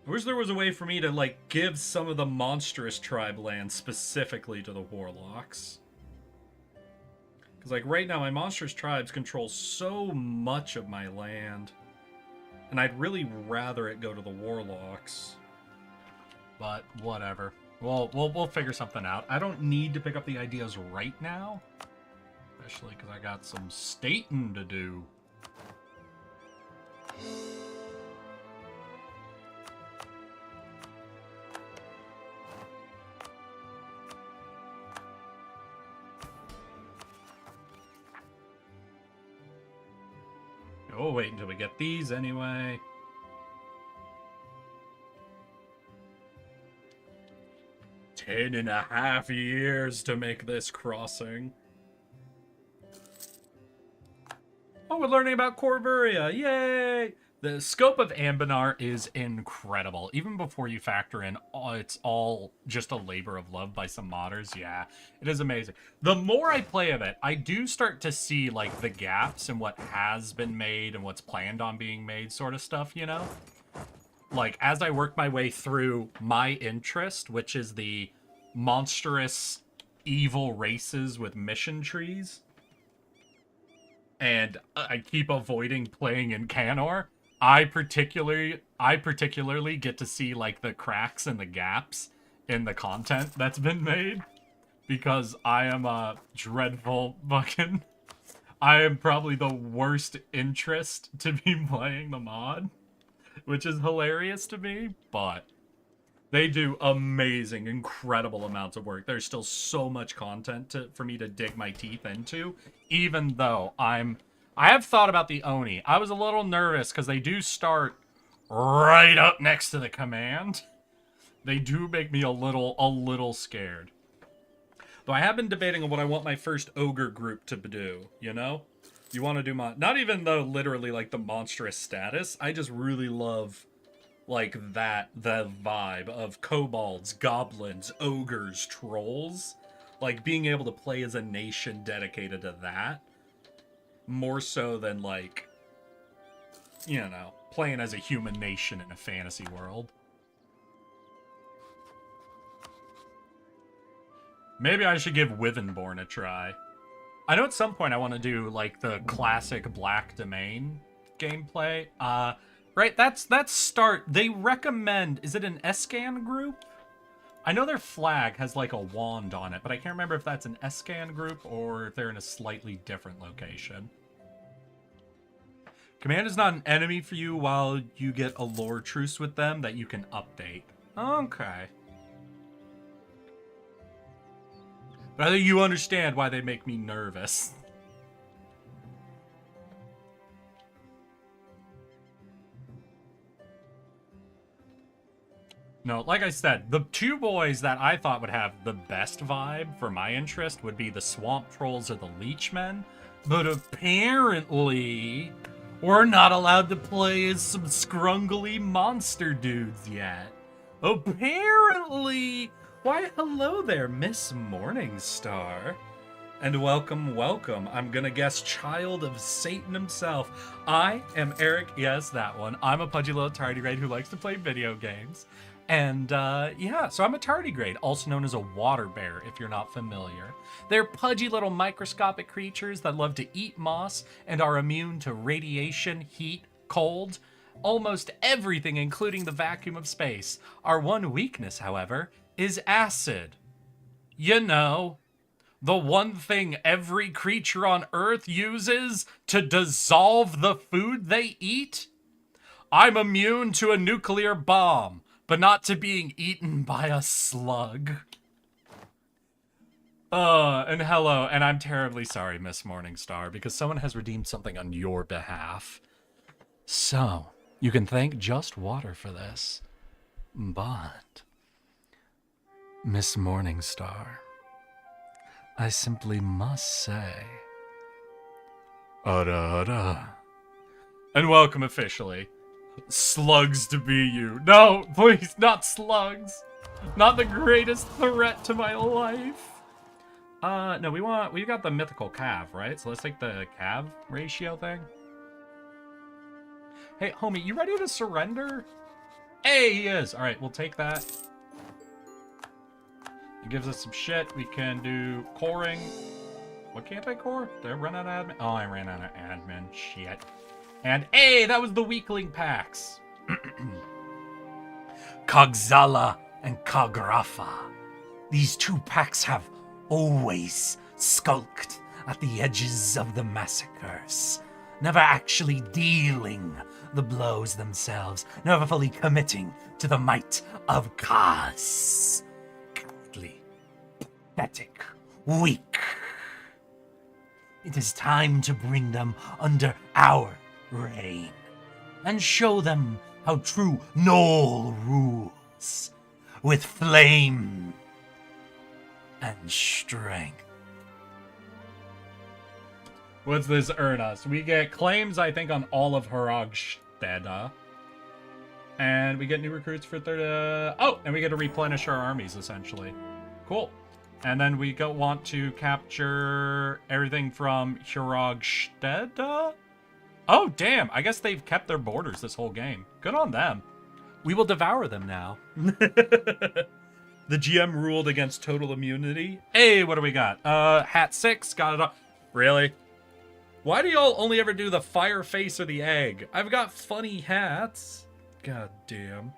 I wish there was a way for me to, like, give some of the monstrous tribe land specifically to the warlocks. Because, like, right now, my monstrous tribes control so much of my land. And I'd really rather it go to the warlocks. But, whatever. We'll figure something out. I don't need to pick up the ideas right now. Especially because I got some stating to do. We'll wait until we get these anyway. 10.5 years to make this crossing. Oh, we're learning about Corvuria. Yay! The scope of Anbennar is incredible. Even before you factor in, it's all just a labor of love by some modders. Yeah, it is amazing. The more I play of it, I do start to see, like, the gaps in what has been made and what's planned on being made sort of stuff, you know? Like, as I work my way through my interest, which is the monstrous evil races with mission trees, and I keep avoiding playing in Canor, I particularly get to see, like, the cracks and the gaps in the content that's been made, because I am a dreadful fucking... I am probably the worst interest to be playing the mod, which is hilarious to me, but they do amazing, incredible amounts of work. There's still so much content for me to dig my teeth into, even though I have thought about the Oni. I was a little nervous because they do start right up next to the command. They do make me a little scared. Though I have been debating on what I want my first ogre group to do, you know? You want to do not even though literally like the monstrous status, I just really love like the vibe of kobolds, goblins, ogres, trolls. Like being able to play as a nation dedicated to that. More so than, like, you know, playing as a human nation in a fantasy world. Maybe I should give Withenborn a try. I know at some point I want to do, like, the classic Black Domain gameplay. Right, that's start. They recommend, is it an Escan group? I know their flag has, like, a wand on it, but I can't remember if that's an Escan group or if they're in a slightly different location. Command is not an enemy for you while you get a lore truce with them that you can update. Okay. But I think you understand why they make me nervous. No, like I said, the two boys that I thought would have the best vibe for my interest would be the Swamp Trolls or the Leechmen. But apparently, we're not allowed to play as some scrungly monster dudes yet. Apparently! Why, hello there, Miss Morningstar. And welcome, welcome. I'm gonna guess child of Satan himself. I am Eric, yes, that one. I'm a pudgy little tardigrade who likes to play video games. And, yeah, so I'm a tardigrade, also known as a water bear, if you're not familiar. They're pudgy little microscopic creatures that love to eat moss and are immune to radiation, heat, cold, almost everything, including the vacuum of space. Our one weakness, however, is acid. You know, the one thing every creature on Earth uses to dissolve the food they eat? I'm immune to a nuclear bomb, but not to being eaten by a slug. And hello, and I'm terribly sorry, Miss Morningstar, because someone has redeemed something on your behalf. So, you can thank Just Water for this. But, Miss Morningstar, I simply must say. Ada. And welcome officially. Slugs to be you. No, please, not slugs. Not the greatest threat to my life. No, we got the mythical cav, right? So let's take the cav ratio thing. Hey, homie, you ready to surrender? Hey, he is. All right, we'll take that. It gives us some shit. We can do coring. What can't I core? Did I run out of admin? Oh, I ran out of admin. Shit. And hey, that was the weakling packs. Kogzala and Kografa. These two packs have always skulked at the edges of the massacres, never actually dealing the blows themselves, never fully committing to the might of Kaz. Cowardly, pathetic, weak. It is time to bring them under our reign and show them how true Noel rules, with flame and strength. What's this earn us? We get claims, I think, on all of Hrogsteda. And we get new recruits for third. Oh, and we get to replenish our armies, essentially. Cool. And then we want to capture everything from Hrogsteda. Oh, damn. I guess they've kept their borders this whole game. Good on them. We will devour them now. The GM ruled against total immunity. Hey, what do we got? Hat 6. Got it all. Really? Why do y'all only ever do the fire face or the egg? I've got funny hats. God damn.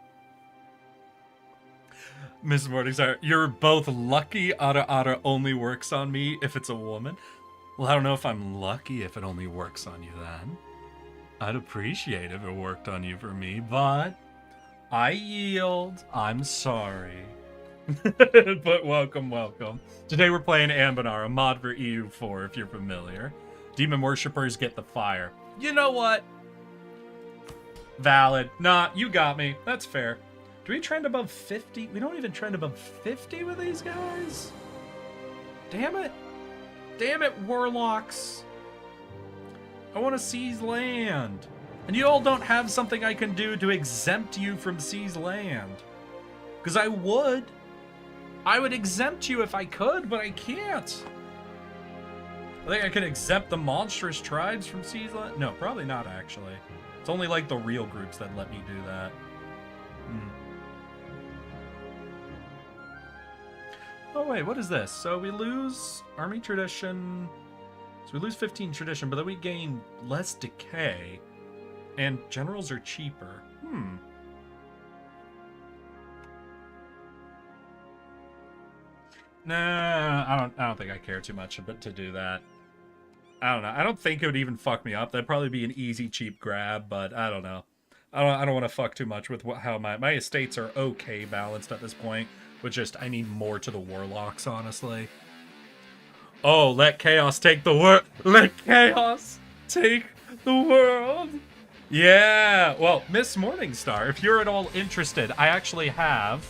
Miss Morningstar, you're both lucky Ada only works on me if it's a woman. Well, I don't know if I'm lucky if it only works on you then. I'd appreciate if it worked on you for me, but I yield. I'm sorry. But welcome. Today we're playing Anbennar, a mod for EU4 if you're familiar. Demon worshippers get the fire. You know what? Valid. Nah, you got me. That's fair. Do we trend above 50? We don't even trend above 50 with these guys? Damn it. Damn it, warlocks. I want to seize land. And you all don't have something I can do to exempt you from seize land. Because I would. I would exempt you if I could, but I can't. I think I could exempt the monstrous tribes from seize land. No, probably not, actually. It's only like the real groups that let me do that. Oh, wait, what is this? So we lose army tradition. So we lose 15 tradition, but then we gain less decay. And generals are cheaper. Nah, I don't think I care too much to do that. I don't know. I don't think it would even fuck me up. That'd probably be an easy, cheap grab, but I don't know. I don't want to fuck too much with how my estates are okay balanced at this point. But just, I need more to the warlocks, honestly. Oh, let chaos take the world. Let chaos take the world. Yeah. Well, Miss Morningstar, if you're at all interested, I actually have...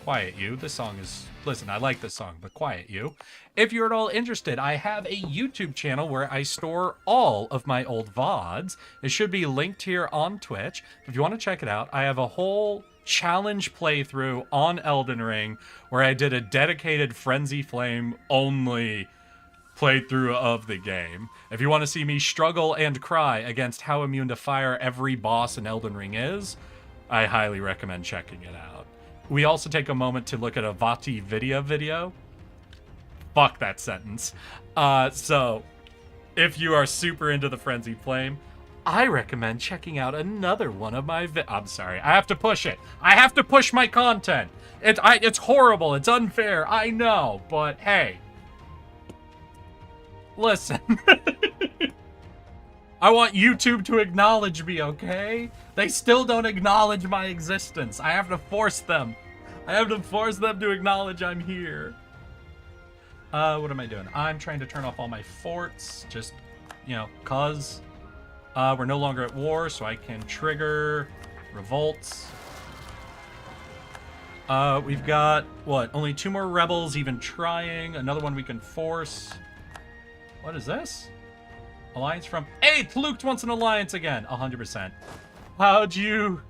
Quiet You. This song is... Listen, I like this song, but quiet you. If you're at all interested, I have a YouTube channel where I store all of my old VODs. It should be linked here on Twitch. If you want to check it out, I have a whole challenge playthrough on Elden Ring where I did a dedicated Frenzy Flame only playthrough of the game. If you want to see me struggle and cry against how immune to fire every boss in Elden Ring is, I highly recommend checking it out. We also take a moment to look at a Vati video. Fuck that sentence. So, if you are super into the Frenzy Flame, I recommend checking out another one of my I'm sorry, I have to push it. I have to push my content. It's horrible, it's unfair, I know, but hey. Listen. I want YouTube to acknowledge me, okay? They still don't acknowledge my existence. I have to force them. I have to force them to acknowledge I'm here. What am I doing? I'm trying to turn off all my forts. Just, you know, cause. We're no longer at war, so I can trigger revolts. We've got, what, only 2 more rebels even trying. Another one we can force. What is this? Alliance from... Hey, Tlucht wants an alliance again. 100%. How'd your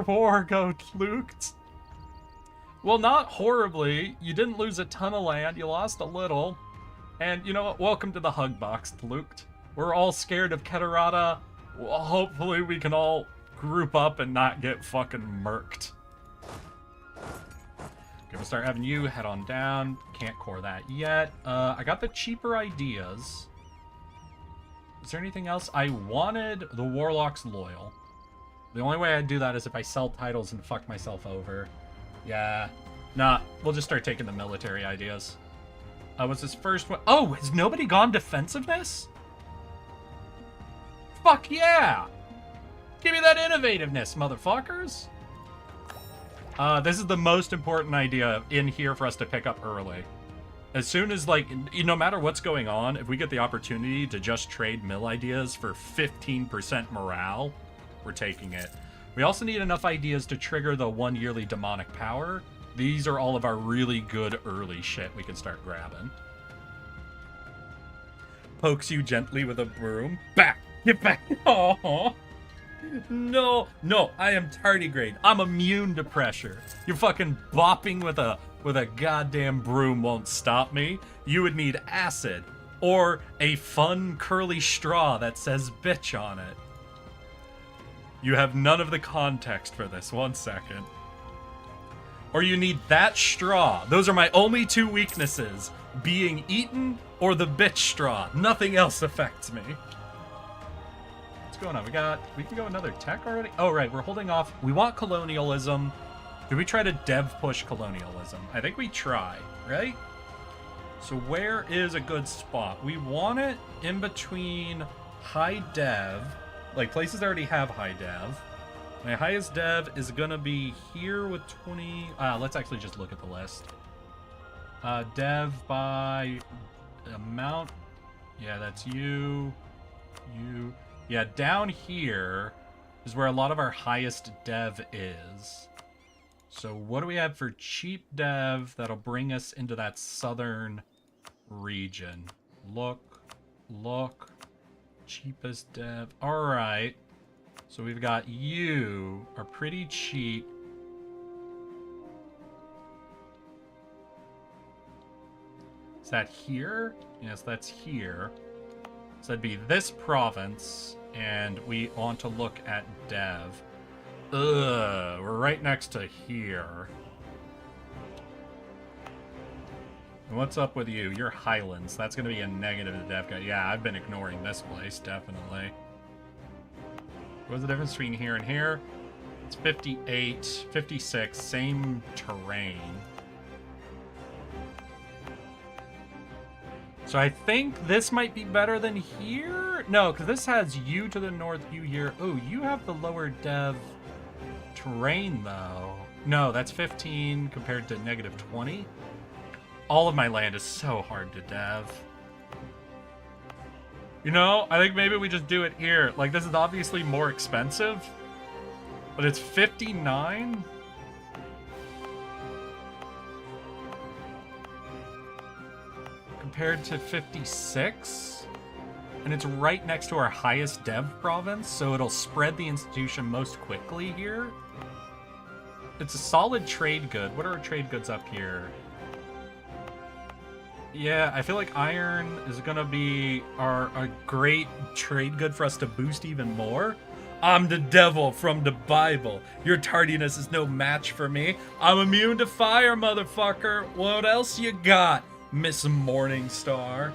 war go, Tlucht? Well, not horribly. You didn't lose a ton of land. You lost a little. And you know what? Welcome to the hug box, Tlucht. We're all scared of Keterata. Well, hopefully we can all group up and not get fucking murked. Okay, we'll start having you head on down. Can't core that yet. I got the cheaper ideas. Is there anything else? I wanted the Warlock's Loyal. The only way I'd do that is if I sell titles and fuck myself over. Yeah. Nah, we'll just start taking the military ideas. What's this first one? Oh, has nobody gone defensiveness? Fuck yeah! Give me that innovativeness, motherfuckers! This is the most important idea in here for us to pick up early. As soon as, like, no matter what's going on, if we get the opportunity to just trade mill ideas for 15% morale, we're taking it. We also need enough ideas to trigger the 1 yearly demonic power. These are all of our really good early shit we can start grabbing. Pokes you gently with a broom. Back! Get back! Aww. No, I am tardigrade. I'm immune to pressure. You're fucking bopping with a goddamn broom won't stop me. You would need acid or a fun curly straw that says bitch on it. You have none of the context for this. 1 second. Or you need that straw. Those are my only 2 weaknesses. Being eaten or the bitch straw. Nothing else affects me. What's going on? We can go another tech already? Oh, right. We're holding off. We want colonialism. Do we try to dev push colonialism? I think we try, right? So where is a good spot? We want it in between high dev, like places that already have high dev. My highest dev is gonna be here with 20. Let's actually just look at the list. Dev by amount. Yeah, that's you. Yeah, down here is where a lot of our highest dev is. So what do we have for cheap dev that'll bring us into that southern region? Look. Cheapest dev. All right. So we've got you are pretty cheap. Is that here? Yes, that's here. So that'd be this province, and we want to look at dev. Ugh, we're right next to here. And what's up with you? You're Highlands. That's going to be a negative to dev guy. Yeah, I've been ignoring this place, definitely. What's the difference between here and here? It's 58, 56, same terrain. So I think this might be better than here? No, because this has you to the north, you here. Oh, you have the lower dev terrain, though. No, that's 15 compared to negative 20. All of my land is so hard to dev. You know, I think maybe we just do it here. Like, this is obviously more expensive, but it's 59. Compared to 56. And it's right next to our highest dev province, so it'll spread the institution most quickly here. It's a solid trade good. What are our trade goods up here? Yeah, I feel like iron is gonna be a great trade good for us to boost even more. I'm the devil from the Bible. Your tardiness is no match for me. I'm immune to fire, motherfucker. What else you got, Miss Morningstar?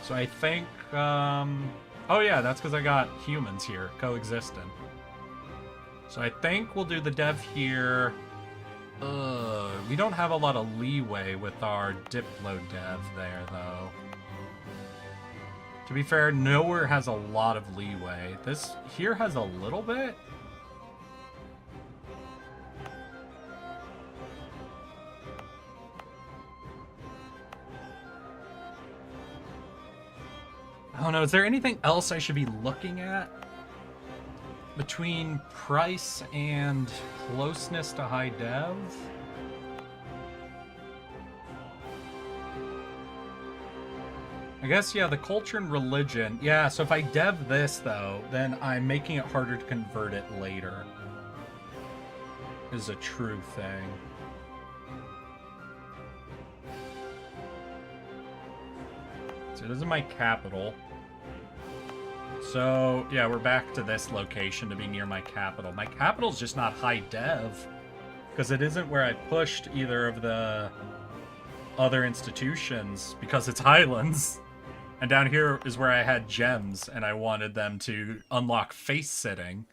So I think, oh yeah, that's because I got humans here coexisting. So I think we'll do the dev here. We don't have a lot of leeway with our Diplo dev there, though. To be fair, nowhere has a lot of leeway. This here has a little bit. I don't know, is there anything else I should be looking at? Between price and closeness to high dev? I guess, yeah, the culture and religion. Yeah, so if I dev this, though, then I'm making it harder to convert it later. Is a true thing. So this is my capital. So, yeah, we're back to this location to be near my capital. My capital's just not high dev, because it isn't where I pushed either of the other institutions, because it's Highlands. And down here is where I had gems, and I wanted them to unlock face-sitting,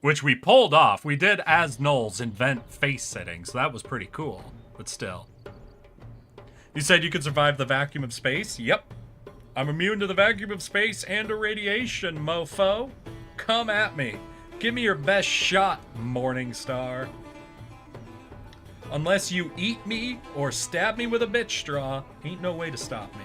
which we pulled off. We did, as Knowles, invent face-sitting, so that was pretty cool, but still. You said you could survive the vacuum of space? Yep. I'm immune to the vacuum of space and irradiation, mofo. Come at me. Give me your best shot, Morningstar. Unless you eat me or stab me with a bitch straw, ain't no way to stop me.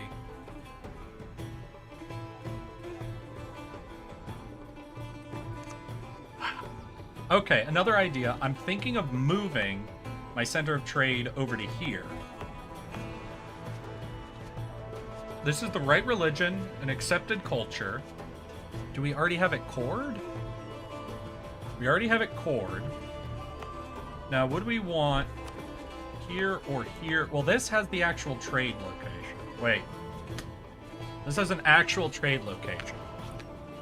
Okay, another idea. I'm thinking of moving my center of trade over to here. This is the right religion, an accepted culture. Do we already have it cored? We already have it cored. Now, would we want here or here? Well, this has the actual trade location. Wait. This has an actual trade location.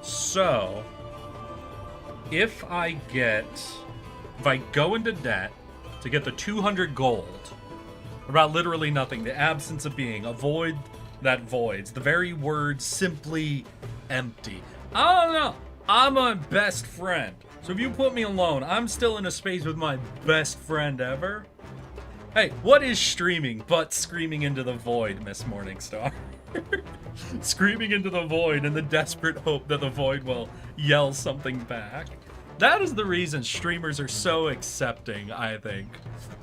So, if I go into debt to get the 200 gold, about literally nothing, the absence of being, avoid that voids, the very word simply empty. I don't know. I'm my best friend. So if you put me alone, I'm still in a space with my best friend ever. Hey, what is streaming but screaming into the void, Miss Morningstar? Screaming into the void in the desperate hope that the void will yell something back. That is the reason streamers are so accepting, I think,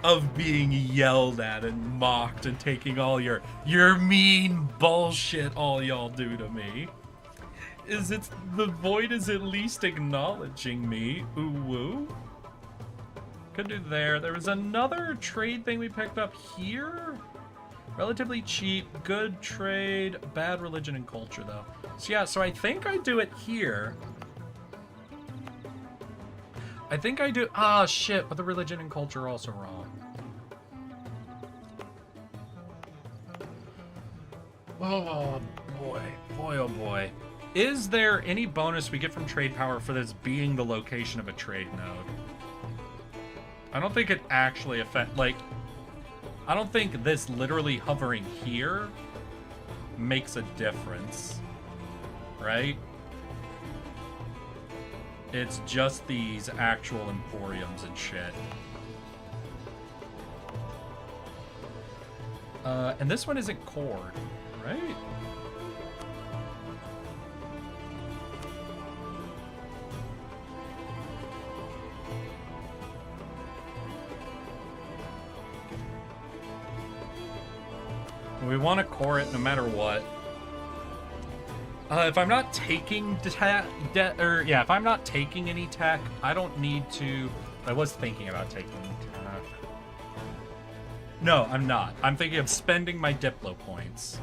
of being yelled at and mocked and taking all your mean bullshit all y'all do to me. Is it's the void is at least acknowledging me. Ooh woo. Could do there. There was another trade thing we picked up here. Relatively cheap, good trade, bad religion and culture though. So yeah, so I think I do it here. I think I do. Ah, shit, but the religion and culture are also wrong. Oh boy, oh boy. Is there any bonus we get from trade power for this being the location of a trade node? I don't think it actually I don't think this literally hovering here makes a difference, right? It's just these actual emporiums and shit. And this one isn't cored, right? We want to core it no matter what. If I'm not taking if I'm not taking any tech, I don't need to. I was thinking about taking tech. No, I'm not. I'm thinking of spending my Diplo points.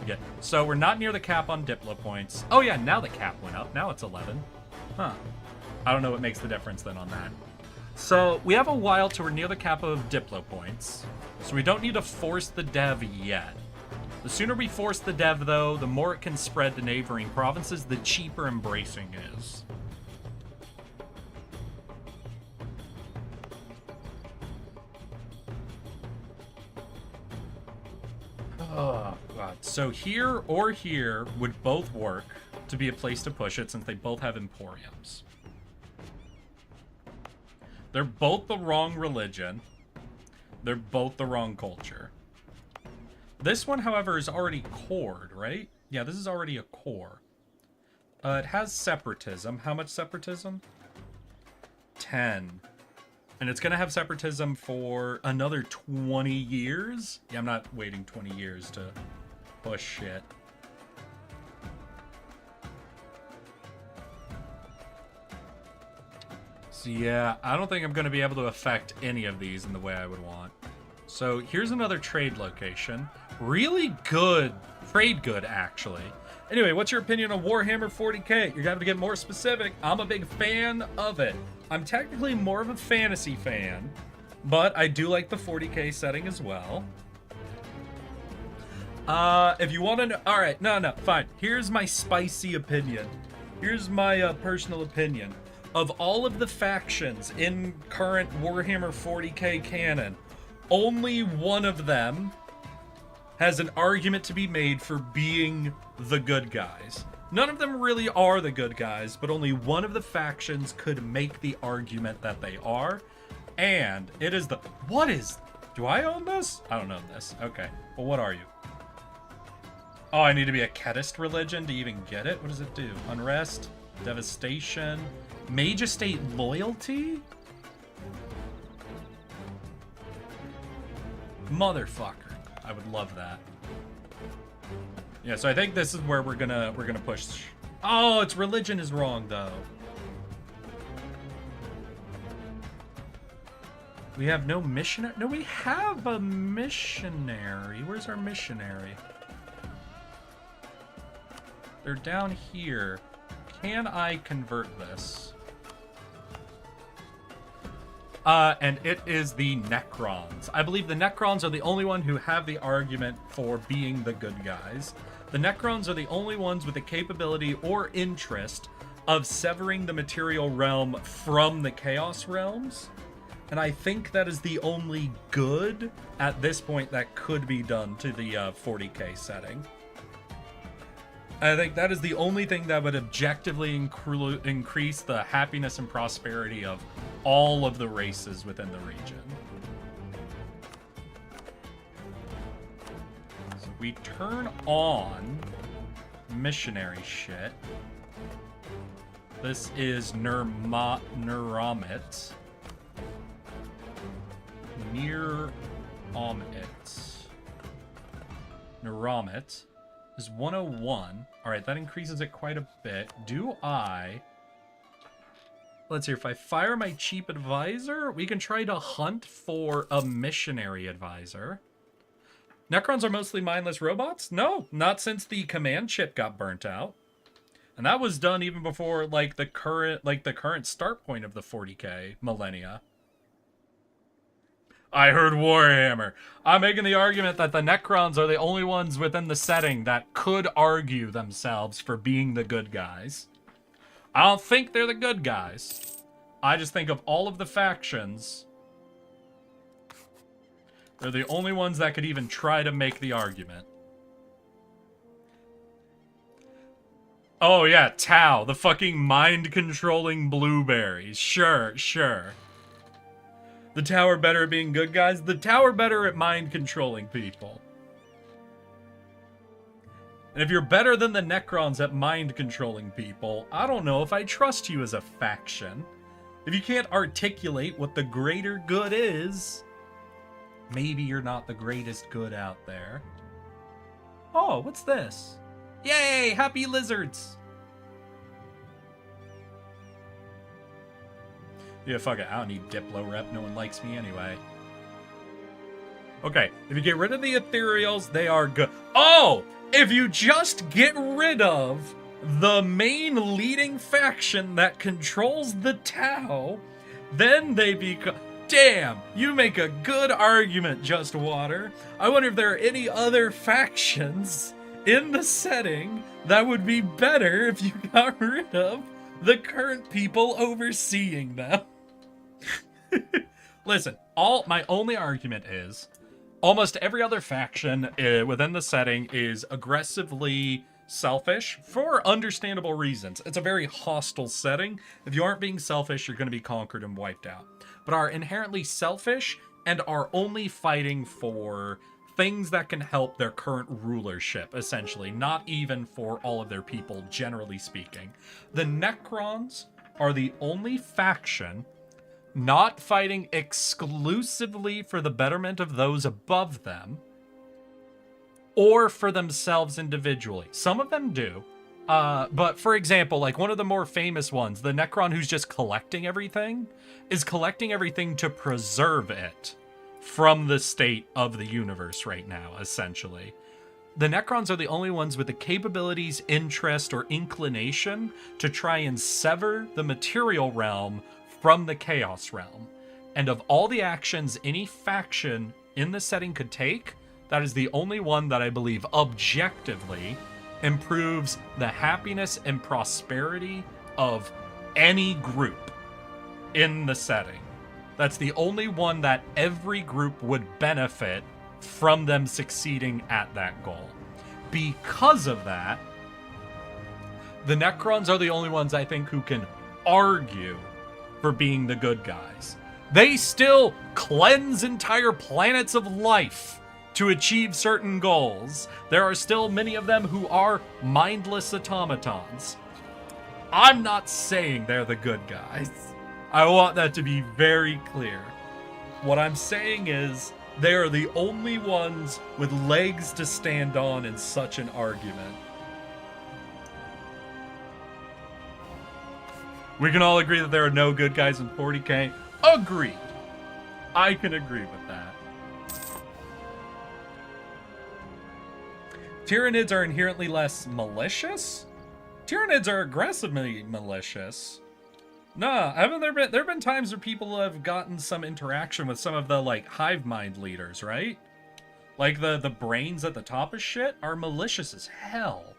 Okay, so we're not near the cap on Diplo points. Oh yeah, now the cap went up. Now it's 11. Huh. I don't know what makes the difference then on that. So we have a while till we're near the cap of Diplo points. So we don't need to force the dev yet. The sooner we force the dev, though, the more it can spread to neighboring provinces, the cheaper embracing is. Oh, God. So here or here would both work to be a place to push it, since they both have emporiums. They're both the wrong religion. They're both the wrong culture. This one, however, is already cored, right? Yeah, this is already a core. It has separatism. How much separatism? 10. And it's going to have separatism for another 20 years? Yeah, I'm not waiting 20 years to push shit. Yeah, I don't think I'm going to be able to affect any of these in the way I would want. So here's another trade location. Really good. Trade good, actually. Anyway, what's your opinion on Warhammer 40k? You're going to get more specific. I'm a big fan of it. I'm technically more of a fantasy fan, but I do like the 40k setting as well. If you want to know... Alright, no, fine. Here's my spicy opinion. Here's my personal opinion. Of all of the factions in current Warhammer 40k canon, only one of them has an argument to be made for being the good guys. None of them really are the good guys, but only one of the factions could make the argument that they are. And it is the... What is... Do I own this? I don't own this. Okay. Well, what are you? Oh, I need to be a Kedist religion to even get it? What does it do? Unrest, devastation, mage estate loyalty? Motherfucker. I would love that. Yeah, so I think this is where we're gonna push. Oh, its religion is wrong though. We have no missionary. No, we have a missionary. Where's our missionary? They're down here. Can I convert this? And it is the Necrons. I believe the Necrons are the only one who have the argument for being the good guys. The Necrons are the only ones with the capability or interest of severing the material realm from the Chaos realms. And I think that is the only good at this point that could be done to the 40k setting. I think that is the only thing that would objectively increase the happiness and prosperity of all of the races within the region. So we turn on missionary shit. This is Neuramit. Neuramit is 101. Alright, that increases it quite a bit. Do I... Let's see, if I fire my cheap advisor, we can try to hunt for a missionary advisor. Necrons are mostly mindless robots? No, not since the command chip got burnt out. And that was done even before, like, the current start point of the 40k millennia. I heard Warhammer. I'm making the argument that the Necrons are the only ones within the setting that could argue themselves for being the good guys. I don't think they're the good guys. I just think of all of the factions, they're the only ones that could even try to make the argument. Oh yeah, Tau, the fucking mind-controlling blueberries. Sure. The Tau are better at being good guys. The Tau are better at mind-controlling people. And if you're better than the Necrons at mind-controlling people, I don't know if I trust you as a faction. If you can't articulate what the greater good is, maybe you're not the greatest good out there. Oh, what's this? Yay, happy lizards! Yeah, fuck it. I don't need Diplo rep. No one likes me anyway. Okay, if you get rid of the ethereals, they are good. Oh! If you just get rid of the main leading faction that controls the Tau, then they become... Damn! You make a good argument, Just Water. I wonder if there are any other factions in the setting that would be better if you got rid of the current people overseeing them. Listen, my only argument is almost every other faction within the setting is aggressively selfish for understandable reasons. It's a very hostile setting. If you aren't being selfish, you're going to be conquered and wiped out. But are inherently selfish and are only fighting for things that can help their current rulership, essentially, not even for all of their people, generally speaking. The Necrons are the only faction not fighting exclusively for the betterment of those above them, or for themselves individually. Some of them do. But for example, like one of the more famous ones, the Necron who's just collecting everything, is collecting everything to preserve it from the state of the universe right now, essentially. The Necrons are the only ones with the capabilities, interest, or inclination to try and sever the material realm from the Chaos realm. And of all the actions any faction in the setting could take, that is the only one that I believe objectively improves the happiness and prosperity of any group in the setting. That's the only one that every group would benefit from them succeeding at that goal. Because of that, the Necrons are the only ones I think who can argue for being the good guys. They still cleanse entire planets of life to achieve certain goals. There are still many of them who are mindless automatons. I'm not saying they're the good guys. I want that to be very clear. What I'm saying is they are the only ones with legs to stand on in such an argument. We can all agree that there are no good guys in 40K. Agreed. I can agree with that. Tyranids are inherently less malicious? Tyranids are aggressively malicious. Nah, haven't there have been times where people have gotten some interaction with some of the like hive mind leaders, right? Like the brains at the top of shit are malicious as hell.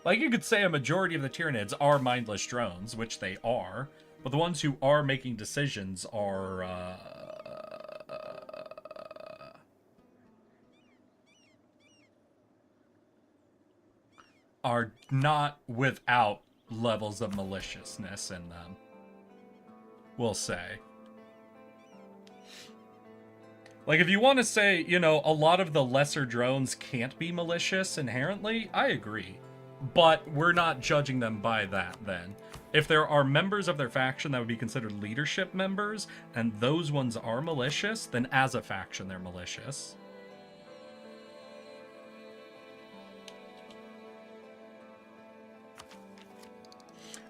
Like you could say a majority of the Tyranids are mindless drones, which they are, but the ones who are making decisions are not without levels of maliciousness in them. We'll say. Like, if you want to say, you know, a lot of the lesser drones can't be malicious inherently, I agree. But we're not judging them by that, then. If there are members of their faction that would be considered leadership members, and those ones are malicious, then as a faction they're malicious.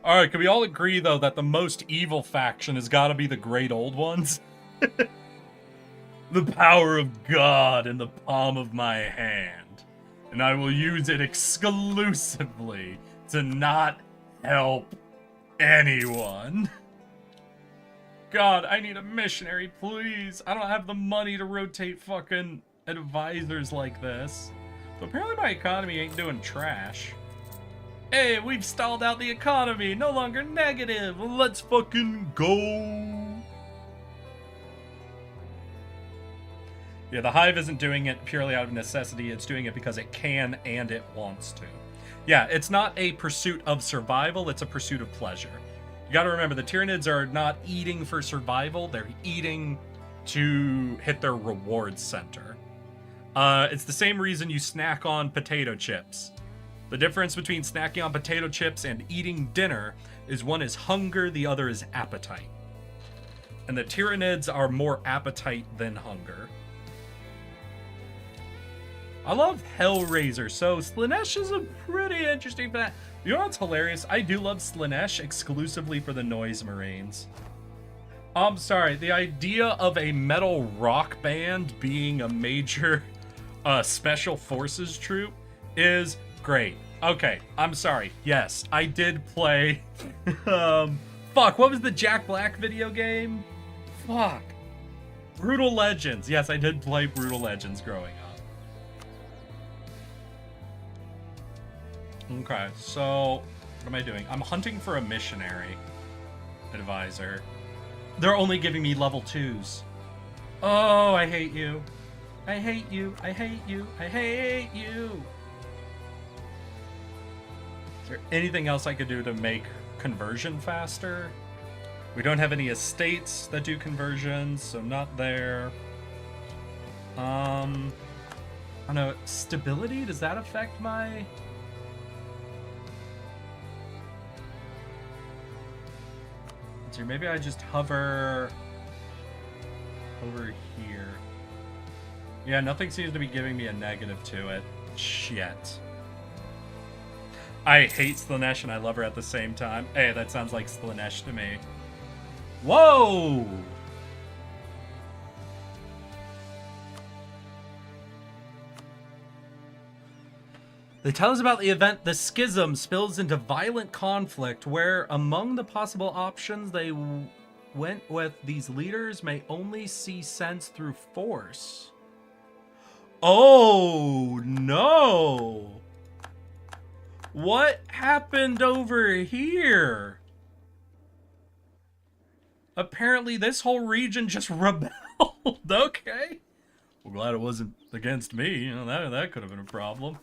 Alright, can we all agree, though, that the most evil faction has got to be the Great Old Ones? The power of God in the palm of my hand, and I will use it exclusively to not help anyone. God, I need a missionary, please. I don't have the money to rotate fucking advisors like this. So apparently my economy ain't doing trash. Hey, we've stalled out the economy. No longer negative. Let's fucking go. Yeah, the Hive isn't doing it purely out of necessity. It's doing it because it can and it wants to. Yeah, it's not a pursuit of survival. It's a pursuit of pleasure. You gotta remember, the Tyranids are not eating for survival. They're eating to hit their reward center. It's the same reason you snack on potato chips. The difference between snacking on potato chips and eating dinner is one is hunger, the other is appetite. And the Tyranids are more appetite than hunger. I love Hellraiser, so Slaanesh is a pretty interesting fact. You know what's hilarious? I do love Slaanesh exclusively for the Noise Marines. I'm sorry, the idea of a metal rock band being a major special forces troop is great. Okay, I'm sorry. Yes, I did play... fuck, what was the Jack Black video game? Fuck. Brutal Legends. Yes, I did play Brutal Legends growing up. Okay, so... what am I doing? I'm hunting for a missionary advisor. They're only giving me level 2s. Oh, I hate you. I hate you. I hate you. I hate you. Is there anything else I could do to make conversion faster? We don't have any estates that do conversions, so not there. I don't know. Stability? Does that affect my... So maybe I just hover over here. Yeah, nothing seems to be giving me a negative to it. Shit. I hate Slanesh and I love her at the same time. Hey, that sounds like Slanesh to me. Whoa! They tell us about the event The Schism spills into violent conflict, where among the possible options they went with, these leaders may only see sense through force. Oh no! What happened over here? Apparently this whole region just rebelled. Okay. Well, glad it wasn't against me. You know, that could have been a problem.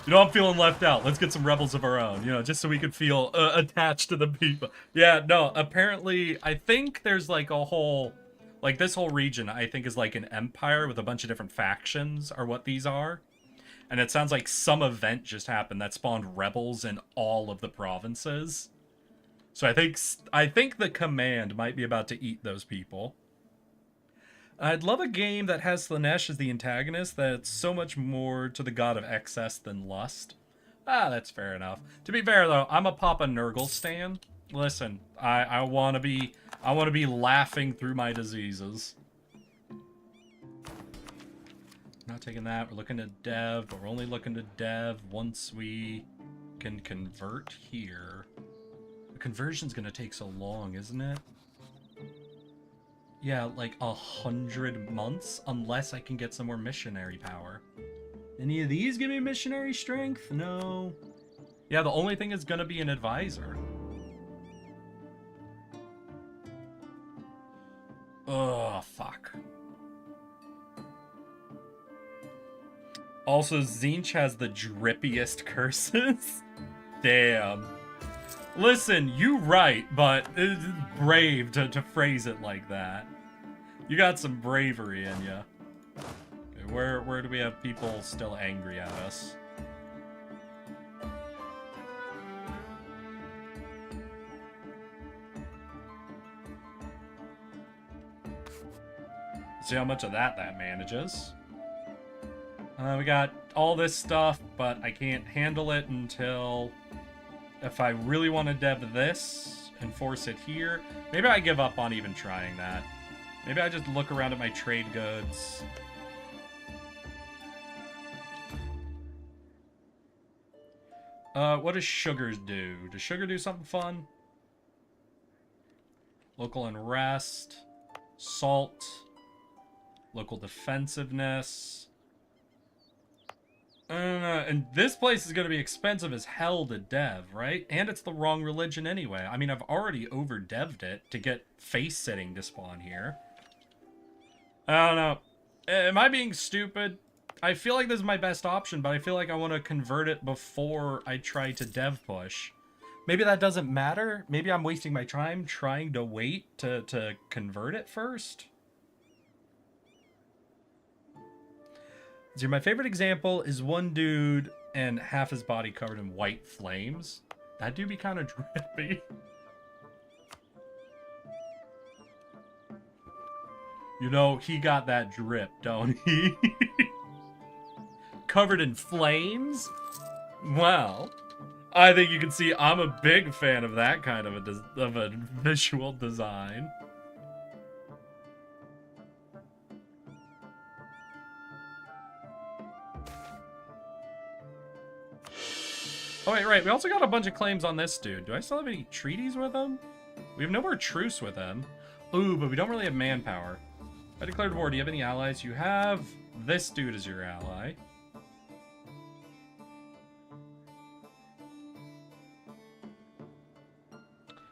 You know, I'm feeling left out. Let's get some rebels of our own, you know, just so we could feel attached to the people. Yeah, no, apparently, I think there's like a whole, like this whole region, I think is like an empire with a bunch of different factions are what these are. And it sounds like some event just happened that spawned rebels in all of the provinces. So I think the command might be about to eat those people. I'd love a game that has Slanesh as the antagonist that's so much more to the god of excess than lust. Ah, that's fair enough. To be fair though, I'm a Papa Nurgle stan. Listen, I want to be laughing through my diseases. Not taking that. We're looking to dev, but we're only looking to dev once we can convert here. The conversion's gonna take so long, isn't it? Yeah, like 100 months, unless I can get some more missionary power. Any of these give me missionary strength? No. Yeah, the only thing is gonna be an advisor. Oh, fuck. Also, Zinch has the drippiest curses. Damn. Listen, you right, but it's brave to phrase it like that. You got some bravery in ya. Okay, where do we have people still angry at us? See how much of that manages. We got all this stuff, but I can't handle it until if I really want to dev this and force it here. Maybe I give up on even trying that. Maybe I just look around at my trade goods. What does sugars do? Does sugar do something fun? Local unrest, salt, local defensiveness. And this place is going to be expensive as hell to dev, right? And it's the wrong religion anyway. I mean, I've already over-devved it to get face-sitting to spawn here. I don't know. Am I being stupid? I feel like this is my best option, but I feel like I want to convert it before I try to dev push. Maybe that doesn't matter. Maybe I'm wasting my time trying to wait to convert it first. So my favorite example is one dude and half his body covered in white flames. That dude be kind of drippy. You know, he got that drip, don't he? Covered in flames? Well, I think you can see I'm a big fan of that kind of a visual design. Oh, wait, right. We also got a bunch of claims on this dude. Do I still have any treaties with him? We have no more truce with him. Ooh, but we don't really have manpower. I declared war. Do you have any allies? You have this dude as your ally.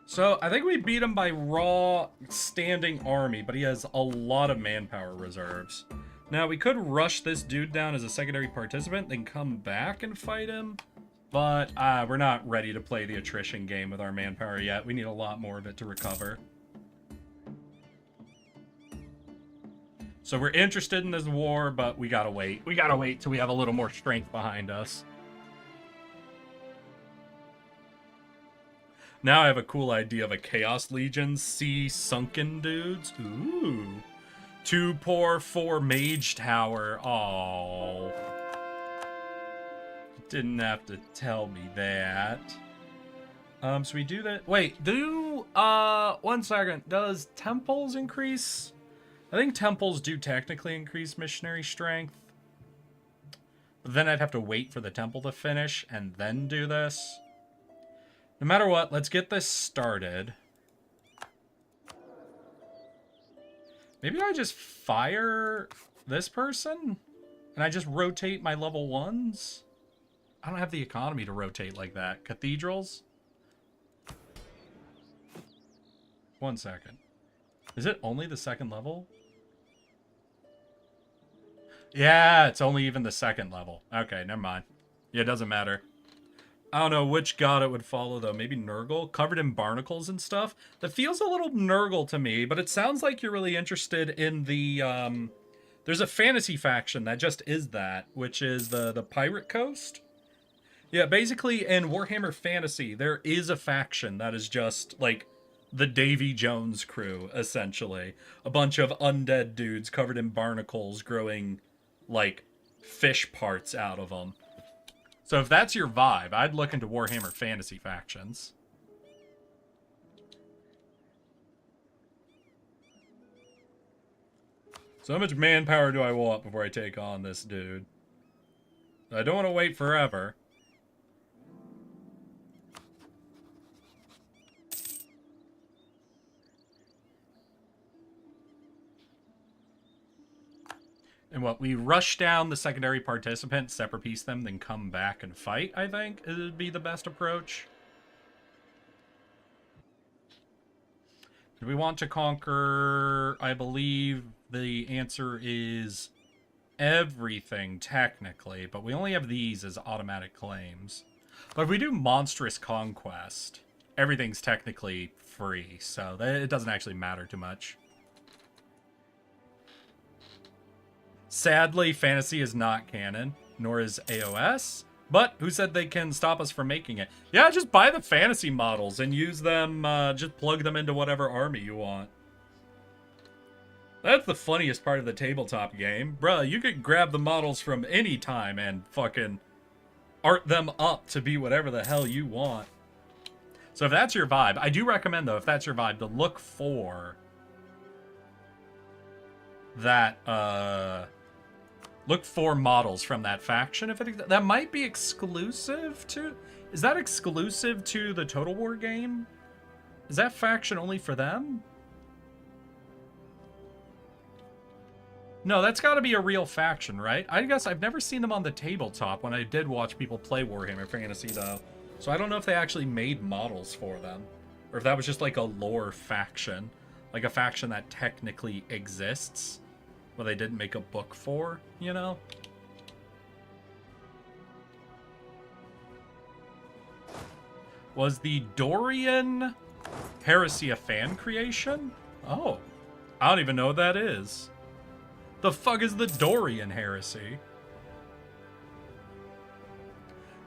So, I think we beat him by raw standing army, but he has a lot of manpower reserves. Now, we could rush this dude down as a secondary participant, then come back and fight him. But we're not ready to play the attrition game with our manpower yet. We need a lot more of it to recover. So we're interested in this war, but we gotta wait. We gotta wait till we have a little more strength behind us. Now I have a cool idea of a Chaos Legion. Sea sunken dudes. Ooh. 2 poor 4 mage tower. Oh. Didn't have to tell me that. So we do that. Wait, 1 second. Does temples increase? I think temples do technically increase missionary strength. But then I'd have to wait for the temple to finish and then do this. No matter what, let's get this started. Maybe I just fire this person? And I just rotate my level 1s? I don't have the economy to rotate like that. Cathedrals? 1 second. Is it only the 2nd level? Yeah, it's only even the 2nd level. Okay, never mind. Yeah, it doesn't matter. I don't know which god it would follow, though. Maybe Nurgle? Covered in barnacles and stuff? That feels a little Nurgle to me, but it sounds like you're really interested in the, There's a fantasy faction that just is that, which is the Pirate Coast. Yeah, basically in Warhammer Fantasy, there is a faction that is just, like, the Davy Jones crew, essentially. A bunch of undead dudes covered in barnacles growing, like, fish parts out of them. So if that's your vibe, I'd look into Warhammer Fantasy factions. So how much manpower do I want before I take on this dude? I don't want to wait forever. And what, we rush down the secondary participants, separate piece them, then come back and fight, I think, would be the best approach. Do we want to conquer? I believe the answer is everything, technically, but we only have these as automatic claims. But if we do Monstrous Conquest, everything's technically free, so it doesn't actually matter too much. Sadly, fantasy is not canon, nor is AOS. But who said they can stop us from making it? Yeah, just buy the fantasy models and use them, just plug them into whatever army you want. That's the funniest part of the tabletop game. Bruh, you could grab the models from any time and fucking art them up to be whatever the hell you want. So if that's your vibe, I do recommend, though, if that's your vibe, to look for that, look for models from that faction. If it, that might be exclusive to... Is that exclusive to the Total War game? Is that faction only for them? No, that's got to be a real faction, right? I guess I've never seen them on the tabletop when I did watch people play Warhammer Fantasy, though. So I don't know if they actually made models for them. Or if that was just like a lore faction. Like a faction that technically exists. Well, they didn't make a book for, you know? Was the Dorian Heresy a fan creation? Oh. I don't even know what that is. The fuck is the Dorian Heresy?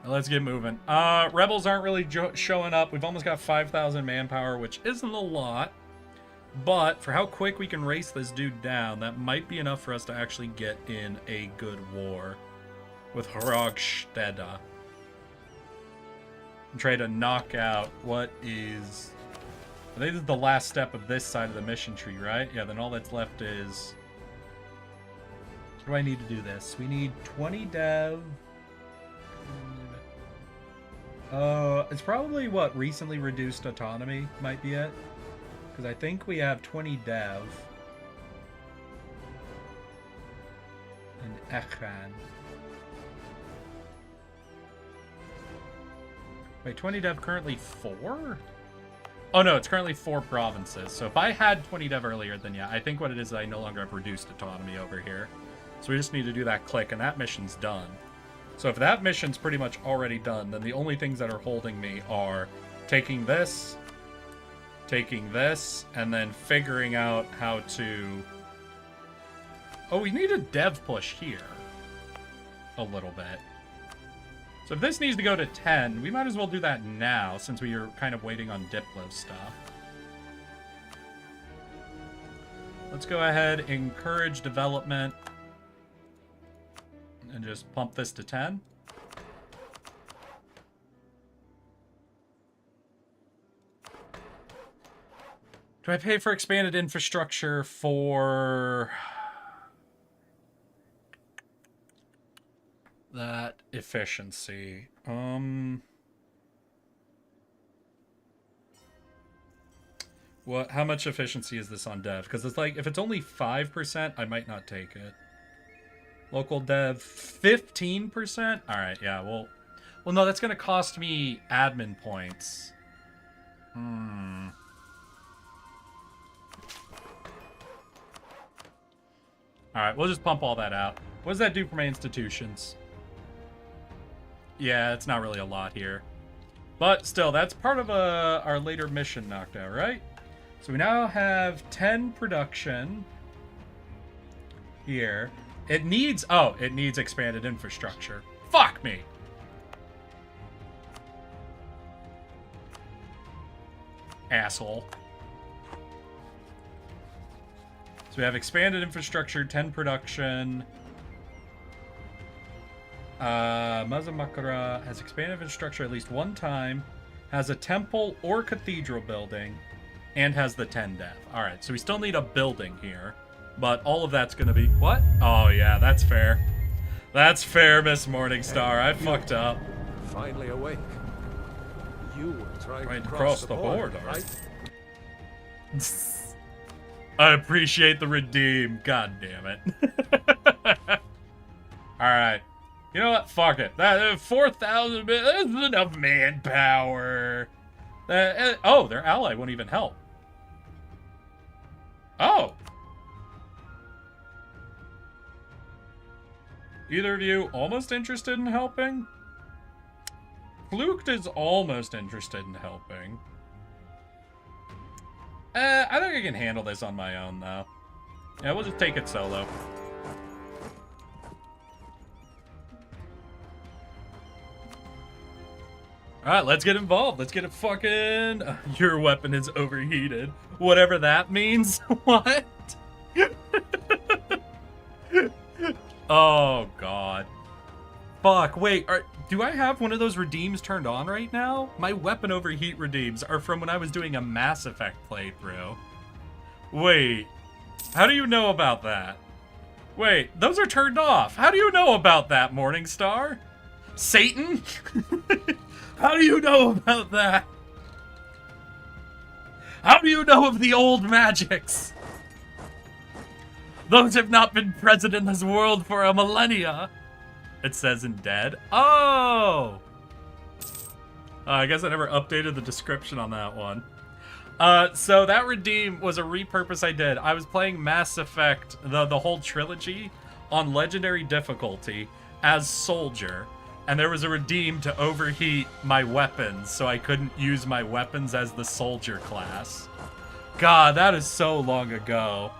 Now let's get moving. Rebels aren't really showing up. We've almost got 5,000 manpower, which isn't a lot. But for how quick we can race this dude down, that might be enough for us to actually get in a good war with Hrogstede. And try to knock out what is... I think this is the last step of this side of the mission tree, right? Yeah, then all that's left is... What do I need to do this? We need 20 dev. It's probably what recently reduced autonomy might be it. Because I think we have 20 dev. And Echan. Wait, 20 dev currently 4? Oh no, it's currently 4 provinces. So if I had 20 dev earlier, then yeah, I think what it is I no longer have reduced autonomy over here. So we just need to do that click, and that mission's done. So if that mission's pretty much already done, then the only things that are holding me are taking this, and then figuring out how to... Oh, we need a dev push here. A little bit. So if this needs to go to 10, we might as well do that now, since we are kind of waiting on Diplo stuff. Let's go ahead, encourage development, and just pump this to 10. Do I pay for expanded infrastructure for that efficiency? What? How much efficiency is this on dev? Because it's like, if it's only 5%, I might not take it. Local dev, 15%? All right, yeah, well, no, that's going to cost me admin points. All right, we'll just pump all that out. What does that do for my institutions? Yeah, it's not really a lot here. But still, that's part of our later mission knocked out, right? So we now have 10 production here. It needs expanded infrastructure. Fuck me. Asshole. So we have expanded infrastructure, 10 production. Mazamakura has expanded infrastructure at least one time, has a temple or cathedral building, and has the 10 dev. Alright, so we still need a building here, but all of that's gonna be... What? Oh yeah, that's fair. That's fair, Miss Morningstar. I fucked up. Finally awake. You were trying to cross the border, right? I appreciate the redeem. God damn it. Alright. You know what? Fuck it. That 4,000... That's enough manpower. Oh, their ally won't even help. Oh. Either of you almost interested in helping? Fluked is almost interested in helping. I think I can handle this on my own, though. Yeah, we'll just take it solo. Alright, let's get involved. Let's get it fucking... Your weapon is overheated. Whatever that means. What? Oh, God. Fuck, wait. Do I have one of those redeems turned on right now? My weapon overheat redeems are from when I was doing a Mass Effect playthrough. Wait. How do you know about that? Wait, those are turned off. How do you know about that, Morningstar? Satan? How do you know about that? How do you know of the old magics? Those have not been present in this world for a millennia. It says in dead. Oh! I guess I never updated the description on that one. So that redeem was a repurpose I did. I was playing Mass Effect, the whole trilogy, on legendary difficulty as Soldier. And there was a redeem to overheat my weapons, so I couldn't use my weapons as the Soldier class. God, that is so long ago.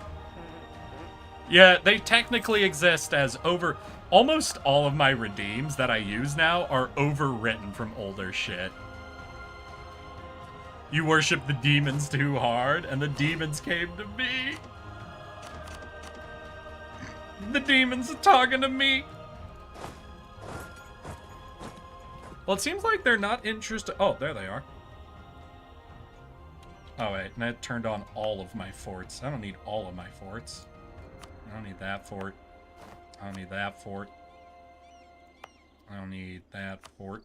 Yeah, they technically exist as almost all of my redeems that I use now are overwritten from older shit. You worship the demons too hard, and the demons came to me. The demons are talking to me. Well, it seems like they're not interested. Oh, there they are. Oh, wait. And that turned on all of my forts. I don't need all of my forts. I don't need that fort. I don't need that fort. I don't need that fort.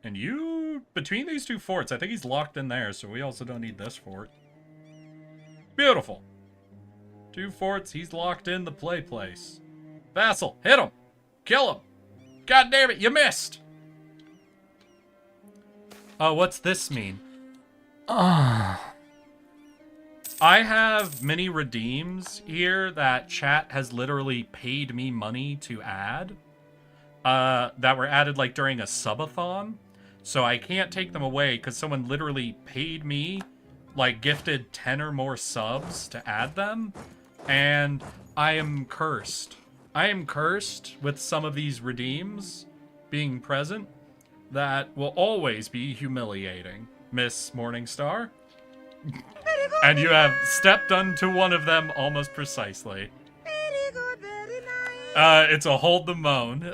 And you, between these two forts, I think he's locked in there, so we also don't need this fort. Beautiful. 2 forts, he's locked in the play place. Vassal, hit him. Kill him. God damn it, you missed. Oh, what's this mean? I have many redeems here that chat has literally paid me money to add. That were added like during a subathon. So I can't take them away because someone literally paid me, like gifted 10 or more subs to add them. And I am cursed. I am cursed with some of these redeems being present. That will always be humiliating, Miss Morningstar. And you have stepped onto one of them almost precisely. It's a hold the moan.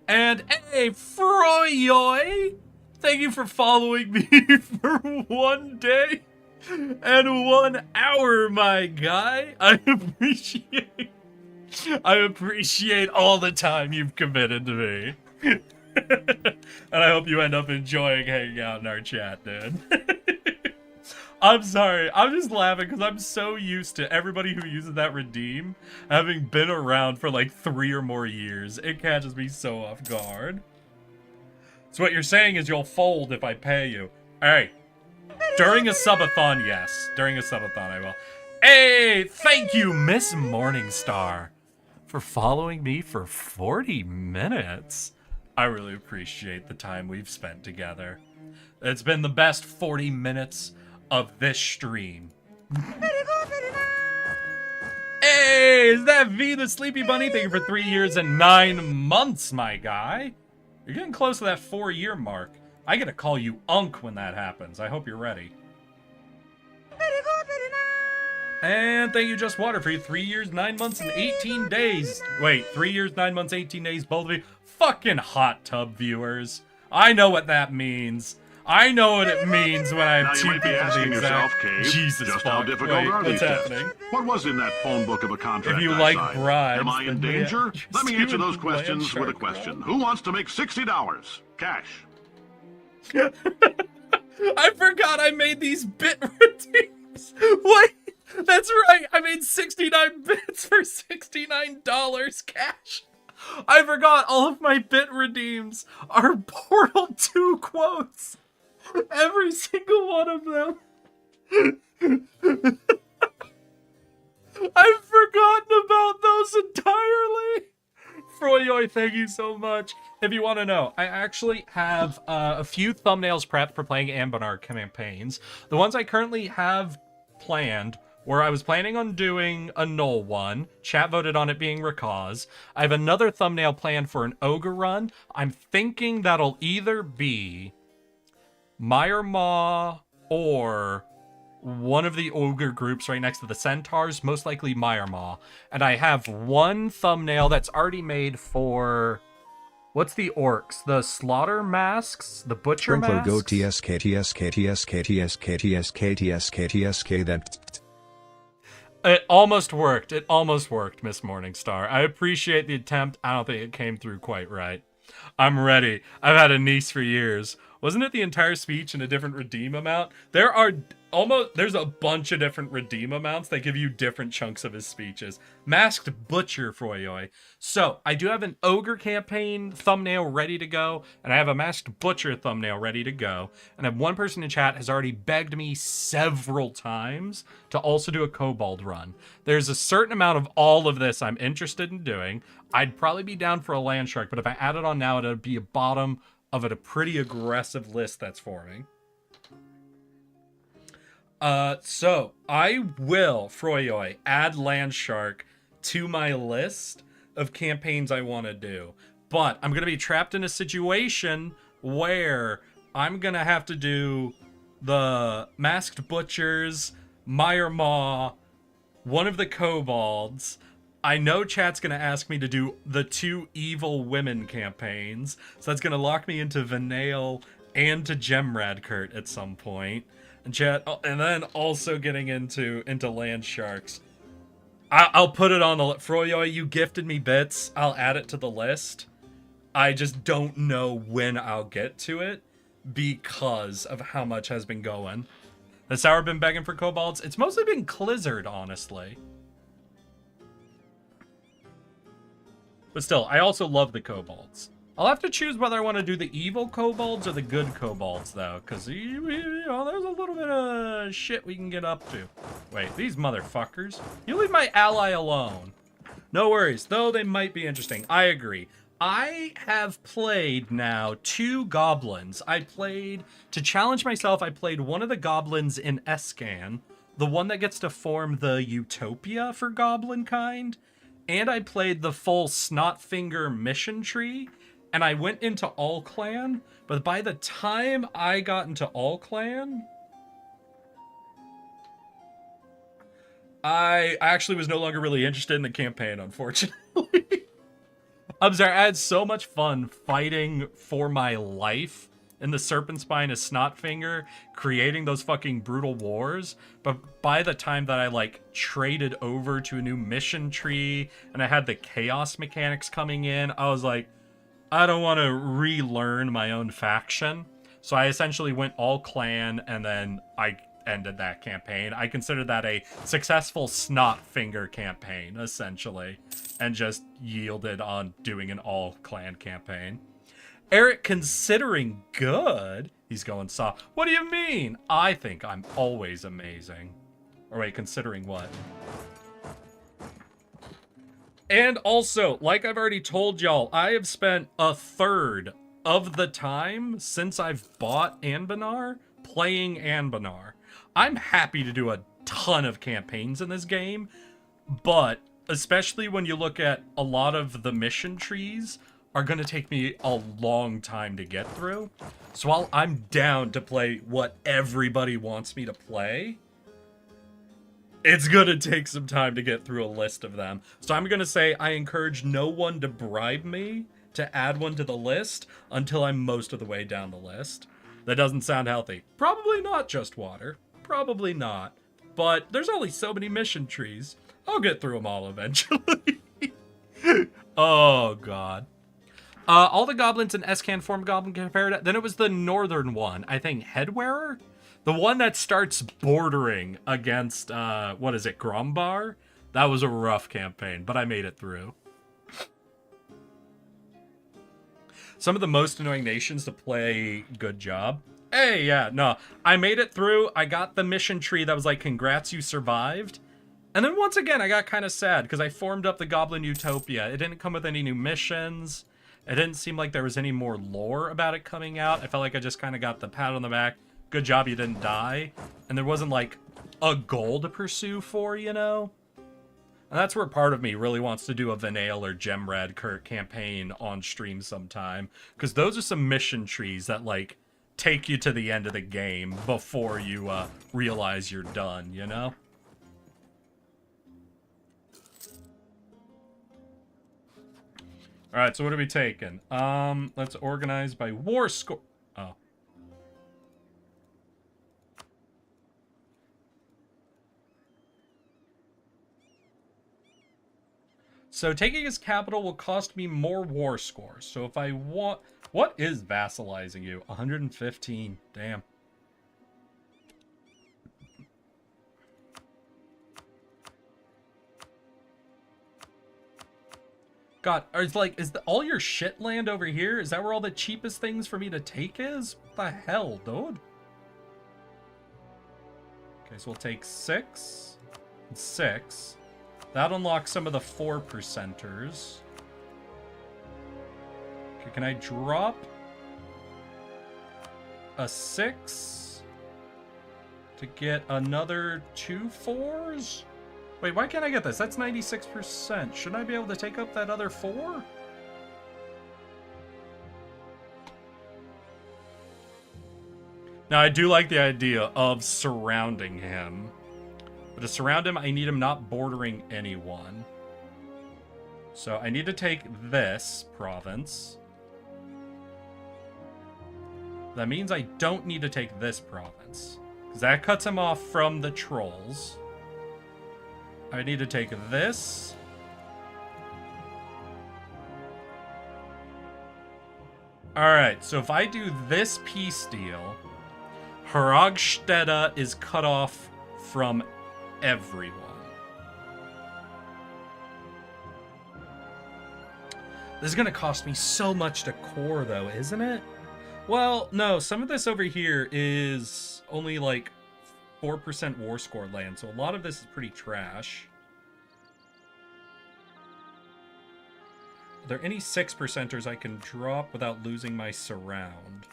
And hey, Froyoy! Thank you for following me for 1 day. And 1 hour, my guy. I appreciate all the time you've committed to me. And I hope you end up enjoying hanging out in our chat, dude. I'm sorry. I'm just laughing because I'm so used to everybody who uses that redeem having been around for like 3 or more years. It catches me so off guard. So what you're saying is you'll fold if I pay you. Hey, during a subathon, yes. During a subathon, I will. Hey, thank you, Miss Morningstar, for following me for 40 minutes. I really appreciate the time we've spent together. It's been the best 40 minutes of this stream. Hey, is that V the Sleepy Bunny? Thank you for 3 years and 9 months, my guy. You're getting close to that 4-year mark. I get to call you Unk when that happens. I hope you're ready. And thank you, Just Water, for your 3 years, 9 months, and 18 days. Wait, 3 years, 9 months, 18 days, both of you. Fucking hot tub viewers. I know what that means. I know what it means when I have 2 people the exact. Jesus just fuck. how difficult Wait, are what's these tests? happening? What was in that phone book of a contract? If you I like signed? bribes, Am I in then danger? yeah, Let me just answer do those a questions with a Landshark question. run. Who wants to make $60 cash? I forgot I made these bit redeems. Wait, that's right. I made 69 bits for $69 cash. I forgot all of my bit redeems are Portal 2 quotes. Every single one of them. I've forgotten about those entirely. Froyoy, thank you so much. If you want to know, I actually have a few thumbnails prepped for playing Anbennar campaigns. The ones I currently have planned, where I was planning on doing a null one. Chat voted on it being Rakkaz. I have another thumbnail planned for an ogre run. I'm thinking that'll either be Meyermaw or one of the ogre groups right next to the centaurs, most likely Meyermaw. And I have one thumbnail that's already made for... What's the orcs? The slaughter masks? The butcher Sprinkler masks? go TSK TSK TSK TSK TSK TSK TSK then. It almost worked. It almost worked, Miss Morningstar. I appreciate the attempt. I don't think it came through quite right. I'm ready. I've had a niece for years. Wasn't it the entire speech in a different redeem amount? There's a bunch of different redeem amounts that give you different chunks of his speeches. Masked Butcher, Froyoy. So, I do have an Ogre campaign thumbnail ready to go, and I have a Masked Butcher thumbnail ready to go. And I have one person in chat has already begged me several times to also do a Kobold run. There's a certain amount of all of this I'm interested in doing. I'd probably be down for a Land Shark, but if I add it on now, it'd be a bottom of a pretty aggressive list that's forming. So I will, Froyoy, add Land Shark to my list of campaigns I want to do. But I'm going to be trapped in a situation where I'm going to have to do the Masked Butchers, Meyermaw, one of the Kobolds. I know chat's going to ask me to do the 2 evil women campaigns, so that's going to lock me into Vanail and to Gemradkurt at some point. And chat, and then also getting into Land Sharks. I'll put it on the Froyoy, you gifted me bits. I'll add it to the list. I just don't know when I'll get to it because of how much has been going. Has Sour been begging for kobolds? It's mostly been Clizzard, honestly. But still, I also love the kobolds. I'll have to choose whether I want to do the evil kobolds or the good kobolds, though, because, you know, there's a little bit of shit we can get up to. Wait, these motherfuckers. You leave my ally alone. No worries, though they might be interesting. I agree. I have played now 2 goblins. To challenge myself, I played one of the goblins in Escan, the one that gets to form the Utopia for goblin kind, and I played the full Snotfinger mission tree. And I went into All Clan, but by the time I got into All Clan, I actually was no longer really interested in the campaign, unfortunately. I'm sorry, I had so much fun fighting for my life in the Serpent Spine as Snotfinger, creating those fucking brutal wars. But by the time that I, like, traded over to a new mission tree, and I had the chaos mechanics coming in, I was like, I don't want to relearn my own faction. So I essentially went all clan, and then I ended that campaign. I consider that a successful Snotfinger campaign, essentially, and just yielded on doing an all clan campaign. Eric, considering good, he's going soft. What do you mean? I think I'm always amazing. Or wait, considering what? And also, like I've already told y'all, I have spent a third of the time since I've bought Anbennar playing Anbennar. I'm happy to do a ton of campaigns in this game, but especially when you look at a lot of the mission trees are going to take me a long time to get through. So while I'm down to play what everybody wants me to play, it's going to take some time to get through a list of them. So I'm going to say I encourage no one to bribe me to add one to the list until I'm most of the way down the list. That doesn't sound healthy. Probably not Just Water. Probably not. But there's only so many mission trees. I'll get through them all eventually. Oh, God. All the goblins in Escan form goblin compared to, then it was the northern one, I think Headwearer? The one that starts bordering against, what is it, Grombar? That was a rough campaign, but I made it through. Some of the most annoying nations to play, good job. Hey, yeah, no, I made it through. I got the mission tree that was like, congrats, you survived. And then once again, I got kind of sad because I formed up the Goblin Utopia. It didn't come with any new missions. It didn't seem like there was any more lore about it coming out. I felt like I just kind of got the pat on the back. Good job, you didn't die. And there wasn't like a goal to pursue for, you know? And that's where part of me really wants to do a Vanale or Gemrad campaign on stream sometime. Because those are some mission trees that, like, take you to the end of the game before you realize you're done, you know? Alright, so what are we taking? Let's organize by war score. Oh. So taking his capital will cost me more war scores. So if I want... What is vassalizing you? 115. Damn. God, is all your shit land over here? Is that where all the cheapest things for me to take is? What the hell, dude? Okay, so we'll take 6 and 6. That unlocks some of the 4%ers. Okay, can I drop a 6 to get another 2 4s? Wait, why can't I get this? That's 96%. Shouldn't I be able to take up that other 4? Now, I do like the idea of surrounding him. But to surround him, I need him not bordering anyone. So I need to take this province. That means I don't need to take this province, because that cuts him off from the trolls. I need to take this. Alright, so if I do this peace deal, Haragsteda is cut off from everyone. This is going to cost me so much to core, though, isn't it? Well, no, some of this over here is only like 4% war score land, so a lot of this is pretty trash. Are there any 6%ers I can drop without losing my surround?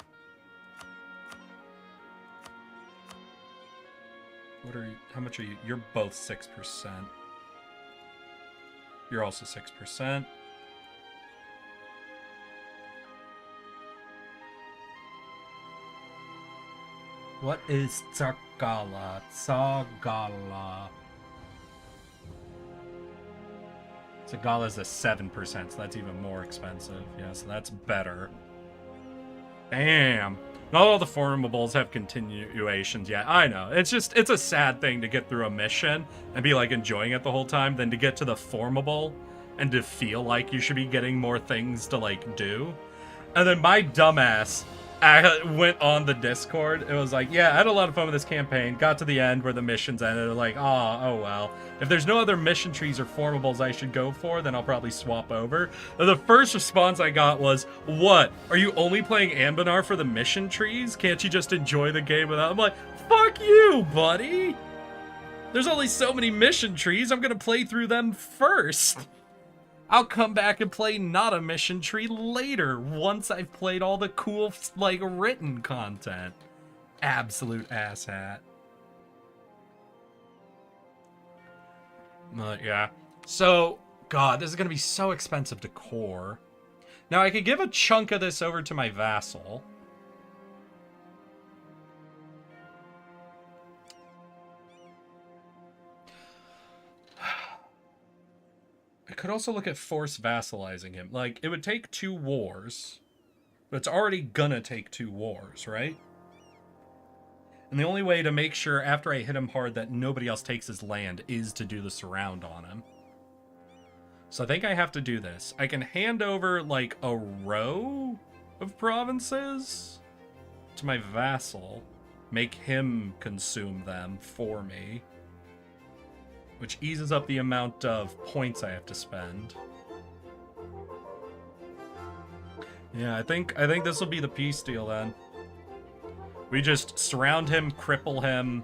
What are you? How much are you? You're both 6%. You're also 6%. What is Tsagala? Tsagala. Tsagala's a 7%, so that's even more expensive. Yeah, so that's better. Damn. Not all the formables have continuations yet. I know. It's a sad thing to get through a mission and be like enjoying it the whole time, than to get to the formable and to feel like you should be getting more things to like do. And then my dumbass went on the Discord. It was like, yeah, I had a lot of fun with this campaign. Got to the end where the missions ended. Like, oh well. If there's no other mission trees or formables I should go for, then I'll probably swap over. And the first response I got was, what? Are you only playing Anbennar for the mission trees? Can't you just enjoy the game without? I'm like, fuck you, buddy. There's only so many mission trees. I'm gonna play through them first. I'll come back and play not a mission tree later, once I've played all the cool, like, written content. Absolute asshat. Yeah. So, God, this is going to be so expensive to core. Now, I could give a chunk of this over to my vassal. I could also look at force vassalizing him. Like, it would take 2 wars, but it's already gonna take 2 wars, right? And the only way to make sure after I hit him hard that nobody else takes his land is to do the surround on him. So I think I have to do this. I can hand over, like, a row of provinces to my vassal, make him consume them for me, which eases up the amount of points I have to spend. Yeah, I think this will be the peace deal then. We just surround him, cripple him,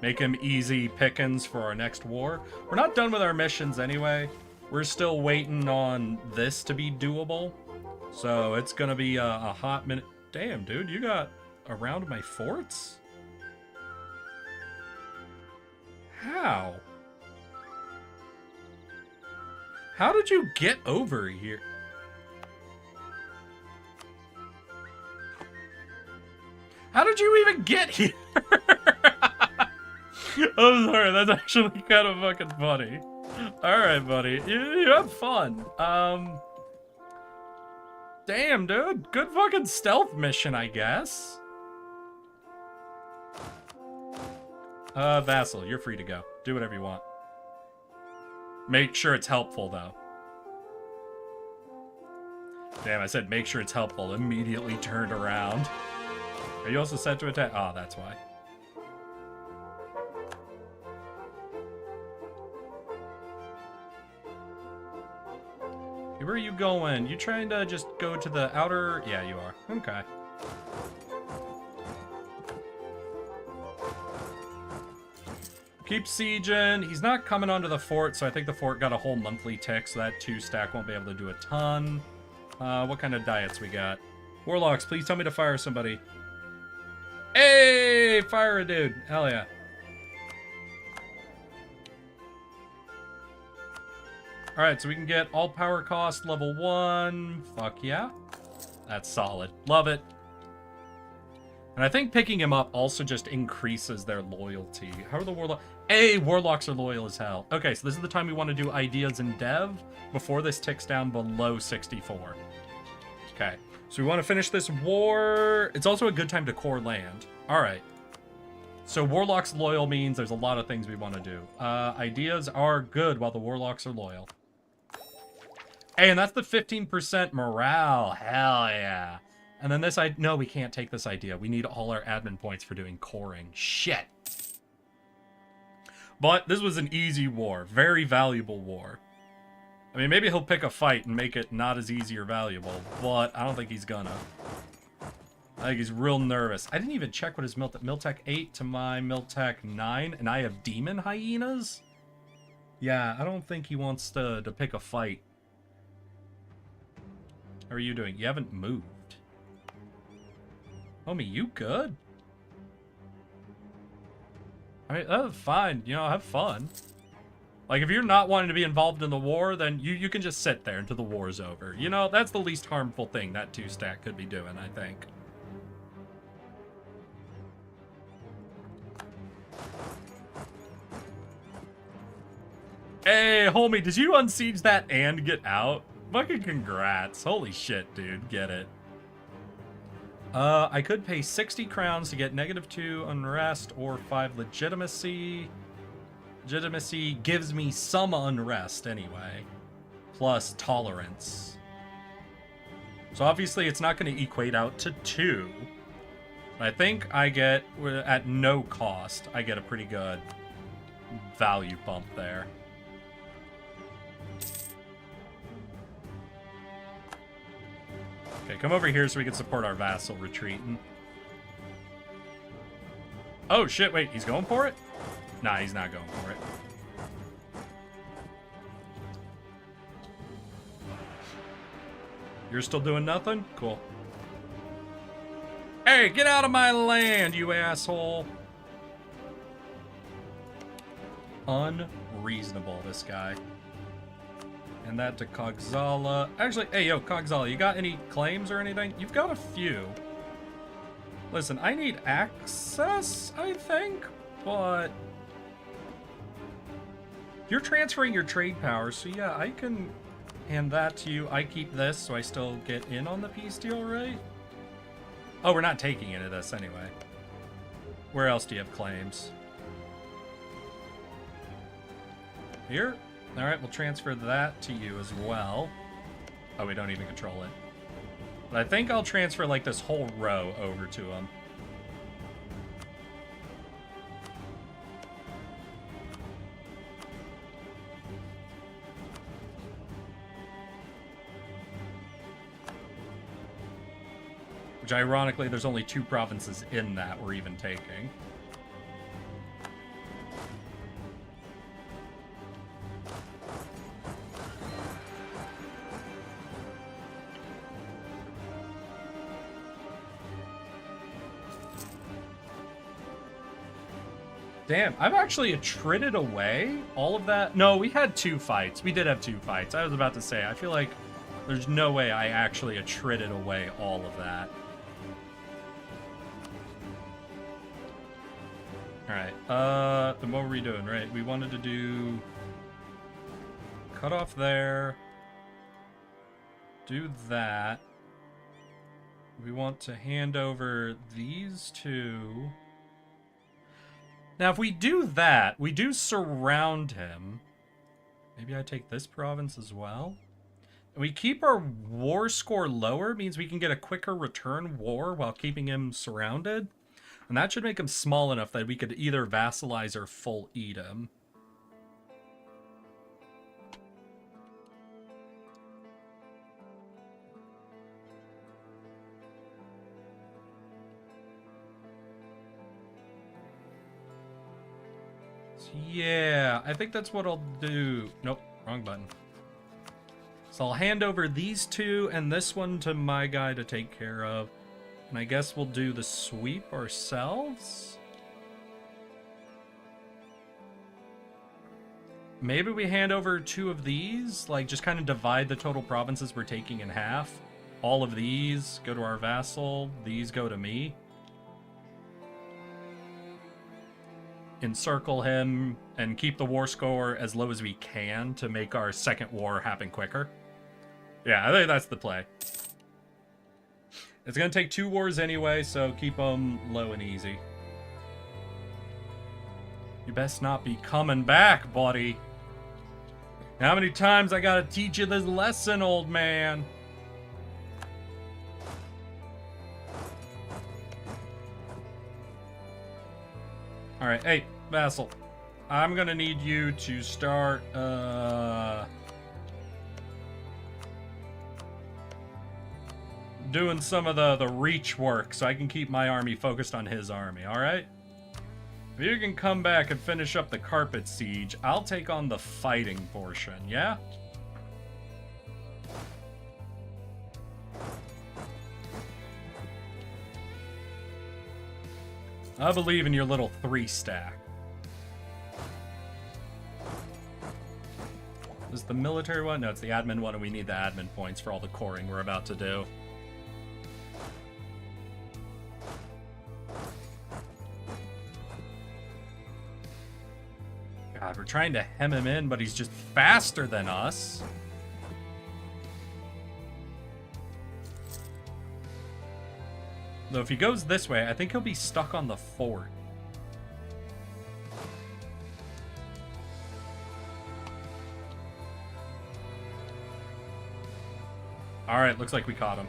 make him easy pickings for our next war. We're not done with our missions anyway. We're still waiting on this to be doable. So it's gonna be a hot minute. Damn, dude, you got around my forts? How? How did you get over here? How did you even get here? I'm sorry, that's actually kind of fucking funny. Alright, buddy. You have fun. Damn, dude. Good fucking stealth mission, I guess. Vassal, you're free to go. Do whatever you want. Make sure it's helpful, though. Damn, I said make sure it's helpful. Immediately turned around. Are you also set to attack? Oh, that's why. Where are you going? You trying to just go to the outer? Yeah, you are. Okay. Keep sieging. He's not coming onto the fort, so I think the fort got a whole monthly tick, so that 2 stack won't be able to do a ton. What kind of diets we got? Warlocks, please tell me to fire somebody. Hey! Fire a dude. Hell yeah. Alright, so we can get all power cost level 1. Fuck yeah. That's solid. Love it. And I think picking him up also just increases their loyalty. How are the warlocks? Hey, warlocks are loyal as hell. Okay, so this is the time we want to do ideas in dev before this ticks down below 64. Okay, so we want to finish this war. It's also a good time to core land. Alright. So warlocks loyal means there's a lot of things we want to do. Ideas are good while the warlocks are loyal. Hey, and that's the 15% morale. Hell yeah. And then this, no, we can't take this idea. We need all our admin points for doing coring. Shit. But this was an easy war. Very valuable war. I mean, maybe he'll pick a fight and make it not as easy or valuable, but I don't think he's gonna. I think he's real nervous. I didn't even check what his Miltech 8 to my Miltech 9, and I have demon hyenas? Yeah, I don't think he wants to pick a fight. How are you doing? You haven't moved. Homie, you good? I mean, that's fine. You know, have fun. Like, if you're not wanting to be involved in the war, then you can just sit there until the war's over. You know, that's the least harmful thing that 2-stack could be doing, I think. Hey, homie, did you unsiege that and get out? Fucking congrats. Holy shit, dude. Get it. I could pay 60 crowns to get -2 unrest or 5 legitimacy. Legitimacy gives me some unrest anyway, plus tolerance. So obviously it's not going to equate out to 2. I think I get, at no cost, I get a pretty good value bump there. Okay, come over here so we can support our vassal retreating. Oh shit, wait, he's going for it? Nah, he's not going for it. You're still doing nothing? Cool. Hey, get out of my land, you asshole! Unreasonable, this guy. And that to Kogzala. Actually, hey, yo, Kogzala, you got any claims or anything? You've got a few. Listen, I need access, I think, but... You're transferring your trade power, so yeah, I can hand that to you. I keep this, so I still get in on the peace deal, right? Oh, we're not taking any of this anyway. Where else do you have claims? Here? Alright, we'll transfer that to you as well. Oh, we don't even control it. But I think I'll transfer, like, this whole row over to him. Which, ironically, there's only 2 provinces in that we're even taking. Damn, I've actually attritted away all of that. No, we had 2 fights. We did have 2 fights. I was about to say, I feel like there's no way I actually attritted away all of that. Alright, then what were we doing, right? We wanted to do... Cut off there. Do that. We want to hand over these 2... Now, if we do that, we do surround him. Maybe I take this province as well. And we keep our war score lower, means we can get a quicker return war while keeping him surrounded. And that should make him small enough that we could either vassalize or full eat him. Yeah, I think that's what I'll do. Nope, wrong button. So I'll hand over these 2 and this one to my guy to take care of. And I guess we'll do the sweep ourselves. Maybe we hand over 2 of these, like just kind of divide the total provinces we're taking in half. All of these go to our vassal, these go to me. Encircle him and keep the war score as low as we can to make our second war happen quicker. Yeah, I think that's the play. It's going to take 2 wars anyway, so keep them low and easy. You best not be coming back, buddy. How many times I gotta teach you this lesson, old man? Alright, hey, vassal. I'm gonna need you to start, doing some of the reach work so I can keep my army focused on his army, alright? If you can come back and finish up the carpet siege, I'll take on the fighting portion, yeah? I believe in your little 3-stack. Is the military one? No, it's the admin one, and we need the admin points for all the coring we're about to do. God, we're trying to hem him in, but he's just faster than us. Though if he goes this way, I think he'll be stuck on the fort. Alright, looks like we caught him.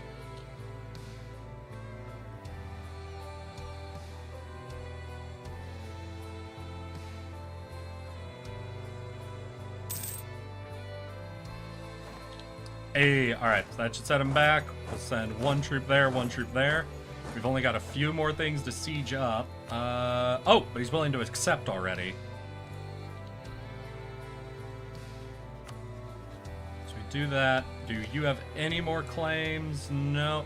Hey, alright, so that should set him back. We'll send one troop there, one troop there. We've only got a few more things to siege up. Oh, but he's willing to accept already. So we do that. Do you have any more claims? No.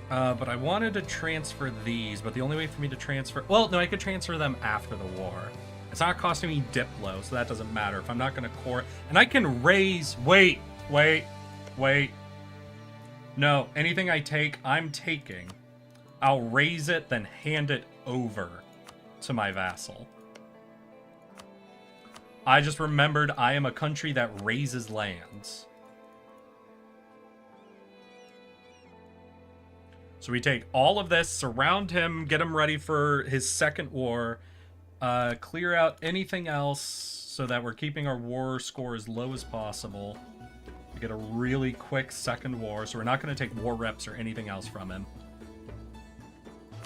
But I wanted to transfer these, but the only way for me to transfer... Well, no, I could transfer them after the war. It's not costing me Diplo, so that doesn't matter. If I'm not going to core... And I can raise... Wait. No, anything I take, I'm taking. I'll raise it, then hand it over to my vassal. I just remembered I am a country that raises lands. So we take all of this, surround him, get him ready for his second war, clear out anything else so that we're keeping our war score as low as possible. We get a really quick second war, so we're not going to take war reps or anything else from him.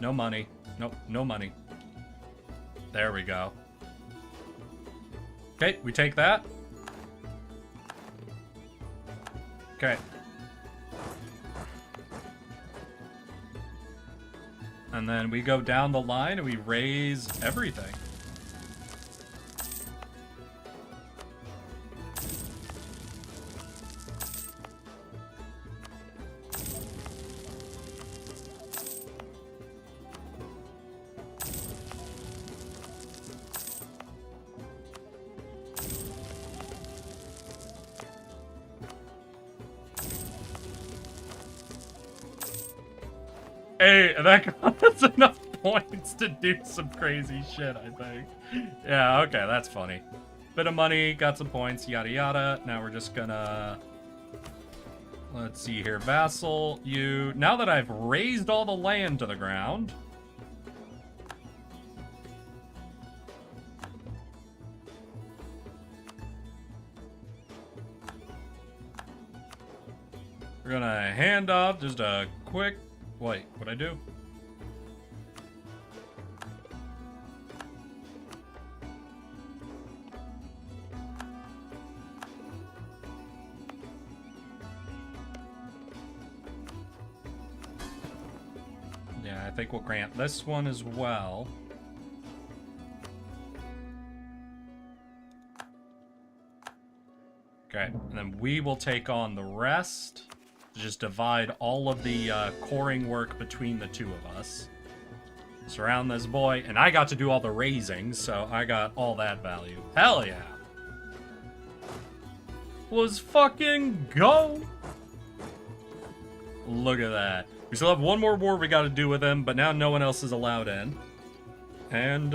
No money. Nope, no money. There we go. Okay, we take that. Okay. And then we go down the line and we raise everything. Hey, that got us enough points to do some crazy shit, I think. Yeah, okay, that's funny. Bit of money, got some points, yada yada. Now we're just gonna... Let's see here, vassal, you... Now that I've raised all the land to the ground... We're gonna hand off just a quick... Wait, what'd I do? Yeah, I think we'll grant this one as well. Okay, and then we will take on the rest. Just divide all of the coring work between the two of us. Surround this boy, and I got to do all the raising, so I got all that value. Hell yeah. Let's fucking go. Look at that. We still have one more war we got to do with him, but now no one else is allowed in. And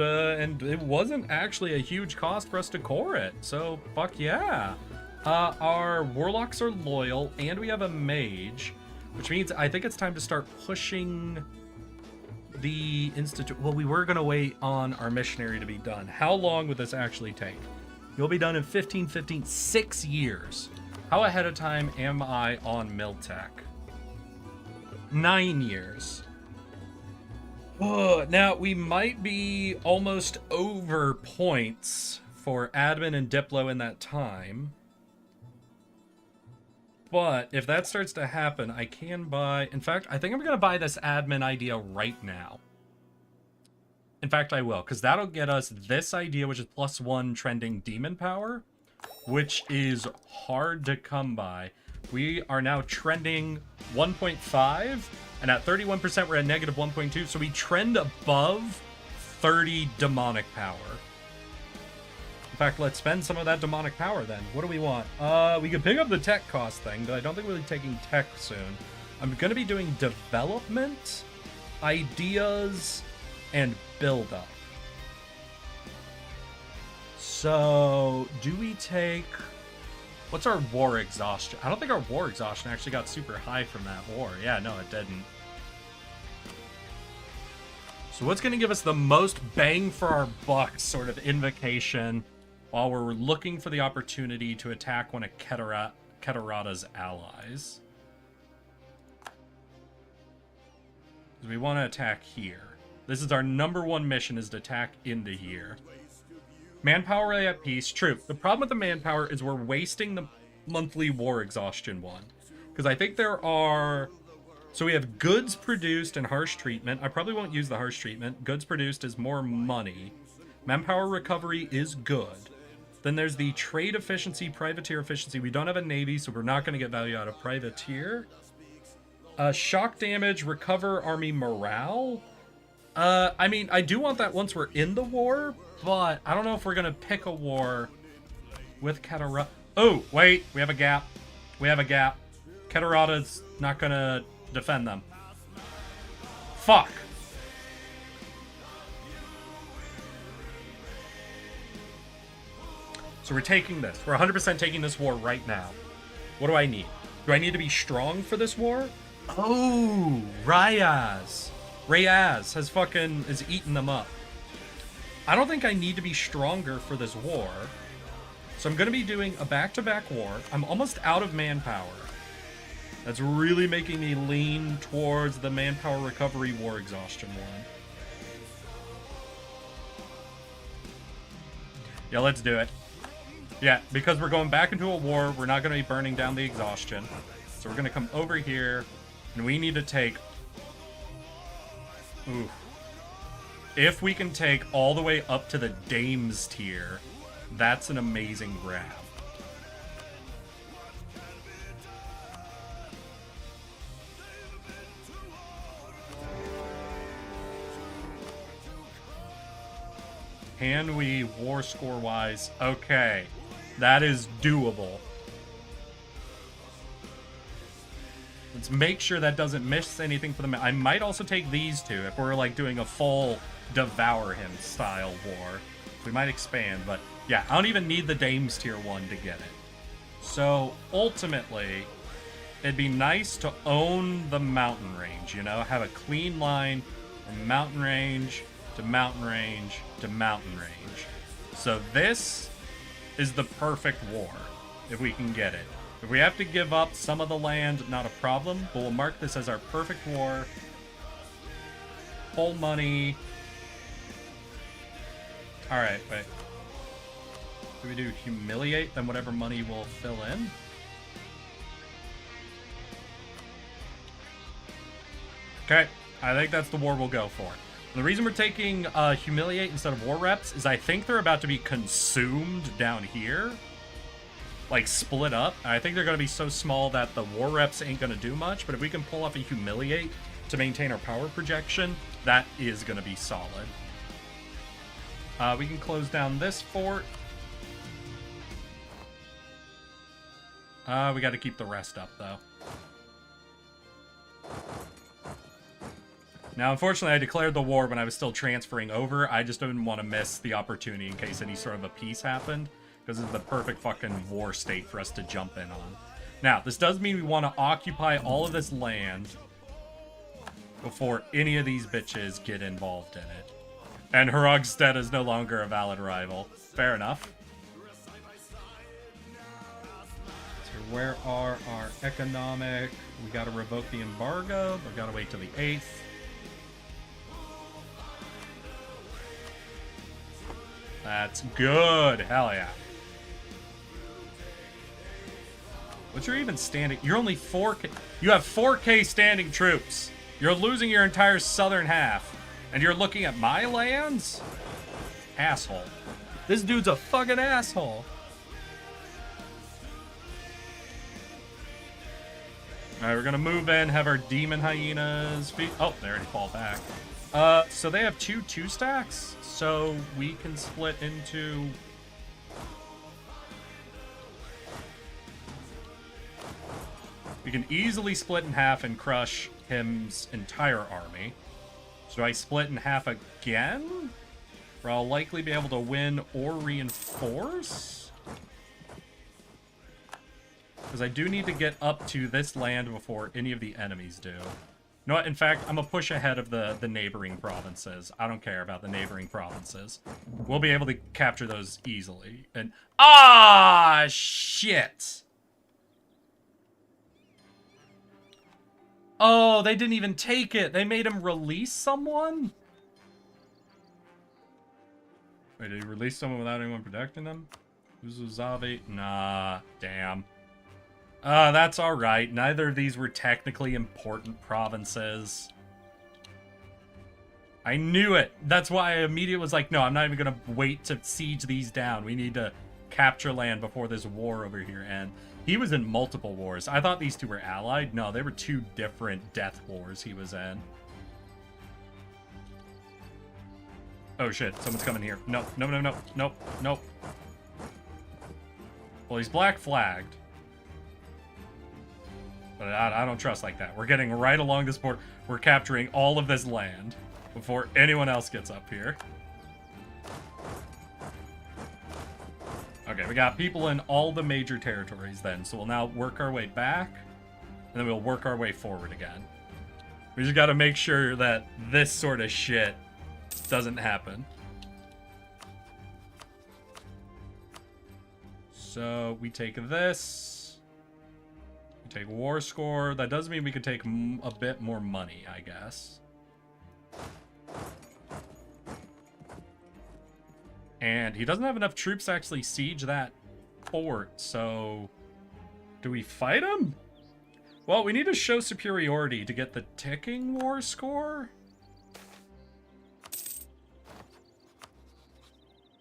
it wasn't actually a huge cost for us to core it, so fuck yeah. Our warlocks are loyal, and we have a mage, which means I think it's time to start pushing the institute. Well, we were going to wait on our missionary to be done. How long would this actually take? You'll be done in 6 years. How ahead of time am I on Miltech? 9 years. Oh, now, we might be almost over points for admin and Diplo in that time. But if that starts to happen, I can buy... In fact, I think I'm going to buy this admin idea right now. In fact, I will, because that'll get us this idea, which is +1 trending demon power, which is hard to come by. We are now trending 1.5, and at 31%, we're at -1.2, so we trend above 30 demonic power. In fact, let's spend some of that demonic power then. What do we want? We can pick up the tech cost thing, but I don't think we'll be taking tech soon. I'm going to be doing development, ideas, and build up. So, do we take... What's our war exhaustion? I don't think our war exhaustion actually got super high from that war. Yeah, no, it didn't. So what's going to give us the most bang for our buck sort of invocation while we're looking for the opportunity to attack one of Keterata's allies? We want to attack here. This is our #1 mission, is to attack into here. Manpower at peace. True. The problem with the manpower is we're wasting the monthly war exhaustion one. Because I think there are... So we have goods produced and harsh treatment. I probably won't use the harsh treatment. Goods produced is more money. Manpower recovery is good. Then there's the trade efficiency, privateer efficiency. We don't have a navy, so we're not going to get value out of privateer. Shock damage, recover army morale. I mean, I do want that once we're in the war, but I don't know if we're going to pick a war with Keterata. Oh, wait, we have a gap. We have a gap. Keterata's not going to defend them. Fuck. So we're taking this. We're 100% taking this war right now. What do I need? Do I need to be strong for this war? Oh, Rakkaz. Rakkaz is eating them up. I don't think I need to be stronger for this war. So I'm going to be doing a back-to-back war. I'm almost out of manpower. That's really making me lean towards the manpower recovery war exhaustion one. Yeah, let's do it. Yeah, because we're going back into a war, we're not going to be burning down the exhaustion. So we're going to come over here, and we need to take... Ooh. If we can take all the way up to the Dames tier, that's an amazing grab. Can we war score wise? Okay, that is doable. Let's make sure that doesn't miss anything for them. I might also take these two if we're like doing a full devour him style war. We might expand, but yeah, I don't even need the Dames tier 1 to get it. So ultimately, it'd be nice to own the mountain range, you know, have a clean line from mountain range to mountain range to mountain range. So this is the perfect war, if we can get it. If we have to give up some of the land, not a problem, but we'll mark this as our perfect war. Full money. Alright, wait. Do we do humiliate, then whatever money will fill in? Okay, I think that's the war we'll go for. The reason we're taking humiliate instead of war reps is I think they're about to be consumed down here. Like, split up. I think they're going to be so small that the war reps ain't going to do much, but if we can pull off a humiliate to maintain our power projection, that is going to be solid. We can close down this fort. We got to keep the rest up, though. Now, unfortunately, I declared the war when I was still transferring over. I just didn't want to miss the opportunity in case any sort of a peace happened, because it's the perfect fucking war state for us to jump in on. Now, this does mean we want to occupy all of this land before any of these bitches get involved in it. And Hrogstead is no longer a valid rival. Fair enough. So where are our economic... We got to revoke the embargo. We got to wait till the 8th. That's good. Hell yeah. What's your even standing? You're only 4K. You have 4K standing troops. You're losing your entire southern half. And you're looking at my lands? Asshole. This dude's a fucking asshole. Alright, we're gonna move in, have our demon hyenas feed. Oh, they already fall back. So they have 2 stacks. So we can split into... We can easily split in half and crush him's entire army. So do I split in half again? Or I'll likely be able to win or reinforce? Because I do need to get up to this land before any of the enemies do. You know what? In fact, I'm going to push ahead of the neighboring provinces. I don't care about the neighboring provinces. We'll be able to capture those easily. And ah, shit! Oh, they didn't even take it. They made him release someone? Wait, did he release someone without anyone protecting them? Uzuzabe? Nah, damn. That's alright. Neither of these were technically important provinces. I knew it. That's why I immediately was like, no, I'm not even gonna wait to siege these down. We need to capture land before this war over here. And he was in multiple wars. I thought these two were allied. No, they were two different death wars he was in. Oh shit, someone's coming here. No, no, no, no, nope, nope. Well, he's black flagged. But I don't trust like that. We're getting right along this border. We're capturing all of this land before anyone else gets up here. Okay, we got people in all the major territories then. So we'll now work our way back. And then we'll work our way forward again. We just got to make sure that this sort of shit doesn't happen. So we take this. We take war score. That does mean we could take a bit more money, I guess. And he doesn't have enough troops to actually siege that fort, so do we fight him? Well, we need to show superiority to get the ticking war score.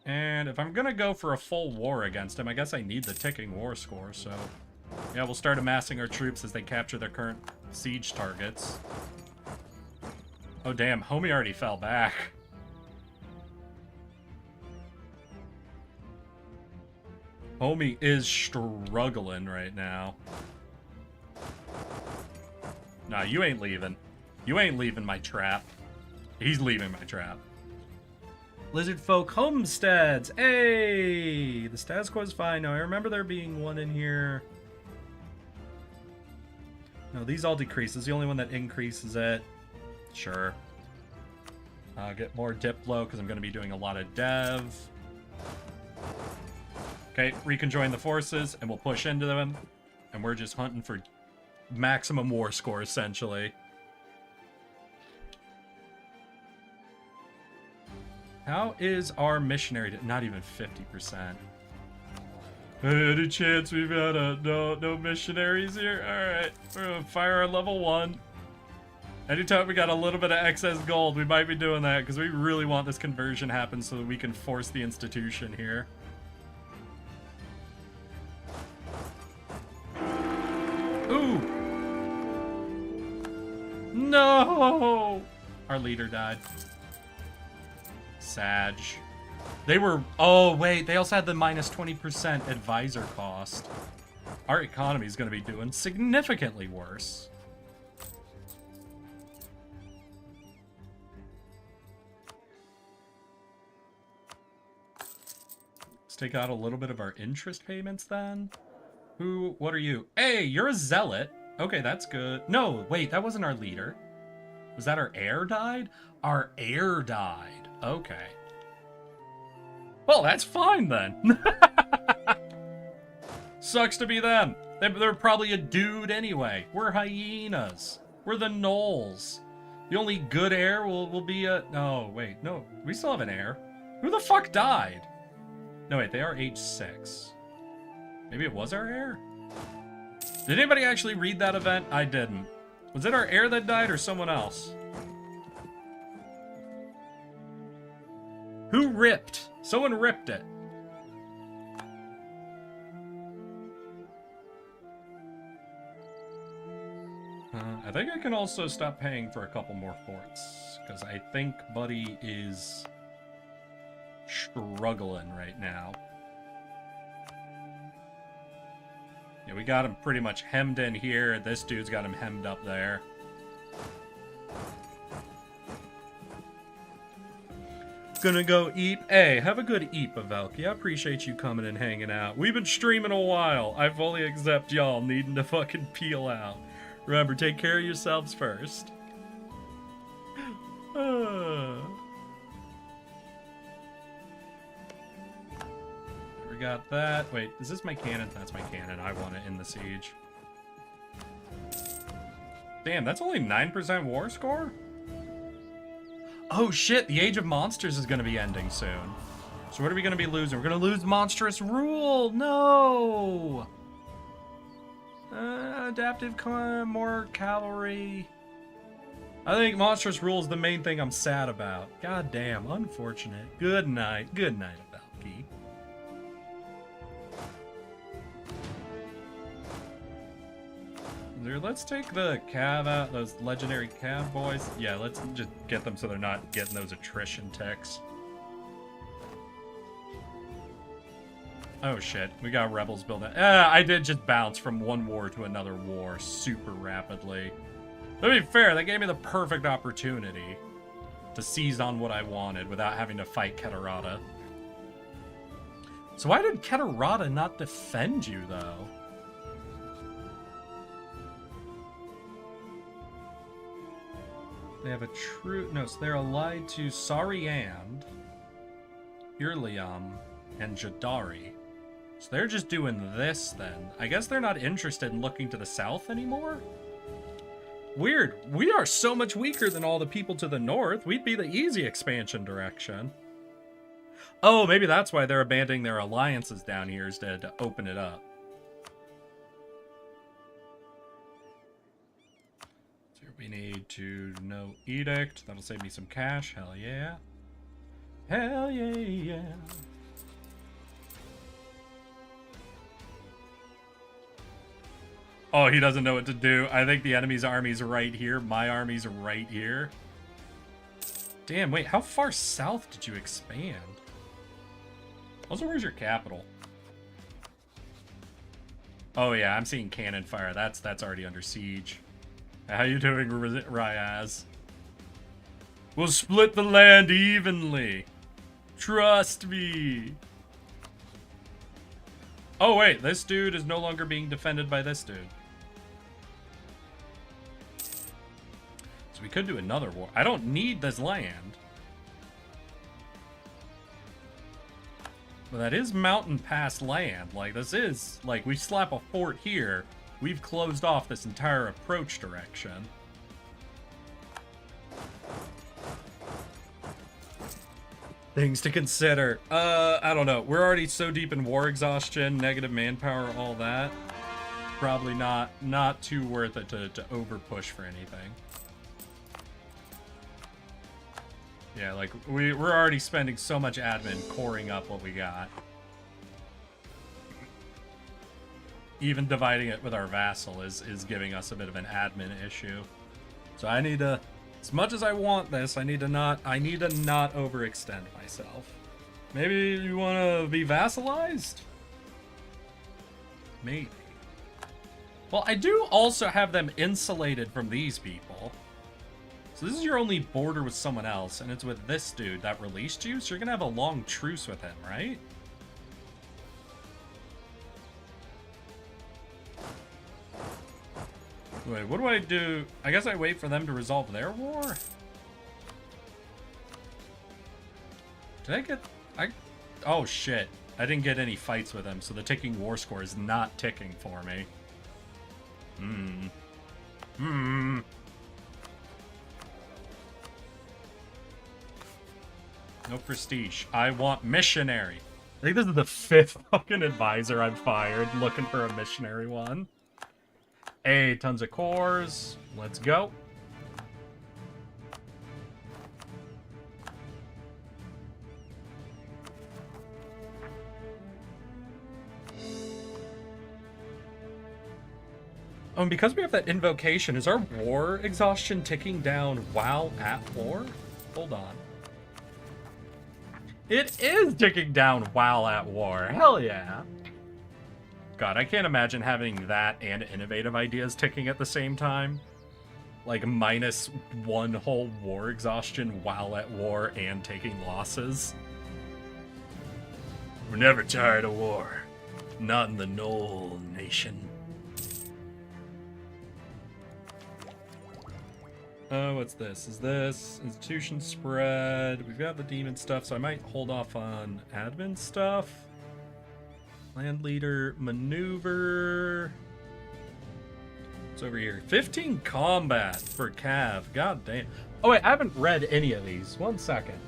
And if I'm gonna go for a full war against him, I guess I need the ticking war score, so yeah, we'll start amassing our troops as they capture their current siege targets. Oh damn, homie already fell back. Homie is struggling right now. Nah, you ain't leaving. You ain't leaving my trap. He's leaving my trap. Lizard folk homesteads. Hey! The status quo is fine. Now, I remember there being one in here. No, these all decrease. This is the only one that increases it. Sure. Get more Diplo because I'm going to be doing a lot of dev. Okay, reconjoin the forces, and we'll push into them. And we're just hunting for maximum war score, essentially. How is our missionary? Not even 50%. Any chance we've got no missionaries here? Alright, we're gonna fire our level 1. Anytime we got a little bit of excess gold, we might be doing that, because we really want this conversion to happen so that we can force the institution here. Ooh! No! Our leader died. Sag. They were... Oh, wait. They also had the minus 20% advisor cost. Our economy is going to be doing significantly worse. Let's take out a little bit of our interest payments then. What are you? Hey, you're a zealot. Okay, that's good. No, wait, that wasn't our leader. Was that our heir died? Our heir died. Okay. Well, that's fine then. Sucks to be them. They're probably a dude anyway. We're hyenas. We're the gnolls. The only good heir will be a... No, wait, no. We still have an heir. Who the fuck died? No, wait, they are age 6. Maybe it was our heir? Did anybody actually read that event? I didn't. Was it our heir that died or someone else? Who ripped? Someone ripped it. I think I can also stop paying for a couple more forts, because I think Buddy is struggling right now. Yeah, we got him pretty much hemmed in here. This dude's got him hemmed up there. Gonna go eat. Hey, have a good eat, Pavelki. I appreciate you coming and hanging out. We've been streaming a while. I fully accept y'all needing to fucking peel out. Remember, take care of yourselves first. We got that. Wait, is this my cannon? That's my cannon. I want it in the siege. Damn, that's only 9% war score? Oh shit, the Age of Monsters is gonna be ending soon. So what are we gonna be losing? We're gonna lose Monstrous Rule! No! Adaptive, more cavalry. I think Monstrous Rule is the main thing I'm sad about. God damn, unfortunate. Good night. Good night, Valky. Let's take the cav out, those legendary cav boys. Yeah, let's just get them so they're not getting those attrition ticks. Oh shit, we got rebels building. I did just bounce from one war to another war super rapidly. To be fair, that gave me the perfect opportunity to seize on what I wanted without having to fight Keterata. So why did Keterata not defend you, though? They have a true... No, so they're allied to Sariand, Irliam, and Jadari. So they're just doing this, then. I guess they're not interested in looking to the south anymore? Weird. We are so much weaker than all the people to the north. We'd be the easy expansion direction. Oh, maybe that's why they're abandoning their alliances down here instead to open it up. So we need to no edict. That'll save me some cash. Hell yeah. Hell yeah, yeah. Oh, he doesn't know what to do. I think the enemy's army's right here. My army's right here. Damn, wait, how far south did you expand? Also, where's your capital? Oh yeah, I'm seeing cannon fire. That's already under siege. How you doing, Ryaz? We'll split the land evenly. Trust me. Oh wait, this dude is no longer being defended by this dude. So we could do another war. I don't need this land. But that is mountain pass land. Like, this is, like, we slap a fort here. We've closed off this entire approach direction. Things to consider. I don't know. We're already so deep in war exhaustion, negative manpower, all that. Probably not too worth it to over push for anything. Yeah, like, we're already spending so much admin coring up what we got. Even dividing it with our vassal is giving us a bit of an admin issue. So I need to, as much as I want this, I need to not overextend myself. Maybe you want to be vassalized? Maybe. Well, I do also have them insulated from these people. So this is your only border with someone else, and it's with this dude that released you, so you're gonna have a long truce with him, right? Wait, what do I do? I guess I wait for them to resolve their war? Did I get... Oh, shit. I didn't get any fights with them, so the ticking war score is not ticking for me. No prestige. I want missionary. I think this is the 5th fucking advisor I've fired looking for a missionary one. Hey, tons of cores. Let's go. Oh, and because we have that invocation, is our war exhaustion ticking down while at war? Hold on. It is ticking down while at war. Hell yeah. God, I can't imagine having that and innovative ideas ticking at the same time. like -1 whole war exhaustion while at war and taking losses. We're never tired of war. Not in the Knoll Nation. What's this? Is this institution spread? We've got the demon stuff, so I might hold off on admin stuff. Land leader maneuver. What's over here? 15 combat for Cav. God damn. Oh wait, I haven't read any of these. 1 second.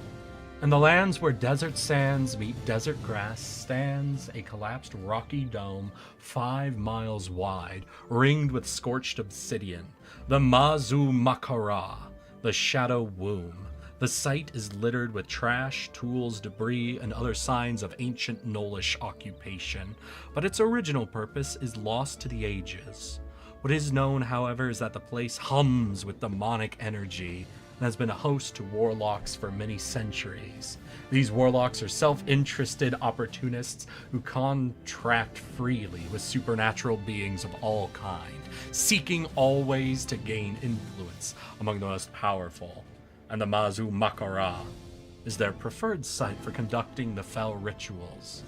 In the lands where desert sands meet desert grass stands a collapsed rocky dome 5 miles wide, ringed with scorched obsidian. The Mazu Makara, the Shadow Womb. The site is littered with trash, tools, debris, and other signs of ancient Knollish occupation, but its original purpose is lost to the ages. What is known, however, is that the place hums with demonic energy and has been a host to warlocks for many centuries. These warlocks are self-interested opportunists who contract freely with supernatural beings of all kind, seeking always to gain influence among the most powerful. And the Mazu Makara is their preferred site for conducting the fell rituals,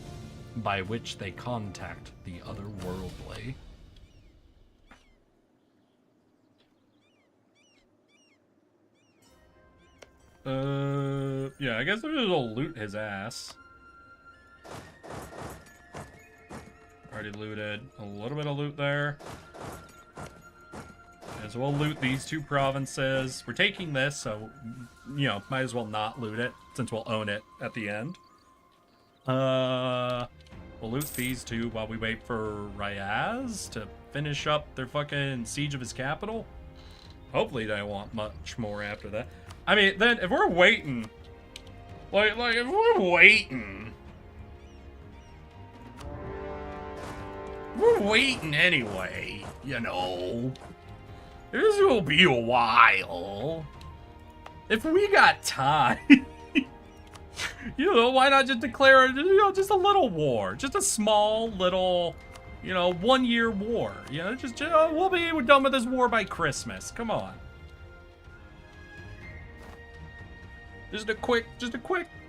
by which they contact the otherworldly. Yeah, I guess they're just gonna loot his ass. Already looted. A little bit of loot there. Yeah, so we'll loot these 2 provinces. We're taking this, so, you know, might as well not loot it, since we'll own it at the end. We'll loot these 2 while we wait for Rakkaz to finish up their fucking siege of his capital. Hopefully they want much more after that. I mean, then, if we're waiting... Like, if we're waiting... We're waiting anyway, you know. This will be a while. If we got time... you know, why not just declare, you know, just a little war. Just a small, little, you know, 1-year war. You know, just we'll be done with this war by Christmas. Come on. Just a quick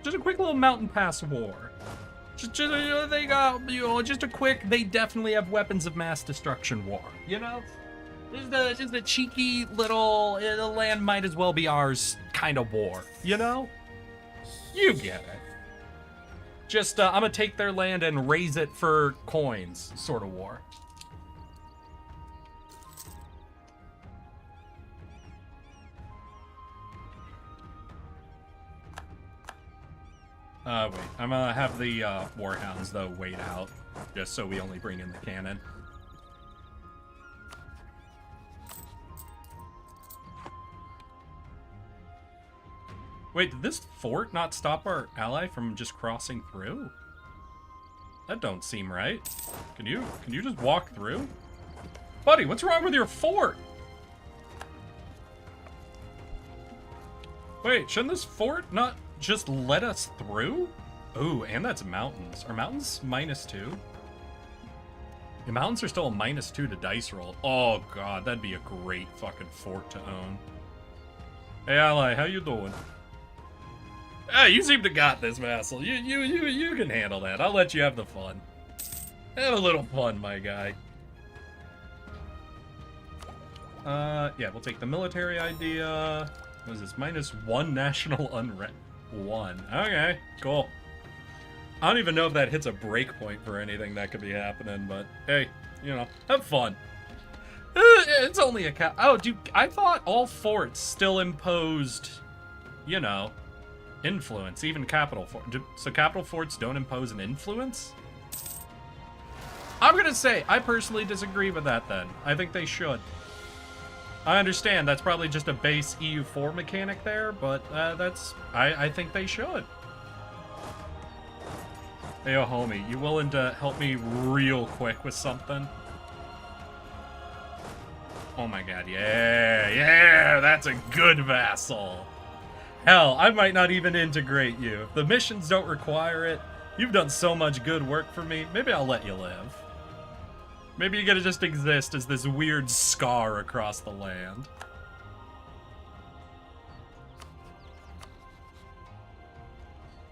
little mountain pass war. Just you know, they got, you know, just a quick, they definitely have weapons of mass destruction war, you know? Just a cheeky little, the land might as well be ours kind of war, you know? You get it. Just, I'm gonna take their land and raise it for coins sort of war. Wait, I'm gonna have the, warhounds, though, wait out, just so we only bring in the cannon. Wait, did this fort not stop our ally from just crossing through? That don't seem right. Can you just walk through? Buddy, what's wrong with your fort? Wait, shouldn't this fort not just let us through? Ooh, and that's mountains. Are mountains -2? The mountains are still a -2 to dice roll. Oh god, that'd be a great fucking fort to own. Hey ally, how you doing? Hey, you seem to got this, vassal. You can handle that. I'll let you have the fun. Have a little fun, my guy. Yeah, we'll take the military idea. What is this? -1 national unrest. 1. Okay, cool. I don't even know if that hits a breakpoint for anything that could be happening, but hey, you know, have fun. It's only a oh, dude, I thought all forts still imposed, you know, influence, even capital forts. So capital forts don't impose an influence? I'm gonna say, I personally disagree with that then. I think they should. I understand that's probably just a base EU4 mechanic there, but I think they should. Hey, yo, homie, you willing to help me real quick with something? Oh my god, yeah, that's a good vassal. Hell, I might not even integrate you. If the missions don't require it, you've done so much good work for me, maybe I'll let you live. Maybe you gotta just exist as this weird scar across the land.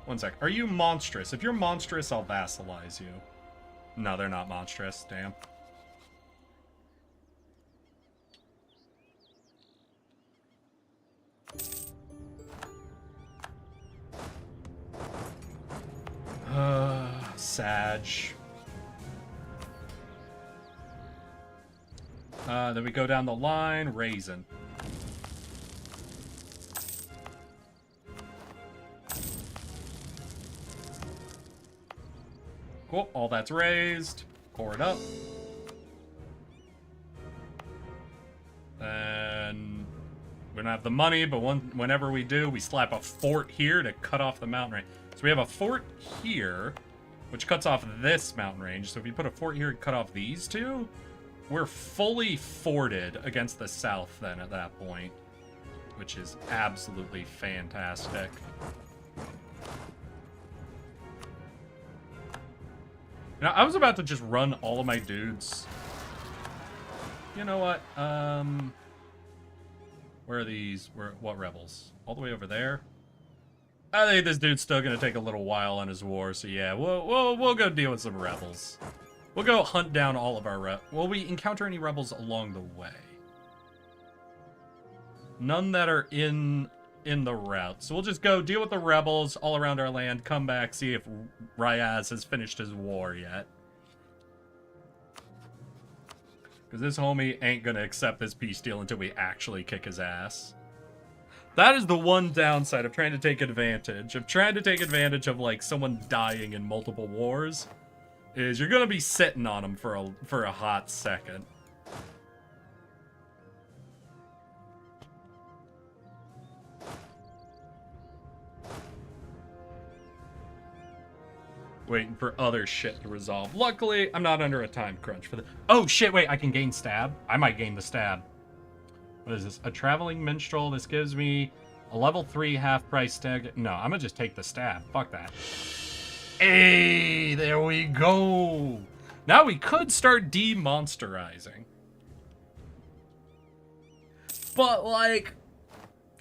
One sec. Are you monstrous? If you're monstrous, I'll vassalize you. No, they're not monstrous. Damn. Sag. Then we go down the line. Raisin. Cool. All that's raised. Pour it up. And we don't have the money, but whenever we do, we slap a fort here to cut off the mountain range. So we have a fort here, which cuts off this mountain range. So if you put a fort here and cut off these two, we're fully forted against the south then at that point, which is absolutely fantastic. Now, I was about to just run all of my dudes. You know what? Where are these? What rebels? All the way over there? I think this dude's still gonna take a little while on his war, so yeah, we'll go deal with some rebels. We'll go hunt down all of our Will we encounter any rebels along the way? None that are in the route. So we'll just go deal with the rebels all around our land, come back, see if Rakkaz has finished his war yet. Because this homie ain't gonna accept this peace deal until we actually kick his ass. That is the one downside of trying to take advantage. Of like someone dying in multiple wars. Is you're gonna be sitting on them for a hot second. Waiting for other shit to resolve. Luckily, I'm not under a time crunch for the. Oh shit! Wait, I can gain stab. I might gain the stab. What is this? A traveling minstrel. This gives me a level 3 half price stag. No, I'm gonna just take the stab. Fuck that. Hey, there we go. Now we could start demonsterizing. But like,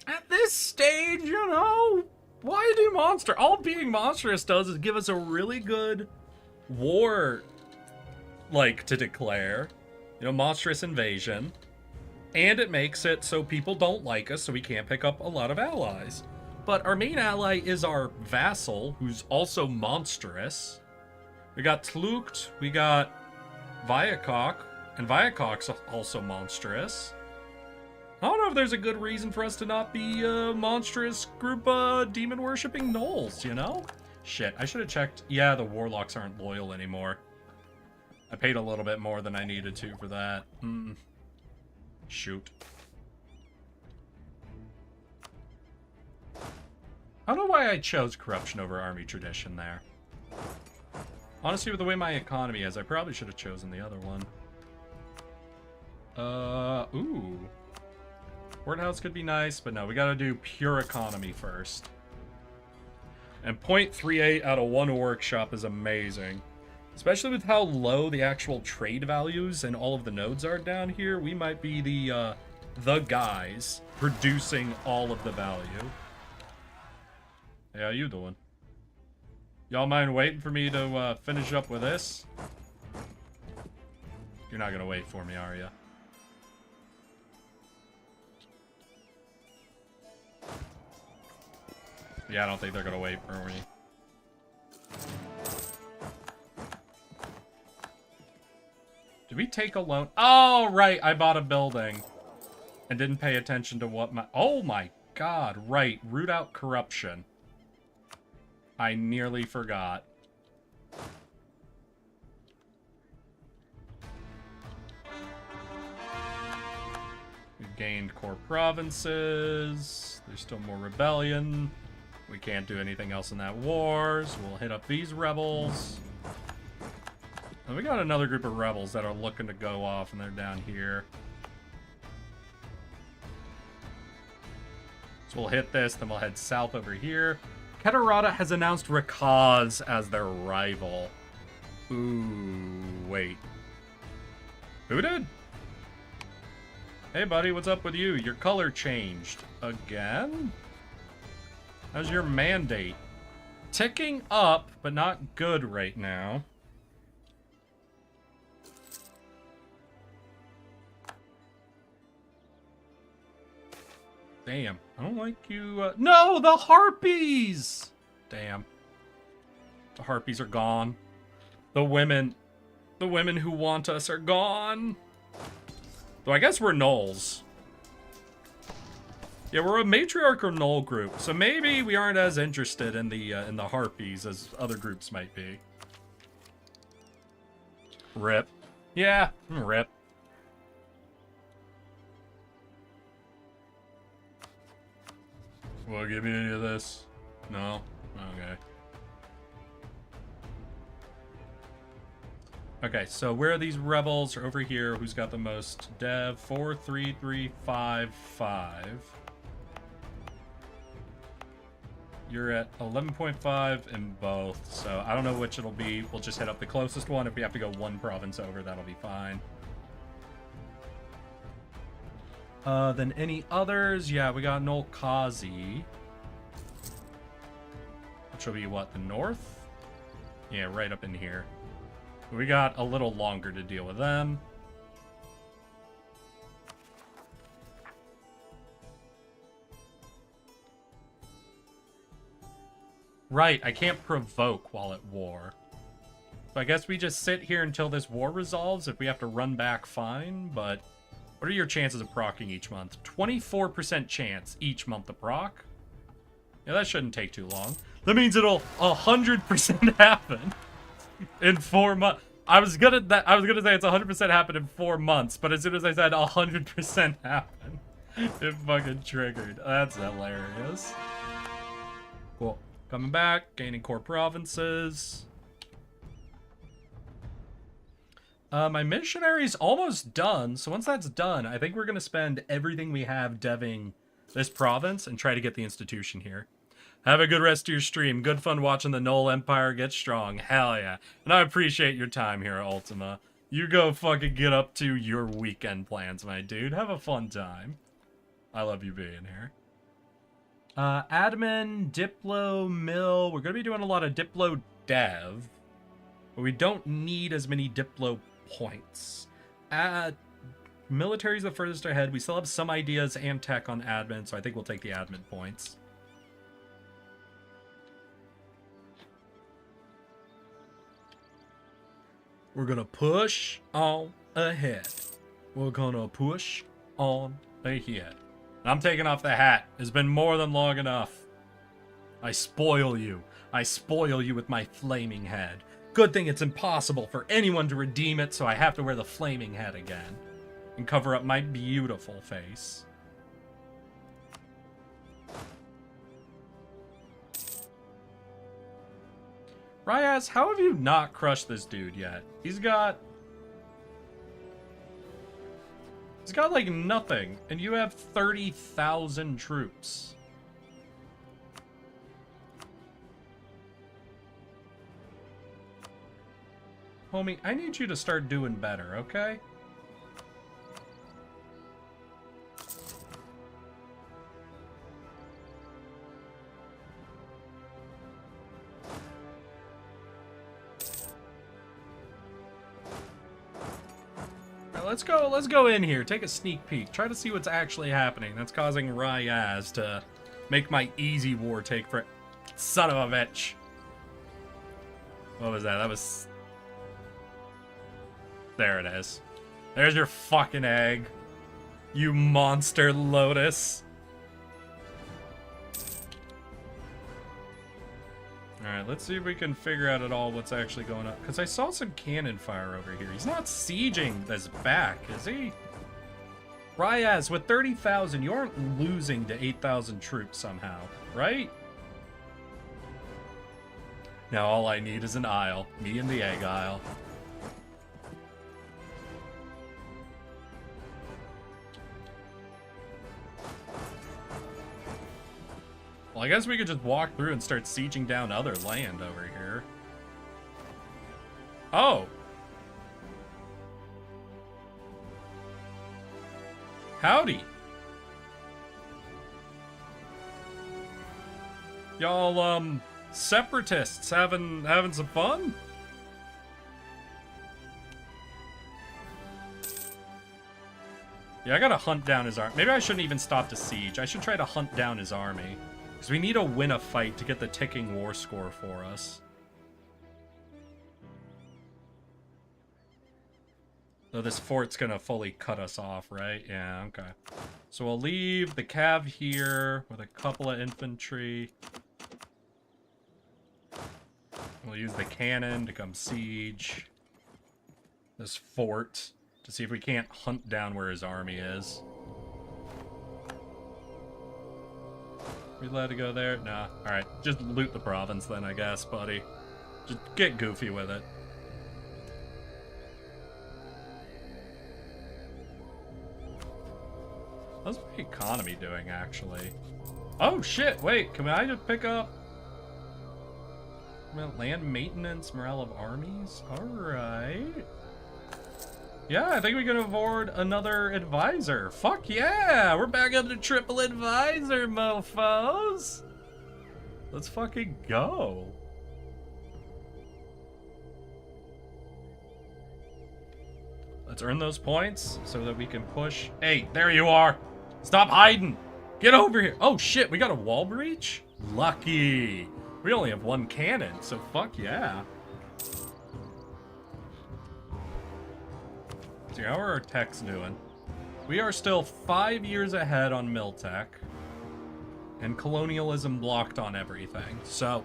at this stage, you know. Why do monster? All being monstrous does is give us a really good war, like, to declare. You know, monstrous invasion. And it makes it so people don't like us, so we can't pick up a lot of allies. But our main ally is our vassal, who's also monstrous. We got Tlucht, we got Viacok, and Viacok's also monstrous. I don't know if there's a good reason for us to not be a monstrous group of demon-worshipping gnolls, you know? Shit, I should have checked. Yeah, the warlocks aren't loyal anymore. I paid a little bit more than I needed to for that. Shoot. I don't know why I chose corruption over army tradition there. Honestly, with the way my economy is, I probably should have chosen the other one. Ooh. Courthouse could be nice, but no, we gotta do pure economy first. And 0.38 out of 1 workshop is amazing. Especially with how low the actual trade values and all of the nodes are down here, we might be the guys producing all of the value. Hey, how you doing? Y'all mind waiting for me to finish up with this? You're not gonna wait for me, are ya? Yeah, I don't think they're gonna wait for me. Did we take a loan? Oh, right, I bought a building. And didn't pay attention to what my... Oh my god, right, root out corruption. I nearly forgot. We've gained core provinces. There's still more rebellion. We can't do anything else in that war, so we'll hit up these rebels. And we got another group of rebels that are looking to go off, and they're down here. So we'll hit this, then we'll head south over here. Keterata has announced Rakkaz as their rival. Ooh, wait. Who did? Hey, buddy, what's up with you? Your color changed. Again? How's your mandate? ticking up, but not good right now. Damn, I don't like you. No, the harpies! Damn. The harpies are gone. The women who want us are gone. Though I guess we're gnolls. Yeah, we're a matriarchal gnoll group, so maybe we aren't as interested in the harpies as other groups might be. Rip. Yeah, rip. Will it give me any of this? No? Okay. Okay, so where are these rebels? Over here. Who's got the most? Dev 4, 3, 3, 5, 5. You're at 11.5 in both, so I don't know which it'll be. We'll just hit up the closest one. If we have to go one province over, that'll be fine. Then any others? Yeah, we got Nolkazi. Which will be what, the north? Yeah, right up in here. We got a little longer to deal with them. Right, I can't provoke while at war. So I guess we just sit here until this war resolves. If we have to run back, fine, but... What are your chances of proccing each month? 24% chance each month to proc. Yeah, that shouldn't take too long. That means it'll 100% happen in 4 months. I was gonna say it's 100% happen in 4 months, but as soon as I said 100% happen, it fucking triggered. That's hilarious. Cool. Coming back, gaining core provinces. My missionary's almost done, so once that's done, I think we're going to spend everything we have deving this province and try to get the institution here. Have a good rest of your stream. Good fun watching the Gnoll Empire get strong. Hell yeah. And I appreciate your time here, Ultima. You go fucking get up to your weekend plans, my dude. Have a fun time. I love you being here. Admin, Diplo, Mill. We're going to be doing a lot of Diplo dev, but we don't need as many Diplo points. Military's the furthest ahead. We still have some ideas and tech on admin, so I think we'll take the admin points. We're gonna push on ahead. We're gonna push on ahead. I'm taking off the hat. It's been more than long enough. I spoil you. I spoil you with my flaming head. Good thing it's impossible for anyone to redeem it, so I have to wear the flaming head again. And cover up my beautiful face. Rakkaz, how have you not crushed this dude yet? He's got like nothing, and you have 30,000 troops. Homie, I need you to start doing better, okay? Let's go in here. Take a sneak peek. Try to see what's actually happening. That's causing Rakkaz to make my easy war take for... Son of a bitch. What was that? That was... There it is. There's your fucking egg. You monster Lotus. Alright, let's see if we can figure out at all what's actually going on. Because I saw some cannon fire over here. He's not sieging this back, is he? Rakkaz, with 30,000, you aren't losing to 8,000 troops somehow, right? Now all I need is an isle. Me and the egg isle. Well, I guess we could just walk through and start sieging down other land over here. Oh! Howdy! Y'all, Separatists having some fun? Yeah, I gotta hunt down his army. Maybe I shouldn't even stop to siege. I should try to hunt down his army. Because we need to win a fight to get the ticking war score for us. Though this fort's gonna fully cut us off, right? Yeah, okay. So we'll leave the cav here with a couple of infantry. We'll use the cannon to come siege this fort to see if we can't hunt down where his army is. We let it go there? Nah. Alright, just loot the province then, I guess, buddy. Just get goofy with it. How's my economy doing, actually? Oh, shit! Wait, can I just pick up... land maintenance, morale of armies? Alright. Yeah, I think we can afford another advisor. Fuck yeah! We're back up to triple advisor, mofos! Let's fucking go. Let's earn those points so that we can push. Hey, there you are! Stop hiding! Get over here! Oh shit, we got a wall breach? Lucky! We only have one cannon, so fuck yeah. See, how are our techs doing? We are still 5 years ahead on Miltech. And colonialism blocked on everything. So,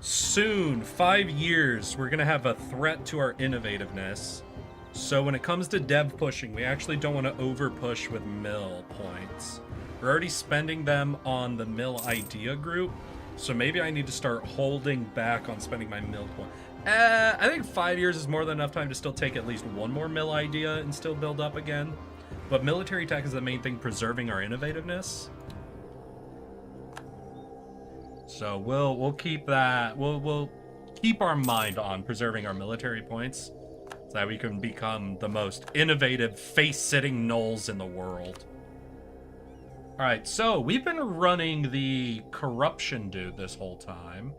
soon, 5 years, we're gonna have a threat to our innovativeness. So when it comes to dev pushing, we actually don't want to over push with mill points. We're already spending them on the mill idea group, so maybe I need to start holding back on spending my mill point. I think 5 years is more than enough time to still take at least one more mill idea and still build up again. But military tech is the main thing, preserving our innovativeness. So we'll keep that. We'll keep our mind on preserving our military points, so that we can become the most innovative face-sitting gnolls in the world. All right, so we've been running the corruption dude this whole time.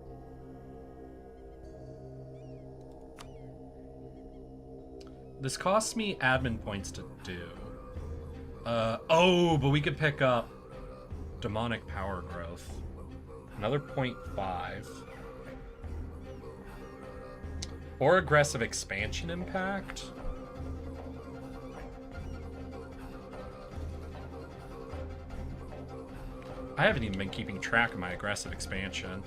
This costs me admin points to do. Oh, but we could pick up demonic power growth. Another 0.5. Or aggressive expansion impact. I haven't even been keeping track of my aggressive expansion.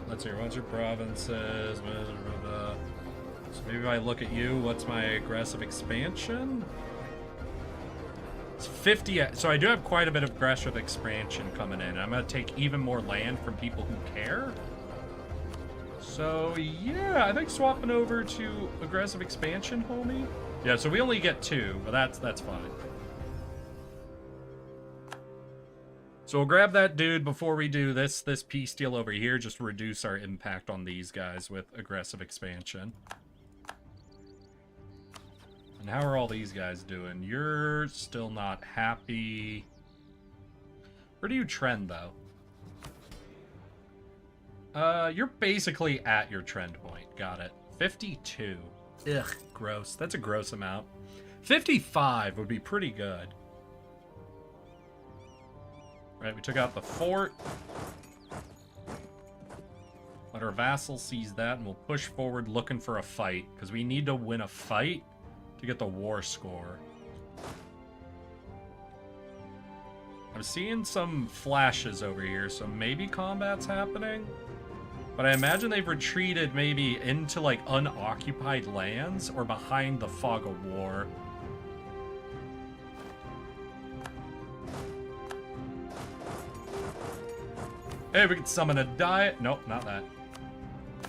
Let's see, what's your provinces? So maybe if I look at you, what's my aggressive expansion? It's 50, so I do have quite a bit of aggressive expansion coming in. I'm gonna take even more land from people who care. So yeah, I think swapping over to aggressive expansion, homie. Yeah, so we only get 2, but that's fine. So we'll grab that dude before we do this peace deal over here, just to reduce our impact on these guys with aggressive expansion. And how are all these guys doing? You're still not happy. Where do you trend, though? You're basically at your trend point. Got it. 52. Ugh, gross. That's a gross amount. 55 would be pretty good. Right, we took out the fort. Let our vassal seize that, and we'll push forward looking for a fight, because we need to win a fight to get the war score. I'm seeing some flashes over here, so maybe combat's happening. But I imagine they've retreated maybe into, like, unoccupied lands or behind the fog of war. Hey, we can summon a diet. Nope, not that.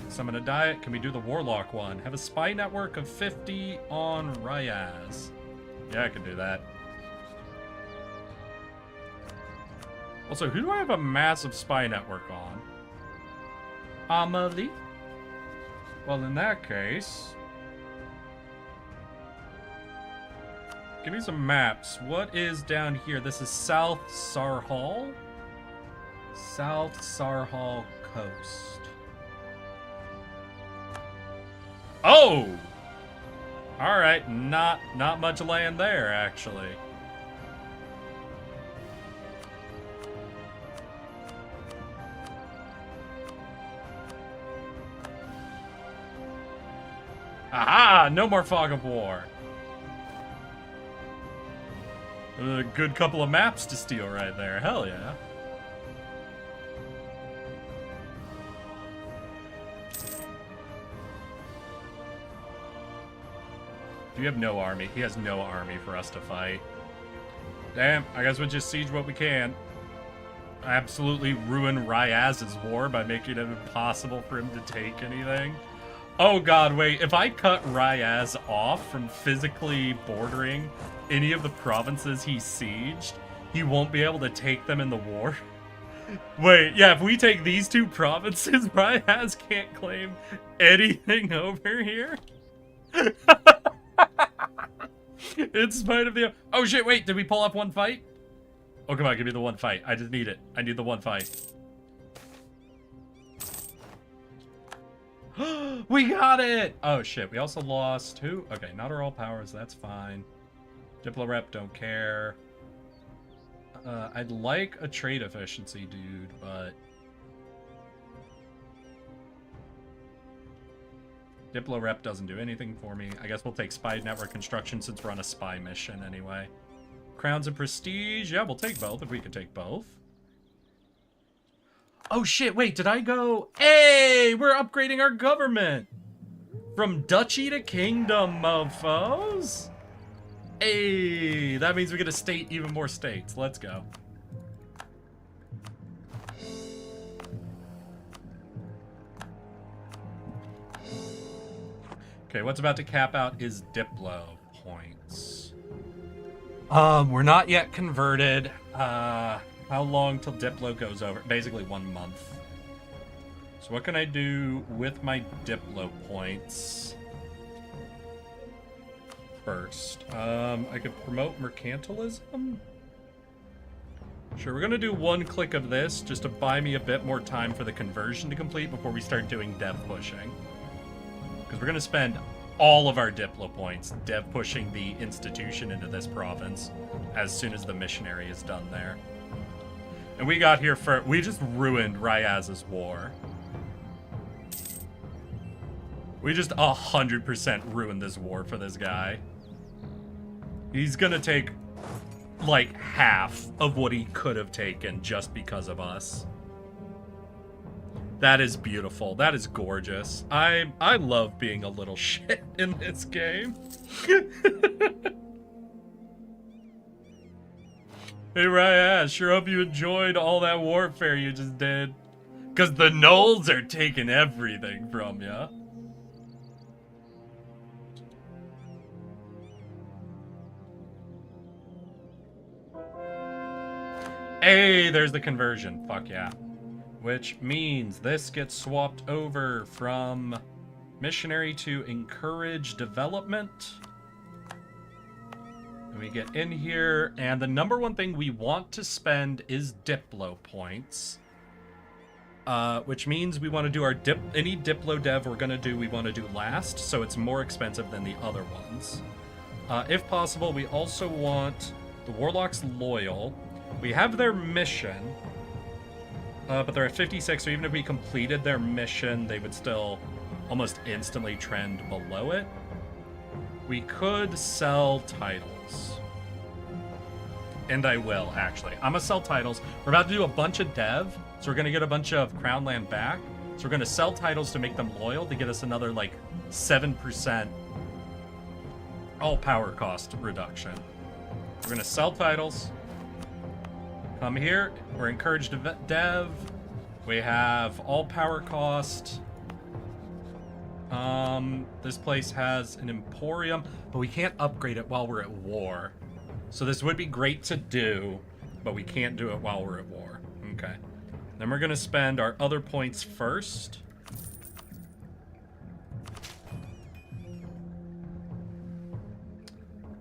Summon a diet. Can we do the warlock one? Have a spy network of 50 on Rakkaz. Yeah, I can do that. Also, who do I have a massive spy network on? Amelie? Well, in that case... Give me some maps. What is down here? This is South Sarhal? South Sarhal Coast. Oh! Alright, not much land there, actually. Aha! No more fog of war. A good couple of maps to steal right there. Hell yeah. You have no army. He has no army for us to fight. Damn, I guess we'll just siege what we can. Absolutely ruin Rakkaz's war by making it impossible for him to take anything. Oh god, wait, if I cut Rakkaz off from physically bordering any of the provinces he sieged, he won't be able to take them in the war. Wait, yeah, if we take these two provinces, Rakkaz can't claim anything over here? In spite of the... Oh shit, wait, did we pull off one fight? Oh, come on, give me the one fight. I just need it. I need the one fight. We got it! Oh shit, we also lost who? Okay, not our all powers, that's fine. Diplorep, don't care. I'd like a trade efficiency, dude, but... Diplorep doesn't do anything for me. I guess we'll take spy network construction since we're on a spy mission anyway. Crowns and prestige, yeah, we'll take both if we can take both. Oh shit, wait, did I go... Hey, we're upgrading our government! From duchy to kingdom, mofos! Hey, that means we get a state, even more states. Let's go. Okay, what's about to cap out is Diplo points. We're not yet converted. How long till Diplo goes over? Basically 1 month. So what can I do with my Diplo points? First, I could promote mercantilism. Sure, we're gonna do 1 click of this just to buy me a bit more time for the conversion to complete before we start doing dev pushing. Because we're gonna spend all of our Diplo points dev pushing the institution into this province as soon as the missionary is done there. And we got here for... We just ruined Rakkaz's war. We just 100% ruined this war for this guy. He's gonna take, like, half of what he could have taken just because of us. That is beautiful. That is gorgeous. I love being a little shit in this game. Hey, Rakkaz, sure hope you enjoyed all that warfare you just did. Because the Gnolls are taking everything from ya. Hey, there's the conversion. Fuck yeah. Which means this gets swapped over from missionary to encourage development. And we get in here, and the number one thing we want to spend is Diplo points. Which means we want to do our any Diplo dev we're going to do, we want to do last, so it's more expensive than the other ones. If possible, we also want the Warlocks Loyal. We have their mission, but they're at 56, so even if we completed their mission, they would still almost instantly trend below it. We could sell titles. And I will, actually. I'm gonna sell titles. We're about to do a bunch of dev, so we're gonna get a bunch of Crown Land back. So we're gonna sell titles to make them loyal to get us another, like, 7% all power cost reduction. We're gonna sell titles. Come here. We're encouraged to dev. We have all power cost. This place has an emporium, but we can't upgrade it while we're at war. So this would be great to do, but we can't do it while we're at war. Okay. Then we're gonna spend our other points first.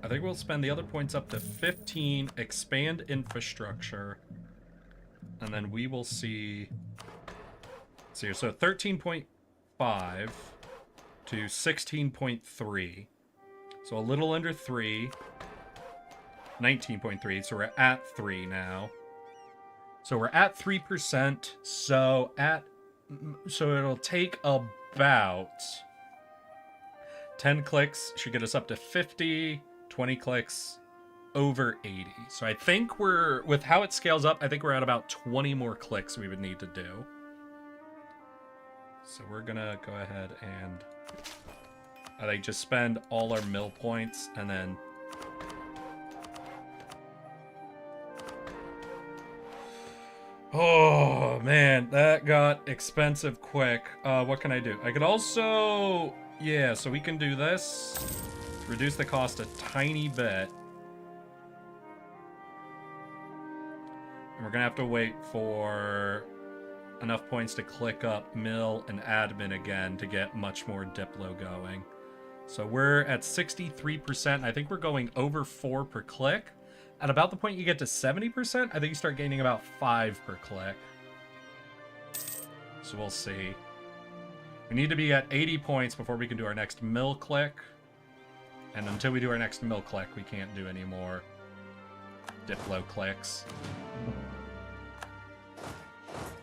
I think we'll spend the other points up to 15, expand infrastructure, and then we will see... Let's see here, so 13.5 to 16.3. So a little under 3. 19.3, so we're at 3 now. So we're at 3%, so it'll take about 10 clicks, should get us up to 50, 20 clicks, over 80. So I think we're, with how it scales up, I think we're at about 20 more clicks we would need to do. So we're gonna go ahead and I think just spend all our mill points and then oh man, that got expensive quick. What can I do? I could also, yeah, so we can do this, reduce the cost a tiny bit. And we're gonna have to wait for enough points to click up mill and admin again to get much more Diplo going. So we're at 63%. I think we're going over 4 per click. At about the point you get to 70%, I think you start gaining about 5 per click. So we'll see. We need to be at 80 points before we can do our next mill click. And until we do our next mill click, we can't do any more Diplo clicks.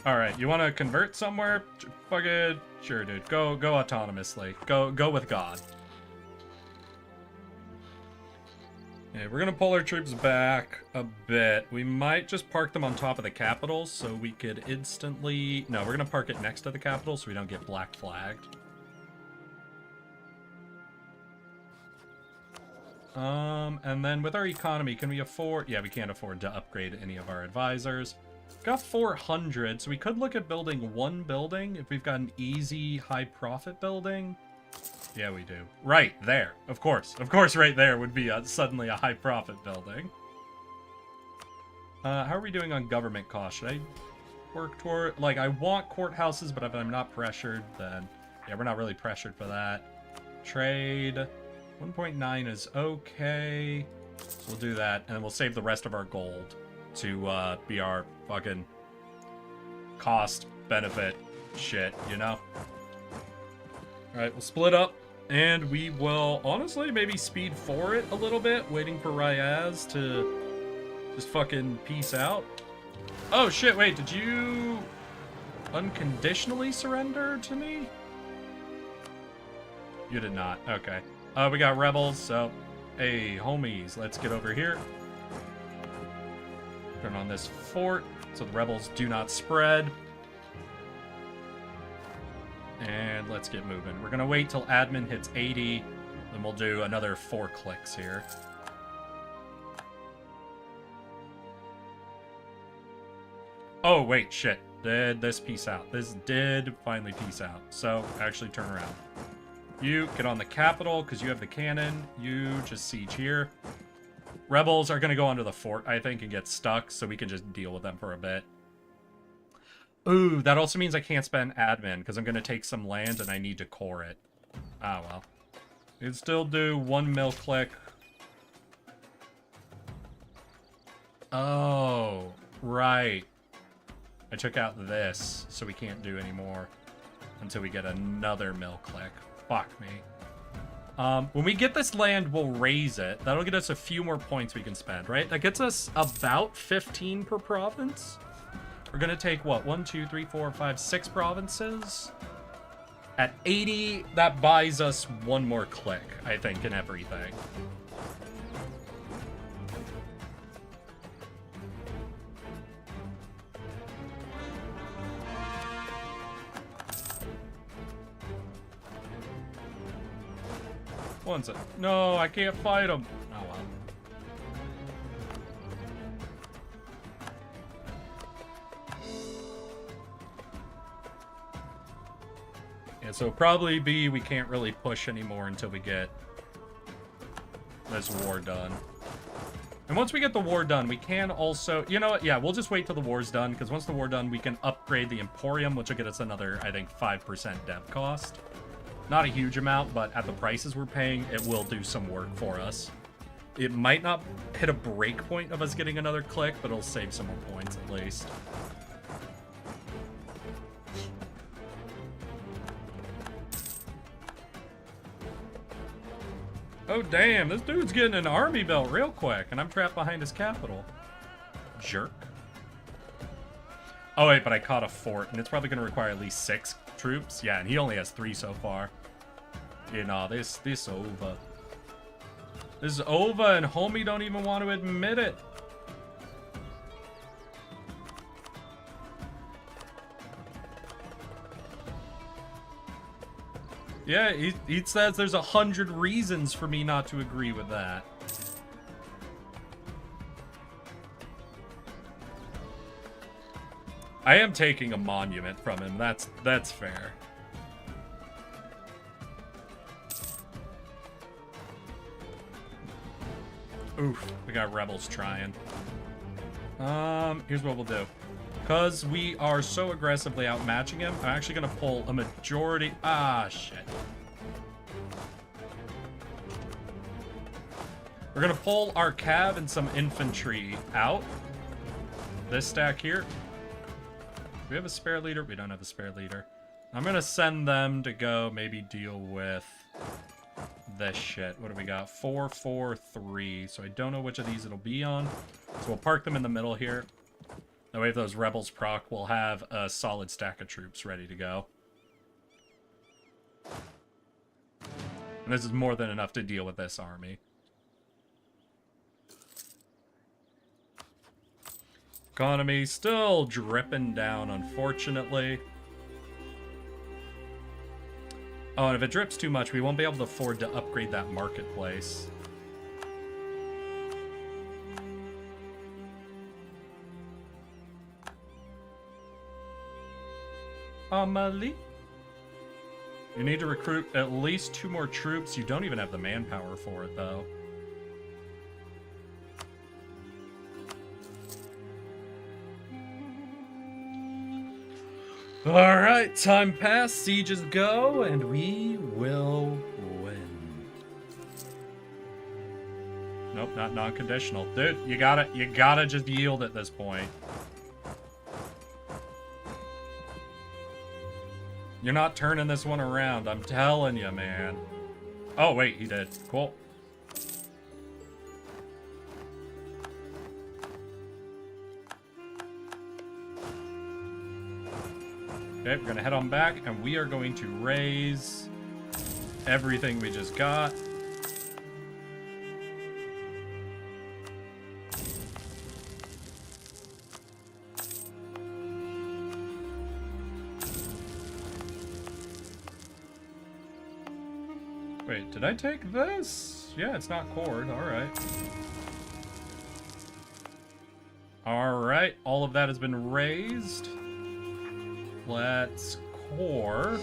Alright, you want to convert somewhere? Fucking sure, dude. Go autonomously. Go with God. Yeah, we're gonna pull our troops back a bit. We might just park them on top of the capital so we could instantly... No, we're gonna park it next to the capital so we don't get black flagged. And then with our economy, can we afford... Yeah, we can't afford to upgrade any of our advisors. Got 400, so we could look at building one building if we've got an easy high profit building. Yeah, we do. Right there. Of course right there would be suddenly a high profit building. How are we doing on government costs? Should I work toward... Like, I want courthouses, but if I'm not pressured, then... Yeah, we're not really pressured for that. Trade. 1.9 is okay. So we'll do that, and then we'll save the rest of our gold to be our fucking cost benefit shit, you know? Alright, we'll split up, and we will honestly maybe speed for it a little bit, waiting for Rakkaz to just fucking peace out. Oh shit, wait, did you unconditionally surrender to me? You did not, okay. We got rebels, so hey, homies, let's get over here. Turn on this fort so the rebels do not spread. And let's get moving. We're gonna wait till admin hits 80, then we'll do another 4 clicks here. Oh, wait, shit. Did this peace out? This did finally peace out. So, actually turn around. You get on the capital, because you have the cannon. You just siege here. Rebels are going to go onto the fort, I think, and get stuck, so we can just deal with them for a bit. Ooh, that also means I can't spend admin, because I'm going to take some land and I need to core it. Ah, well. We can still do 1 mill click. Oh, right. I took out this, so we can't do any more until we get another mill click. Fuck me. When we get this land, we'll raise it. That'll get us a few more points we can spend, right? That gets us about 15 per province. We're gonna take, what, 1, 2, 3, 4, 5, 6 provinces? At 80, that buys us 1 more click, I think, in everything. One sec. No, I can't fight him. Oh well. Yeah, so probably be we can't really push anymore until we get this war done. And once we get the war done, we can also... You know what? Yeah, we'll just wait till the war's done, because once the war's done, we can upgrade the Emporium, which will get us another, I think, 5% dev cost. Not a huge amount, but at the prices we're paying, it will do some work for us. It might not hit a break point of us getting another click, but it'll save some more points at least. Oh, damn. This dude's getting an army belt real quick, and I'm trapped behind his capital. Jerk. Oh, wait, but I caught a fort, and it's probably going to require at least 6 troops. Yeah, and he only has 3 so far. You know, this over. This is over, and homie don't even want to admit it. Yeah, he says there's 100 reasons for me not to agree with that. I am taking a monument from him. That's fair. Oof, we got rebels trying. Here's what we'll do. Because we are so aggressively outmatching him, I'm actually going to pull a majority... Ah, shit. We're going to pull our cav and some infantry out. This stack here. Do we have a spare leader? We don't have a spare leader. I'm going to send them to go maybe deal with this shit. What do we got? 4, 4, 3. So I don't know which of these it'll be on. So we'll park them in the middle here. That way if those rebels proc, we'll have a solid stack of troops ready to go. And this is more than enough to deal with this army. Economy still dripping down, unfortunately. Oh, and if it drips too much, we won't be able to afford to upgrade that marketplace. Amelie? You need to recruit at least 2 more troops. You don't even have the manpower for it, though. Alright, time passed, sieges go, and we will win. Nope, not non-conditional. Dude, you gotta just yield at this point. You're not turning this one around, I'm telling you, man. Oh, wait, he did. Cool. Okay, we're gonna head on back, and we are going to raise everything we just got. Wait, did I take this? Yeah, it's not cored. Alright. Alright, all of that has been raised. Let's core.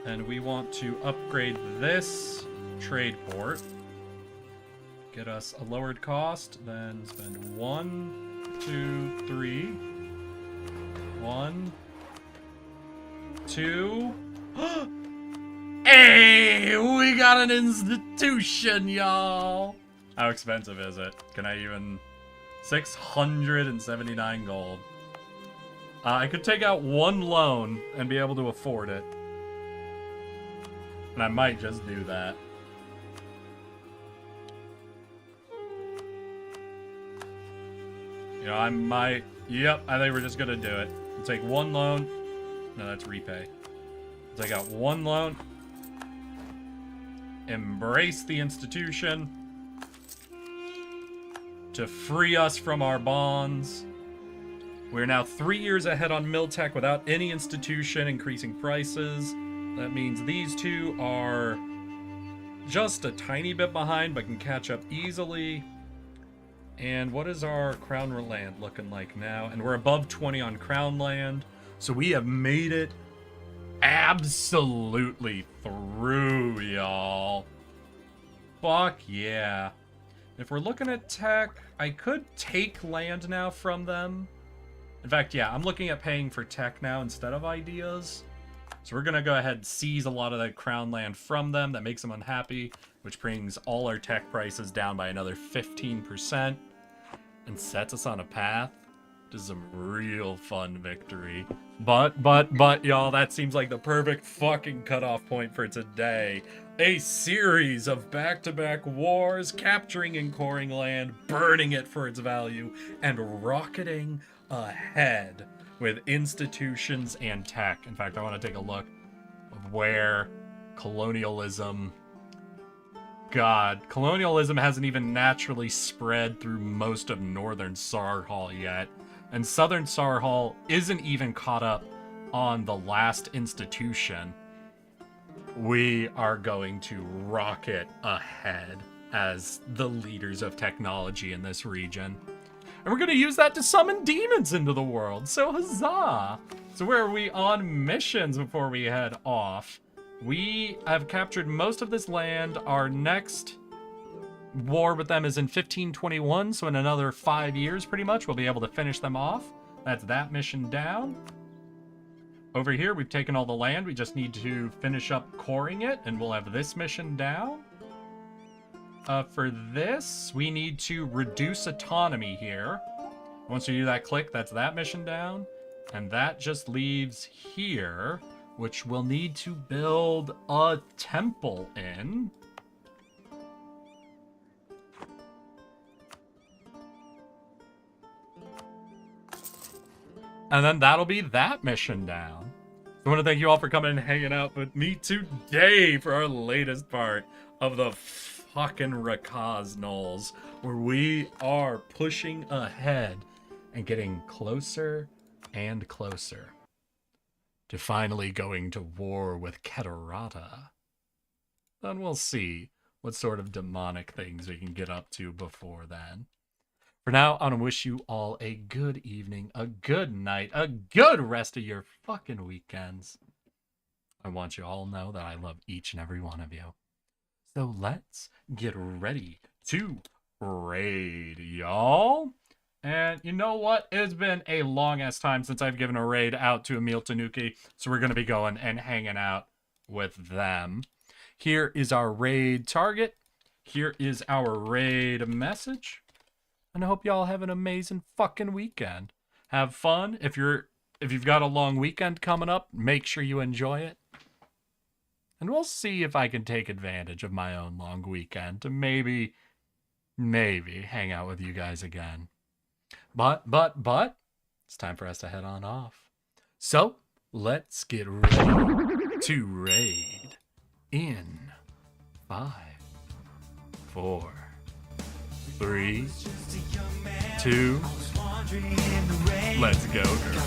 And we want to upgrade this trade port. Get us a lowered cost, then spend 1, 2, 3. 1, 2. Hey, we got an institution, y'all. How expensive is it? Can I even... 679 gold. I could take out 1 loan and be able to afford it. And I might just do that. You know, I might... Yep, I think we're just gonna do it. We'll take 1 loan. No, that's repay. Take out 1 loan. Embrace the institution. To free us from our bonds. We're now 3 years ahead on Miltech without any institution increasing prices. That means these two are just a tiny bit behind, but can catch up easily. And what is our crown land looking like now? And we're above 20 on crown land. So we have made it absolutely through, y'all. Fuck yeah. If we're looking at tech, I could take land now from them. In fact, yeah, I'm looking at paying for tech now instead of ideas. So we're going to go ahead and seize a lot of that crown land from them. That makes them unhappy, which brings all our tech prices down by another 15% and sets us on a path to some real fun victory. But, y'all, that seems like the perfect fucking cutoff point for today. A series of back-to-back wars, capturing and coring land, burning it for its value, and rocketing ahead with institutions and tech. In fact, I want to take a look of where colonialism... God, colonialism hasn't even naturally spread through most of northern Sarhal yet. And southern Sarhal isn't even caught up on the last institution. We are going to rocket ahead as the leaders of technology in this region. And we're going to use that to summon demons into the world. So huzzah! So where are we on missions before we head off? We have captured most of this land. Our next war with them is in 1521, so in another 5 years, pretty much, we'll be able to finish them off. That's that mission down. Over here, we've taken all the land. We just need to finish up coring it, and we'll have this mission down. For this, we need to reduce autonomy here. Once we do that click, that's that mission down. And that just leaves here, which we'll need to build a temple in. And then that'll be that mission down. So I want to thank you all for coming and hanging out with me today for our latest part of the fucking Rakkaz Knolls, where we are pushing ahead and getting closer and closer to finally going to war with Keterata. Then we'll see what sort of demonic things we can get up to before then. For now, I want to wish you all a good evening, a good night, a good rest of your fucking weekends. I want you all to know that I love each and every one of you. So let's get ready to raid, y'all. And you know what? It's been a long-ass time since I've given a raid out to Emil Tanuki, so we're going to be going and hanging out with them. Here is our raid target. Here is our raid message. And I hope y'all have an amazing fucking weekend. Have fun. If you've got a long weekend coming up, make sure you enjoy it. And we'll see if I can take advantage of my own long weekend to maybe hang out with you guys again. But, it's time for us to head on off. So, let's get ready to raid in 5, 4, 3, 2, let's go, girl.